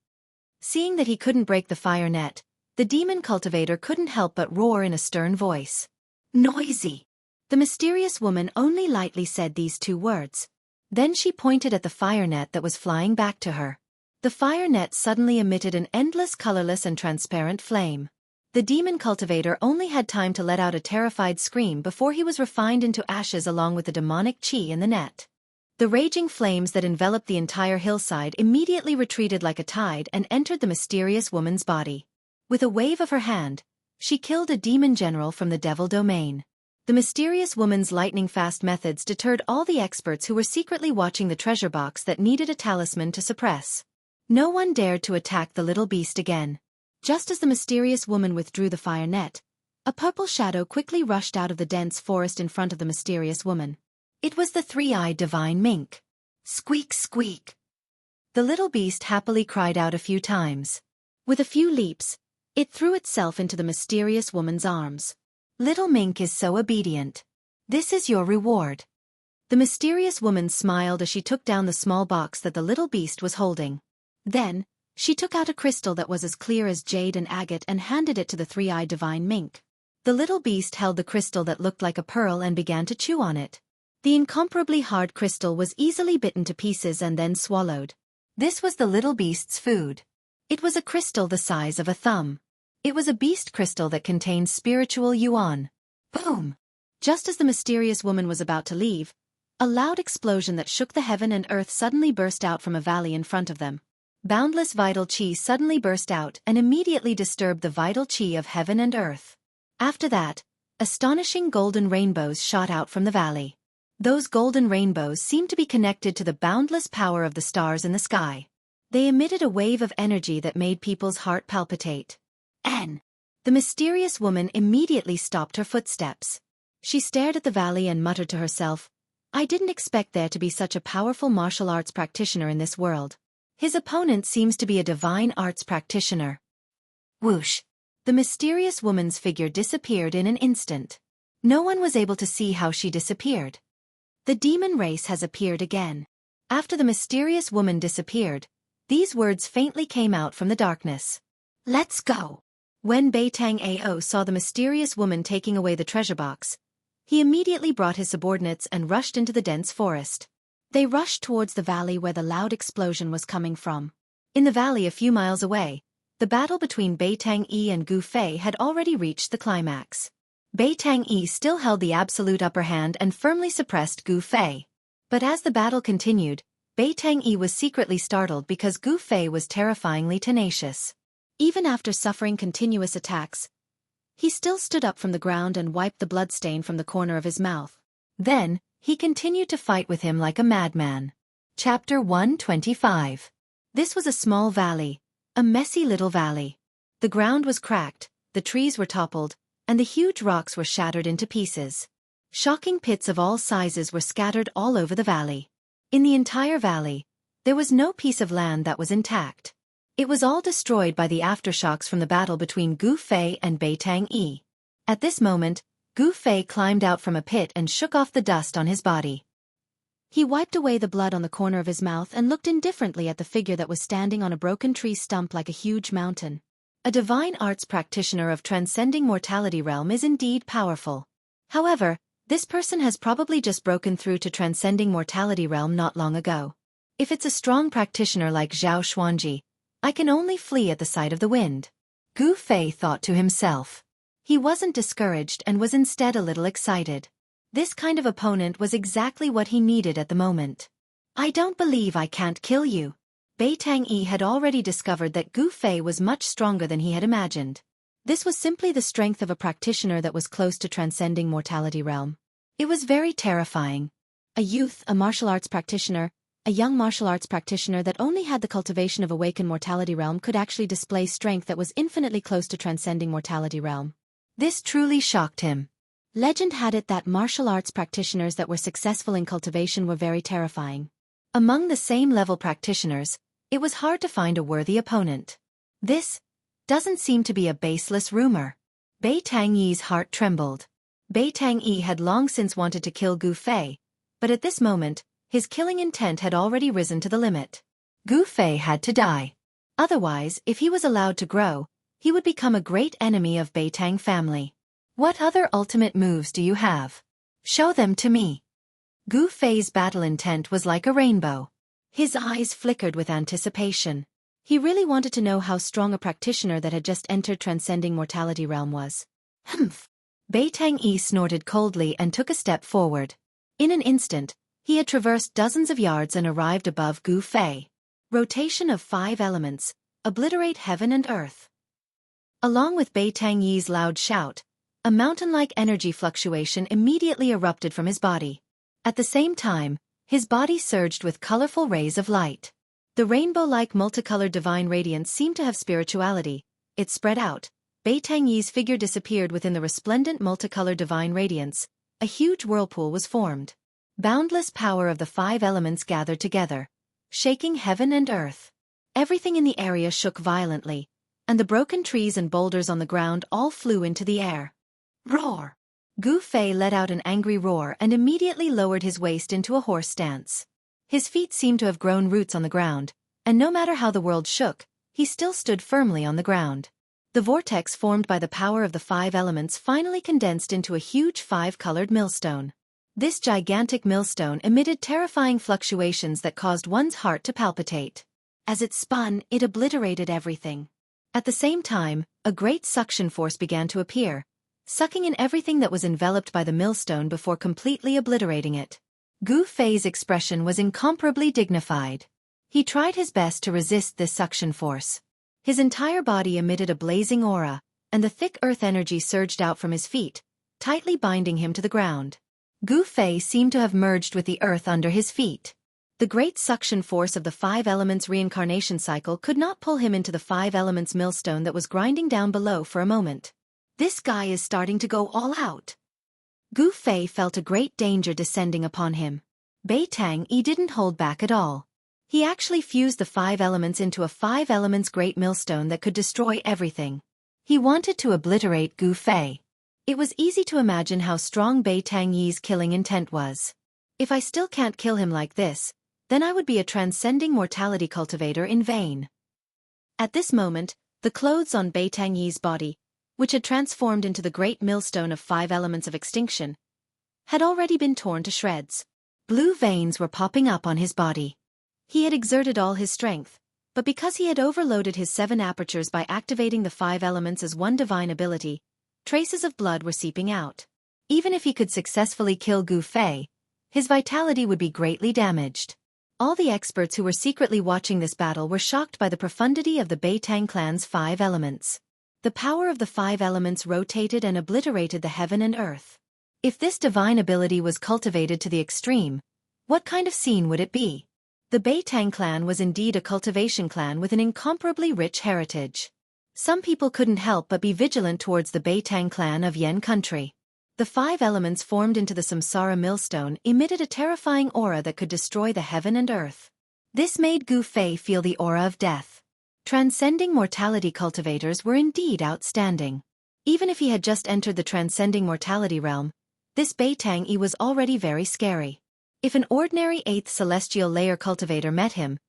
Seeing that he couldn't break the fire net, the demon cultivator couldn't help but roar in a stern voice. "Noisy!" The mysterious woman only lightly said these two words. Then she pointed at the fire net that was flying back to her. The fire net suddenly emitted an endless colorless and transparent flame. The demon cultivator only had time to let out a terrified scream before he was refined into ashes along with the demonic chi in the net. The raging flames that enveloped the entire hillside immediately retreated like a tide and entered the mysterious woman's body. With a wave of her hand, she killed a demon general from the Devil Domain. The mysterious woman's lightning-fast methods deterred all the experts who were secretly watching the treasure box that needed a talisman to suppress. No one dared to attack the little beast again. Just as the mysterious woman withdrew the fire net, a purple shadow quickly rushed out of the dense forest in front of the mysterious woman. It was the three-eyed divine mink. Squeak, squeak. The little beast happily cried out a few times. With a few leaps, it threw itself into the mysterious woman's arms. "Little mink is so obedient. This is your reward." The mysterious woman smiled as she took down the small box that the little beast was holding. Then, she took out a crystal that was as clear as jade and agate and handed it to the three-eyed divine mink. The little beast held the crystal that looked like a pearl and began to chew on it. The incomparably hard crystal was easily bitten to pieces and then swallowed. This was the little beast's food. It was a crystal the size of a thumb. It was a beast crystal that contained spiritual yuan. Boom! Just as the mysterious woman was about to leave, a loud explosion that shook the heaven and earth suddenly burst out from a valley in front of them. Boundless vital chi suddenly burst out and immediately disturbed the vital chi of heaven and earth. After that, astonishing golden rainbows shot out from the valley. Those golden rainbows seemed to be connected to the boundless power of the stars in the sky. They emitted a wave of energy that made people's heart palpitate. The mysterious woman immediately stopped her footsteps. She stared at the valley and muttered to herself, "I didn't expect there to be such a powerful martial arts practitioner in this world. His opponent seems to be a divine arts practitioner." Whoosh! The mysterious woman's figure disappeared in an instant. No one was able to see how she disappeared. "The demon race has appeared again." After the mysterious woman disappeared, these words faintly came out from the darkness. "Let's go." When Beitang saw the mysterious woman taking away the treasure box, he immediately brought his subordinates and rushed into the dense forest. They rushed towards the valley where the loud explosion was coming from. In the valley a few miles away, the battle between Beitang and Gu Fei had already reached the climax. Beitang still held the absolute upper hand and firmly suppressed Gu Fei. But as the battle continued, Beitang was secretly startled because Gu Fei was terrifyingly tenacious. Even after suffering continuous attacks, he still stood up from the ground and wiped the blood stain from the corner of his mouth. Then, he continued to fight with him like a madman. Chapter 125. This was a small valley, a messy little valley. The ground was cracked, the trees were toppled, and the huge rocks were shattered into pieces. Shocking pits of all sizes were scattered all over the valley. In the entire valley, there was no piece of land that was intact. It was all destroyed by the aftershocks from the battle between Gu Fei and Beitang. At this moment, Gu Fei climbed out from a pit and shook off the dust on his body. He wiped away the blood on the corner of his mouth and looked indifferently at the figure that was standing on a broken tree stump like a huge mountain. A divine arts practitioner of transcending mortality realm is indeed powerful. However, this person has probably just broken through to transcending mortality realm not long ago. If it's a strong practitioner like Zhao Xuanji, I can only flee at the sight of the wind. Gu Fei thought to himself. He wasn't discouraged and was instead a little excited. This kind of opponent was exactly what he needed at the moment. "I don't believe I can't kill you." Beitang had already discovered that Gu Fei was much stronger than he had imagined. This was simply the strength of a practitioner that was close to transcending mortality realm. It was very terrifying. A youth, a martial arts practitioner, a young martial arts practitioner that only had the cultivation of awakened mortality realm could actually display strength that was infinitely close to transcending mortality realm. This truly shocked him. Legend had it that martial arts practitioners that were successful in cultivation were very terrifying. Among the same level practitioners, it was hard to find a worthy opponent. This doesn't seem to be a baseless rumor. Beitang heart trembled. Beitang had long since wanted to kill Gu Fei, but at this moment, his killing intent had already risen to the limit. Gu Fei had to die. Otherwise, if he was allowed to grow, he would become a great enemy of Beitang family. "What other ultimate moves do you have? Show them to me." Gu Fei's battle intent was like a rainbow. His eyes flickered with anticipation. He really wanted to know how strong a practitioner that had just entered transcending mortality realm was. Humph! Beitang snorted coldly and took a step forward. In an instant, he had traversed dozens of yards and arrived above Gu Fei. Rotation of 5 elements, obliterate heaven and earth. Along with Beitang loud shout, a mountain-like energy fluctuation immediately erupted from his body. At the same time, his body surged with colorful rays of light. The rainbow-like multicolored divine radiance seemed to have spirituality. It spread out. Beitang figure disappeared within the resplendent multicolored divine radiance. A huge whirlpool was formed. Boundless power of the 5 elements gathered together, shaking heaven and earth. Everything in the area shook violently, and the broken trees and boulders on the ground all flew into the air. Roar! Gu Fei let out an angry roar and immediately lowered his waist into a horse stance. His feet seemed to have grown roots on the ground, and no matter how the world shook, he still stood firmly on the ground. The vortex formed by the power of the 5 elements finally condensed into a huge 5-colored millstone. This gigantic millstone emitted terrifying fluctuations that caused one's heart to palpitate. As it spun, it obliterated everything. At the same time, a great suction force began to appear, sucking in everything that was enveloped by the millstone before completely obliterating it. Gu Fei's expression was incomparably dignified. He tried his best to resist this suction force. His entire body emitted a blazing aura, and the thick earth energy surged out from his feet, tightly binding him to the ground. Gu Fei seemed to have merged with the earth under his feet. The great suction force of the five elements reincarnation cycle could not pull him into the five elements millstone that was grinding down below for a moment. This guy is starting to go all out. Gu Fei felt a great danger descending upon him. Bai Tang-yi didn't hold back at all. He actually fused the five elements into a five elements great millstone that could destroy everything. He wanted to obliterate Gu Fei. It was easy to imagine how strong Bai Tang-yi's killing intent was. If I still can't kill him like this, then I would be a transcending mortality cultivator in vain. At this moment, the clothes on Bai Tang-yi's body, which had transformed into the great millstone of five elements of extinction, had already been torn to shreds. Blue veins were popping up on his body. He had exerted all his strength, but because he had overloaded his 7 apertures by activating the 5 elements as one divine ability, traces of blood were seeping out. Even if he could successfully kill Gu Fei, his vitality would be greatly damaged. All the experts who were secretly watching this battle were shocked by the profundity of the Bai Tang clan's 5 elements. The power of the 5 elements rotated and obliterated the heaven and earth. If this divine ability was cultivated to the extreme, what kind of scene would it be? The Bai Tang clan was indeed a cultivation clan with an incomparably rich heritage. Some people couldn't help but be vigilant towards the Bai Tang clan of Yan country. The 5 elements formed into the samsara millstone emitted a terrifying aura that could destroy the heaven and earth. This made Gu Fei feel the aura of death. Transcending mortality cultivators were indeed outstanding. Even if he had just entered the transcending mortality realm, this Bai Tang-yi was already very scary. If an ordinary 8th celestial layer cultivator met him,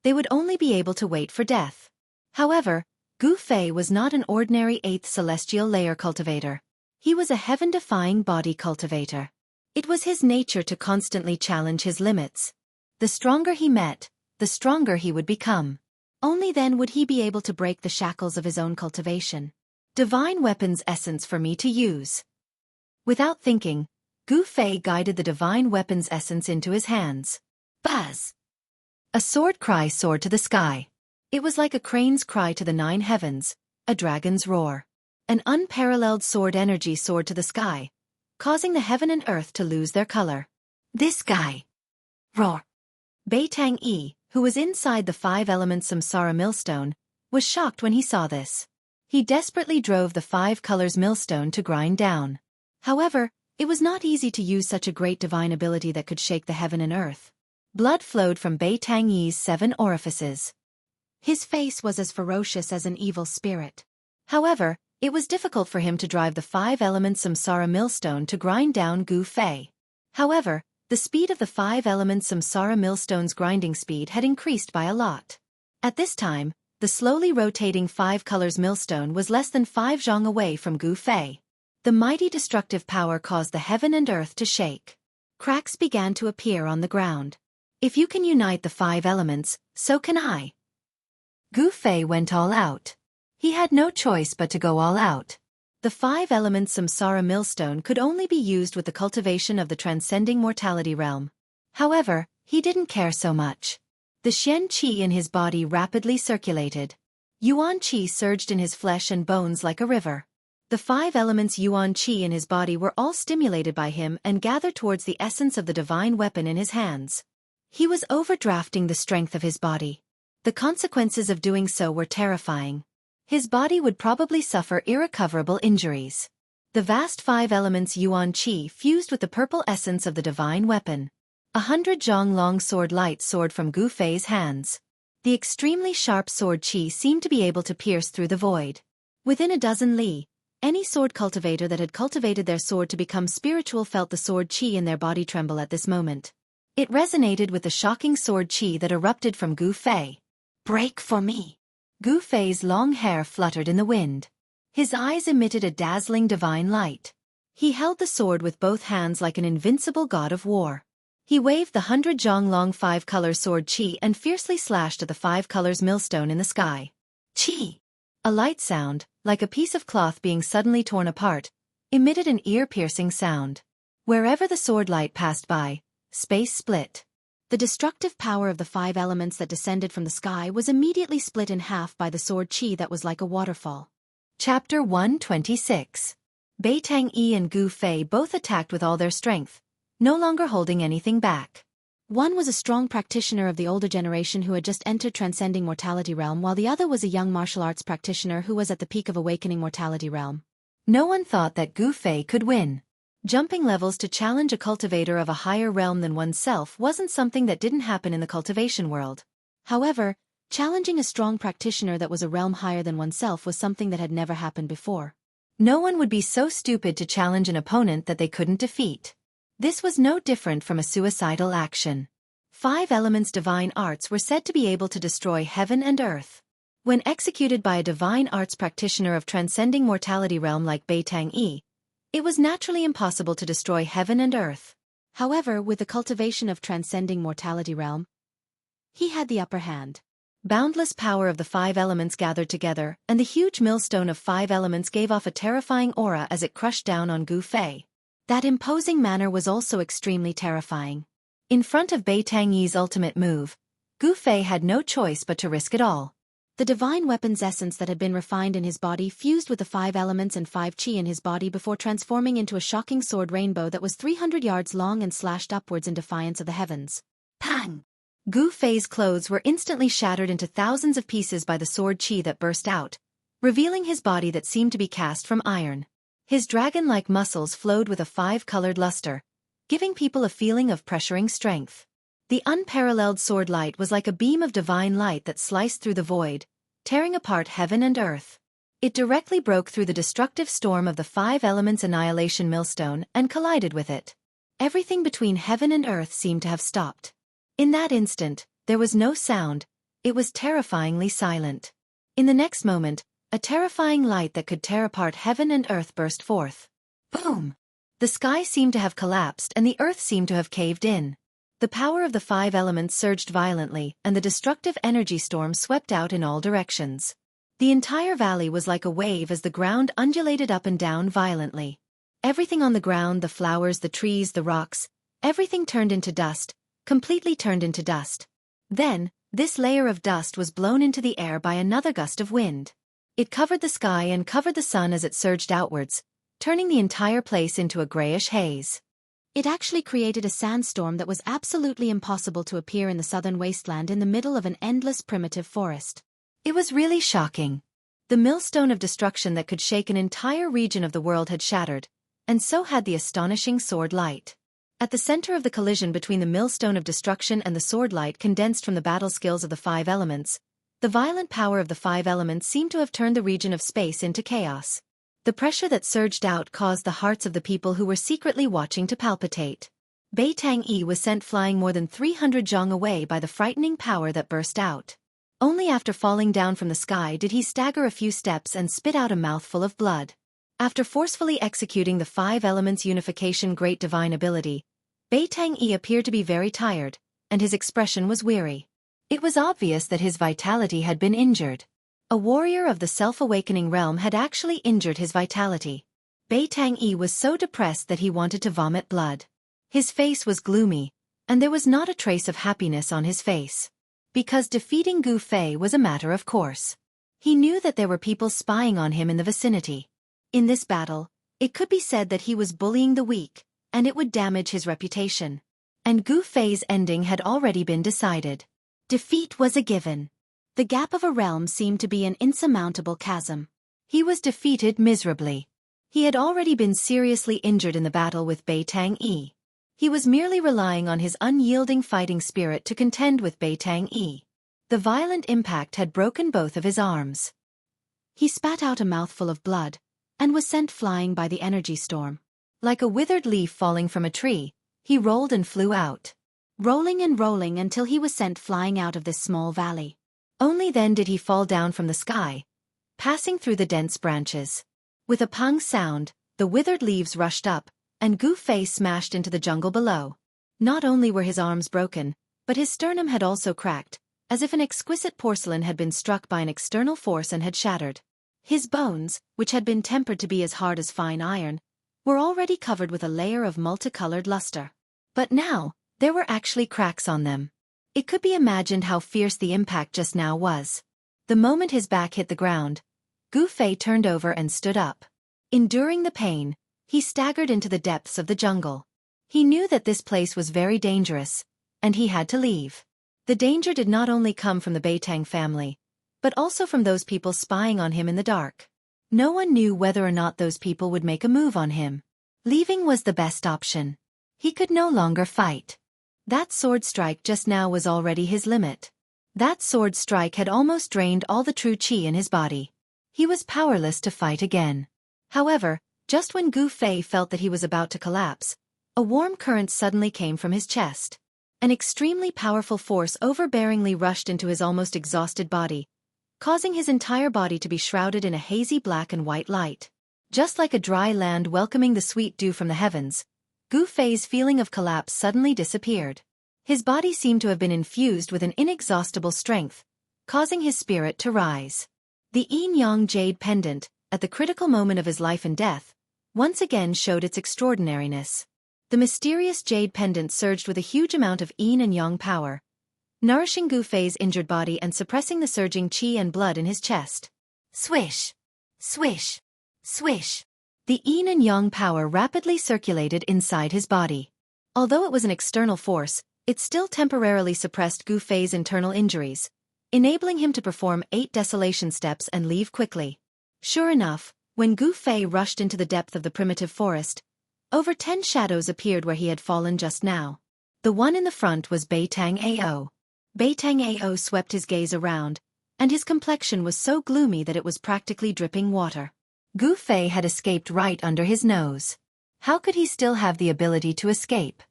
they would only be able to wait for death. However, Gu Fei was not an ordinary 8th celestial layer cultivator. He was a heaven-defying body cultivator. It was his nature to constantly challenge his limits. The stronger he met, the stronger he would become. Only then would he be able to break the shackles of his own cultivation. Divine weapons essence for me to use. Without thinking, Gu Fei guided the divine weapons essence into his hands. Buzz! A sword cry soared to the sky. It was like a crane's cry to the 9 heavens, a dragon's roar. An unparalleled sword energy soared to the sky, causing the heaven and earth to lose their color. This guy! Roar! Bai Tang-yi, who was inside the 5 elements samsara millstone, was shocked when he saw this. He desperately drove the 5 colors millstone to grind down. However, it was not easy to use such a great divine ability that could shake the heaven and earth. Blood flowed from Bai Tang-yi's 7 orifices. His face was as ferocious as an evil spirit. However, it was difficult for him to drive the 5 elements samsara millstone to grind down Gu Fei. However, the speed of the 5 elements samsara millstone's grinding speed had increased by a lot. At this time, the slowly rotating 5 colors millstone was less than 5 zhang away from Gu Fei. The mighty destructive power caused the heaven and earth to shake. Cracks began to appear on the ground. If you can unite the 5 elements, so can I. Gu Fei went all out. He had no choice but to go all out. The 5 elements samsara millstone could only be used with the cultivation of the transcending mortality realm. However, he didn't care so much. The Xianxia in his body rapidly circulated. Yuan qi surged in his flesh and bones like a river. The 5 elements Yuan qi in his body were all stimulated by him and gathered towards the essence of the divine weapon in his hands. He was overdrafting the strength of his body. The consequences of doing so were terrifying. His body would probably suffer irrecoverable injuries. The vast 5 elements Yuan qi fused with the purple essence of the divine weapon. 100 zhang long sword light soared from Gu Fei's hands. The extremely sharp sword qi seemed to be able to pierce through the void. Within a dozen li, any sword cultivator that had cultivated their sword to become spiritual felt the sword qi in their body tremble at this moment. It resonated with the shocking sword qi that erupted from Gu Fei. Break for me! Gu Fei's long hair fluttered in the wind. His eyes emitted a dazzling divine light. He held the sword with both hands like an invincible god of war. He waved the 100 zhang long 5-color sword qi and fiercely slashed at the 5 colors millstone in the sky. Qi! A light sound, like a piece of cloth being suddenly torn apart, emitted an ear-piercing sound. Wherever the sword light passed by, space split. The destructive power of the 5 elements that descended from the sky was immediately split in half by the sword qi that was like a waterfall. Chapter 126. Bei Tangyi and Gu Fei both attacked with all their strength, no longer holding anything back. One was a strong practitioner of the older generation who had just entered Transcending Mortality Realm, while the other was a young martial arts practitioner who was at the peak of Awakening Mortality Realm. No one thought that Gu Fei could win. Jumping levels to challenge a cultivator of a higher realm than oneself wasn't something that didn't happen in the cultivation world. However, challenging a strong practitioner that was a realm higher than oneself was something that had never happened before. No one would be so stupid to challenge an opponent that they couldn't defeat. This was no different from a suicidal action. 5 elements divine arts were said to be able to destroy heaven and earth. When executed by a divine arts practitioner of Transcending Mortality Realm like Bei Tangyi, it was naturally impossible to destroy heaven and earth. However, with the cultivation of Transcending Mortality Realm, he had the upper hand. Boundless power of the 5 elements gathered together, and the huge millstone of 5 elements gave off a terrifying aura as it crushed down on Gu Fei. That imposing manner was also extremely terrifying. In front of Bei Tangyi's ultimate move, Gu Fei had no choice but to risk it all. The divine weapon's essence that had been refined in his body fused with the 5 elements and 5 chi in his body before transforming into a shocking sword rainbow that was 300 yards long and slashed upwards in defiance of the heavens. Pang! Gu Fei's clothes were instantly shattered into thousands of pieces by the sword chi that burst out, revealing his body that seemed to be cast from iron. His dragon-like muscles flowed with a 5-colored luster, giving people a feeling of pressuring strength. The unparalleled sword light was like a beam of divine light that sliced through the void, tearing apart heaven and earth. It directly broke through the destructive storm of the 5 elements annihilation millstone and collided with it. Everything between heaven and earth seemed to have stopped. In that instant, there was no sound, it was terrifyingly silent. In the next moment, a terrifying light that could tear apart heaven and earth burst forth. Boom! The sky seemed to have collapsed and the earth seemed to have caved in. The power of the 5 elements surged violently, and the destructive energy storm swept out in all directions. The entire valley was like a wave as the ground undulated up and down violently. Everything on the ground, the flowers, the trees, the rocks, everything turned into dust, completely turned into dust. Then, this layer of dust was blown into the air by another gust of wind. It covered the sky and covered the sun as it surged outwards, turning the entire place into a grayish haze. It actually created a sandstorm that was absolutely impossible to appear in the southern wasteland in the middle of an endless primitive forest. It was really shocking. The millstone of destruction that could shake an entire region of the world had shattered, and so had the astonishing sword light. At the center of the collision between the millstone of destruction and the sword light condensed from the battle skills of the 5 elements, the violent power of the 5 elements seemed to have turned the region of space into chaos. The pressure that surged out caused the hearts of the people who were secretly watching to palpitate. Bei Tangyi was sent flying more than 300 zhang away by the frightening power that burst out. Only after falling down from the sky did he stagger a few steps and spit out a mouthful of blood. After forcefully executing the 5 elements unification great divine ability, Bei Tangyi appeared to be very tired, and his expression was weary. It was obvious that his vitality had been injured. A warrior of the self-awakening realm had actually injured his vitality. Bei Tangyi was so depressed that he wanted to vomit blood. His face was gloomy, and there was not a trace of happiness on his face. Because defeating Gu Fei was a matter of course. He knew that there were people spying on him in the vicinity. In this battle, it could be said that he was bullying the weak, and it would damage his reputation. And Gu Fei's ending had already been decided. Defeat was a given. The gap of a realm seemed to be an insurmountable chasm. He was defeated miserably. He had already been seriously injured in the battle with Bei Tangyi. He was merely relying on his unyielding fighting spirit to contend with Bei Tangyi. The violent impact had broken both of his arms. He spat out a mouthful of blood, and was sent flying by the energy storm. Like a withered leaf falling from a tree, he rolled and flew out. Rolling and rolling until he was sent flying out of this small valley. Only then did he fall down from the sky, passing through the dense branches. With a pang sound, the withered leaves rushed up, and Gu Fei smashed into the jungle below. Not only were his arms broken, but his sternum had also cracked, as if an exquisite porcelain had been struck by an external force and had shattered. His bones, which had been tempered to be as hard as fine iron, were already covered with a layer of multicolored luster. But now, there were actually cracks on them. It could be imagined how fierce the impact just now was. The moment his back hit the ground, Gu Fei turned over and stood up. Enduring the pain, he staggered into the depths of the jungle. He knew that this place was very dangerous, and he had to leave. The danger did not only come from the Beitang family, but also from those people spying on him in the dark. No one knew whether or not those people would make a move on him. Leaving was the best option. He could no longer fight. That sword strike just now was already his limit. That sword strike had almost drained all the true qi in his body. He was powerless to fight again. However, just when Gu Fei felt that he was about to collapse, a warm current suddenly came from his chest. An extremely powerful force overbearingly rushed into his almost exhausted body, causing his entire body to be shrouded in a hazy black and white light. Just like a dry land welcoming the sweet dew from the heavens, Gu Fei's feeling of collapse suddenly disappeared. His body seemed to have been infused with an inexhaustible strength, causing his spirit to rise. The yin-yang jade pendant, at the critical moment of his life and death, once again showed its extraordinariness. The mysterious jade pendant surged with a huge amount of yin and yang power, nourishing Gu Fei's injured body and suppressing the surging qi and blood in his chest. Swish! Swish! Swish! The yin and yang power rapidly circulated inside his body. Although it was an external force, it still temporarily suppressed Gu Fei's internal injuries, enabling him to perform 8 desolation steps and leave quickly. Sure enough, when Gu Fei rushed into the depth of the primitive forest, over 10 shadows appeared where he had fallen just now. The one in the front was Beitang Ao. Beitang Ao swept his gaze around, and his complexion was so gloomy that it was practically dripping water. Gu Fei had escaped right under his nose. How could he still have the ability to escape?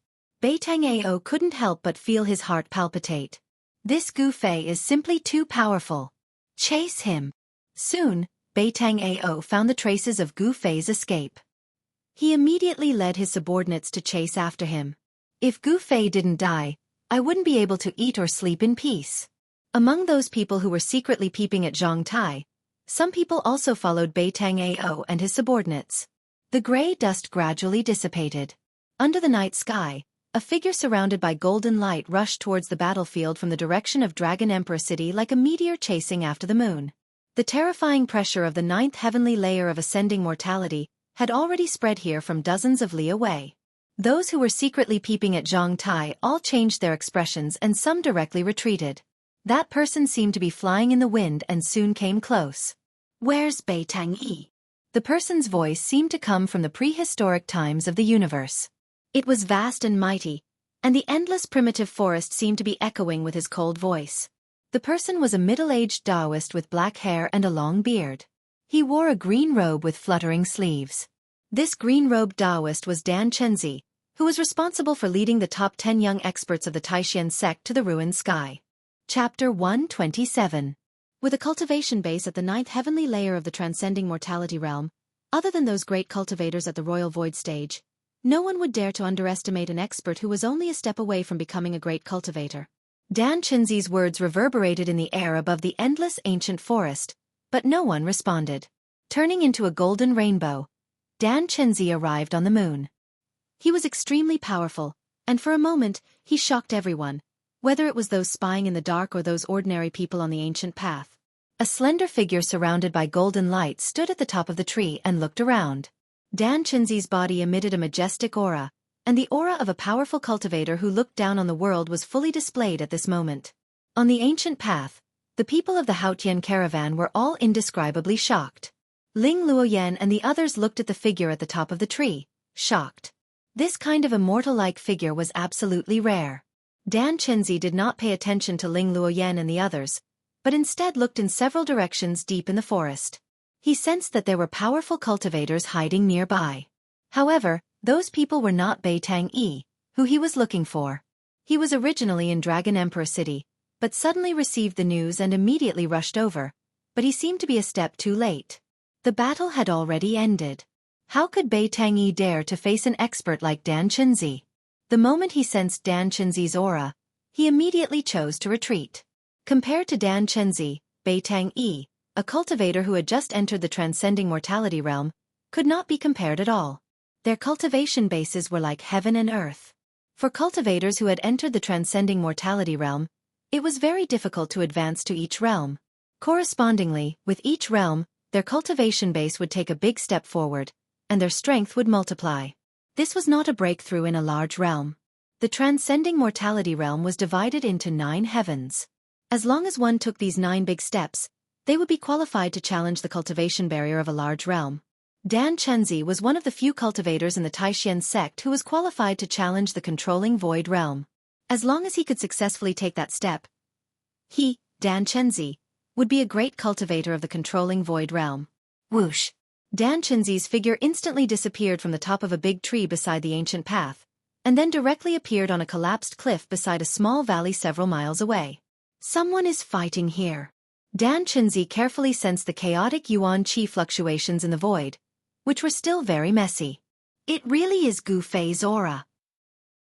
Beitang Ao couldn't help but feel his heart palpitate. This Gu Fei is simply too powerful. Chase him. Soon, Beitang Ao found the traces of Gu Fei's escape. He immediately led his subordinates to chase after him. If Gu Fei didn't die, I wouldn't be able to eat or sleep in peace. Among those people who were secretly peeping at Zhang Tai, some people also followed Beitang Ao and his subordinates. The gray dust gradually dissipated. Under the night sky, a figure surrounded by golden light rushed towards the battlefield from the direction of Dragon Emperor City like a meteor chasing after the moon. The terrifying pressure of the 9th heavenly layer of ascending mortality had already spread here from dozens of li away. Those who were secretly peeping at Zhang Tai all changed their expressions and some directly retreated. That person seemed to be flying in the wind and soon came close. Where's Beitang Yi? The person's voice seemed to come from the prehistoric times of the universe. It was vast and mighty, and the endless primitive forest seemed to be echoing with his cold voice. The person was a middle-aged Taoist with black hair and a long beard. He wore a green robe with fluttering sleeves. This green-robed Taoist was Dan Chenzi, who was responsible for leading the top 10 young experts of the Taishan sect to the ruined sky. Chapter 127. With a cultivation base at the 9th heavenly layer of the transcending mortality realm, other than those great cultivators at the royal void stage, no one would dare to underestimate an expert who was only a step away from becoming a great cultivator. Dan Chenzi's words reverberated in the air above the endless ancient forest, but no one responded. Turning into a golden rainbow, Dan Chenzi arrived on the moon. He was extremely powerful, and for a moment, he shocked everyone, whether it was those spying in the dark or those ordinary people on the ancient path. A slender figure surrounded by golden light stood at the top of the tree and looked around. Dan Chenzi's body emitted a majestic aura, and the aura of a powerful cultivator who looked down on the world was fully displayed at this moment. On the ancient path, the people of the Haotian caravan were all indescribably shocked. Ling Luoyan and the others looked at the figure at the top of the tree, shocked. This kind of immortal-like figure was absolutely rare. Dan Chenzi did not pay attention to Ling Luoyan and the others, but instead looked in several directions deep in the forest. He sensed that there were powerful cultivators hiding nearby. However, those people were not Beitang Yi, who he was looking for. He was originally in Dragon Emperor City, but suddenly received the news and immediately rushed over, but he seemed to be a step too late. The battle had already ended. How could Beitang Yi dare to face an expert like Dan Chenzi? The moment he sensed Dan Chenzi's aura, he immediately chose to retreat. Compared to Dan Chenzi, Beitang Yi, a cultivator who had just entered the transcending mortality realm, could not be compared at all. Their cultivation bases were like heaven and earth. For cultivators who had entered the transcending mortality realm, it was very difficult to advance to each realm. Correspondingly, with each realm, their cultivation base would take a big step forward, and their strength would multiply. This was not a breakthrough in a large realm. The transcending mortality realm was divided into 9 heavens. As long as one took these 9 big steps, they would be qualified to challenge the cultivation barrier of a large realm. Dan Chenzi was one of the few cultivators in the Taishan sect who was qualified to challenge the controlling void realm. As long as he could successfully take that step, he, Dan Chenzi, would be a great cultivator of the controlling void realm. Whoosh! Dan Chenzi's figure instantly disappeared from the top of a big tree beside the ancient path, and then directly appeared on a collapsed cliff beside a small valley several miles away. Someone is fighting here. Dan Chenzi carefully sensed the chaotic yuan qi fluctuations in the void, which were still very messy. It really is Gu Fei's aura.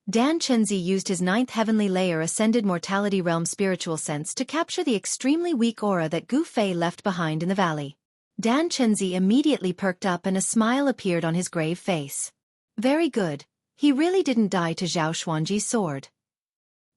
Dan Chenzi used his 9th heavenly layer ascended mortality realm spiritual sense to capture the extremely weak aura that Gu Fei left behind in the valley. Dan Chenzi immediately perked up and a smile appeared on his grave face. Very good. He really didn't die to Zhao Xuanji's sword.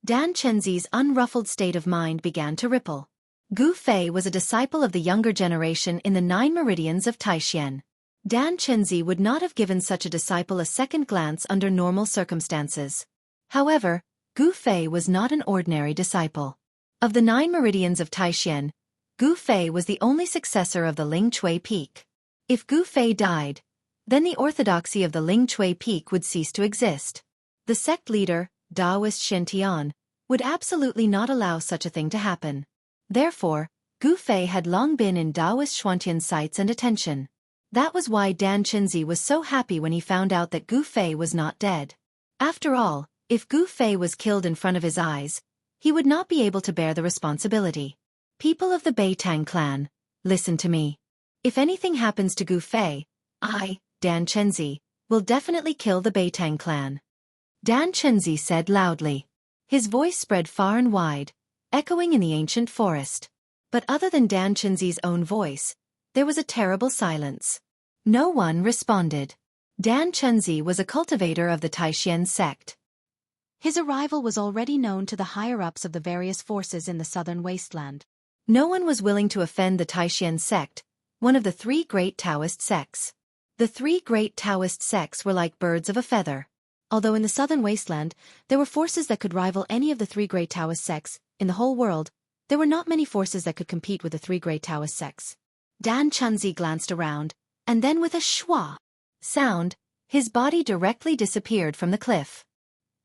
Dan Chenzi's unruffled state of mind began to ripple. Gu Fei was a disciple of the younger generation in the 9 meridians of Taishan. Dan Chenzi would not have given such a disciple a second glance under normal circumstances. However, Gu Fei was not an ordinary disciple. Of the 9 meridians of Taishan, Gu Fei was the only successor of the Ling Chui Peak. If Gu Fei died, then the orthodoxy of the Ling Chui Peak would cease to exist. The sect leader, Taoist Shen Tian, would absolutely not allow such a thing to happen. Therefore, Gu Fei had long been in Taoist Xuantian's sights and attention. That was why Dan Chenzi was so happy when he found out that Gu Fei was not dead. After all, if Gu Fei was killed in front of his eyes, he would not be able to bear the responsibility. People of the Beitang clan, listen to me. If anything happens to Gu Fei, I, Dan Chenzi, will definitely kill the Beitang clan. Dan Chenzi said loudly. His voice spread far and wide, echoing in the ancient forest. But other than Dan Chenzi's own voice, there was a terrible silence. No one responded. Dan Chenzi was a cultivator of the Taishan sect. His arrival was already known to the higher-ups of the various forces in the southern wasteland. No one was willing to offend the Taishan sect, one of the 3 great Taoist sects. The 3 great Taoist sects were like birds of a feather. Although in the southern wasteland, there were forces that could rival any of the 3 great Taoist sects, in the whole world, there were not many forces that could compete with the 3 great Taoist sects. Dan Chenzi glanced around, and then with a schwa sound, his body directly disappeared from the cliff.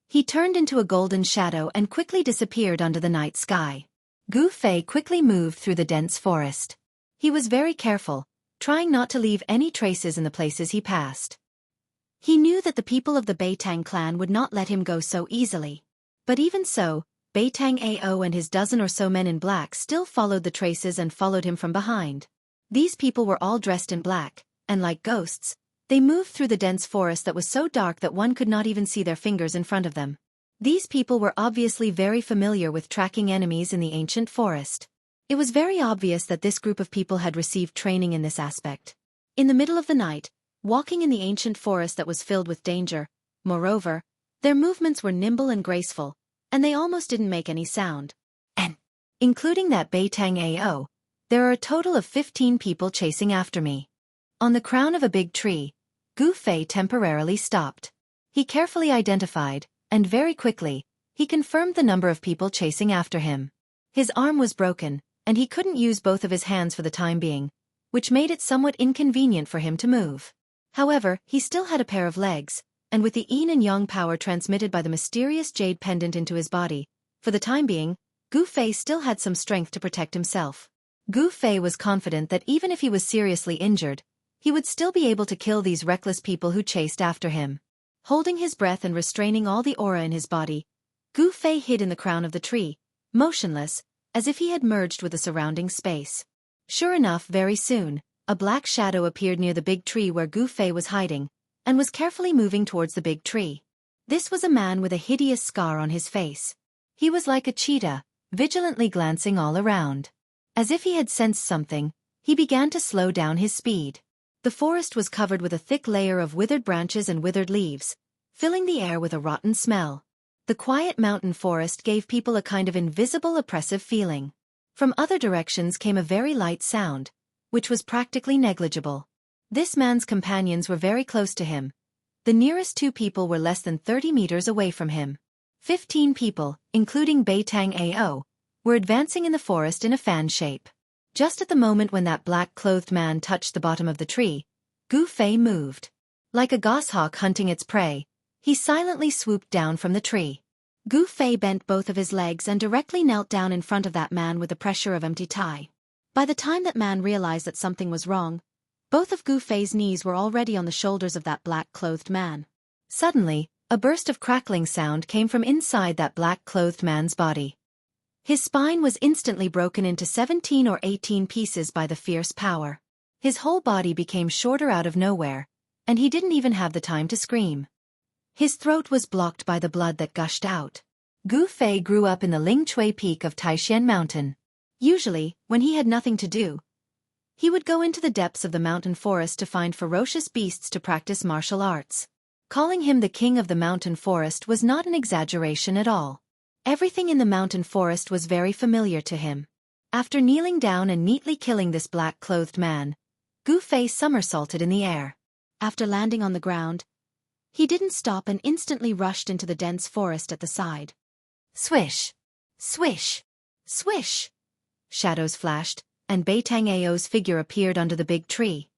He turned into a golden shadow and quickly disappeared under the night sky. Gu Fei quickly moved through the dense forest. He was very careful, trying not to leave any traces in the places he passed. He knew that the people of the Beitang clan would not let him go so easily. But even so, Beitang Ao and his dozen or so men in black still followed the traces and followed him from behind. These people were all dressed in black, and like ghosts, they moved through the dense forest that was so dark that one could not even see their fingers in front of them. These people were obviously very familiar with tracking enemies in the ancient forest. It was very obvious that this group of people had received training in this aspect. In the middle of the night, walking in the ancient forest that was filled with danger, moreover, their movements were nimble and graceful, and they almost didn't make any sound. And, including that Beitang Ao, there are a total of 15 people chasing after me. On the crown of a big tree, Gu Fei temporarily stopped. He carefully identified, and very quickly, he confirmed the number of people chasing after him. His arm was broken, and he couldn't use both of his hands for the time being, which made it somewhat inconvenient for him to move. However, he still had a pair of legs, and with the yin and yang power transmitted by the mysterious jade pendant into his body, for the time being, Gu Fei still had some strength to protect himself. Gu Fei was confident that even if he was seriously injured, he would still be able to kill these reckless people who chased after him. Holding his breath and restraining all the aura in his body, Gu Fei hid in the crown of the tree, motionless, as if he had merged with the surrounding space. Sure enough, very soon, a black shadow appeared near the big tree where Gu Fei was hiding, and was carefully moving towards the big tree. This was a man with a hideous scar on his face. He was like a cheetah, vigilantly glancing all around. As if he had sensed something, he began to slow down his speed. The forest was covered with a thick layer of withered branches and withered leaves, filling the air with a rotten smell. The quiet mountain forest gave people a kind of invisible oppressive feeling. From other directions came a very light sound, which was practically negligible. This man's companions were very close to him. The nearest two people were less than 30 meters away from him. 15 people, including Betrayal, were advancing in the forest in a fan shape. Just at the moment when that black-clothed man touched the bottom of the tree, Gu Fei moved. Like a goshawk hunting its prey, he silently swooped down from the tree. Gu Fei bent both of his legs and directly knelt down in front of that man with the pressure of empty tie. By the time that man realized that something was wrong, both of Gu Fei's knees were already on the shoulders of that black-clothed man. Suddenly, a burst of crackling sound came from inside that black-clothed man's body. His spine was instantly broken into 17 or 18 pieces by the fierce power. His whole body became shorter out of nowhere, and he didn't even have the time to scream. His throat was blocked by the blood that gushed out. Gu Fei grew up in the Lingchui peak of Taishan Mountain. Usually, when he had nothing to do, he would go into the depths of the mountain forest to find ferocious beasts to practice martial arts. Calling him the king of the mountain forest was not an exaggeration at all. Everything in the mountain forest was very familiar to him. After kneeling down and neatly killing this black-clothed man, Gu Fei somersaulted in the air. After landing on the ground, he didn't stop and instantly rushed into the dense forest at the side. Swish! Swish! Swish! Shadows flashed, and Betangao's figure appeared under the big tree.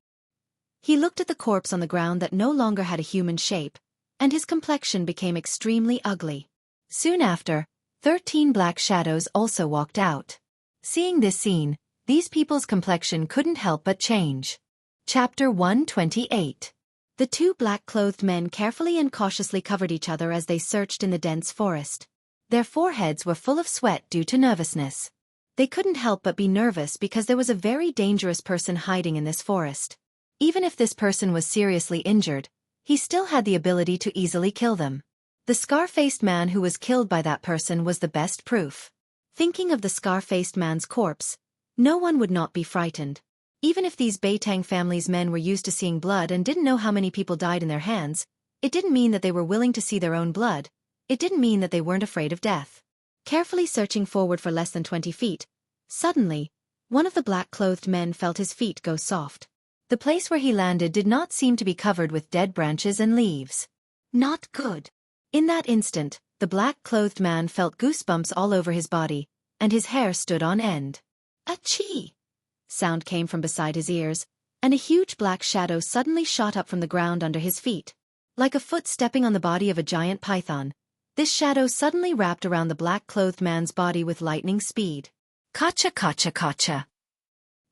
He looked at the corpse on the ground that no longer had a human shape, and his complexion became extremely ugly. Soon after, 13 black shadows also walked out. Seeing this scene, these people's complexion couldn't help but change. Chapter 128. The two black-clothed men carefully and cautiously covered each other as they searched in the dense forest. Their foreheads were full of sweat due to nervousness. They couldn't help but be nervous because there was a very dangerous person hiding in this forest. Even if this person was seriously injured, he still had the ability to easily kill them. The scar-faced man who was killed by that person was the best proof. Thinking of the scar-faced man's corpse, no one would not be frightened. Even if these Beitang family's men were used to seeing blood and didn't know how many people died in their hands, it didn't mean that they were willing to see their own blood. It didn't mean that they weren't afraid of death. Carefully searching forward for less than 20 feet, suddenly, one of the black-clothed men felt his feet go soft. The place where he landed did not seem to be covered with dead branches and leaves. Not good. In that instant, the black-clothed man felt goosebumps all over his body, and his hair stood on end. Achoo! Sound came from beside his ears, and a huge black shadow suddenly shot up from the ground under his feet. Like a foot stepping on the body of a giant python, this shadow suddenly wrapped around the black-clothed man's body with lightning speed. Kacha kacha kacha.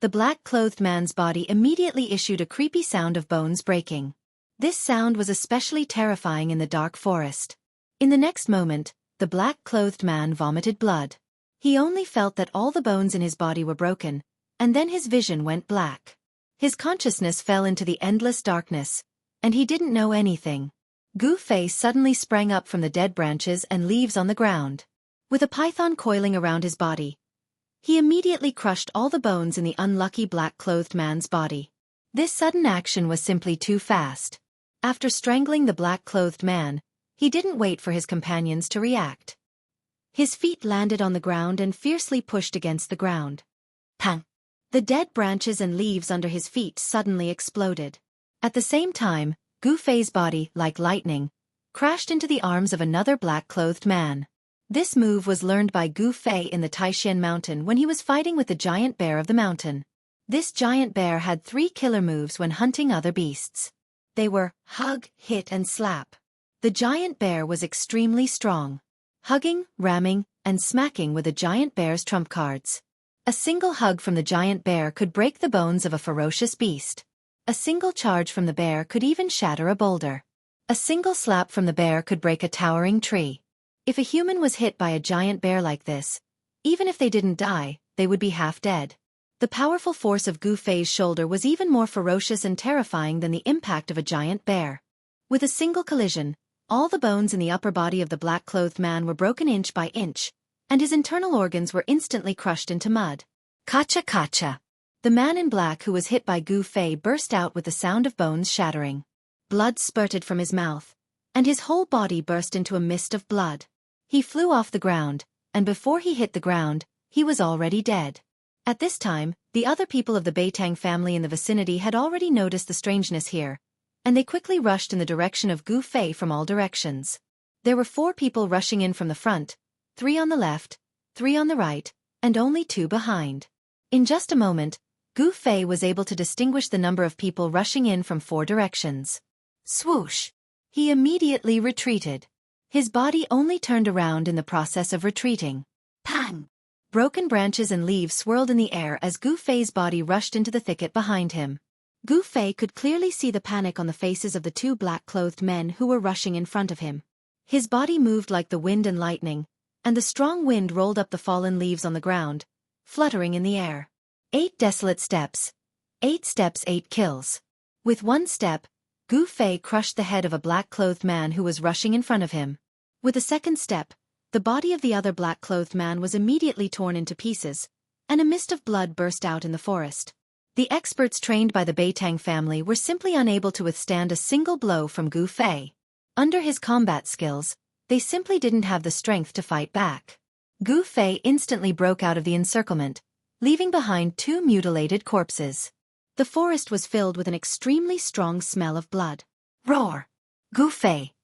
The black-clothed man's body immediately issued a creepy sound of bones breaking. This sound was especially terrifying in the dark forest. In the next moment, the black-clothed man vomited blood. He only felt that all the bones in his body were broken, and then his vision went black. His consciousness fell into the endless darkness, and he didn't know anything. Gu Fei suddenly sprang up from the dead branches and leaves on the ground. With a python coiling around his body, he immediately crushed all the bones in the unlucky black-clothed man's body. This sudden action was simply too fast. After strangling the black-clothed man, he didn't wait for his companions to react. His feet landed on the ground and fiercely pushed against the ground. Pang! The dead branches and leaves under his feet suddenly exploded. At the same time, Gu Fei's body, like lightning, crashed into the arms of another black-clothed man. This move was learned by Gu Fei in the Taishan Mountain when he was fighting with the giant bear of the mountain. This giant bear had 3 killer moves when hunting other beasts. They were hug, hit and slap. The giant bear was extremely strong. Hugging, ramming, and smacking were the giant bear's trump cards. A single hug from the giant bear could break the bones of a ferocious beast. A single charge from the bear could even shatter a boulder. A single slap from the bear could break a towering tree. If a human was hit by a giant bear like this, even if they didn't die, they would be half dead. The powerful force of Gu Fei's shoulder was even more ferocious and terrifying than the impact of a giant bear. With a single collision, all the bones in the upper body of the black-clothed man were broken inch by inch, and his internal organs were instantly crushed into mud. Kacha kacha! The man in black who was hit by Gu Fei burst out with the sound of bones shattering. Blood spurted from his mouth, and his whole body burst into a mist of blood. He flew off the ground, and before he hit the ground, he was already dead. At this time, The other people of the Beitang family in the vicinity had already noticed the strangeness here, and they quickly rushed in the direction of Gu Fei from all directions. There were 4 people rushing in from the front, 3 on the left, 3 on the right, and only 2 behind. In just a moment, Gu Fei was able to distinguish the number of people rushing in from 4 directions. Swoosh! He immediately retreated. His body only turned around in the process of retreating. Pang! Broken branches and leaves swirled in the air as Gu Fei's body rushed into the thicket behind him. Gu Fei could clearly see the panic on the faces of the 2 black-clothed men who were rushing in front of him. His body moved like the wind and lightning, and the strong wind rolled up the fallen leaves on the ground, fluttering in the air. 8 desolate steps. 8 steps, 8 kills. With 1 step, Gu Fei crushed the head of a black-clothed man who was rushing in front of him. With a second step, the body of the other black-clothed man was immediately torn into pieces, and a mist of blood burst out in the forest. The experts trained by the Beitang family were simply unable to withstand a single blow from Gu Fei. Under his combat skills, they simply didn't have the strength to fight back. Gu Fei instantly broke out of the encirclement, leaving behind 2 mutilated corpses. The forest was filled with an extremely strong smell of blood. Roar! Gu Fei!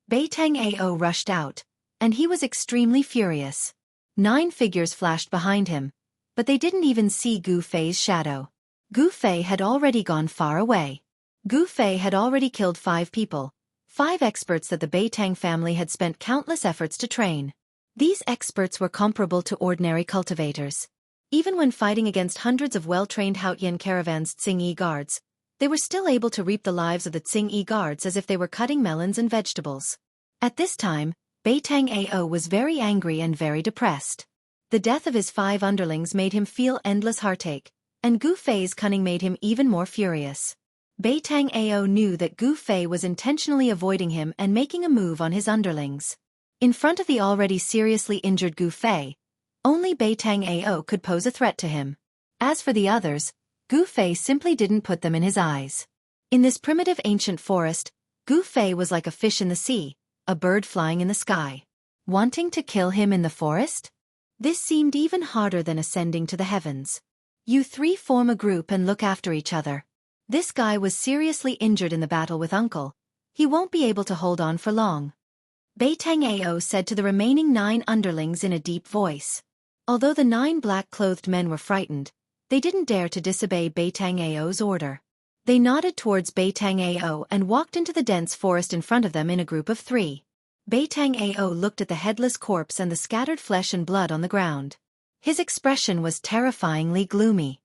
Beitang Ao rushed out, and he was extremely furious. 9 figures flashed behind him, but they didn't even see Gu Fei's shadow. Gu Fei had already gone far away. Gu Fei had already killed 5 people, 5 experts that the Beitang family had spent countless efforts to train. These experts were comparable to ordinary cultivators. Even when fighting against hundreds of well-trained Haotian caravans Tsingyi guards, they were still able to reap the lives of the Tsingyi guards as if they were cutting melons and vegetables. At this time, Beitang Ao was very angry and very depressed. The death of his 5 underlings made him feel endless heartache, and Gu Fei's cunning made him even more furious. Beitang Ao knew that Gu Fei was intentionally avoiding him and making a move on his underlings. In front of the already seriously injured Gu Fei, only Beitang Ao could pose a threat to him. As for the others, Gu Fei simply didn't put them in his eyes. In this primitive ancient forest, Gu Fei was like a fish in the sea, a bird flying in the sky. Wanting to kill him in the forest? This seemed even harder than ascending to the heavens. You 3 form a group and look after each other. This guy was seriously injured in the battle with Uncle. He won't be able to hold on for long. Beitang Ao said to the remaining 9 underlings in a deep voice. Although the 9 black-clothed men were frightened, they didn't dare to disobey Beitang Ao's order. They nodded towards Beitang Ao and walked into the dense forest in front of them in a group of 3. Beitang Ao looked at the headless corpse and the scattered flesh and blood on the ground. His expression was terrifyingly gloomy.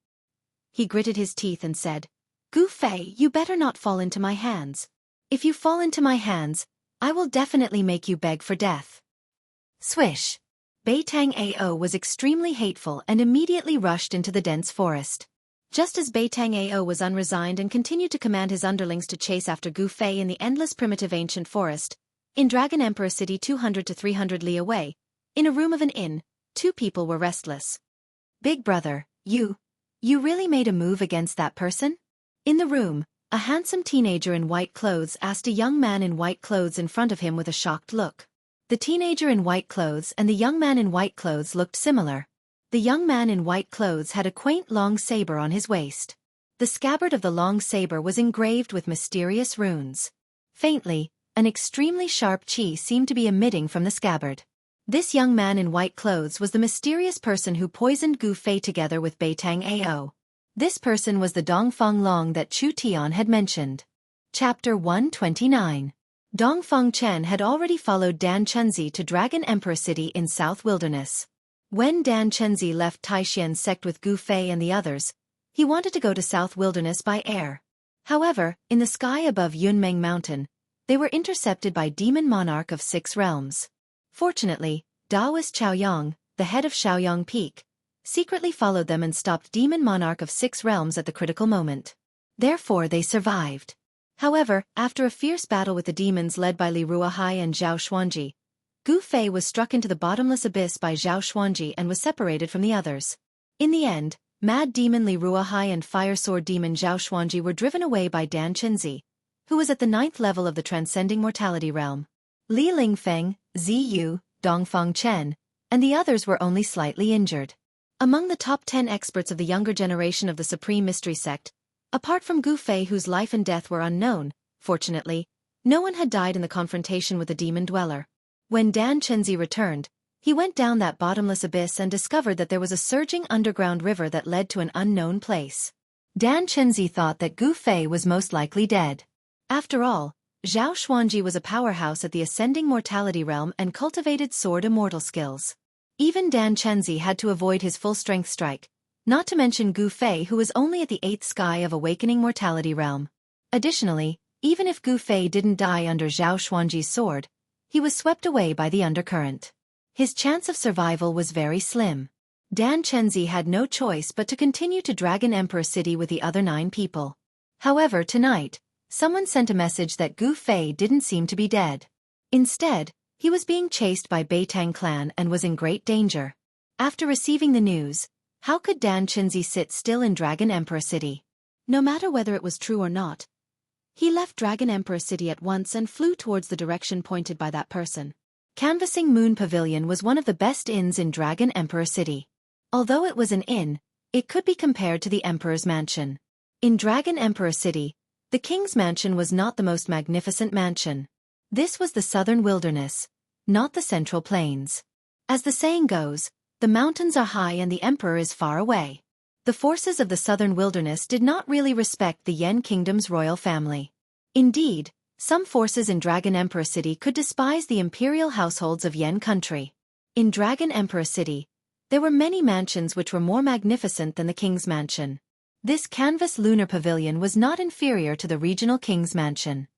He gritted his teeth and said, "Gu Fei, you better not fall into my hands. If you fall into my hands, I will definitely make you beg for death." Swish! Beitang Ao was extremely hateful and immediately rushed into the dense forest. Just as Beitang Ao was unresigned and continued to command his underlings to chase after Gu Fei in the endless primitive ancient forest, in Dragon Emperor City 200 to 300 li away, in a room of an inn, 2 people were restless. "Big brother, you really made a move against that person?" In the room, a handsome teenager in white clothes asked a young man in white clothes in front of him with a shocked look. The teenager in white clothes and the young man in white clothes looked similar. The young man in white clothes had a quaint long saber on his waist. The scabbard of the long saber was engraved with mysterious runes. Faintly, an extremely sharp chi seemed to be emitting from the scabbard. This young man in white clothes was the mysterious person who poisoned Gu Fei together with Beitang Ao. This person was the Dongfeng Long that Chu Tian had mentioned. Chapter 129. Dongfeng Chen had already followed Dan Chunzi to Dragon Emperor City in South Wilderness. When Dan Chunzi left Taishian's sect with Gu Fei and the others, he wanted to go to South Wilderness by air. However, in the sky above Yunmeng Mountain, they were intercepted by Demon Monarch of 6 Realms. Fortunately, Daoist Chaoyang, the head of Shaoyang Peak, secretly followed them and stopped Demon Monarch of 6 Realms at the critical moment. Therefore they survived. However, after a fierce battle with the demons led by Li Ruahai and Zhao Xuanji, Gu Fei was struck into the bottomless abyss by Zhao Xuanji and was separated from the others. In the end, Mad Demon Li Ruahai and Fire Sword Demon Zhao Xuanji were driven away by Dan Chenzi, who was at the 9th level of the Transcending Mortality Realm. Li Lingfeng, Ziyu, Dongfeng Chen, and the others were only slightly injured. Among the top 10 experts of the younger generation of the Supreme Mystery Sect, apart from Gu Fei, whose life and death were unknown, fortunately, no one had died in the confrontation with the demon dweller. When Dan Chenzi returned, he went down that bottomless abyss and discovered that there was a surging underground river that led to an unknown place. Dan Chenzi thought that Gu Fei was most likely dead. After all, Zhao Xuanji was a powerhouse at the ascending mortality realm and cultivated sword immortal skills. Even Dan Chenzi had to avoid his full-strength strike, not to mention Gu Fei, who was only at the 8th sky of awakening mortality realm. Additionally, even if Gu Fei didn't die under Zhao Xuanji's sword, he was swept away by the undercurrent. His chance of survival was very slim. Dan Chenzi had no choice but to continue to Dragon Emperor City with the other 9 people. However, tonight, someone sent a message that Gu Fei didn't seem to be dead. Instead, he was being chased by Beitang clan and was in great danger. After receiving the news, how could Dan Chenzi sit still in Dragon Emperor City? No matter whether it was true or not, he left Dragon Emperor City at once and flew towards the direction pointed by that person. Canvassing Moon Pavilion was one of the best inns in Dragon Emperor City. Although it was an inn, it could be compared to the Emperor's mansion. In Dragon Emperor City, the king's mansion was not the most magnificent mansion. This was the southern wilderness, not the central plains. As the saying goes, the mountains are high and the emperor is far away. The forces of the southern wilderness did not really respect the Yan Kingdom's royal family. Indeed, some forces in Dragon Emperor City could despise the imperial households of Yan country. In Dragon Emperor City, there were many mansions which were more magnificent than the king's mansion. This canvas lunar pavilion was not inferior to the regional king's mansion.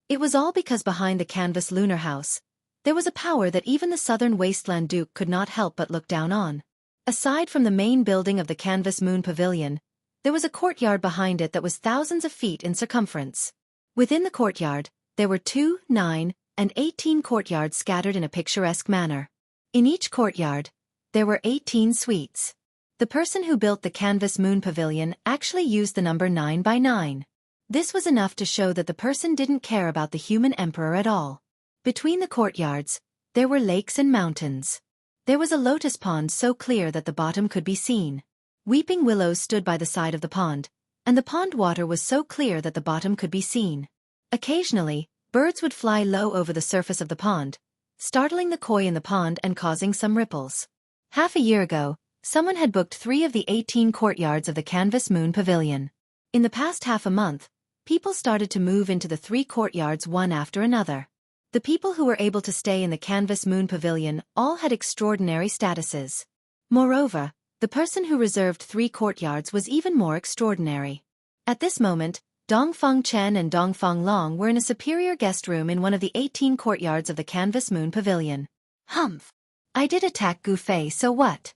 It was all because behind the canvas lunar house, there was a power that even the southern wasteland duke could not help but look down on. Aside from the main building of the canvas moon pavilion, there was a courtyard behind it that was thousands of feet in circumference. Within the courtyard, there were 2, 9, and 18 courtyards scattered in a picturesque manner. In each courtyard, there were 18 suites. The person who built the canvas moon pavilion actually used the number 9 by 9. This was enough to show that the person didn't care about the human emperor at all. Between the courtyards, there were lakes and mountains. There was a lotus pond so clear that the bottom could be seen. Weeping willows stood by the side of the pond, and the pond water was so clear that the bottom could be seen. Occasionally, birds would fly low over the surface of the pond, startling the koi in the pond and causing some ripples. Half a year ago, someone had booked 3 of the 18 courtyards of the canvas moon pavilion. In the past half a month, people started to move into the 3 courtyards one after another. The people who were able to stay in the canvas moon pavilion all had extraordinary statuses. Moreover, the person who reserved 3 courtyards was even more extraordinary. At this moment, Dongfang Chen and Dongfang Long were in a superior guest room in one of the 18 courtyards of the canvas moon pavilion. Humph! I did attack Gu Fei, so what?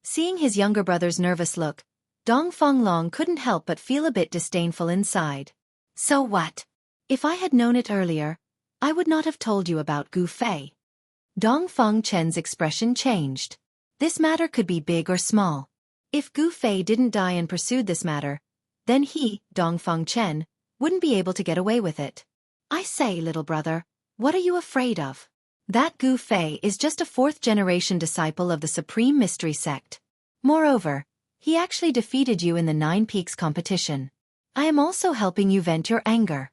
Seeing his younger brother's nervous look, Dongfang Long couldn't help but feel a bit disdainful inside. So what? If I had known it earlier, I would not have told you about Gu Fei. Dongfang Chen's expression changed. This matter could be big or small. If Gu Fei didn't die and pursued this matter, then he, Dongfang Chen, wouldn't be able to get away with it. I say, little brother, what are you afraid of? That Gu Fei is just a 4th-generation disciple of the Supreme Mystery Sect. Moreover, he actually defeated you in the 9 Peaks competition. I am also helping you vent your anger.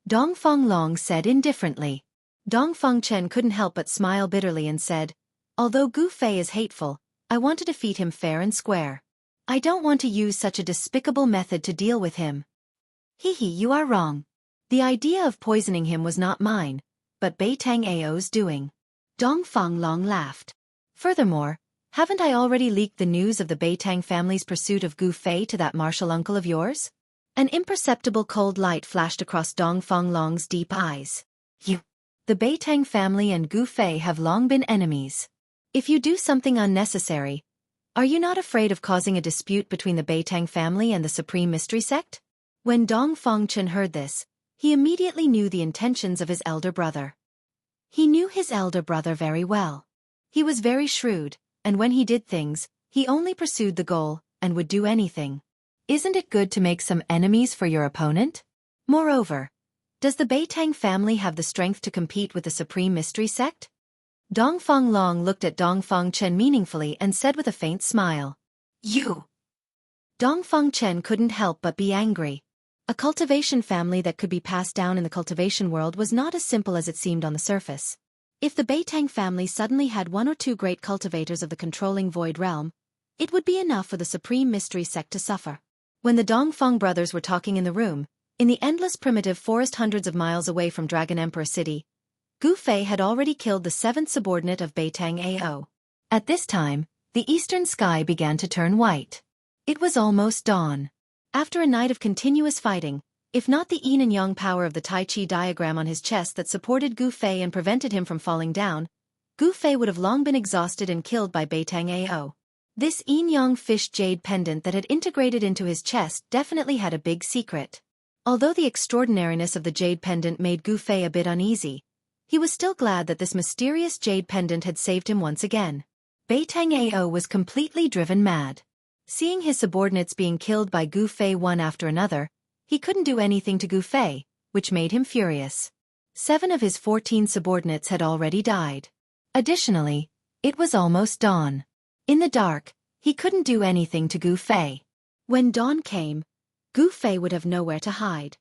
Dongfang Long said indifferently. Dongfang Chen couldn't help but smile bitterly and said, although Gu Fei is hateful, I want to defeat him fair and square. I don't want to use such a despicable method to deal with him. Hee, you are wrong. The idea of poisoning him was not mine, but Beitang Ao's doing. Dongfang Long laughed. Furthermore, haven't I already leaked the news of the Beitang family's pursuit of Gu Fei to that martial uncle of yours? An imperceptible cold light flashed across Dongfang Long's deep eyes. The Beitang family and Gu Fei have long been enemies. If you do something unnecessary, are you not afraid of causing a dispute between the Beitang family and the Supreme Mystery Sect? When Dongfang Chen heard this, he immediately knew the intentions of his elder brother. He knew his elder brother very well. He was very shrewd, and when he did things, he only pursued the goal, and would do anything. Isn't it good to make some enemies for your opponent? Moreover, does the Beitang family have the strength to compete with the Supreme Mystery Sect? Dongfang Long looked at Dongfang Chen meaningfully and said with a faint smile, You! Dongfeng Chen couldn't help but be angry. A cultivation family that could be passed down in the cultivation world was not as simple as it seemed on the surface. If the Beitang family suddenly had one or two great cultivators of the controlling void realm, it would be enough for the supreme mystery sect to suffer. When the Dongfeng brothers were talking in the room, in the endless primitive forest hundreds of miles away from Dragon Emperor City, Gu Fei had already killed the seventh subordinate of Beitang Ao. At this time, the eastern sky began to turn white. It was almost dawn. After a night of continuous fighting, if not the yin and yang power of the Tai Chi diagram on his chest that supported Gu Fei and prevented him from falling down, Gu Fei would have long been exhausted and killed by Beitang Ao. This yin-yang fish jade pendant that had integrated into his chest definitely had a big secret. Although the extraordinariness of the jade pendant made Gu Fei a bit uneasy, he was still glad that this mysterious jade pendant had saved him once again. Beitang Ao was completely driven mad. Seeing his subordinates being killed by Gu Fei one after another, he couldn't do anything to Gu Fei, which made him furious. 7 of his 14 subordinates had already died. Additionally, it was almost dawn. In the dark, he couldn't do anything to Gu Fei. When dawn came, Gu Fei would have nowhere to hide.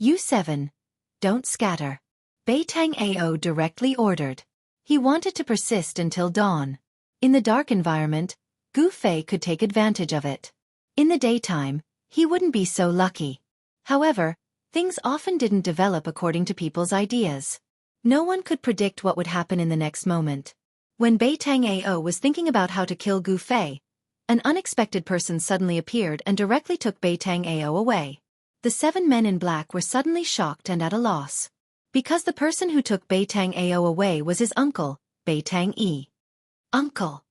You 7, don't scatter. Beitang Ao directly ordered. He wanted to persist until dawn. In the dark environment, Gu Fei could take advantage of it. In the daytime, he wouldn't be so lucky. However, things often didn't develop according to people's ideas. No one could predict what would happen in the next moment. When Beitang Ao was thinking about how to kill Gu Fei, an unexpected person suddenly appeared and directly took Beitang Ao away. The 7 men in black were suddenly shocked and at a loss. Because the person who took Beitang Ao away was his uncle, Beitang Yi. Uncle!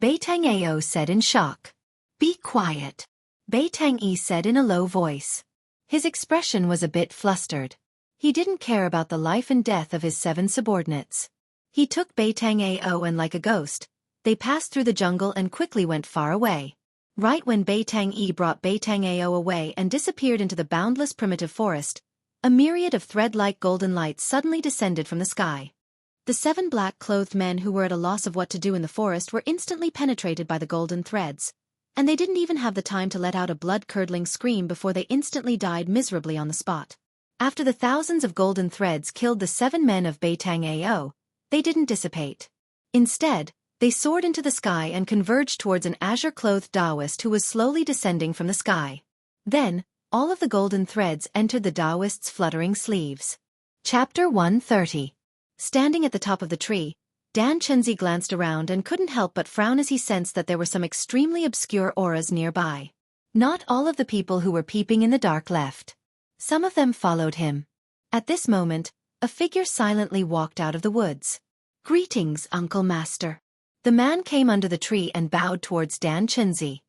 Beitang Ao said in shock. Be quiet. Beitang Yi said in a low voice. His expression was a bit flustered. He didn't care about the life and death of his 7 subordinates. He took Beitang Ao and like a ghost, they passed through the jungle and quickly went far away. Right when Beitang Yi brought Beitang Ao away and disappeared into the boundless primitive forest, a myriad of thread-like golden lights suddenly descended from the sky. The 7 black-clothed men who were at a loss of what to do in the forest were instantly penetrated by the golden threads, and they didn't even have the time to let out a blood-curdling scream before they instantly died miserably on the spot. After the thousands of golden threads killed the 7 men of Beitang Ao, they didn't dissipate. Instead, they soared into the sky and converged towards an azure-clothed Taoist who was slowly descending from the sky. Then, all of the golden threads entered the Taoist's fluttering sleeves. Chapter 130. Standing at the top of the tree, Dan Chenzi glanced around and couldn't help but frown as he sensed that there were some extremely obscure auras nearby. Not all of the people who were peeping in the dark left. Some of them followed him. At this moment, a figure silently walked out of the woods. Greetings, Uncle Master. The man came under the tree and bowed towards Dan Chenzi.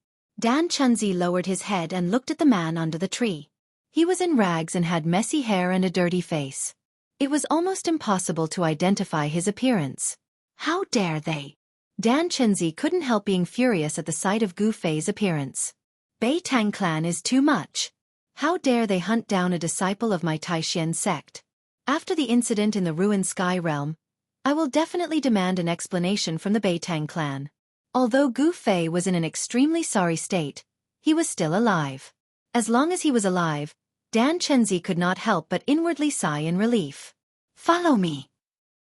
Dan Chenzi lowered his head and looked at the man under the tree. He was in rags and had messy hair and a dirty face. It was almost impossible to identify his appearance. How dare they? Dan Chenzi couldn't help being furious at the sight of Gu Fei's appearance. Beitang clan is too much. How dare they hunt down a disciple of my Taishan sect? After the incident in the ruined sky realm, I will definitely demand an explanation from the Beitang clan. Although Gu Fei was in an extremely sorry state, he was still alive. As long as he was alive, Dan Chenzi could not help but inwardly sigh in relief. Follow me.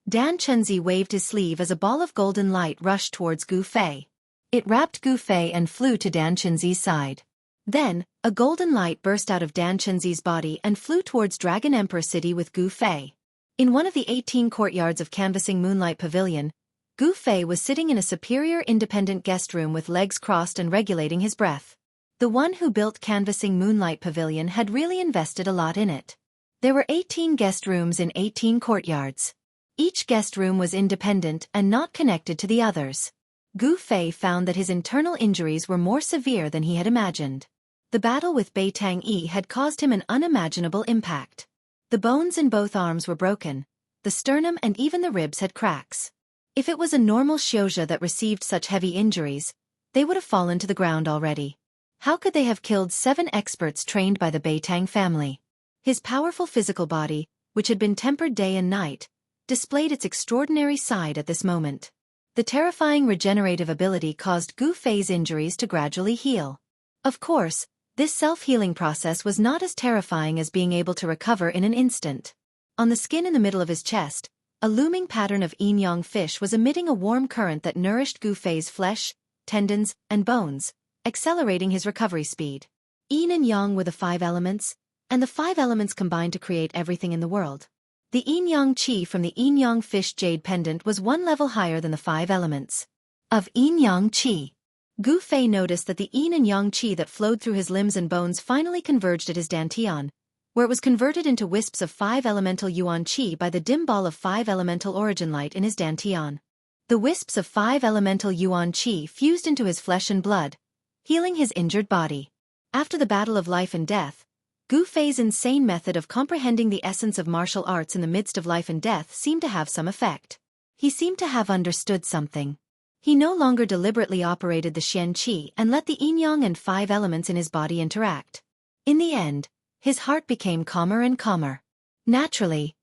Dan Chenzi waved his sleeve as a ball of golden light rushed towards Gu Fei. It wrapped Gu Fei and flew to Dan Chenzi's side. Then, a golden light burst out of Dan Chenzi's body and flew towards Dragon Emperor City with Gu Fei. In one of the 18 courtyards of Canvassing Moonlight Pavilion, Gu Fei was sitting in a superior independent guest room with legs crossed and regulating his breath. The one who built Canvassing Moonlight Pavilion had really invested a lot in it. There were 18 guest rooms in 18 courtyards. Each guest room was independent and not connected to the others. Gu Fei found that his internal injuries were more severe than he had imagined. The battle with Beitang Yi had caused him an unimaginable impact. The bones in both arms were broken, the sternum and even the ribs had cracks. If it was a normal Xianxia that received such heavy injuries, they would have fallen to the ground already. How could they have killed 7 experts trained by the Beitang family? His powerful physical body, which had been tempered day and night, displayed its extraordinary side at this moment. The terrifying regenerative ability caused Gu Fei's injuries to gradually heal. Of course, this self-healing process was not as terrifying as being able to recover in an instant. On the skin in the middle of his chest, a looming pattern of yin-yang fish was emitting a warm current that nourished Gu Fei's flesh, tendons, and bones, accelerating his recovery speed. Yin and yang were the 5 elements, and the 5 elements combined to create everything in the world. The yin-yang qi from the yin-yang fish jade pendant was 1 level higher than the 5 elements of yin-yang qi. Gu Fei noticed that the yin and yang qi that flowed through his limbs and bones finally converged at his dantian, where it was converted into wisps of 5 elemental yuan qi by the dim ball of 5 elemental origin light in his dantian. The wisps of 5 elemental yuan qi fused into his flesh and blood, healing his injured body. After the battle of life and death, Gu Fei's insane method of comprehending the essence of martial arts in the midst of life and death seemed to have some effect. He seemed to have understood something. He no longer deliberately operated the Xian Qi and let the yin-yang and 5 elements in his body interact. In the end, his heart became calmer and calmer. Naturally,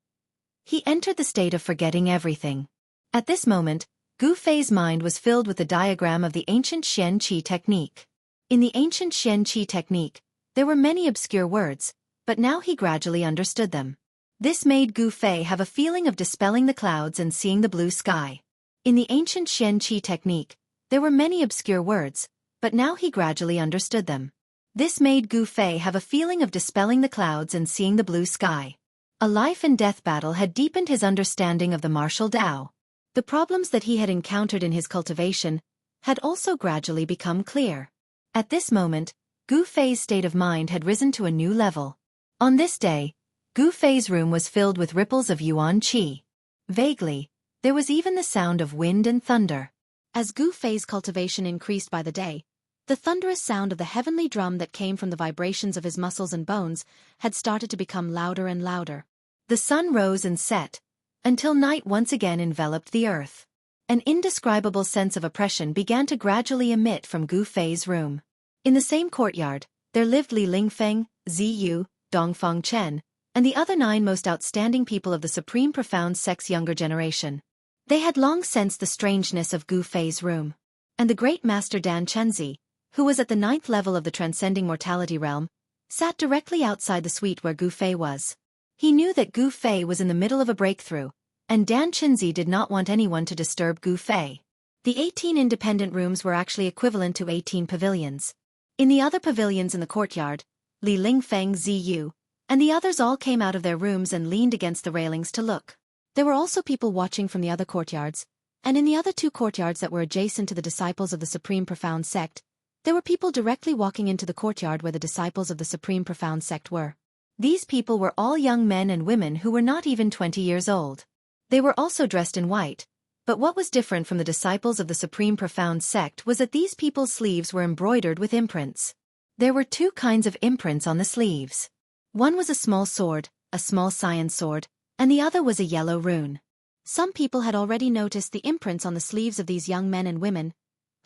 he entered the state of forgetting everything. At this moment, Gu Fei's mind was filled with the diagram of the ancient Xian Qi technique. In the ancient Xian Qi technique, there were many obscure words, but now he gradually understood them. This made Gu Fei have a feeling of dispelling the clouds and seeing the blue sky. In the ancient Xian Qi technique, there were many obscure words, but now he gradually understood them. This made Gu Fei have a feeling of dispelling the clouds and seeing the blue sky. A life and death battle had deepened his understanding of the martial Tao. The problems that he had encountered in his cultivation had also gradually become clear. At this moment, Gu Fei's state of mind had risen to a new level. On this day, Gu Fei's room was filled with ripples of yuan qi. Vaguely, there was even the sound of wind and thunder. As Gu Fei's cultivation increased by the day, the thunderous sound of the heavenly drum that came from the vibrations of his muscles and bones had started to become louder and louder. The sun rose and set, until night once again enveloped the earth. An indescribable sense of oppression began to gradually emit from Gu Fei's room. In the same courtyard, there lived Li Lingfeng, Ziyu, Dongfang Chen, and the other 9 most outstanding people of the Supreme Profound Sect's younger generation. They had long sensed the strangeness of Gu Fei's room. And the great master Dan Chenzi, who was at the 9th level of the transcending mortality realm, sat directly outside the suite where Gu Fei was. He knew that Gu Fei was in the middle of a breakthrough, and Dan Chenzi did not want anyone to disturb Gu Fei. The 18 independent rooms were actually equivalent to 18 pavilions. In the other pavilions in the courtyard, Li Lingfeng, Ziyu, and the others all came out of their rooms and leaned against the railings to look. There were also people watching from the other courtyards, and in the other 2 courtyards that were adjacent to the disciples of the Supreme Profound Sect, there were people directly walking into the courtyard where the disciples of the Supreme Profound Sect were. These people were all young men and women who were not even 20 years old. They were also dressed in white. But what was different from the disciples of the Supreme Profound Sect was that these people's sleeves were embroidered with imprints. There were 2 kinds of imprints on the sleeves. One was a small sword, a small cyan sword, and the other was a yellow rune. Some people had already noticed the imprints on the sleeves of these young men and women,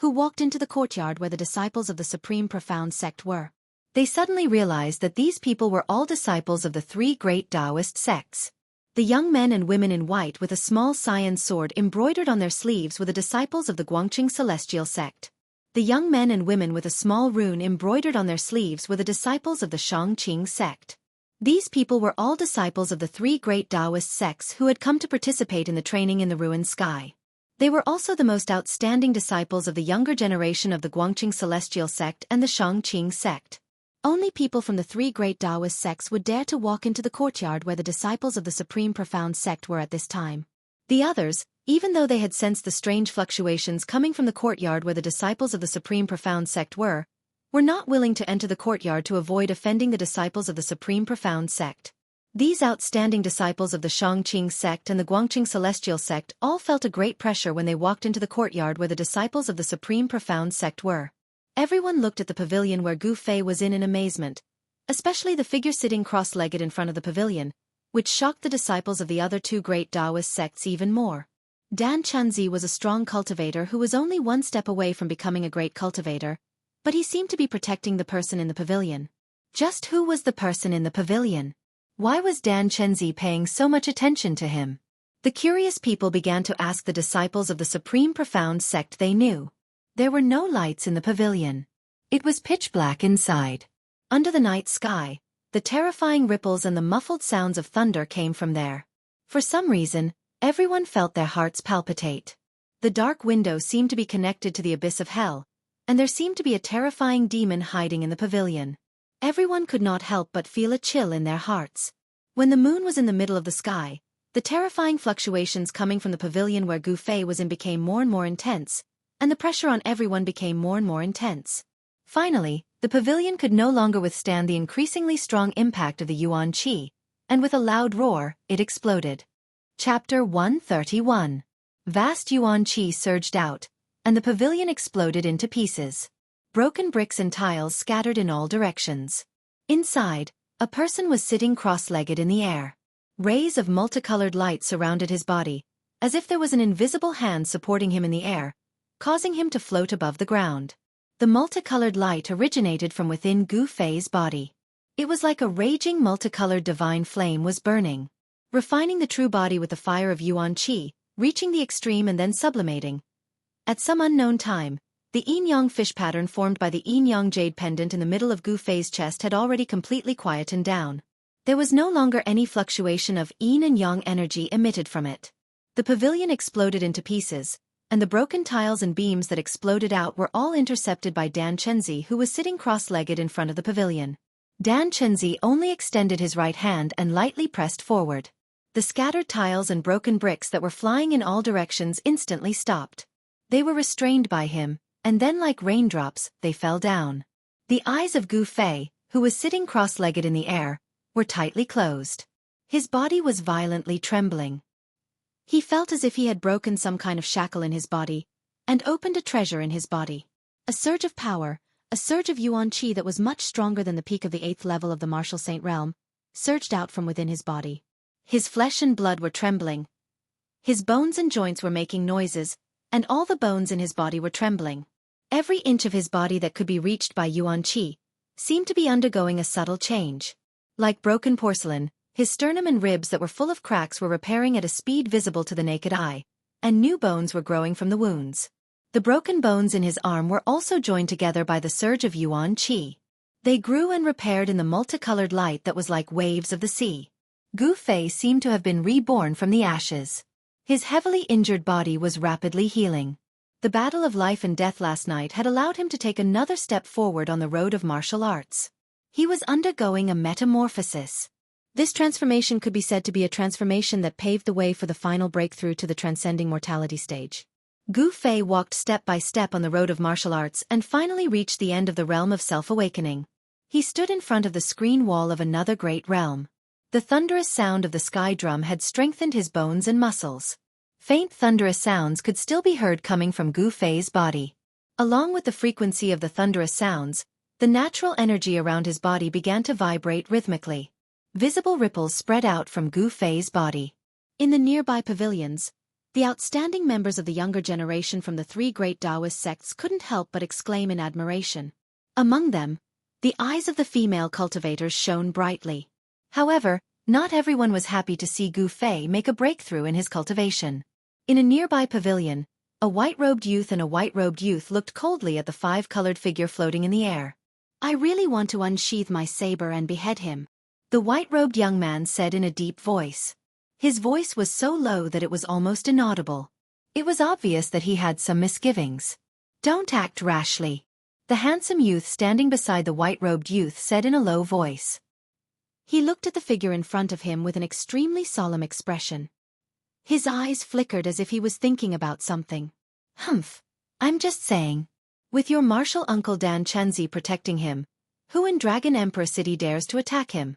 who walked into the courtyard where the disciples of the Supreme Profound Sect were. They suddenly realized that these people were all disciples of the 3 great Taoist sects. The young men and women in white with a small cyan sword embroidered on their sleeves were the disciples of the Guangqing Celestial Sect. The young men and women with a small rune embroidered on their sleeves were the disciples of the Shangqing Sect. These people were all disciples of the 3 great Taoist sects who had come to participate in the training in the ruined sky. They were also the most outstanding disciples of the younger generation of the Guangqing Celestial Sect and the Shangqing Sect. Only people from the 3 great Taoist sects would dare to walk into the courtyard where the disciples of the Supreme Profound Sect were at this time. The others, even though they had sensed the strange fluctuations coming from the courtyard where the disciples of the Supreme Profound Sect were not willing to enter the courtyard to avoid offending the disciples of the Supreme Profound Sect. These outstanding disciples of the Shangqing Sect and the Guangqing Celestial Sect all felt a great pressure when they walked into the courtyard where the disciples of the Supreme Profound Sect were. Everyone looked at the pavilion where Gu Fei was in amazement, especially the figure sitting cross-legged in front of the pavilion, which shocked the disciples of the other 2 great Taoist sects even more. Dan Chenzi was a strong cultivator who was only 1 step away from becoming a great cultivator, but he seemed to be protecting the person in the pavilion. Just who was the person in the pavilion? Why was Dan Chenzi paying so much attention to him? The curious people began to ask the disciples of the supreme profound sect they knew. There were no lights in the pavilion. It was pitch black inside. Under the night sky, the terrifying ripples and the muffled sounds of thunder came from there. For some reason, everyone felt their hearts palpitate. The dark window seemed to be connected to the abyss of hell, and there seemed to be a terrifying demon hiding in the pavilion. Everyone could not help but feel a chill in their hearts. When the moon was in the middle of the sky, the terrifying fluctuations coming from the pavilion where Gu Fei was in became more and more intense, and the pressure on everyone became more and more intense. Finally, the pavilion could no longer withstand the increasingly strong impact of the Yuan Qi, and with a loud roar, it exploded. Chapter 131. Vast Yuan Qi surged out, and the pavilion exploded into pieces. Broken bricks and tiles scattered in all directions. Inside, a person was sitting cross-legged in the air. Rays of multicolored light surrounded his body, as if there was an invisible hand supporting him in the air, causing him to float above the ground. The multicolored light originated from within Gu Fei's body. It was like a raging multicolored divine flame was burning, refining the true body with the fire of Yuan Qi, reaching the extreme and then sublimating. At some unknown time, the yin-yang fish pattern formed by the yin-yang jade pendant in the middle of Gu Fei's chest had already completely quietened down. There was no longer any fluctuation of yin and yang energy emitted from it. The pavilion exploded into pieces, and the broken tiles and beams that exploded out were all intercepted by Dan Chenzi, who was sitting cross-legged in front of the pavilion. Dan Chenzi only extended his right hand and lightly pressed forward. The scattered tiles and broken bricks that were flying in all directions instantly stopped. They were restrained by him, and then like raindrops, they fell down. The eyes of Gu Fei, who was sitting cross-legged in the air, were tightly closed. His body was violently trembling. He felt as if he had broken some kind of shackle in his body, and opened a treasure in his body. A surge of power, a surge of Yuan Qi that was much stronger than the peak of the 8th level of the martial saint realm, surged out from within his body. His flesh and blood were trembling. His bones and joints were making noises, and all the bones in his body were trembling. Every inch of his body that could be reached by Yuan Qi seemed to be undergoing a subtle change. Like broken porcelain, his sternum and ribs that were full of cracks were repairing at a speed visible to the naked eye, and new bones were growing from the wounds. The broken bones in his arm were also joined together by the surge of Yuan Qi. They grew and repaired in the multicolored light that was like waves of the sea. Gu Fei seemed to have been reborn from the ashes. His heavily injured body was rapidly healing. The battle of life and death last night had allowed him to take another step forward on the road of martial arts. He was undergoing a metamorphosis. This transformation could be said to be a transformation that paved the way for the final breakthrough to the transcending mortality stage. Gu Fei walked step by step on the road of martial arts and finally reached the end of the realm of self-awakening. He stood in front of the screen wall of another great realm. The thunderous sound of the sky drum had strengthened his bones and muscles. Faint thunderous sounds could still be heard coming from Gu Fei's body. Along with the frequency of the thunderous sounds, the natural energy around his body began to vibrate rhythmically. Visible ripples spread out from Gu Fei's body. In the nearby pavilions, the outstanding members of the younger generation from the 3 great Taoist sects couldn't help but exclaim in admiration. Among them, the eyes of the female cultivators shone brightly. However, not everyone was happy to see Gu Fei make a breakthrough in his cultivation. In a nearby pavilion, a white-robed youth and a white-robed youth looked coldly at the 5-colored figure floating in the air. "I really want to unsheath my saber and behead him," the white-robed young man said in a deep voice. His voice was so low that it was almost inaudible. It was obvious that he had some misgivings. "Don't act rashly," the handsome youth standing beside the white-robed youth said in a low voice. He looked at the figure in front of him with an extremely solemn expression. His eyes flickered as if he was thinking about something. "Humph, I'm just saying. With your martial uncle Dan Chenzi protecting him, who in Dragon Emperor City dares to attack him?"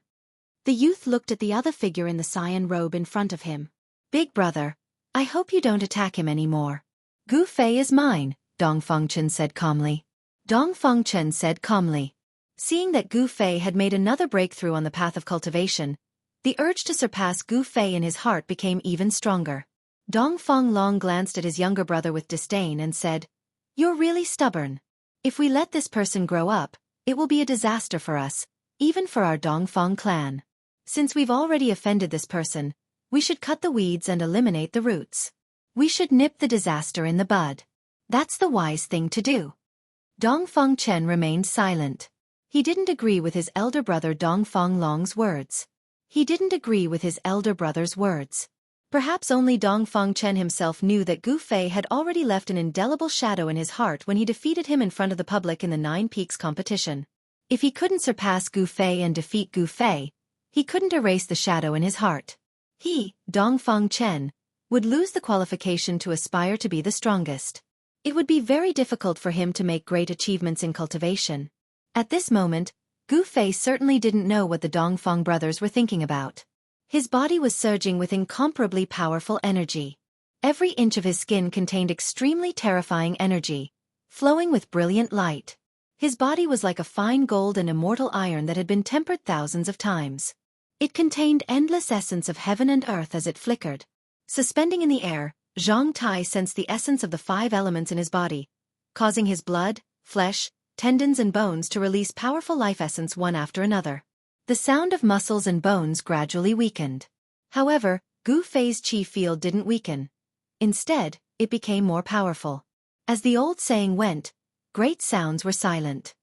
The youth looked at the other figure in the cyan robe in front of him. "Big brother, I hope you don't attack him anymore." "Gu Fei is mine," Dong Fengchen said calmly. Dong Fengchen said calmly. Seeing that Gu Fei had made another breakthrough on the path of cultivation, the urge to surpass Gu Fei in his heart became even stronger. Dong Fenglong glanced at his younger brother with disdain and said, "You're really stubborn. If we let this person grow up, it will be a disaster for us, even for our Dongfeng clan. Since we've already offended this person, We should cut the weeds and eliminate the roots. We should nip the disaster in the bud. That's the wise thing to do. Dongfeng Chen remained silent. He didn't agree with his elder brother Dongfeng Long's words. He didn't agree with his elder brother's words. Perhaps only Dongfeng Chen himself knew that Gu Fei had already left an indelible shadow in his heart when he defeated him in front of the public in the Nine Peaks competition. If he couldn't surpass Gu Fei and defeat Gu Fei, he couldn't erase the shadow in his heart. He, Dongfeng Chen, would lose the qualification to aspire to be the strongest. It would be very difficult for him to make great achievements in cultivation. At this moment, Gu Fei certainly didn't know what the Dongfeng brothers were thinking about. His body was surging with incomparably powerful energy. Every inch of his skin contained extremely terrifying energy, flowing with brilliant light. His body was like a fine gold and immortal iron that had been tempered thousands of times. It contained endless essence of heaven and earth as it flickered. Suspending in the air, Zhang Tai sensed the essence of the 5 elements in his body, causing his blood, flesh, tendons and bones to release powerful life essence one after another. The sound of muscles and bones gradually weakened. However, Gu Fei's chi field didn't weaken. Instead, it became more powerful. As the old saying went, great sounds were silent.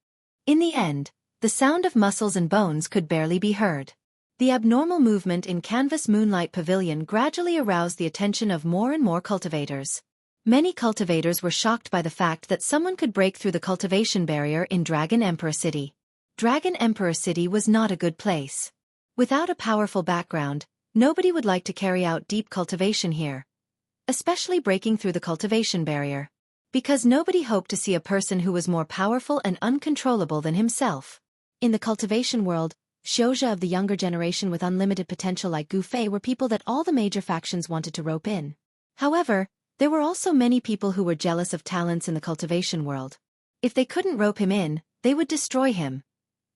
In the end, the sound of muscles and bones could barely be heard. The abnormal movement in Canvas Moonlight Pavilion gradually aroused the attention of more and more cultivators. Many cultivators were shocked by the fact that someone could break through the cultivation barrier in Dragon Emperor City. Dragon Emperor City was not a good place. Without a powerful background, nobody would like to carry out deep cultivation here, especially breaking through the cultivation barrier, because nobody hoped to see a person who was more powerful and uncontrollable than himself. In the cultivation world, Xianxia of the younger generation with unlimited potential like Gu Fei were people that all the major factions wanted to rope in. However, there were also many people who were jealous of talents in the cultivation world. If they couldn't rope him in, they would destroy him,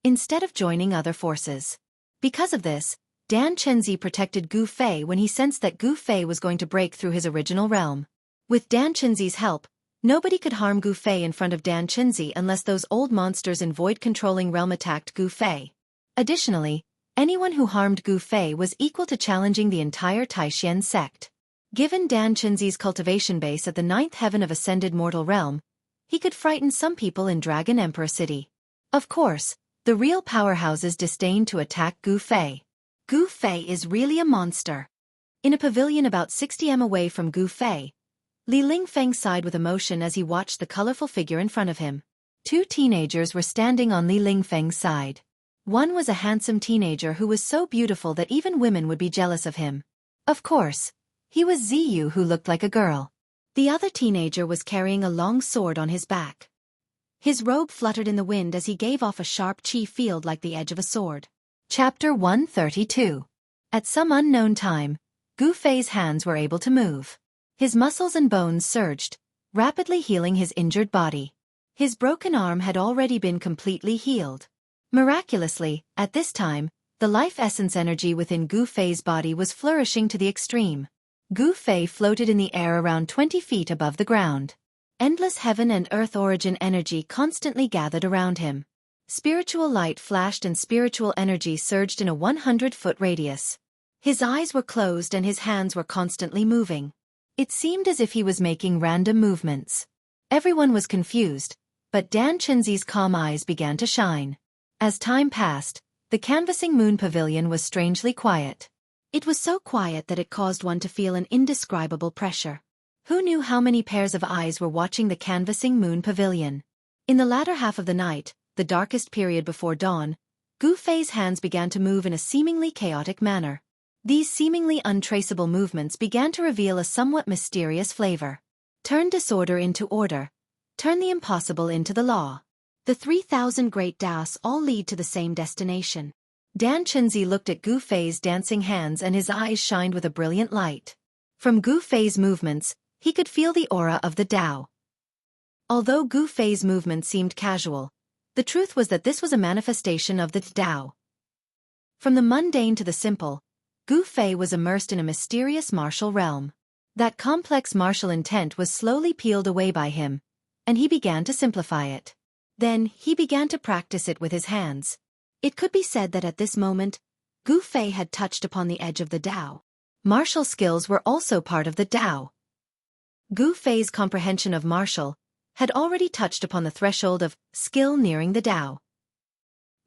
instead of joining other forces. Because of this, Dan Chenzi protected Gu Fei when he sensed that Gu Fei was going to break through his original realm. With Dan Chenzi's help, nobody could harm Gu Fei in front of Dan Chenzi unless those old monsters in void-controlling realm attacked Gu Fei. Additionally, anyone who harmed Gu Fei was equal to challenging the entire Taishan sect. Given Dan Chenzi's cultivation base at the 9th heaven of Ascended Mortal Realm, he could frighten some people in Dragon Emperor City. Of course, the real powerhouses disdained to attack Gu Fei. Gu Fei is really a monster. In a pavilion about 60 m away from Gu Fei, Li Lingfeng sighed with emotion as he watched the colorful figure in front of him. 2 teenagers were standing on Li Lingfeng's side. One was a handsome teenager who was so beautiful that even women would be jealous of him. Of course, he was Ziyu, who looked like a girl. The other teenager was carrying a long sword on his back. His robe fluttered in the wind as he gave off a sharp chi field like the edge of a sword. Chapter 132. At some unknown time, Gu Fei's hands were able to move. His muscles and bones surged, rapidly healing his injured body. His broken arm had already been completely healed. Miraculously, at this time, the life essence energy within Gu Fei's body was flourishing to the extreme. Gu Fei floated in the air around 20 feet above the ground. Endless heaven and earth origin energy constantly gathered around him. Spiritual light flashed and spiritual energy surged in a 100-foot radius. His eyes were closed and his hands were constantly moving. It seemed as if he was making random movements. Everyone was confused, but Dan Chenzi's calm eyes began to shine. As time passed, the canvassing moon pavilion was strangely quiet. It was so quiet that it caused one to feel an indescribable pressure. Who knew how many pairs of eyes were watching the canvassing moon pavilion? In the latter half of the night, the darkest period before dawn, Gu Fei's hands began to move in a seemingly chaotic manner. These seemingly untraceable movements began to reveal a somewhat mysterious flavor. Turn disorder into order. Turn the impossible into the law. The 3,000 great Daos all lead to the same destination. Dan Chenzi looked at Gu Fei's dancing hands and his eyes shined with a brilliant light. From Gu Fei's movements, he could feel the aura of the Tao. Although Gu Fei's movement seemed casual, the truth was that this was a manifestation of the Tao. From the mundane to the simple, Gu Fei was immersed in a mysterious martial realm. That complex martial intent was slowly peeled away by him, and he began to simplify it. Then, he began to practice it with his hands. It could be said that at this moment, Gu Fei had touched upon the edge of the Tao. Martial skills were also part of the Tao. Gu Fei's comprehension of martial had already touched upon the threshold of skill nearing the Tao.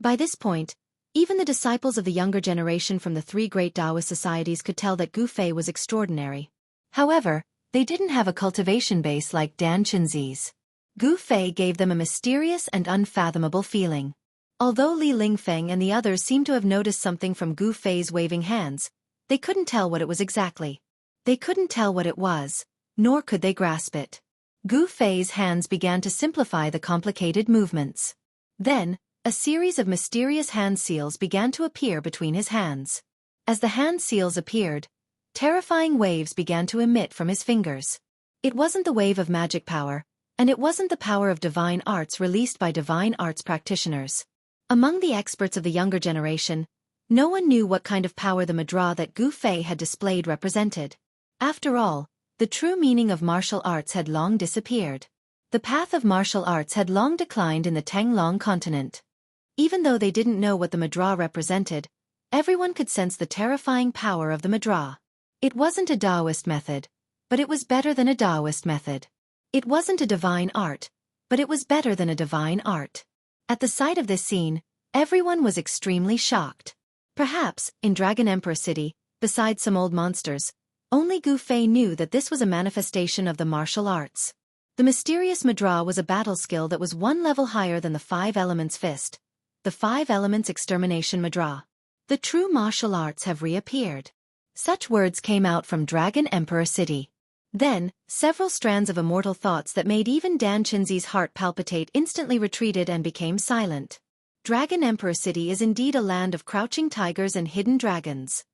By this point, even the disciples of the younger generation from the three great Taoist societies could tell that Gu Fei was extraordinary. However, they didn't have a cultivation base like Dan Chenzi's. Gu Fei gave them a mysterious and unfathomable feeling. Although Li Lingfeng and the others seemed to have noticed something from Gu Fei's waving hands, they couldn't tell what it was exactly. They couldn't tell what it was, nor could they grasp it. Gu Fei's hands began to simplify the complicated movements. Then, a series of mysterious hand seals began to appear between his hands. As the hand seals appeared, terrifying waves began to emit from his fingers. It wasn't the wave of magic power, and it wasn't the power of divine arts released by divine arts practitioners. Among the experts of the younger generation, no one knew what kind of power the madra that Gu Fei had displayed represented. After all, the true meaning of martial arts had long disappeared. The path of martial arts had long declined in the Tenglong continent. Even though they didn't know what the madra represented, everyone could sense the terrifying power of the madra. It wasn't a Taoist method, but it was better than a Taoist method. It wasn't a divine art, but it was better than a divine art. At the sight of this scene, everyone was extremely shocked. Perhaps, in Dragon Emperor City, besides some old monsters, only Gu Fei knew that this was a manifestation of the martial arts. The mysterious madra was a battle skill that was one level higher than the Five Elements Fist, the Five Elements Extermination madra. The true martial arts have reappeared. Such words came out from Dragon Emperor City. Then, several strands of immortal thoughts that made even Dan Chenzi's heart palpitate instantly retreated and became silent. Dragon Emperor City is indeed a land of crouching tigers and hidden dragons.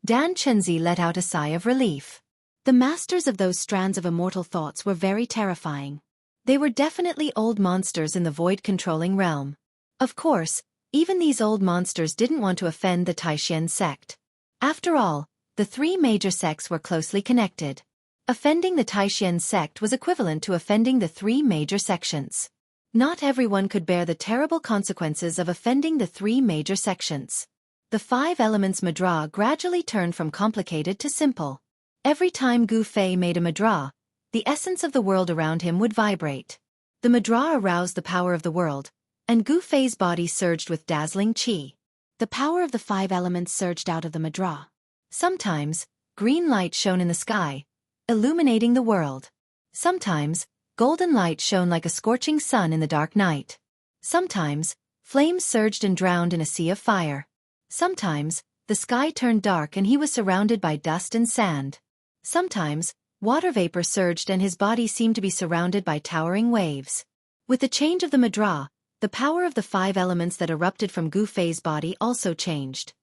Dan Chenzi let out a sigh of relief. The masters of those strands of immortal thoughts were very terrifying. They were definitely old monsters in the void-controlling realm. Of course, even these old monsters didn't want to offend the Taishan sect. After all, the three major sects were closely connected. Offending the Taishan sect was equivalent to offending the three major sections. Not everyone could bear the terrible consequences of offending the three major sections. The Five Elements madra gradually turned from complicated to simple. Every time Gu Fei made a madra, the essence of the world around him would vibrate. The madra aroused the power of the world, and Gu Fei's body surged with dazzling qi. The power of the five elements surged out of the madra. Sometimes, green light shone in the sky, illuminating the world. Sometimes, golden light shone like a scorching sun in the dark night. Sometimes, flames surged and drowned in a sea of fire. Sometimes, the sky turned dark and he was surrounded by dust and sand. Sometimes, water vapor surged and his body seemed to be surrounded by towering waves. With the change of the madra, the power of the five elements that erupted from Gu Fei's body also changed.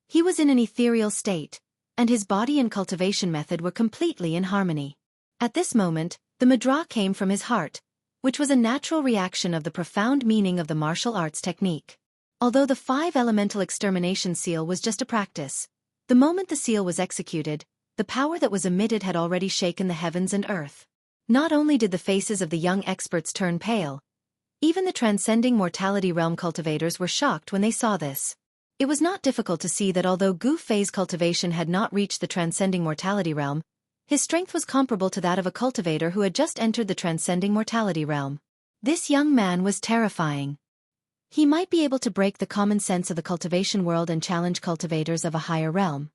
He was in an ethereal state, and his body and cultivation method were completely in harmony. At this moment, the madra came from his heart, which was a natural reaction of the profound meaning of the martial arts technique. Although the five elemental extermination seal was just a practice, the moment the seal was executed, the power that was emitted had already shaken the heavens and earth. Not only did the faces of the young experts turn pale, even the transcending mortality realm cultivators were shocked when they saw this. It was not difficult to see that although Gu Fei's cultivation had not reached the transcending mortality realm, his strength was comparable to that of a cultivator who had just entered the transcending mortality realm. This young man was terrifying. He might be able to break the common sense of the cultivation world and challenge cultivators of a higher realm.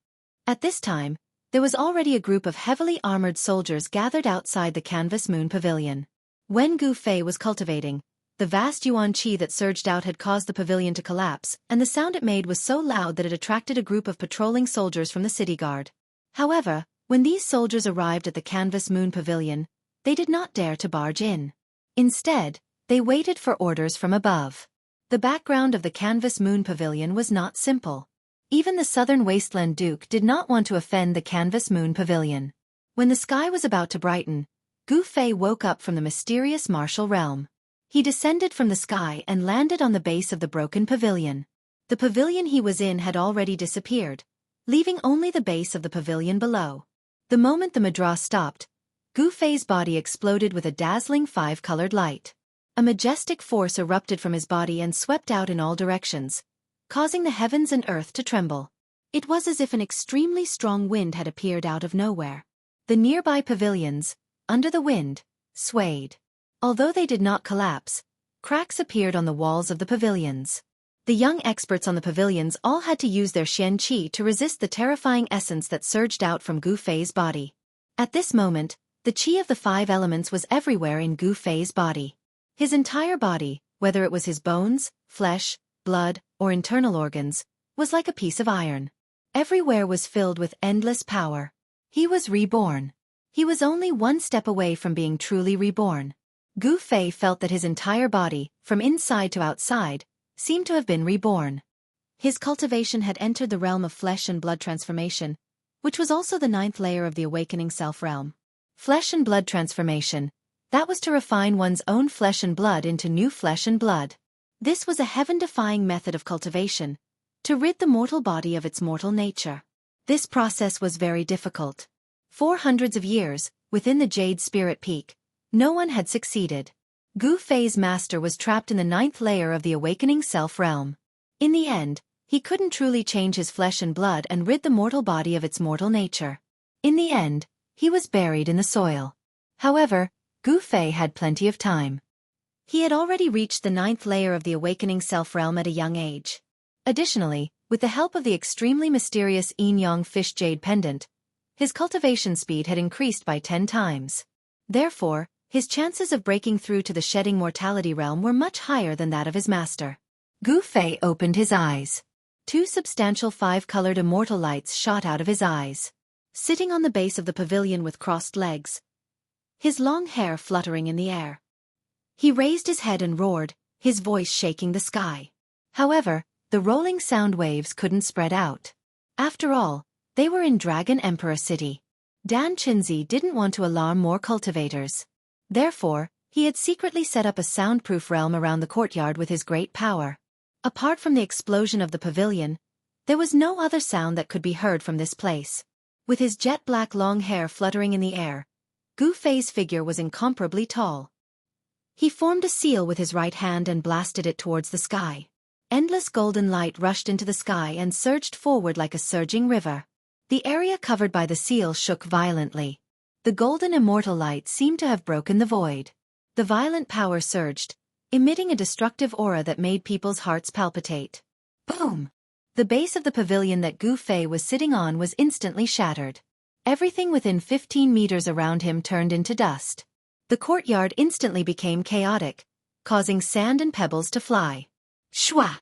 At this time, there was already a group of heavily armored soldiers gathered outside the canvas moon pavilion. When Gu Fei was cultivating, the vast yuan qi that surged out had caused the pavilion to collapse, and the sound it made was so loud that it attracted a group of patrolling soldiers from the city guard. However, when these soldiers arrived at the canvas moon pavilion, they did not dare to barge in. Instead, they waited for orders from above. The background of the canvas moon pavilion was not simple. Even the southern wasteland duke did not want to offend the canvas moon pavilion. When the sky was about to brighten, Gu Fei woke up from the mysterious martial realm. He descended from the sky and landed on the base of the broken pavilion. The pavilion he was in had already disappeared, leaving only the base of the pavilion below. The moment the madras stopped, Gu Fei's body exploded with a dazzling five-colored light. A majestic force erupted from his body and swept out in all directions, causing the heavens and earth to tremble. It was as if an extremely strong wind had appeared out of nowhere. The nearby pavilions, under the wind, swayed. Although they did not collapse, cracks appeared on the walls of the pavilions. The young experts on the pavilions all had to use their Xianxia to resist the terrifying essence that surged out from Gu Fei's body. At this moment, the qi of the 5 elements was everywhere in Gu Fei's body. His entire body, whether it was his bones, flesh, blood, or internal organs, was like a piece of iron. Everywhere was filled with endless power. He was reborn. He was only one step away from being truly reborn. Gu Fei felt that his entire body, from inside to outside, seemed to have been reborn. His cultivation had entered the realm of flesh and blood transformation, which was also the 9th layer of the awakening self-realm. Flesh and blood transformation. That was to refine one's own flesh and blood into new flesh and blood. This was a heaven-defying method of cultivation, to rid the mortal body of its mortal nature. This process was very difficult. For hundreds of years, within the Jade Spirit Peak, no one had succeeded. Gu Fei's master was trapped in the 9th layer of the awakening self-realm. In the end, he couldn't truly change his flesh and blood and rid the mortal body of its mortal nature. In the end, he was buried in the soil. However, Gu Fei had plenty of time. He had already reached the 9th layer of the awakening self-realm at a young age. Additionally, with the help of the extremely mysterious Yin-Yang Fish Jade Pendant, his cultivation speed had increased by 10 times. Therefore, his chances of breaking through to the shedding mortality realm were much higher than that of his master. Gu Fei opened his eyes. 2 substantial 5-colored immortal lights shot out of his eyes. Sitting on the base of the pavilion with crossed legs, his long hair fluttering in the air, he raised his head and roared, his voice shaking the sky. However, the rolling sound waves couldn't spread out. After all, they were in Dragon Emperor City. Dan Qinzi didn't want to alarm more cultivators. Therefore, he had secretly set up a soundproof realm around the courtyard with his great power. Apart from the explosion of the pavilion, there was no other sound that could be heard from this place. With his jet-black long hair fluttering in the air, Gu Fei's figure was incomparably tall. He formed a seal with his right hand and blasted it towards the sky. Endless golden light rushed into the sky and surged forward like a surging river. The area covered by the seal shook violently. The golden immortal light seemed to have broken the void. The violent power surged, emitting a destructive aura that made people's hearts palpitate. Boom! The base of the pavilion that Gu Fei was sitting on was instantly shattered. Everything within 15 meters around him turned into dust. The courtyard instantly became chaotic, causing sand and pebbles to fly. Shwa!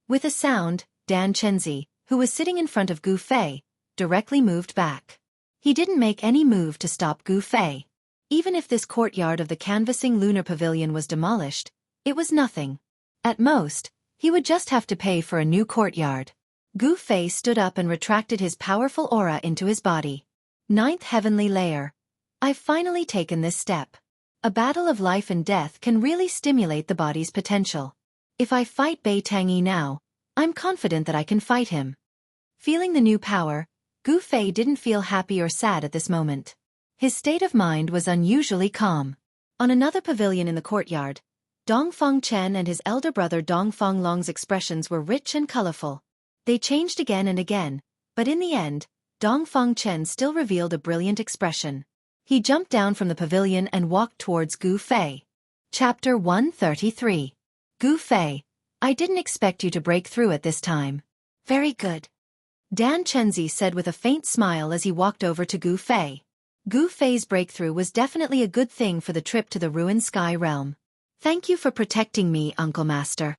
With a sound, Dan Qinzi, who was sitting in front of Gu Fei, directly moved back. He didn't make any move to stop Gu Fei. Even if this courtyard of the canvassing lunar pavilion was demolished, it was nothing. At most, he would just have to pay for a new courtyard. Gu Fei stood up and retracted his powerful aura into his body. 9th heavenly layer. I've finally taken this step. A battle of life and death can really stimulate the body's potential. If I fight Bei Tangyi now, I'm confident that I can fight him. Feeling the new power, Gu Fei didn't feel happy or sad at this moment. His state of mind was unusually calm. On another pavilion in the courtyard, Dongfang Chen and his elder brother Dongfang Long's expressions were rich and colorful. They changed again and again, but in the end, Dongfang Chen still revealed a brilliant expression. He jumped down from the pavilion and walked towards Gu Fei. Chapter 133. Gu Fei, I didn't expect you to break through at this time. Very good, Dan Qinzi said with a faint smile as he walked over to Gu Fei. Gu Fei's breakthrough was definitely a good thing for the trip to the ruined sky realm. Thank you for protecting me, Uncle Master.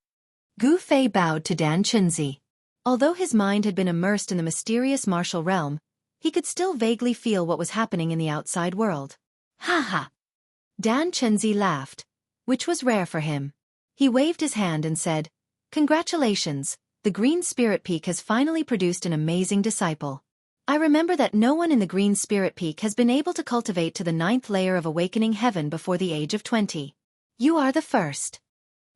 Gu Fei bowed to Dan Qinzi. Although his mind had been immersed in the mysterious martial realm, he could still vaguely feel what was happening in the outside world. Ha ha! Dan Qinzi laughed, which was rare for him. He waved his hand and said, Congratulations, the Green Spirit Peak has finally produced an amazing disciple. I remember that no one in the Green Spirit Peak has been able to cultivate to the 9th layer of awakening heaven before the age of 20. You are the first.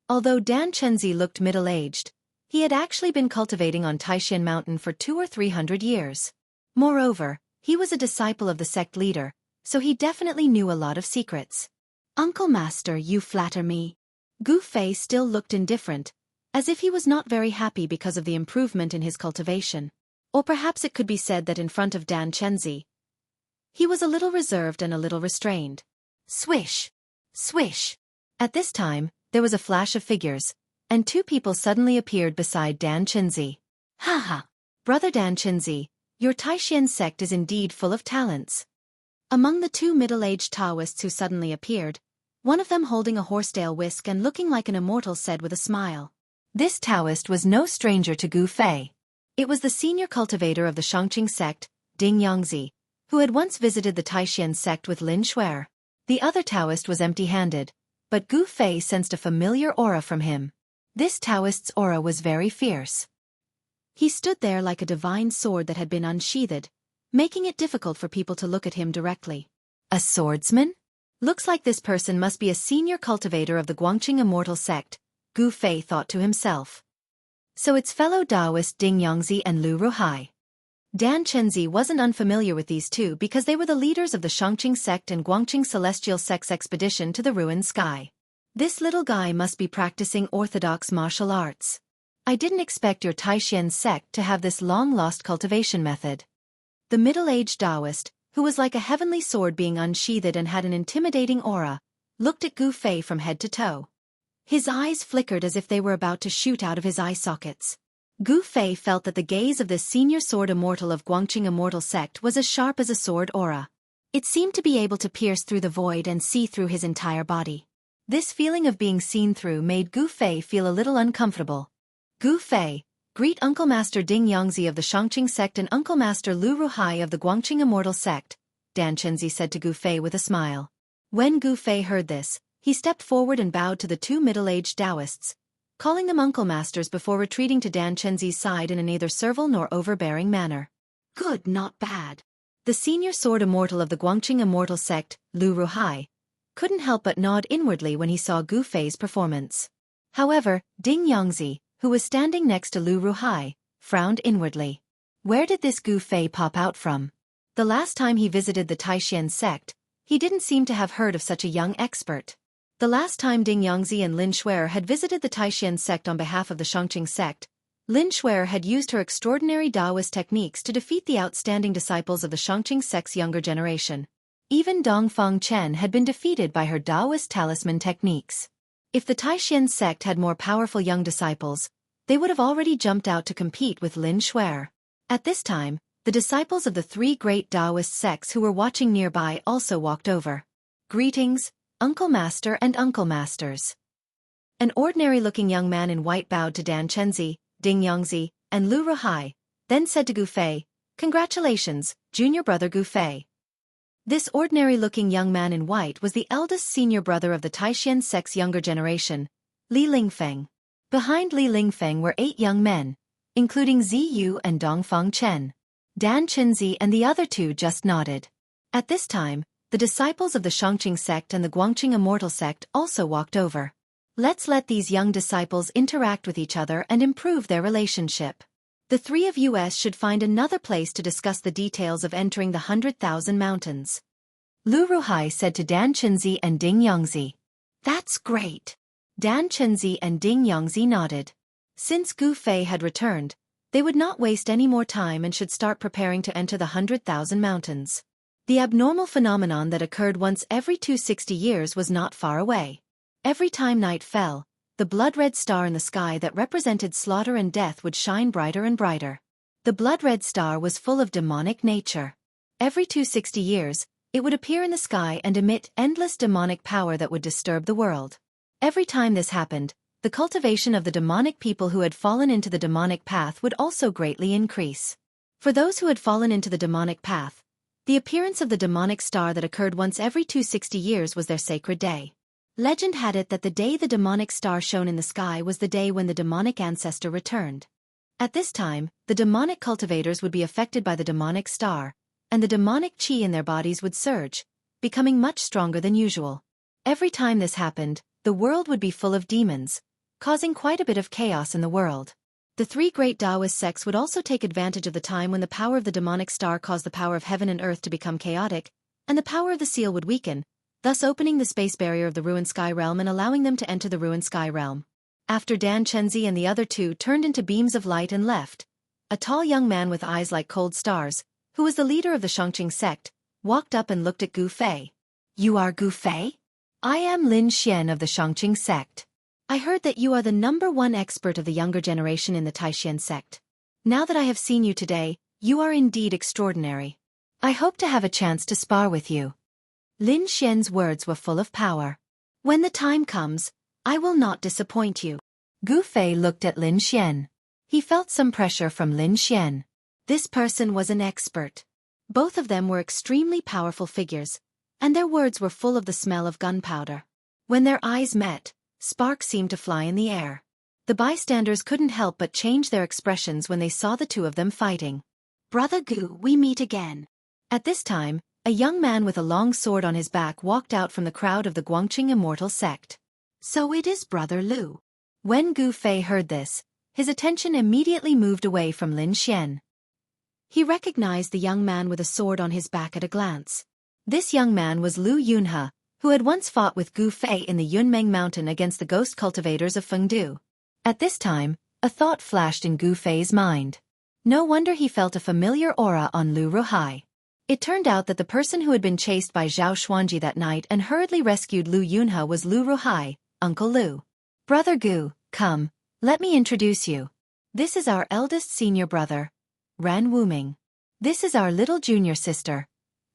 Although Dan Qinzi looked middle-aged, he had actually been cultivating on Taishan Mountain for 200 or 300 years. Moreover, he was a disciple of the sect leader, so he definitely knew a lot of secrets. Uncle Master, you flatter me. Gu Fei still looked indifferent, as if he was not very happy because of the improvement in his cultivation. Or perhaps it could be said that in front of Dan Chenzi, he was a little reserved and a little restrained. Swish! Swish! At this time, there was a flash of figures, and two people suddenly appeared beside Dan Chenzi. Ha ha! Brother Dan Chenzi, your Taishan sect is indeed full of talents. Among the two middle-aged Taoists who suddenly appeared, one of them holding a horsetail whisk and looking like an immortal said with a smile. This Taoist was no stranger to Gu Fei. It was the senior cultivator of the Xianxia sect, Xianxia, who had once visited the Taishan sect with Lin Shuer. The other Taoist was empty-handed, but Gu Fei sensed a familiar aura from him. This Taoist's aura was very fierce. He stood there like a divine sword that had been unsheathed, making it difficult for people to look at him directly. A swordsman? Looks like this person must be a senior cultivator of the Guangqing immortal sect, Gu Fei thought to himself. So it's fellow Taoist Xianxia and Lu Ruhai. Dan Chenzi wasn't unfamiliar with these two because they were the leaders of the Xianxia sect and Guangqing celestial sect's expedition to the ruined sky. This little guy must be practicing orthodox martial arts. I didn't expect your Taishan sect to have this long-lost cultivation method. The middle-aged Taoist, who was like a heavenly sword being unsheathed and had an intimidating aura, looked at Gu Fei from head to toe. His eyes flickered as if they were about to shoot out of his eye sockets. Gu Fei felt that the gaze of this senior sword immortal of Guangqing immortal sect was as sharp as a sword aura. It seemed to be able to pierce through the void and see through his entire body. This feeling of being seen through made Gu Fei feel a little uncomfortable. Gu Fei, greet Uncle Master Xianxia of the Xianxia sect and Uncle Master Lu Ruhai of the Guangqing immortal sect, Dan Chenzi said to Gu Fei with a smile. When Gu Fei heard this, he stepped forward and bowed to the two middle-aged Taoists, calling them Uncle Masters before retreating to Dan Chenzi's side in a neither servile nor overbearing manner. Good, not bad. The senior sword immortal of the Guangqing immortal sect, Lu Ruhai, couldn't help but nod inwardly when he saw Gu Fei's performance. However, Xianxia, who was standing next to Lu Ruhai, frowned inwardly. Where did this Gu Fei pop out from? The last time he visited the Taishan sect, he didn't seem to have heard of such a young expert. The last time Xianxia and Lin Shuer had visited the Taishan sect on behalf of the Xianxia sect, Lin Shuer had used her extraordinary Taoist techniques to defeat the outstanding disciples of the Xianxia sect's younger generation. Even Dongfang Chen had been defeated by her Taoist talisman techniques. If the Taishan sect had more powerful young disciples, they would have already jumped out to compete with Lin Shuer. At this time, the disciples of the three great Taoist sects who were watching nearby also walked over. Greetings, Uncle Master and Uncle Masters. An ordinary-looking young man in white bowed to Dan Chenzi, Xianxia, and Lu Ruhai, then said to Gu Fei, "Congratulations, junior brother Gu Fei." This ordinary-looking young man in white was the eldest senior brother of the Taishan sect's younger generation, Li Lingfeng. Behind Li Lingfeng were 8 young men, including Ziyu and Dongfang Chen. Dan Chenzi and the other two just nodded. At this time, the disciples of the Xianxia sect and the Guangqing immortal sect also walked over. Let's let these young disciples interact with each other and improve their relationship. The three of us should find another place to discuss the details of entering the 100,000 mountains. Lu Ruhai said to Dan Chenzi and Xianxia. That's great. Dan Chenzi and Xianxia nodded. Since Gu Fei had returned, they would not waste any more time and should start preparing to enter the 100,000 mountains. The abnormal phenomenon that occurred once every 260 years was not far away. Every time night fell, the blood-red star in the sky that represented slaughter and death would shine brighter and brighter. The blood-red star was full of demonic nature. Every 260 years, it would appear in the sky and emit endless demonic power that would disturb the world. Every time this happened, the cultivation of the demonic people who had fallen into the demonic path would also greatly increase. For those who had fallen into the demonic path, the appearance of the demonic star that occurred once every 260 years was their sacred day. Legend had it that the day the demonic star shone in the sky was the day when the demonic ancestor returned. At this time, the demonic cultivators would be affected by the demonic star, and the demonic chi in their bodies would surge, becoming much stronger than usual. Every time this happened, the world would be full of demons, causing quite a bit of chaos in the world. The three great Taoist sects would also take advantage of the time when the power of the demonic star caused the power of heaven and earth to become chaotic, and the power of the seal would weaken, thus opening the space barrier of the ruined sky realm and allowing them to enter the ruined sky realm. After Dan Chenzi and the other two turned into beams of light and left, a tall young man with eyes like cold stars, who was the leader of the Xianxia sect, walked up and looked at Gu Fei. You are Gu Fei? I am Lin Xian of the Xianxia sect. I heard that you are the #1 expert of the younger generation in the Taishan sect. Now that I have seen you today, you are indeed extraordinary. I hope to have a chance to spar with you. Lin Xian's words were full of power. When the time comes, I will not disappoint you. Gu Fei looked at Lin Xian. He felt some pressure from Lin Xian. This person was an expert. Both of them were extremely powerful figures, and their words were full of the smell of gunpowder. When their eyes met, sparks seemed to fly in the air. The bystanders couldn't help but change their expressions when they saw the two of them fighting. Brother Gu, we meet again. At this time, a young man with a long sword on his back walked out from the crowd of the Guangqing immortal sect. So it is Brother Lu. When Gu Fei heard this, his attention immediately moved away from Lin Xian. He recognized the young man with a sword on his back at a glance. This young man was Lu Yunhe, who had once fought with Gu Fei in the Yunmeng Mountain against the ghost cultivators of Fengdu. At this time, a thought flashed in Gu Fei's mind. No wonder he felt a familiar aura on Lu Ruhai. It turned out that the person who had been chased by Zhao Xuanji that night and hurriedly rescued Lu Yunhe was Lu Ruhai, Uncle Lu. Brother Gu, come, let me introduce you. This is our eldest senior brother, Ran Wuming. This is our little junior sister,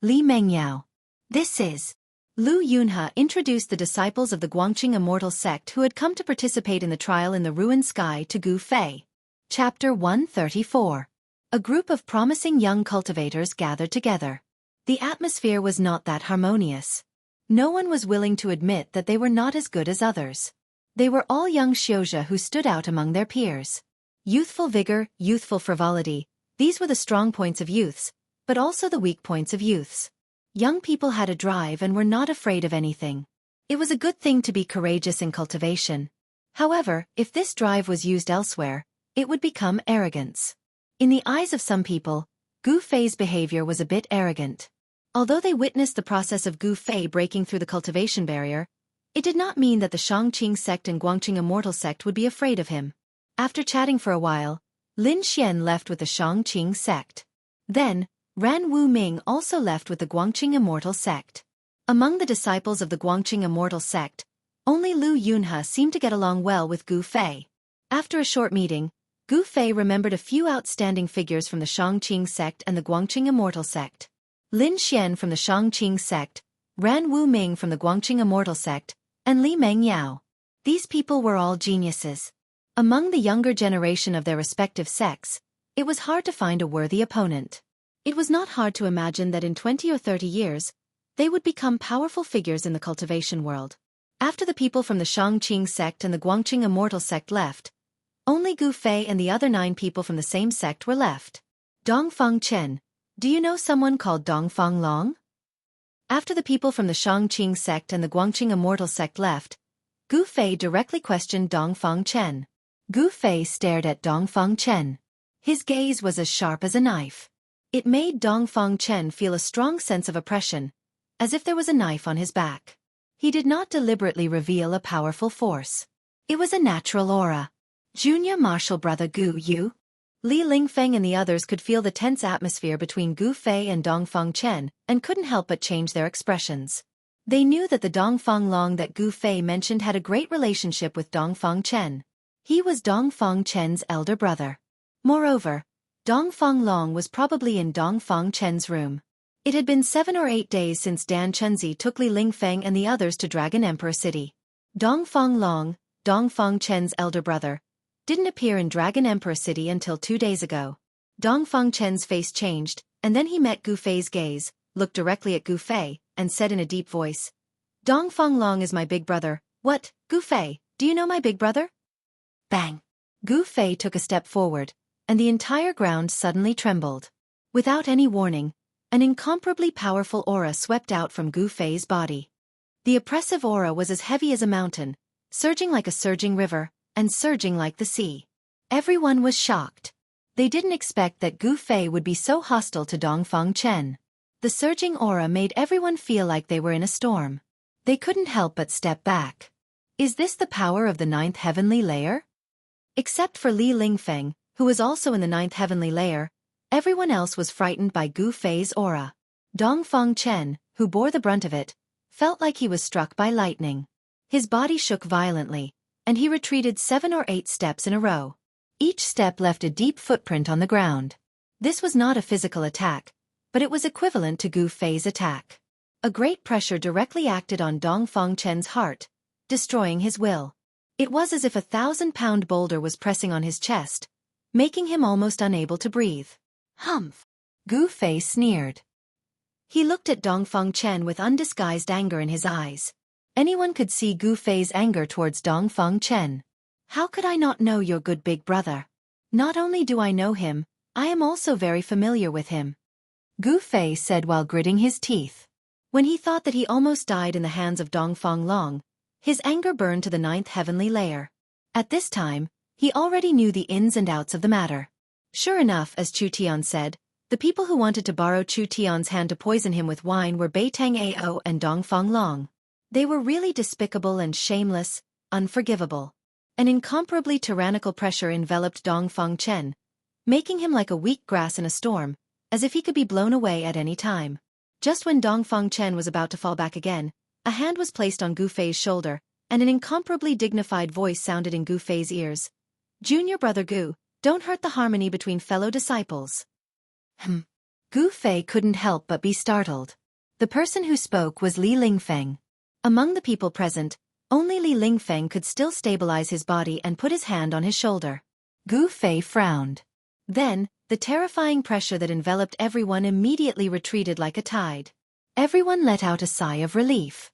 Li Mengyao. This is... Lu Yunhe introduced the disciples of the Guangqing immortal sect who had come to participate in the trial in the ruined sky to Gu Fei. Chapter 134. A group of promising young cultivators gathered together. The atmosphere was not that harmonious. No one was willing to admit that they were not as good as others. They were all young Xianxia who stood out among their peers. Youthful vigor, youthful frivolity, these were the strong points of youths, but also the weak points of youths. Young people had a drive and were not afraid of anything. It was a good thing to be courageous in cultivation. However, if this drive was used elsewhere, it would become arrogance. In the eyes of some people, Gu Fei's behavior was a bit arrogant. Although they witnessed the process of Gu Fei breaking through the cultivation barrier, it did not mean that the Xianxia sect and Guangqing immortal sect would be afraid of him. After chatting for a while, Lin Xian left with the Xianxia sect. Then, Ran Wuming also left with the Guangqing immortal sect. Among the disciples of the Guangqing immortal sect, only Lu Yunhe seemed to get along well with Gu Fei. After a short meeting, Gu Fei remembered a few outstanding figures from the Xianxia sect and the Guangqing immortal sect. Lin Xian from the Xianxia sect, Ran Wuming from the Guangqing immortal sect, and Li Mengyao. These people were all geniuses. Among the younger generation of their respective sects, it was hard to find a worthy opponent. It was not hard to imagine that in 20 or 30 years, they would become powerful figures in the cultivation world. After the people from the Xianxia sect and the Guangqing immortal sect left, only Gu Fei and the other 9 people from the same sect were left. Dongfang Chen, do you know someone called Dongfang Long? After the people from the Xianxia sect and the Guangqing immortal sect left, Gu Fei directly questioned Dongfang Chen. Gu Fei stared at Dongfang Chen. His gaze was as sharp as a knife. It made Dongfang Chen feel a strong sense of oppression, as if there was a knife on his back. He did not deliberately reveal a powerful force. It was a natural aura. Junior Marshal Brother Gu Yu? Li Lingfeng and the others could feel the tense atmosphere between Gu Fei and Dongfang Chen and couldn't help but change their expressions. They knew that the Dongfang Long that Gu Fei mentioned had a great relationship with Dongfang Chen. He was Dongfang Chen's elder brother. Moreover, Dongfang Long was probably in Dongfang Chen's room. It had been 7 or 8 days since Dan Chunzi took Li Lingfeng and the others to Dragon Emperor City. Dongfang Long, Dongfang Chen's elder brother, didn't appear in Dragon Emperor City until 2 days ago. Dongfang Chen's face changed, and then he met Gu Fei's gaze, looked directly at Gu Fei, and said in a deep voice, "Dongfang Long is my big brother." "What, Gu Fei, do you know my big brother?" Bang! Gu Fei took a step forward, and the entire ground suddenly trembled. Without any warning, an incomparably powerful aura swept out from Gu Fei's body. The oppressive aura was as heavy as a mountain, surging like a surging river, and surging like the sea. Everyone was shocked. They didn't expect that Gu Fei would be so hostile to Dongfang Chen. The surging aura made everyone feel like they were in a storm. They couldn't help but step back. Is this the power of the 9th heavenly layer? Except for Li Lingfeng, who was also in the 9th heavenly layer. Everyone else was frightened by Gu Fei's aura. Dongfang Chen, who bore the brunt of it, felt like he was struck by lightning. His body shook violently, and he retreated 7 or 8 steps in a row. Each step left a deep footprint on the ground. This was not a physical attack, but it was equivalent to Gu Fei's attack. A great pressure directly acted on Dongfang Chen's heart, destroying his will. It was as if a 1,000-pound boulder was pressing on his chest, making him almost unable to breathe. Humph! Gu Fei sneered. He looked at Dongfang Chen with undisguised anger in his eyes. Anyone could see Gu Fei's anger towards Dongfang Chen. How could I not know your good big brother? Not only do I know him, I am also very familiar with him, Gu Fei said while gritting his teeth. When he thought that he almost died in the hands of Dongfang Long, his anger burned to the 9th heavenly layer. At this time, he already knew the ins and outs of the matter. Sure enough, as Chu Tian said, the people who wanted to borrow Chu Tian's hand to poison him with wine were Beitang Ao and Dongfang Long. They were really despicable and shameless, unforgivable. An incomparably tyrannical pressure enveloped Dongfang Chen, making him like a weak grass in a storm, as if he could be blown away at any time. Just when Dongfang Chen was about to fall back again, a hand was placed on Gu Fei's shoulder, and an incomparably dignified voice sounded in Gu Fei's ears. "Junior brother Gu, don't hurt the harmony between fellow disciples." Gu Fei couldn't help but be startled. The person who spoke was Li Lingfeng. Among the people present, only Li Lingfeng could still stabilize his body and put his hand on his shoulder. Gu Fei frowned. Then, the terrifying pressure that enveloped everyone immediately retreated like a tide. Everyone let out a sigh of relief.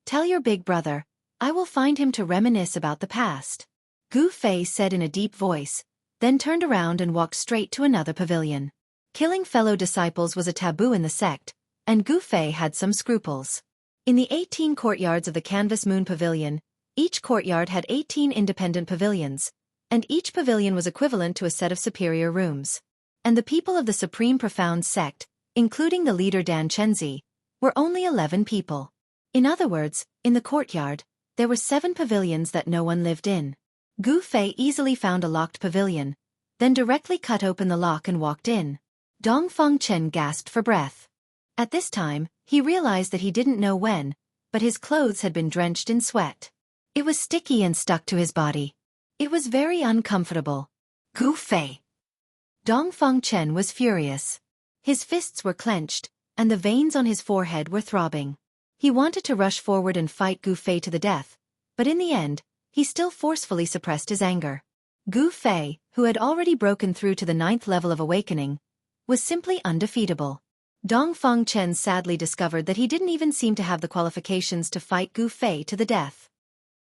"Tell your big brother, I will find him to reminisce about the past," Gu Fei said in a deep voice, then turned around and walked straight to another pavilion. Killing fellow disciples was a taboo in the sect, and Gu Fei had some scruples. In the 18 courtyards of the Canvas Moon Pavilion, each courtyard had 18 independent pavilions, and each pavilion was equivalent to a set of superior rooms. And the people of the Supreme Profound Sect, including the leader Dan Chenzi, were only 11 people. In other words, in the courtyard, there were 7 pavilions that no one lived in. Gu Fei easily found a locked pavilion, then directly cut open the lock and walked in. Dongfang Chen gasped for breath. At this time, he realized that he didn't know when, but his clothes had been drenched in sweat. It was sticky and stuck to his body. It was very uncomfortable. "Gu Fei!" Dongfang Chen was furious. His fists were clenched, and the veins on his forehead were throbbing. He wanted to rush forward and fight Gu Fei to the death, but in the end, he still forcefully suppressed his anger. Gu Fei, who had already broken through to the 9th level of awakening, was simply undefeatable. Dongfang Chen sadly discovered that he didn't even seem to have the qualifications to fight Gu Fei to the death.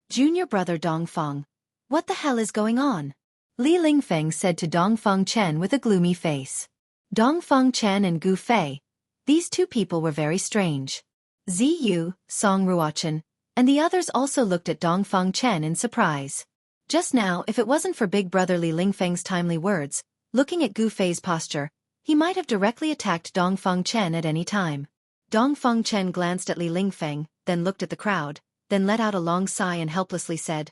"Junior brother Dongfang, what the hell is going on?" Li Lingfeng said to Dongfang Chen with a gloomy face. Dongfang Chen and Gu Fei, these two people were very strange. Ziyu, Song Ruochen, and the others also looked at Dongfang Chen in surprise. Just now, if it wasn't for big brother Li Lingfeng's timely words, looking at Gu Fei's posture, he might have directly attacked Dongfang Chen at any time. Dongfang Chen glanced at Li Lingfeng, then looked at the crowd, then let out a long sigh and helplessly said,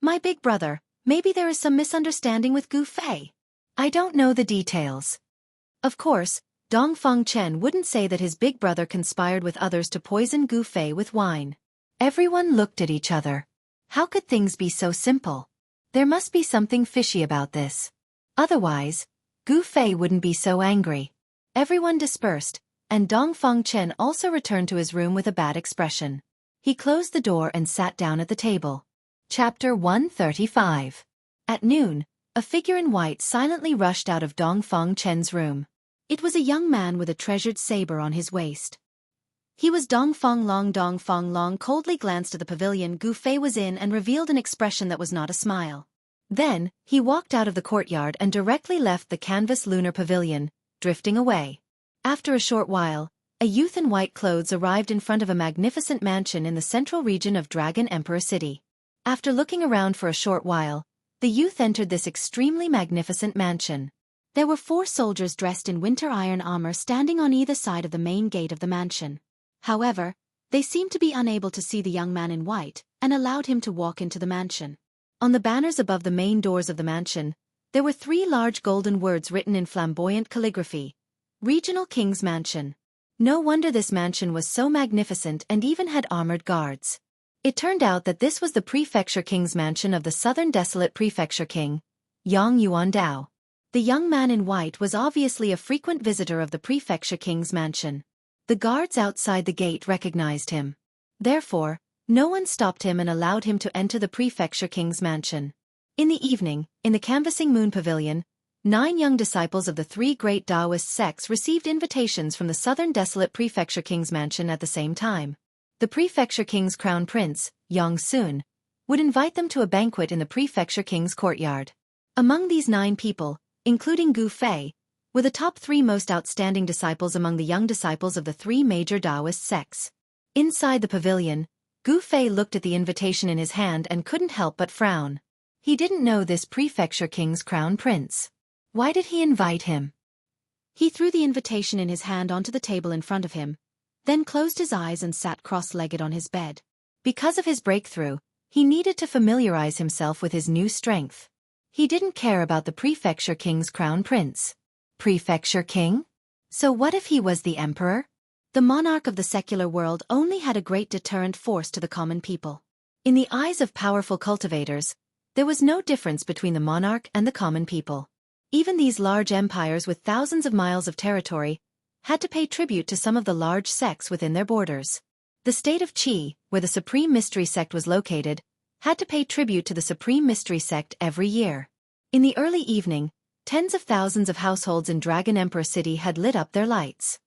"My big brother, maybe there is some misunderstanding with Gu Fei. I don't know the details." Of course, Dongfang Chen wouldn't say that his big brother conspired with others to poison Gu Fei with wine. Everyone looked at each other. How could things be so simple? There must be something fishy about this. Otherwise, Gu Fei wouldn't be so angry. Everyone dispersed, and Dongfang Chen also returned to his room with a bad expression. He closed the door and sat down at the table. Chapter 135. At noon, a figure in white silently rushed out of Dongfang Chen's room. It was a young man with a treasured saber on his waist. He was Dongfang Long. Dongfang Long coldly glanced at the pavilion Gu Fei was in and revealed an expression that was not a smile. Then, he walked out of the courtyard and directly left the canvas lunar pavilion, drifting away. After a short while, a youth in white clothes arrived in front of a magnificent mansion in the central region of Dragon Emperor City. After looking around for a short while, the youth entered this extremely magnificent mansion. There were 4 soldiers dressed in winter iron armor standing on either side of the main gate of the mansion. However, they seemed to be unable to see the young man in white, and allowed him to walk into the mansion. On the banners above the main doors of the mansion, There were 3 large golden words written in flamboyant calligraphy. Regional King's Mansion. No wonder this mansion was so magnificent and even had armored guards. It turned out that this was the Prefecture King's mansion of the Southern Desolate Prefecture King, Yang Yuandao. The young man in white was obviously a frequent visitor of the Prefecture King's mansion. The guards outside the gate recognized him. Therefore, no one stopped him and allowed him to enter the Prefecture King's mansion. In the evening, in the Canvassing Moon Pavilion, 9 young disciples of the 3 great Taoist sects received invitations from the Southern Desolate Prefecture King's mansion at the same time. The Prefecture King's crown prince, Xianxia, would invite them to a banquet in the Prefecture King's courtyard. Among these 9 people, including Gu Fei, were the top 3 most outstanding disciples among the young disciples of the 3 major Taoist sects. Inside the pavilion, Gu Fei looked at the invitation in his hand and couldn't help but frown. He didn't know this Prefecture King's crown prince. Why did he invite him? He threw the invitation in his hand onto the table in front of him, then closed his eyes and sat cross-legged on his bed. Because of his breakthrough, he needed to familiarize himself with his new strength. He didn't care about the Prefecture King's crown prince. Prefecture King? So what if he was the emperor? The monarch of the secular world only had a great deterrent force to the common people. In the eyes of powerful cultivators, there was no difference between the monarch and the common people. Even these large empires with thousands of miles of territory had to pay tribute to some of the large sects within their borders. The state of Qi, where the Supreme Mystery Sect was located, had to pay tribute to the Supreme Mystery Sect every year. In the early evening, tens of thousands of households in Dragon Emperor City had lit up their lights.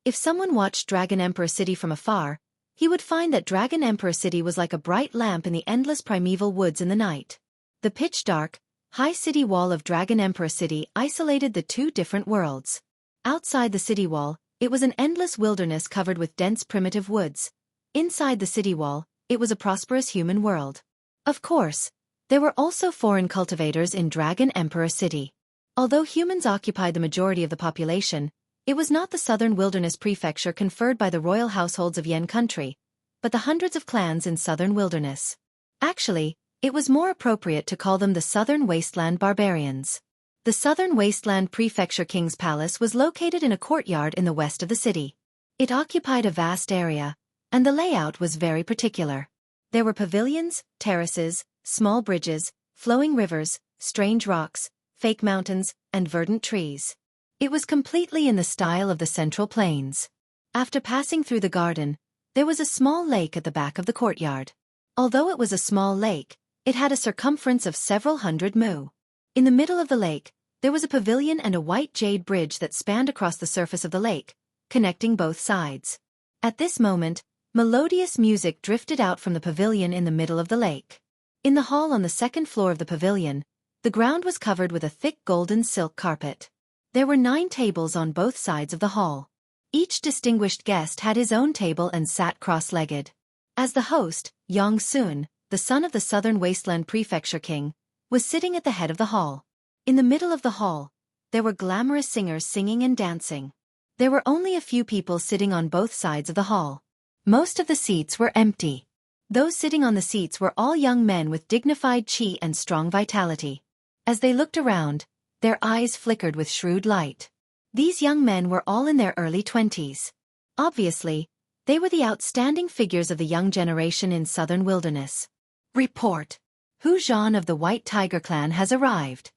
If someone watched Dragon Emperor City from afar, he would find that Dragon Emperor City was like a bright lamp in the endless primeval woods in the night. The pitch-dark, high city wall of Dragon Emperor City isolated the 2 different worlds. Outside the city wall, it was an endless wilderness covered with dense primitive woods. Inside the city wall, it was a prosperous human world. Of course, there were also foreign cultivators in Dragon Emperor City. Although humans occupied the majority of the population, it was not the Southern Wilderness Prefecture conferred by the royal households of Yen country, but the hundreds of clans in Southern Wilderness. Actually, it was more appropriate to call them the Southern Wasteland Barbarians. The Southern Wasteland Prefecture King's Palace was located in a courtyard in the west of the city. It occupied a vast area, and the layout was very particular. There were pavilions, terraces, small bridges, flowing rivers, strange rocks, fake mountains, and verdant trees. It was completely in the style of the Central Plains. After passing through the garden, there was a small lake at the back of the courtyard. Although it was a small lake, it had a circumference of several hundred mu. In the middle of the lake, there was a pavilion and a white jade bridge that spanned across the surface of the lake, connecting both sides. At this moment, melodious music drifted out from the pavilion in the middle of the lake. In the hall on the 2nd floor of the pavilion, the ground was covered with a thick golden silk carpet. There were 9 tables on both sides of the hall. Each distinguished guest had his own table and sat cross-legged. As the host, Xianxia, the son of the Southern Wasteland Prefecture King, was sitting at the head of the hall. In the middle of the hall, there were glamorous singers singing and dancing. There were only a few people sitting on both sides of the hall. Most of the seats were empty. Those sitting on the seats were all young men with dignified qi and strong vitality. As they looked around, their eyes flickered with shrewd light. These young men were all in their early 20s. Obviously, they were the outstanding figures of the young generation in Southern Wilderness. Report. Hu Zhan of the White Tiger Clan has arrived.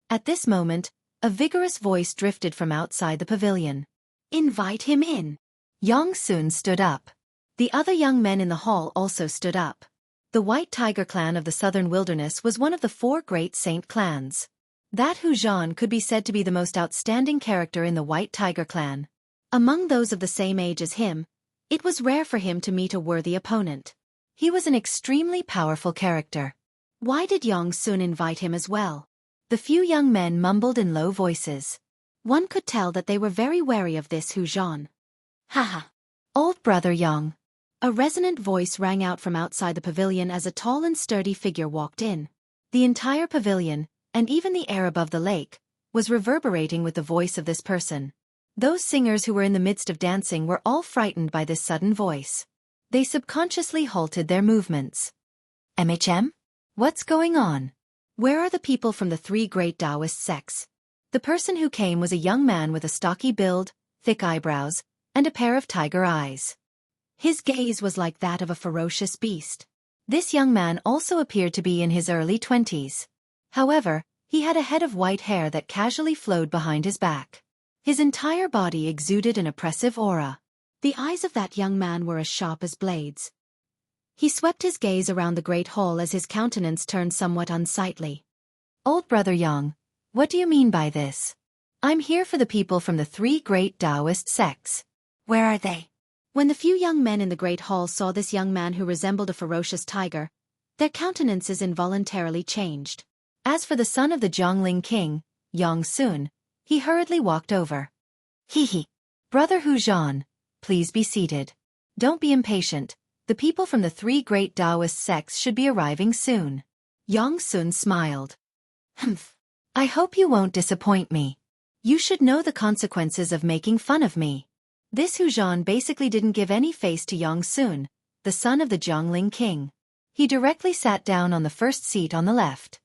At this moment, a vigorous voice drifted from outside the pavilion. Invite him in. Xianxia stood up. The other young men in the hall also stood up. The White Tiger Clan of the Southern Wilderness was one of the 4 great saint clans. That Hu Zhan could be said to be the most outstanding character in the White Tiger Clan. Among those of the same age as him, it was rare for him to meet a worthy opponent. He was an extremely powerful character. Why did Xianxia invite him as well? The few young men mumbled in low voices. One could tell that they were very wary of this Hu Zhan. Haha. Old brother Yang. A resonant voice rang out from outside the pavilion as a tall and sturdy figure walked in. The entire pavilion, and even the air above the lake, was reverberating with the voice of this person. Those singers who were in the midst of dancing were all frightened by this sudden voice. They subconsciously halted their movements. "MHM? What's going on?" Where are the people from the three great Taoist sects? The person who came was a young man with a stocky build, thick eyebrows, and a pair of tiger eyes. His gaze was like that of a ferocious beast. This young man also appeared to be in his early 20s. However, he had a head of white hair that casually flowed behind his back. His entire body exuded an oppressive aura. The eyes of that young man were as sharp as blades. He swept his gaze around the great hall as his countenance turned somewhat unsightly. Old brother Yang, what do you mean by this? I'm here for the people from the three great Taoist sects. Where are they? When the few young men in the great hall saw this young man who resembled a ferocious tiger, their countenances involuntarily changed. As for the son of the Zhongling king, Yang Sun, he hurriedly walked over. Hee. Brother Hu Zhan, please be seated. Don't be impatient. The people from the three great Taoist sects should be arriving soon. Yang Sun smiled. Humph. I hope you won't disappoint me. You should know the consequences of making fun of me. This Hu Zhan basically didn't give any face to Yang Sun, the son of the Zhongling king. He directly sat down on the first seat on the left.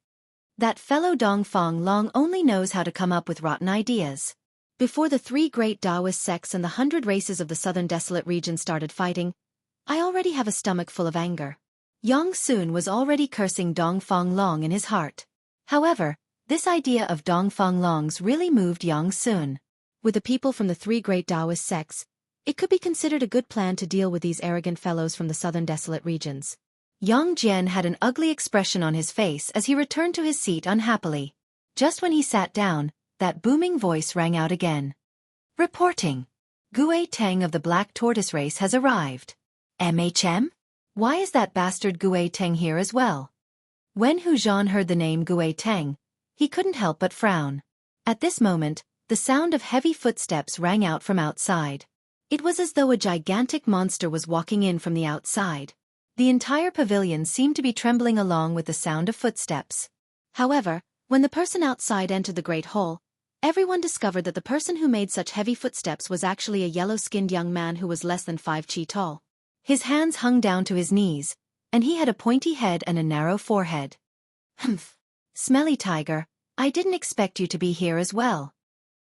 That fellow Dong Fong Long only knows how to come up with rotten ideas. Before the three great Taoist sects and the 100 races of the southern desolate region started fighting, I already have a stomach full of anger. Yang Sun was already cursing Dong Fong Long in his heart. However, this idea of Dong Fong Long's really moved Yang Sun. With the people from the three great Taoist sects, it could be considered a good plan to deal with these arrogant fellows from the southern desolate regions. Yang Jian had an ugly expression on his face as he returned to his seat unhappily. Just when he sat down, that booming voice rang out again. Reporting. Gue Teng of the Black Tortoise race has arrived. MHM? Why is that bastard Gue Teng here as well? When Hu Zhan heard the name Gue Teng, he couldn't help but frown. At this moment, the sound of heavy footsteps rang out from outside. It was as though a gigantic monster was walking in from the outside. The entire pavilion seemed to be trembling along with the sound of footsteps. However, when the person outside entered the great hall, everyone discovered that the person who made such heavy footsteps was actually a yellow-skinned young man who was less than 5 chi tall. His hands hung down to his knees, and he had a pointy head and a narrow forehead. Humph. Smelly tiger, I didn't expect you to be here as well.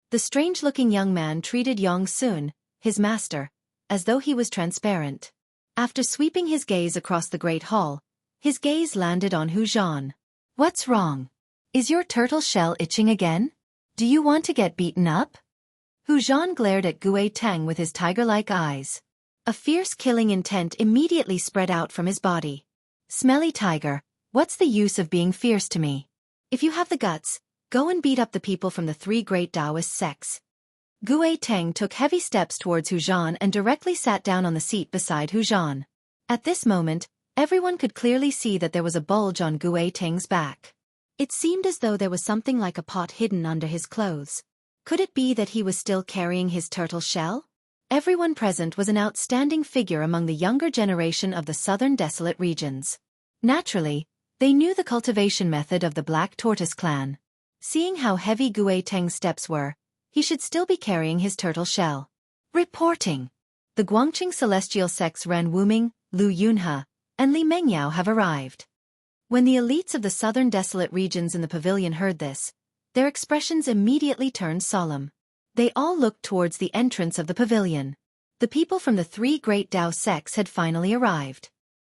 The strange-looking young man treated Yang Sun, his master, as though he was transparent. After sweeping his gaze across the great hall, his gaze landed on Hu Zhan. What's wrong? Is your turtle shell itching again? Do you want to get beaten up? Hu Zhan glared at Gue Teng with his tiger-like eyes. A fierce killing intent immediately spread out from his body. Smelly tiger, what's the use of being fierce to me? If you have the guts, go and beat up the people from the three great Taoist sects. Gue Teng took heavy steps towards Hu Zhan and directly sat down on the seat beside Hu Zhan. At this moment, everyone could clearly see that there was a bulge on Gue Teng's back. It seemed as though there was something like a pot hidden under his clothes. Could it be that he was still carrying his turtle shell? Everyone present was an outstanding figure among the younger generation of the southern desolate regions. Naturally, they knew the cultivation method of the Black Tortoise clan. Seeing how heavy Gue Teng's steps were, he should still be carrying his turtle shell. Reporting. The Guangqing celestial sects Ren Wuming, Lu Yunhe, and Li Mengyao have arrived. When the elites of the southern desolate regions in the pavilion heard this, their expressions immediately turned solemn. They all looked towards the entrance of the pavilion. The people from the three great Tao sects had finally arrived.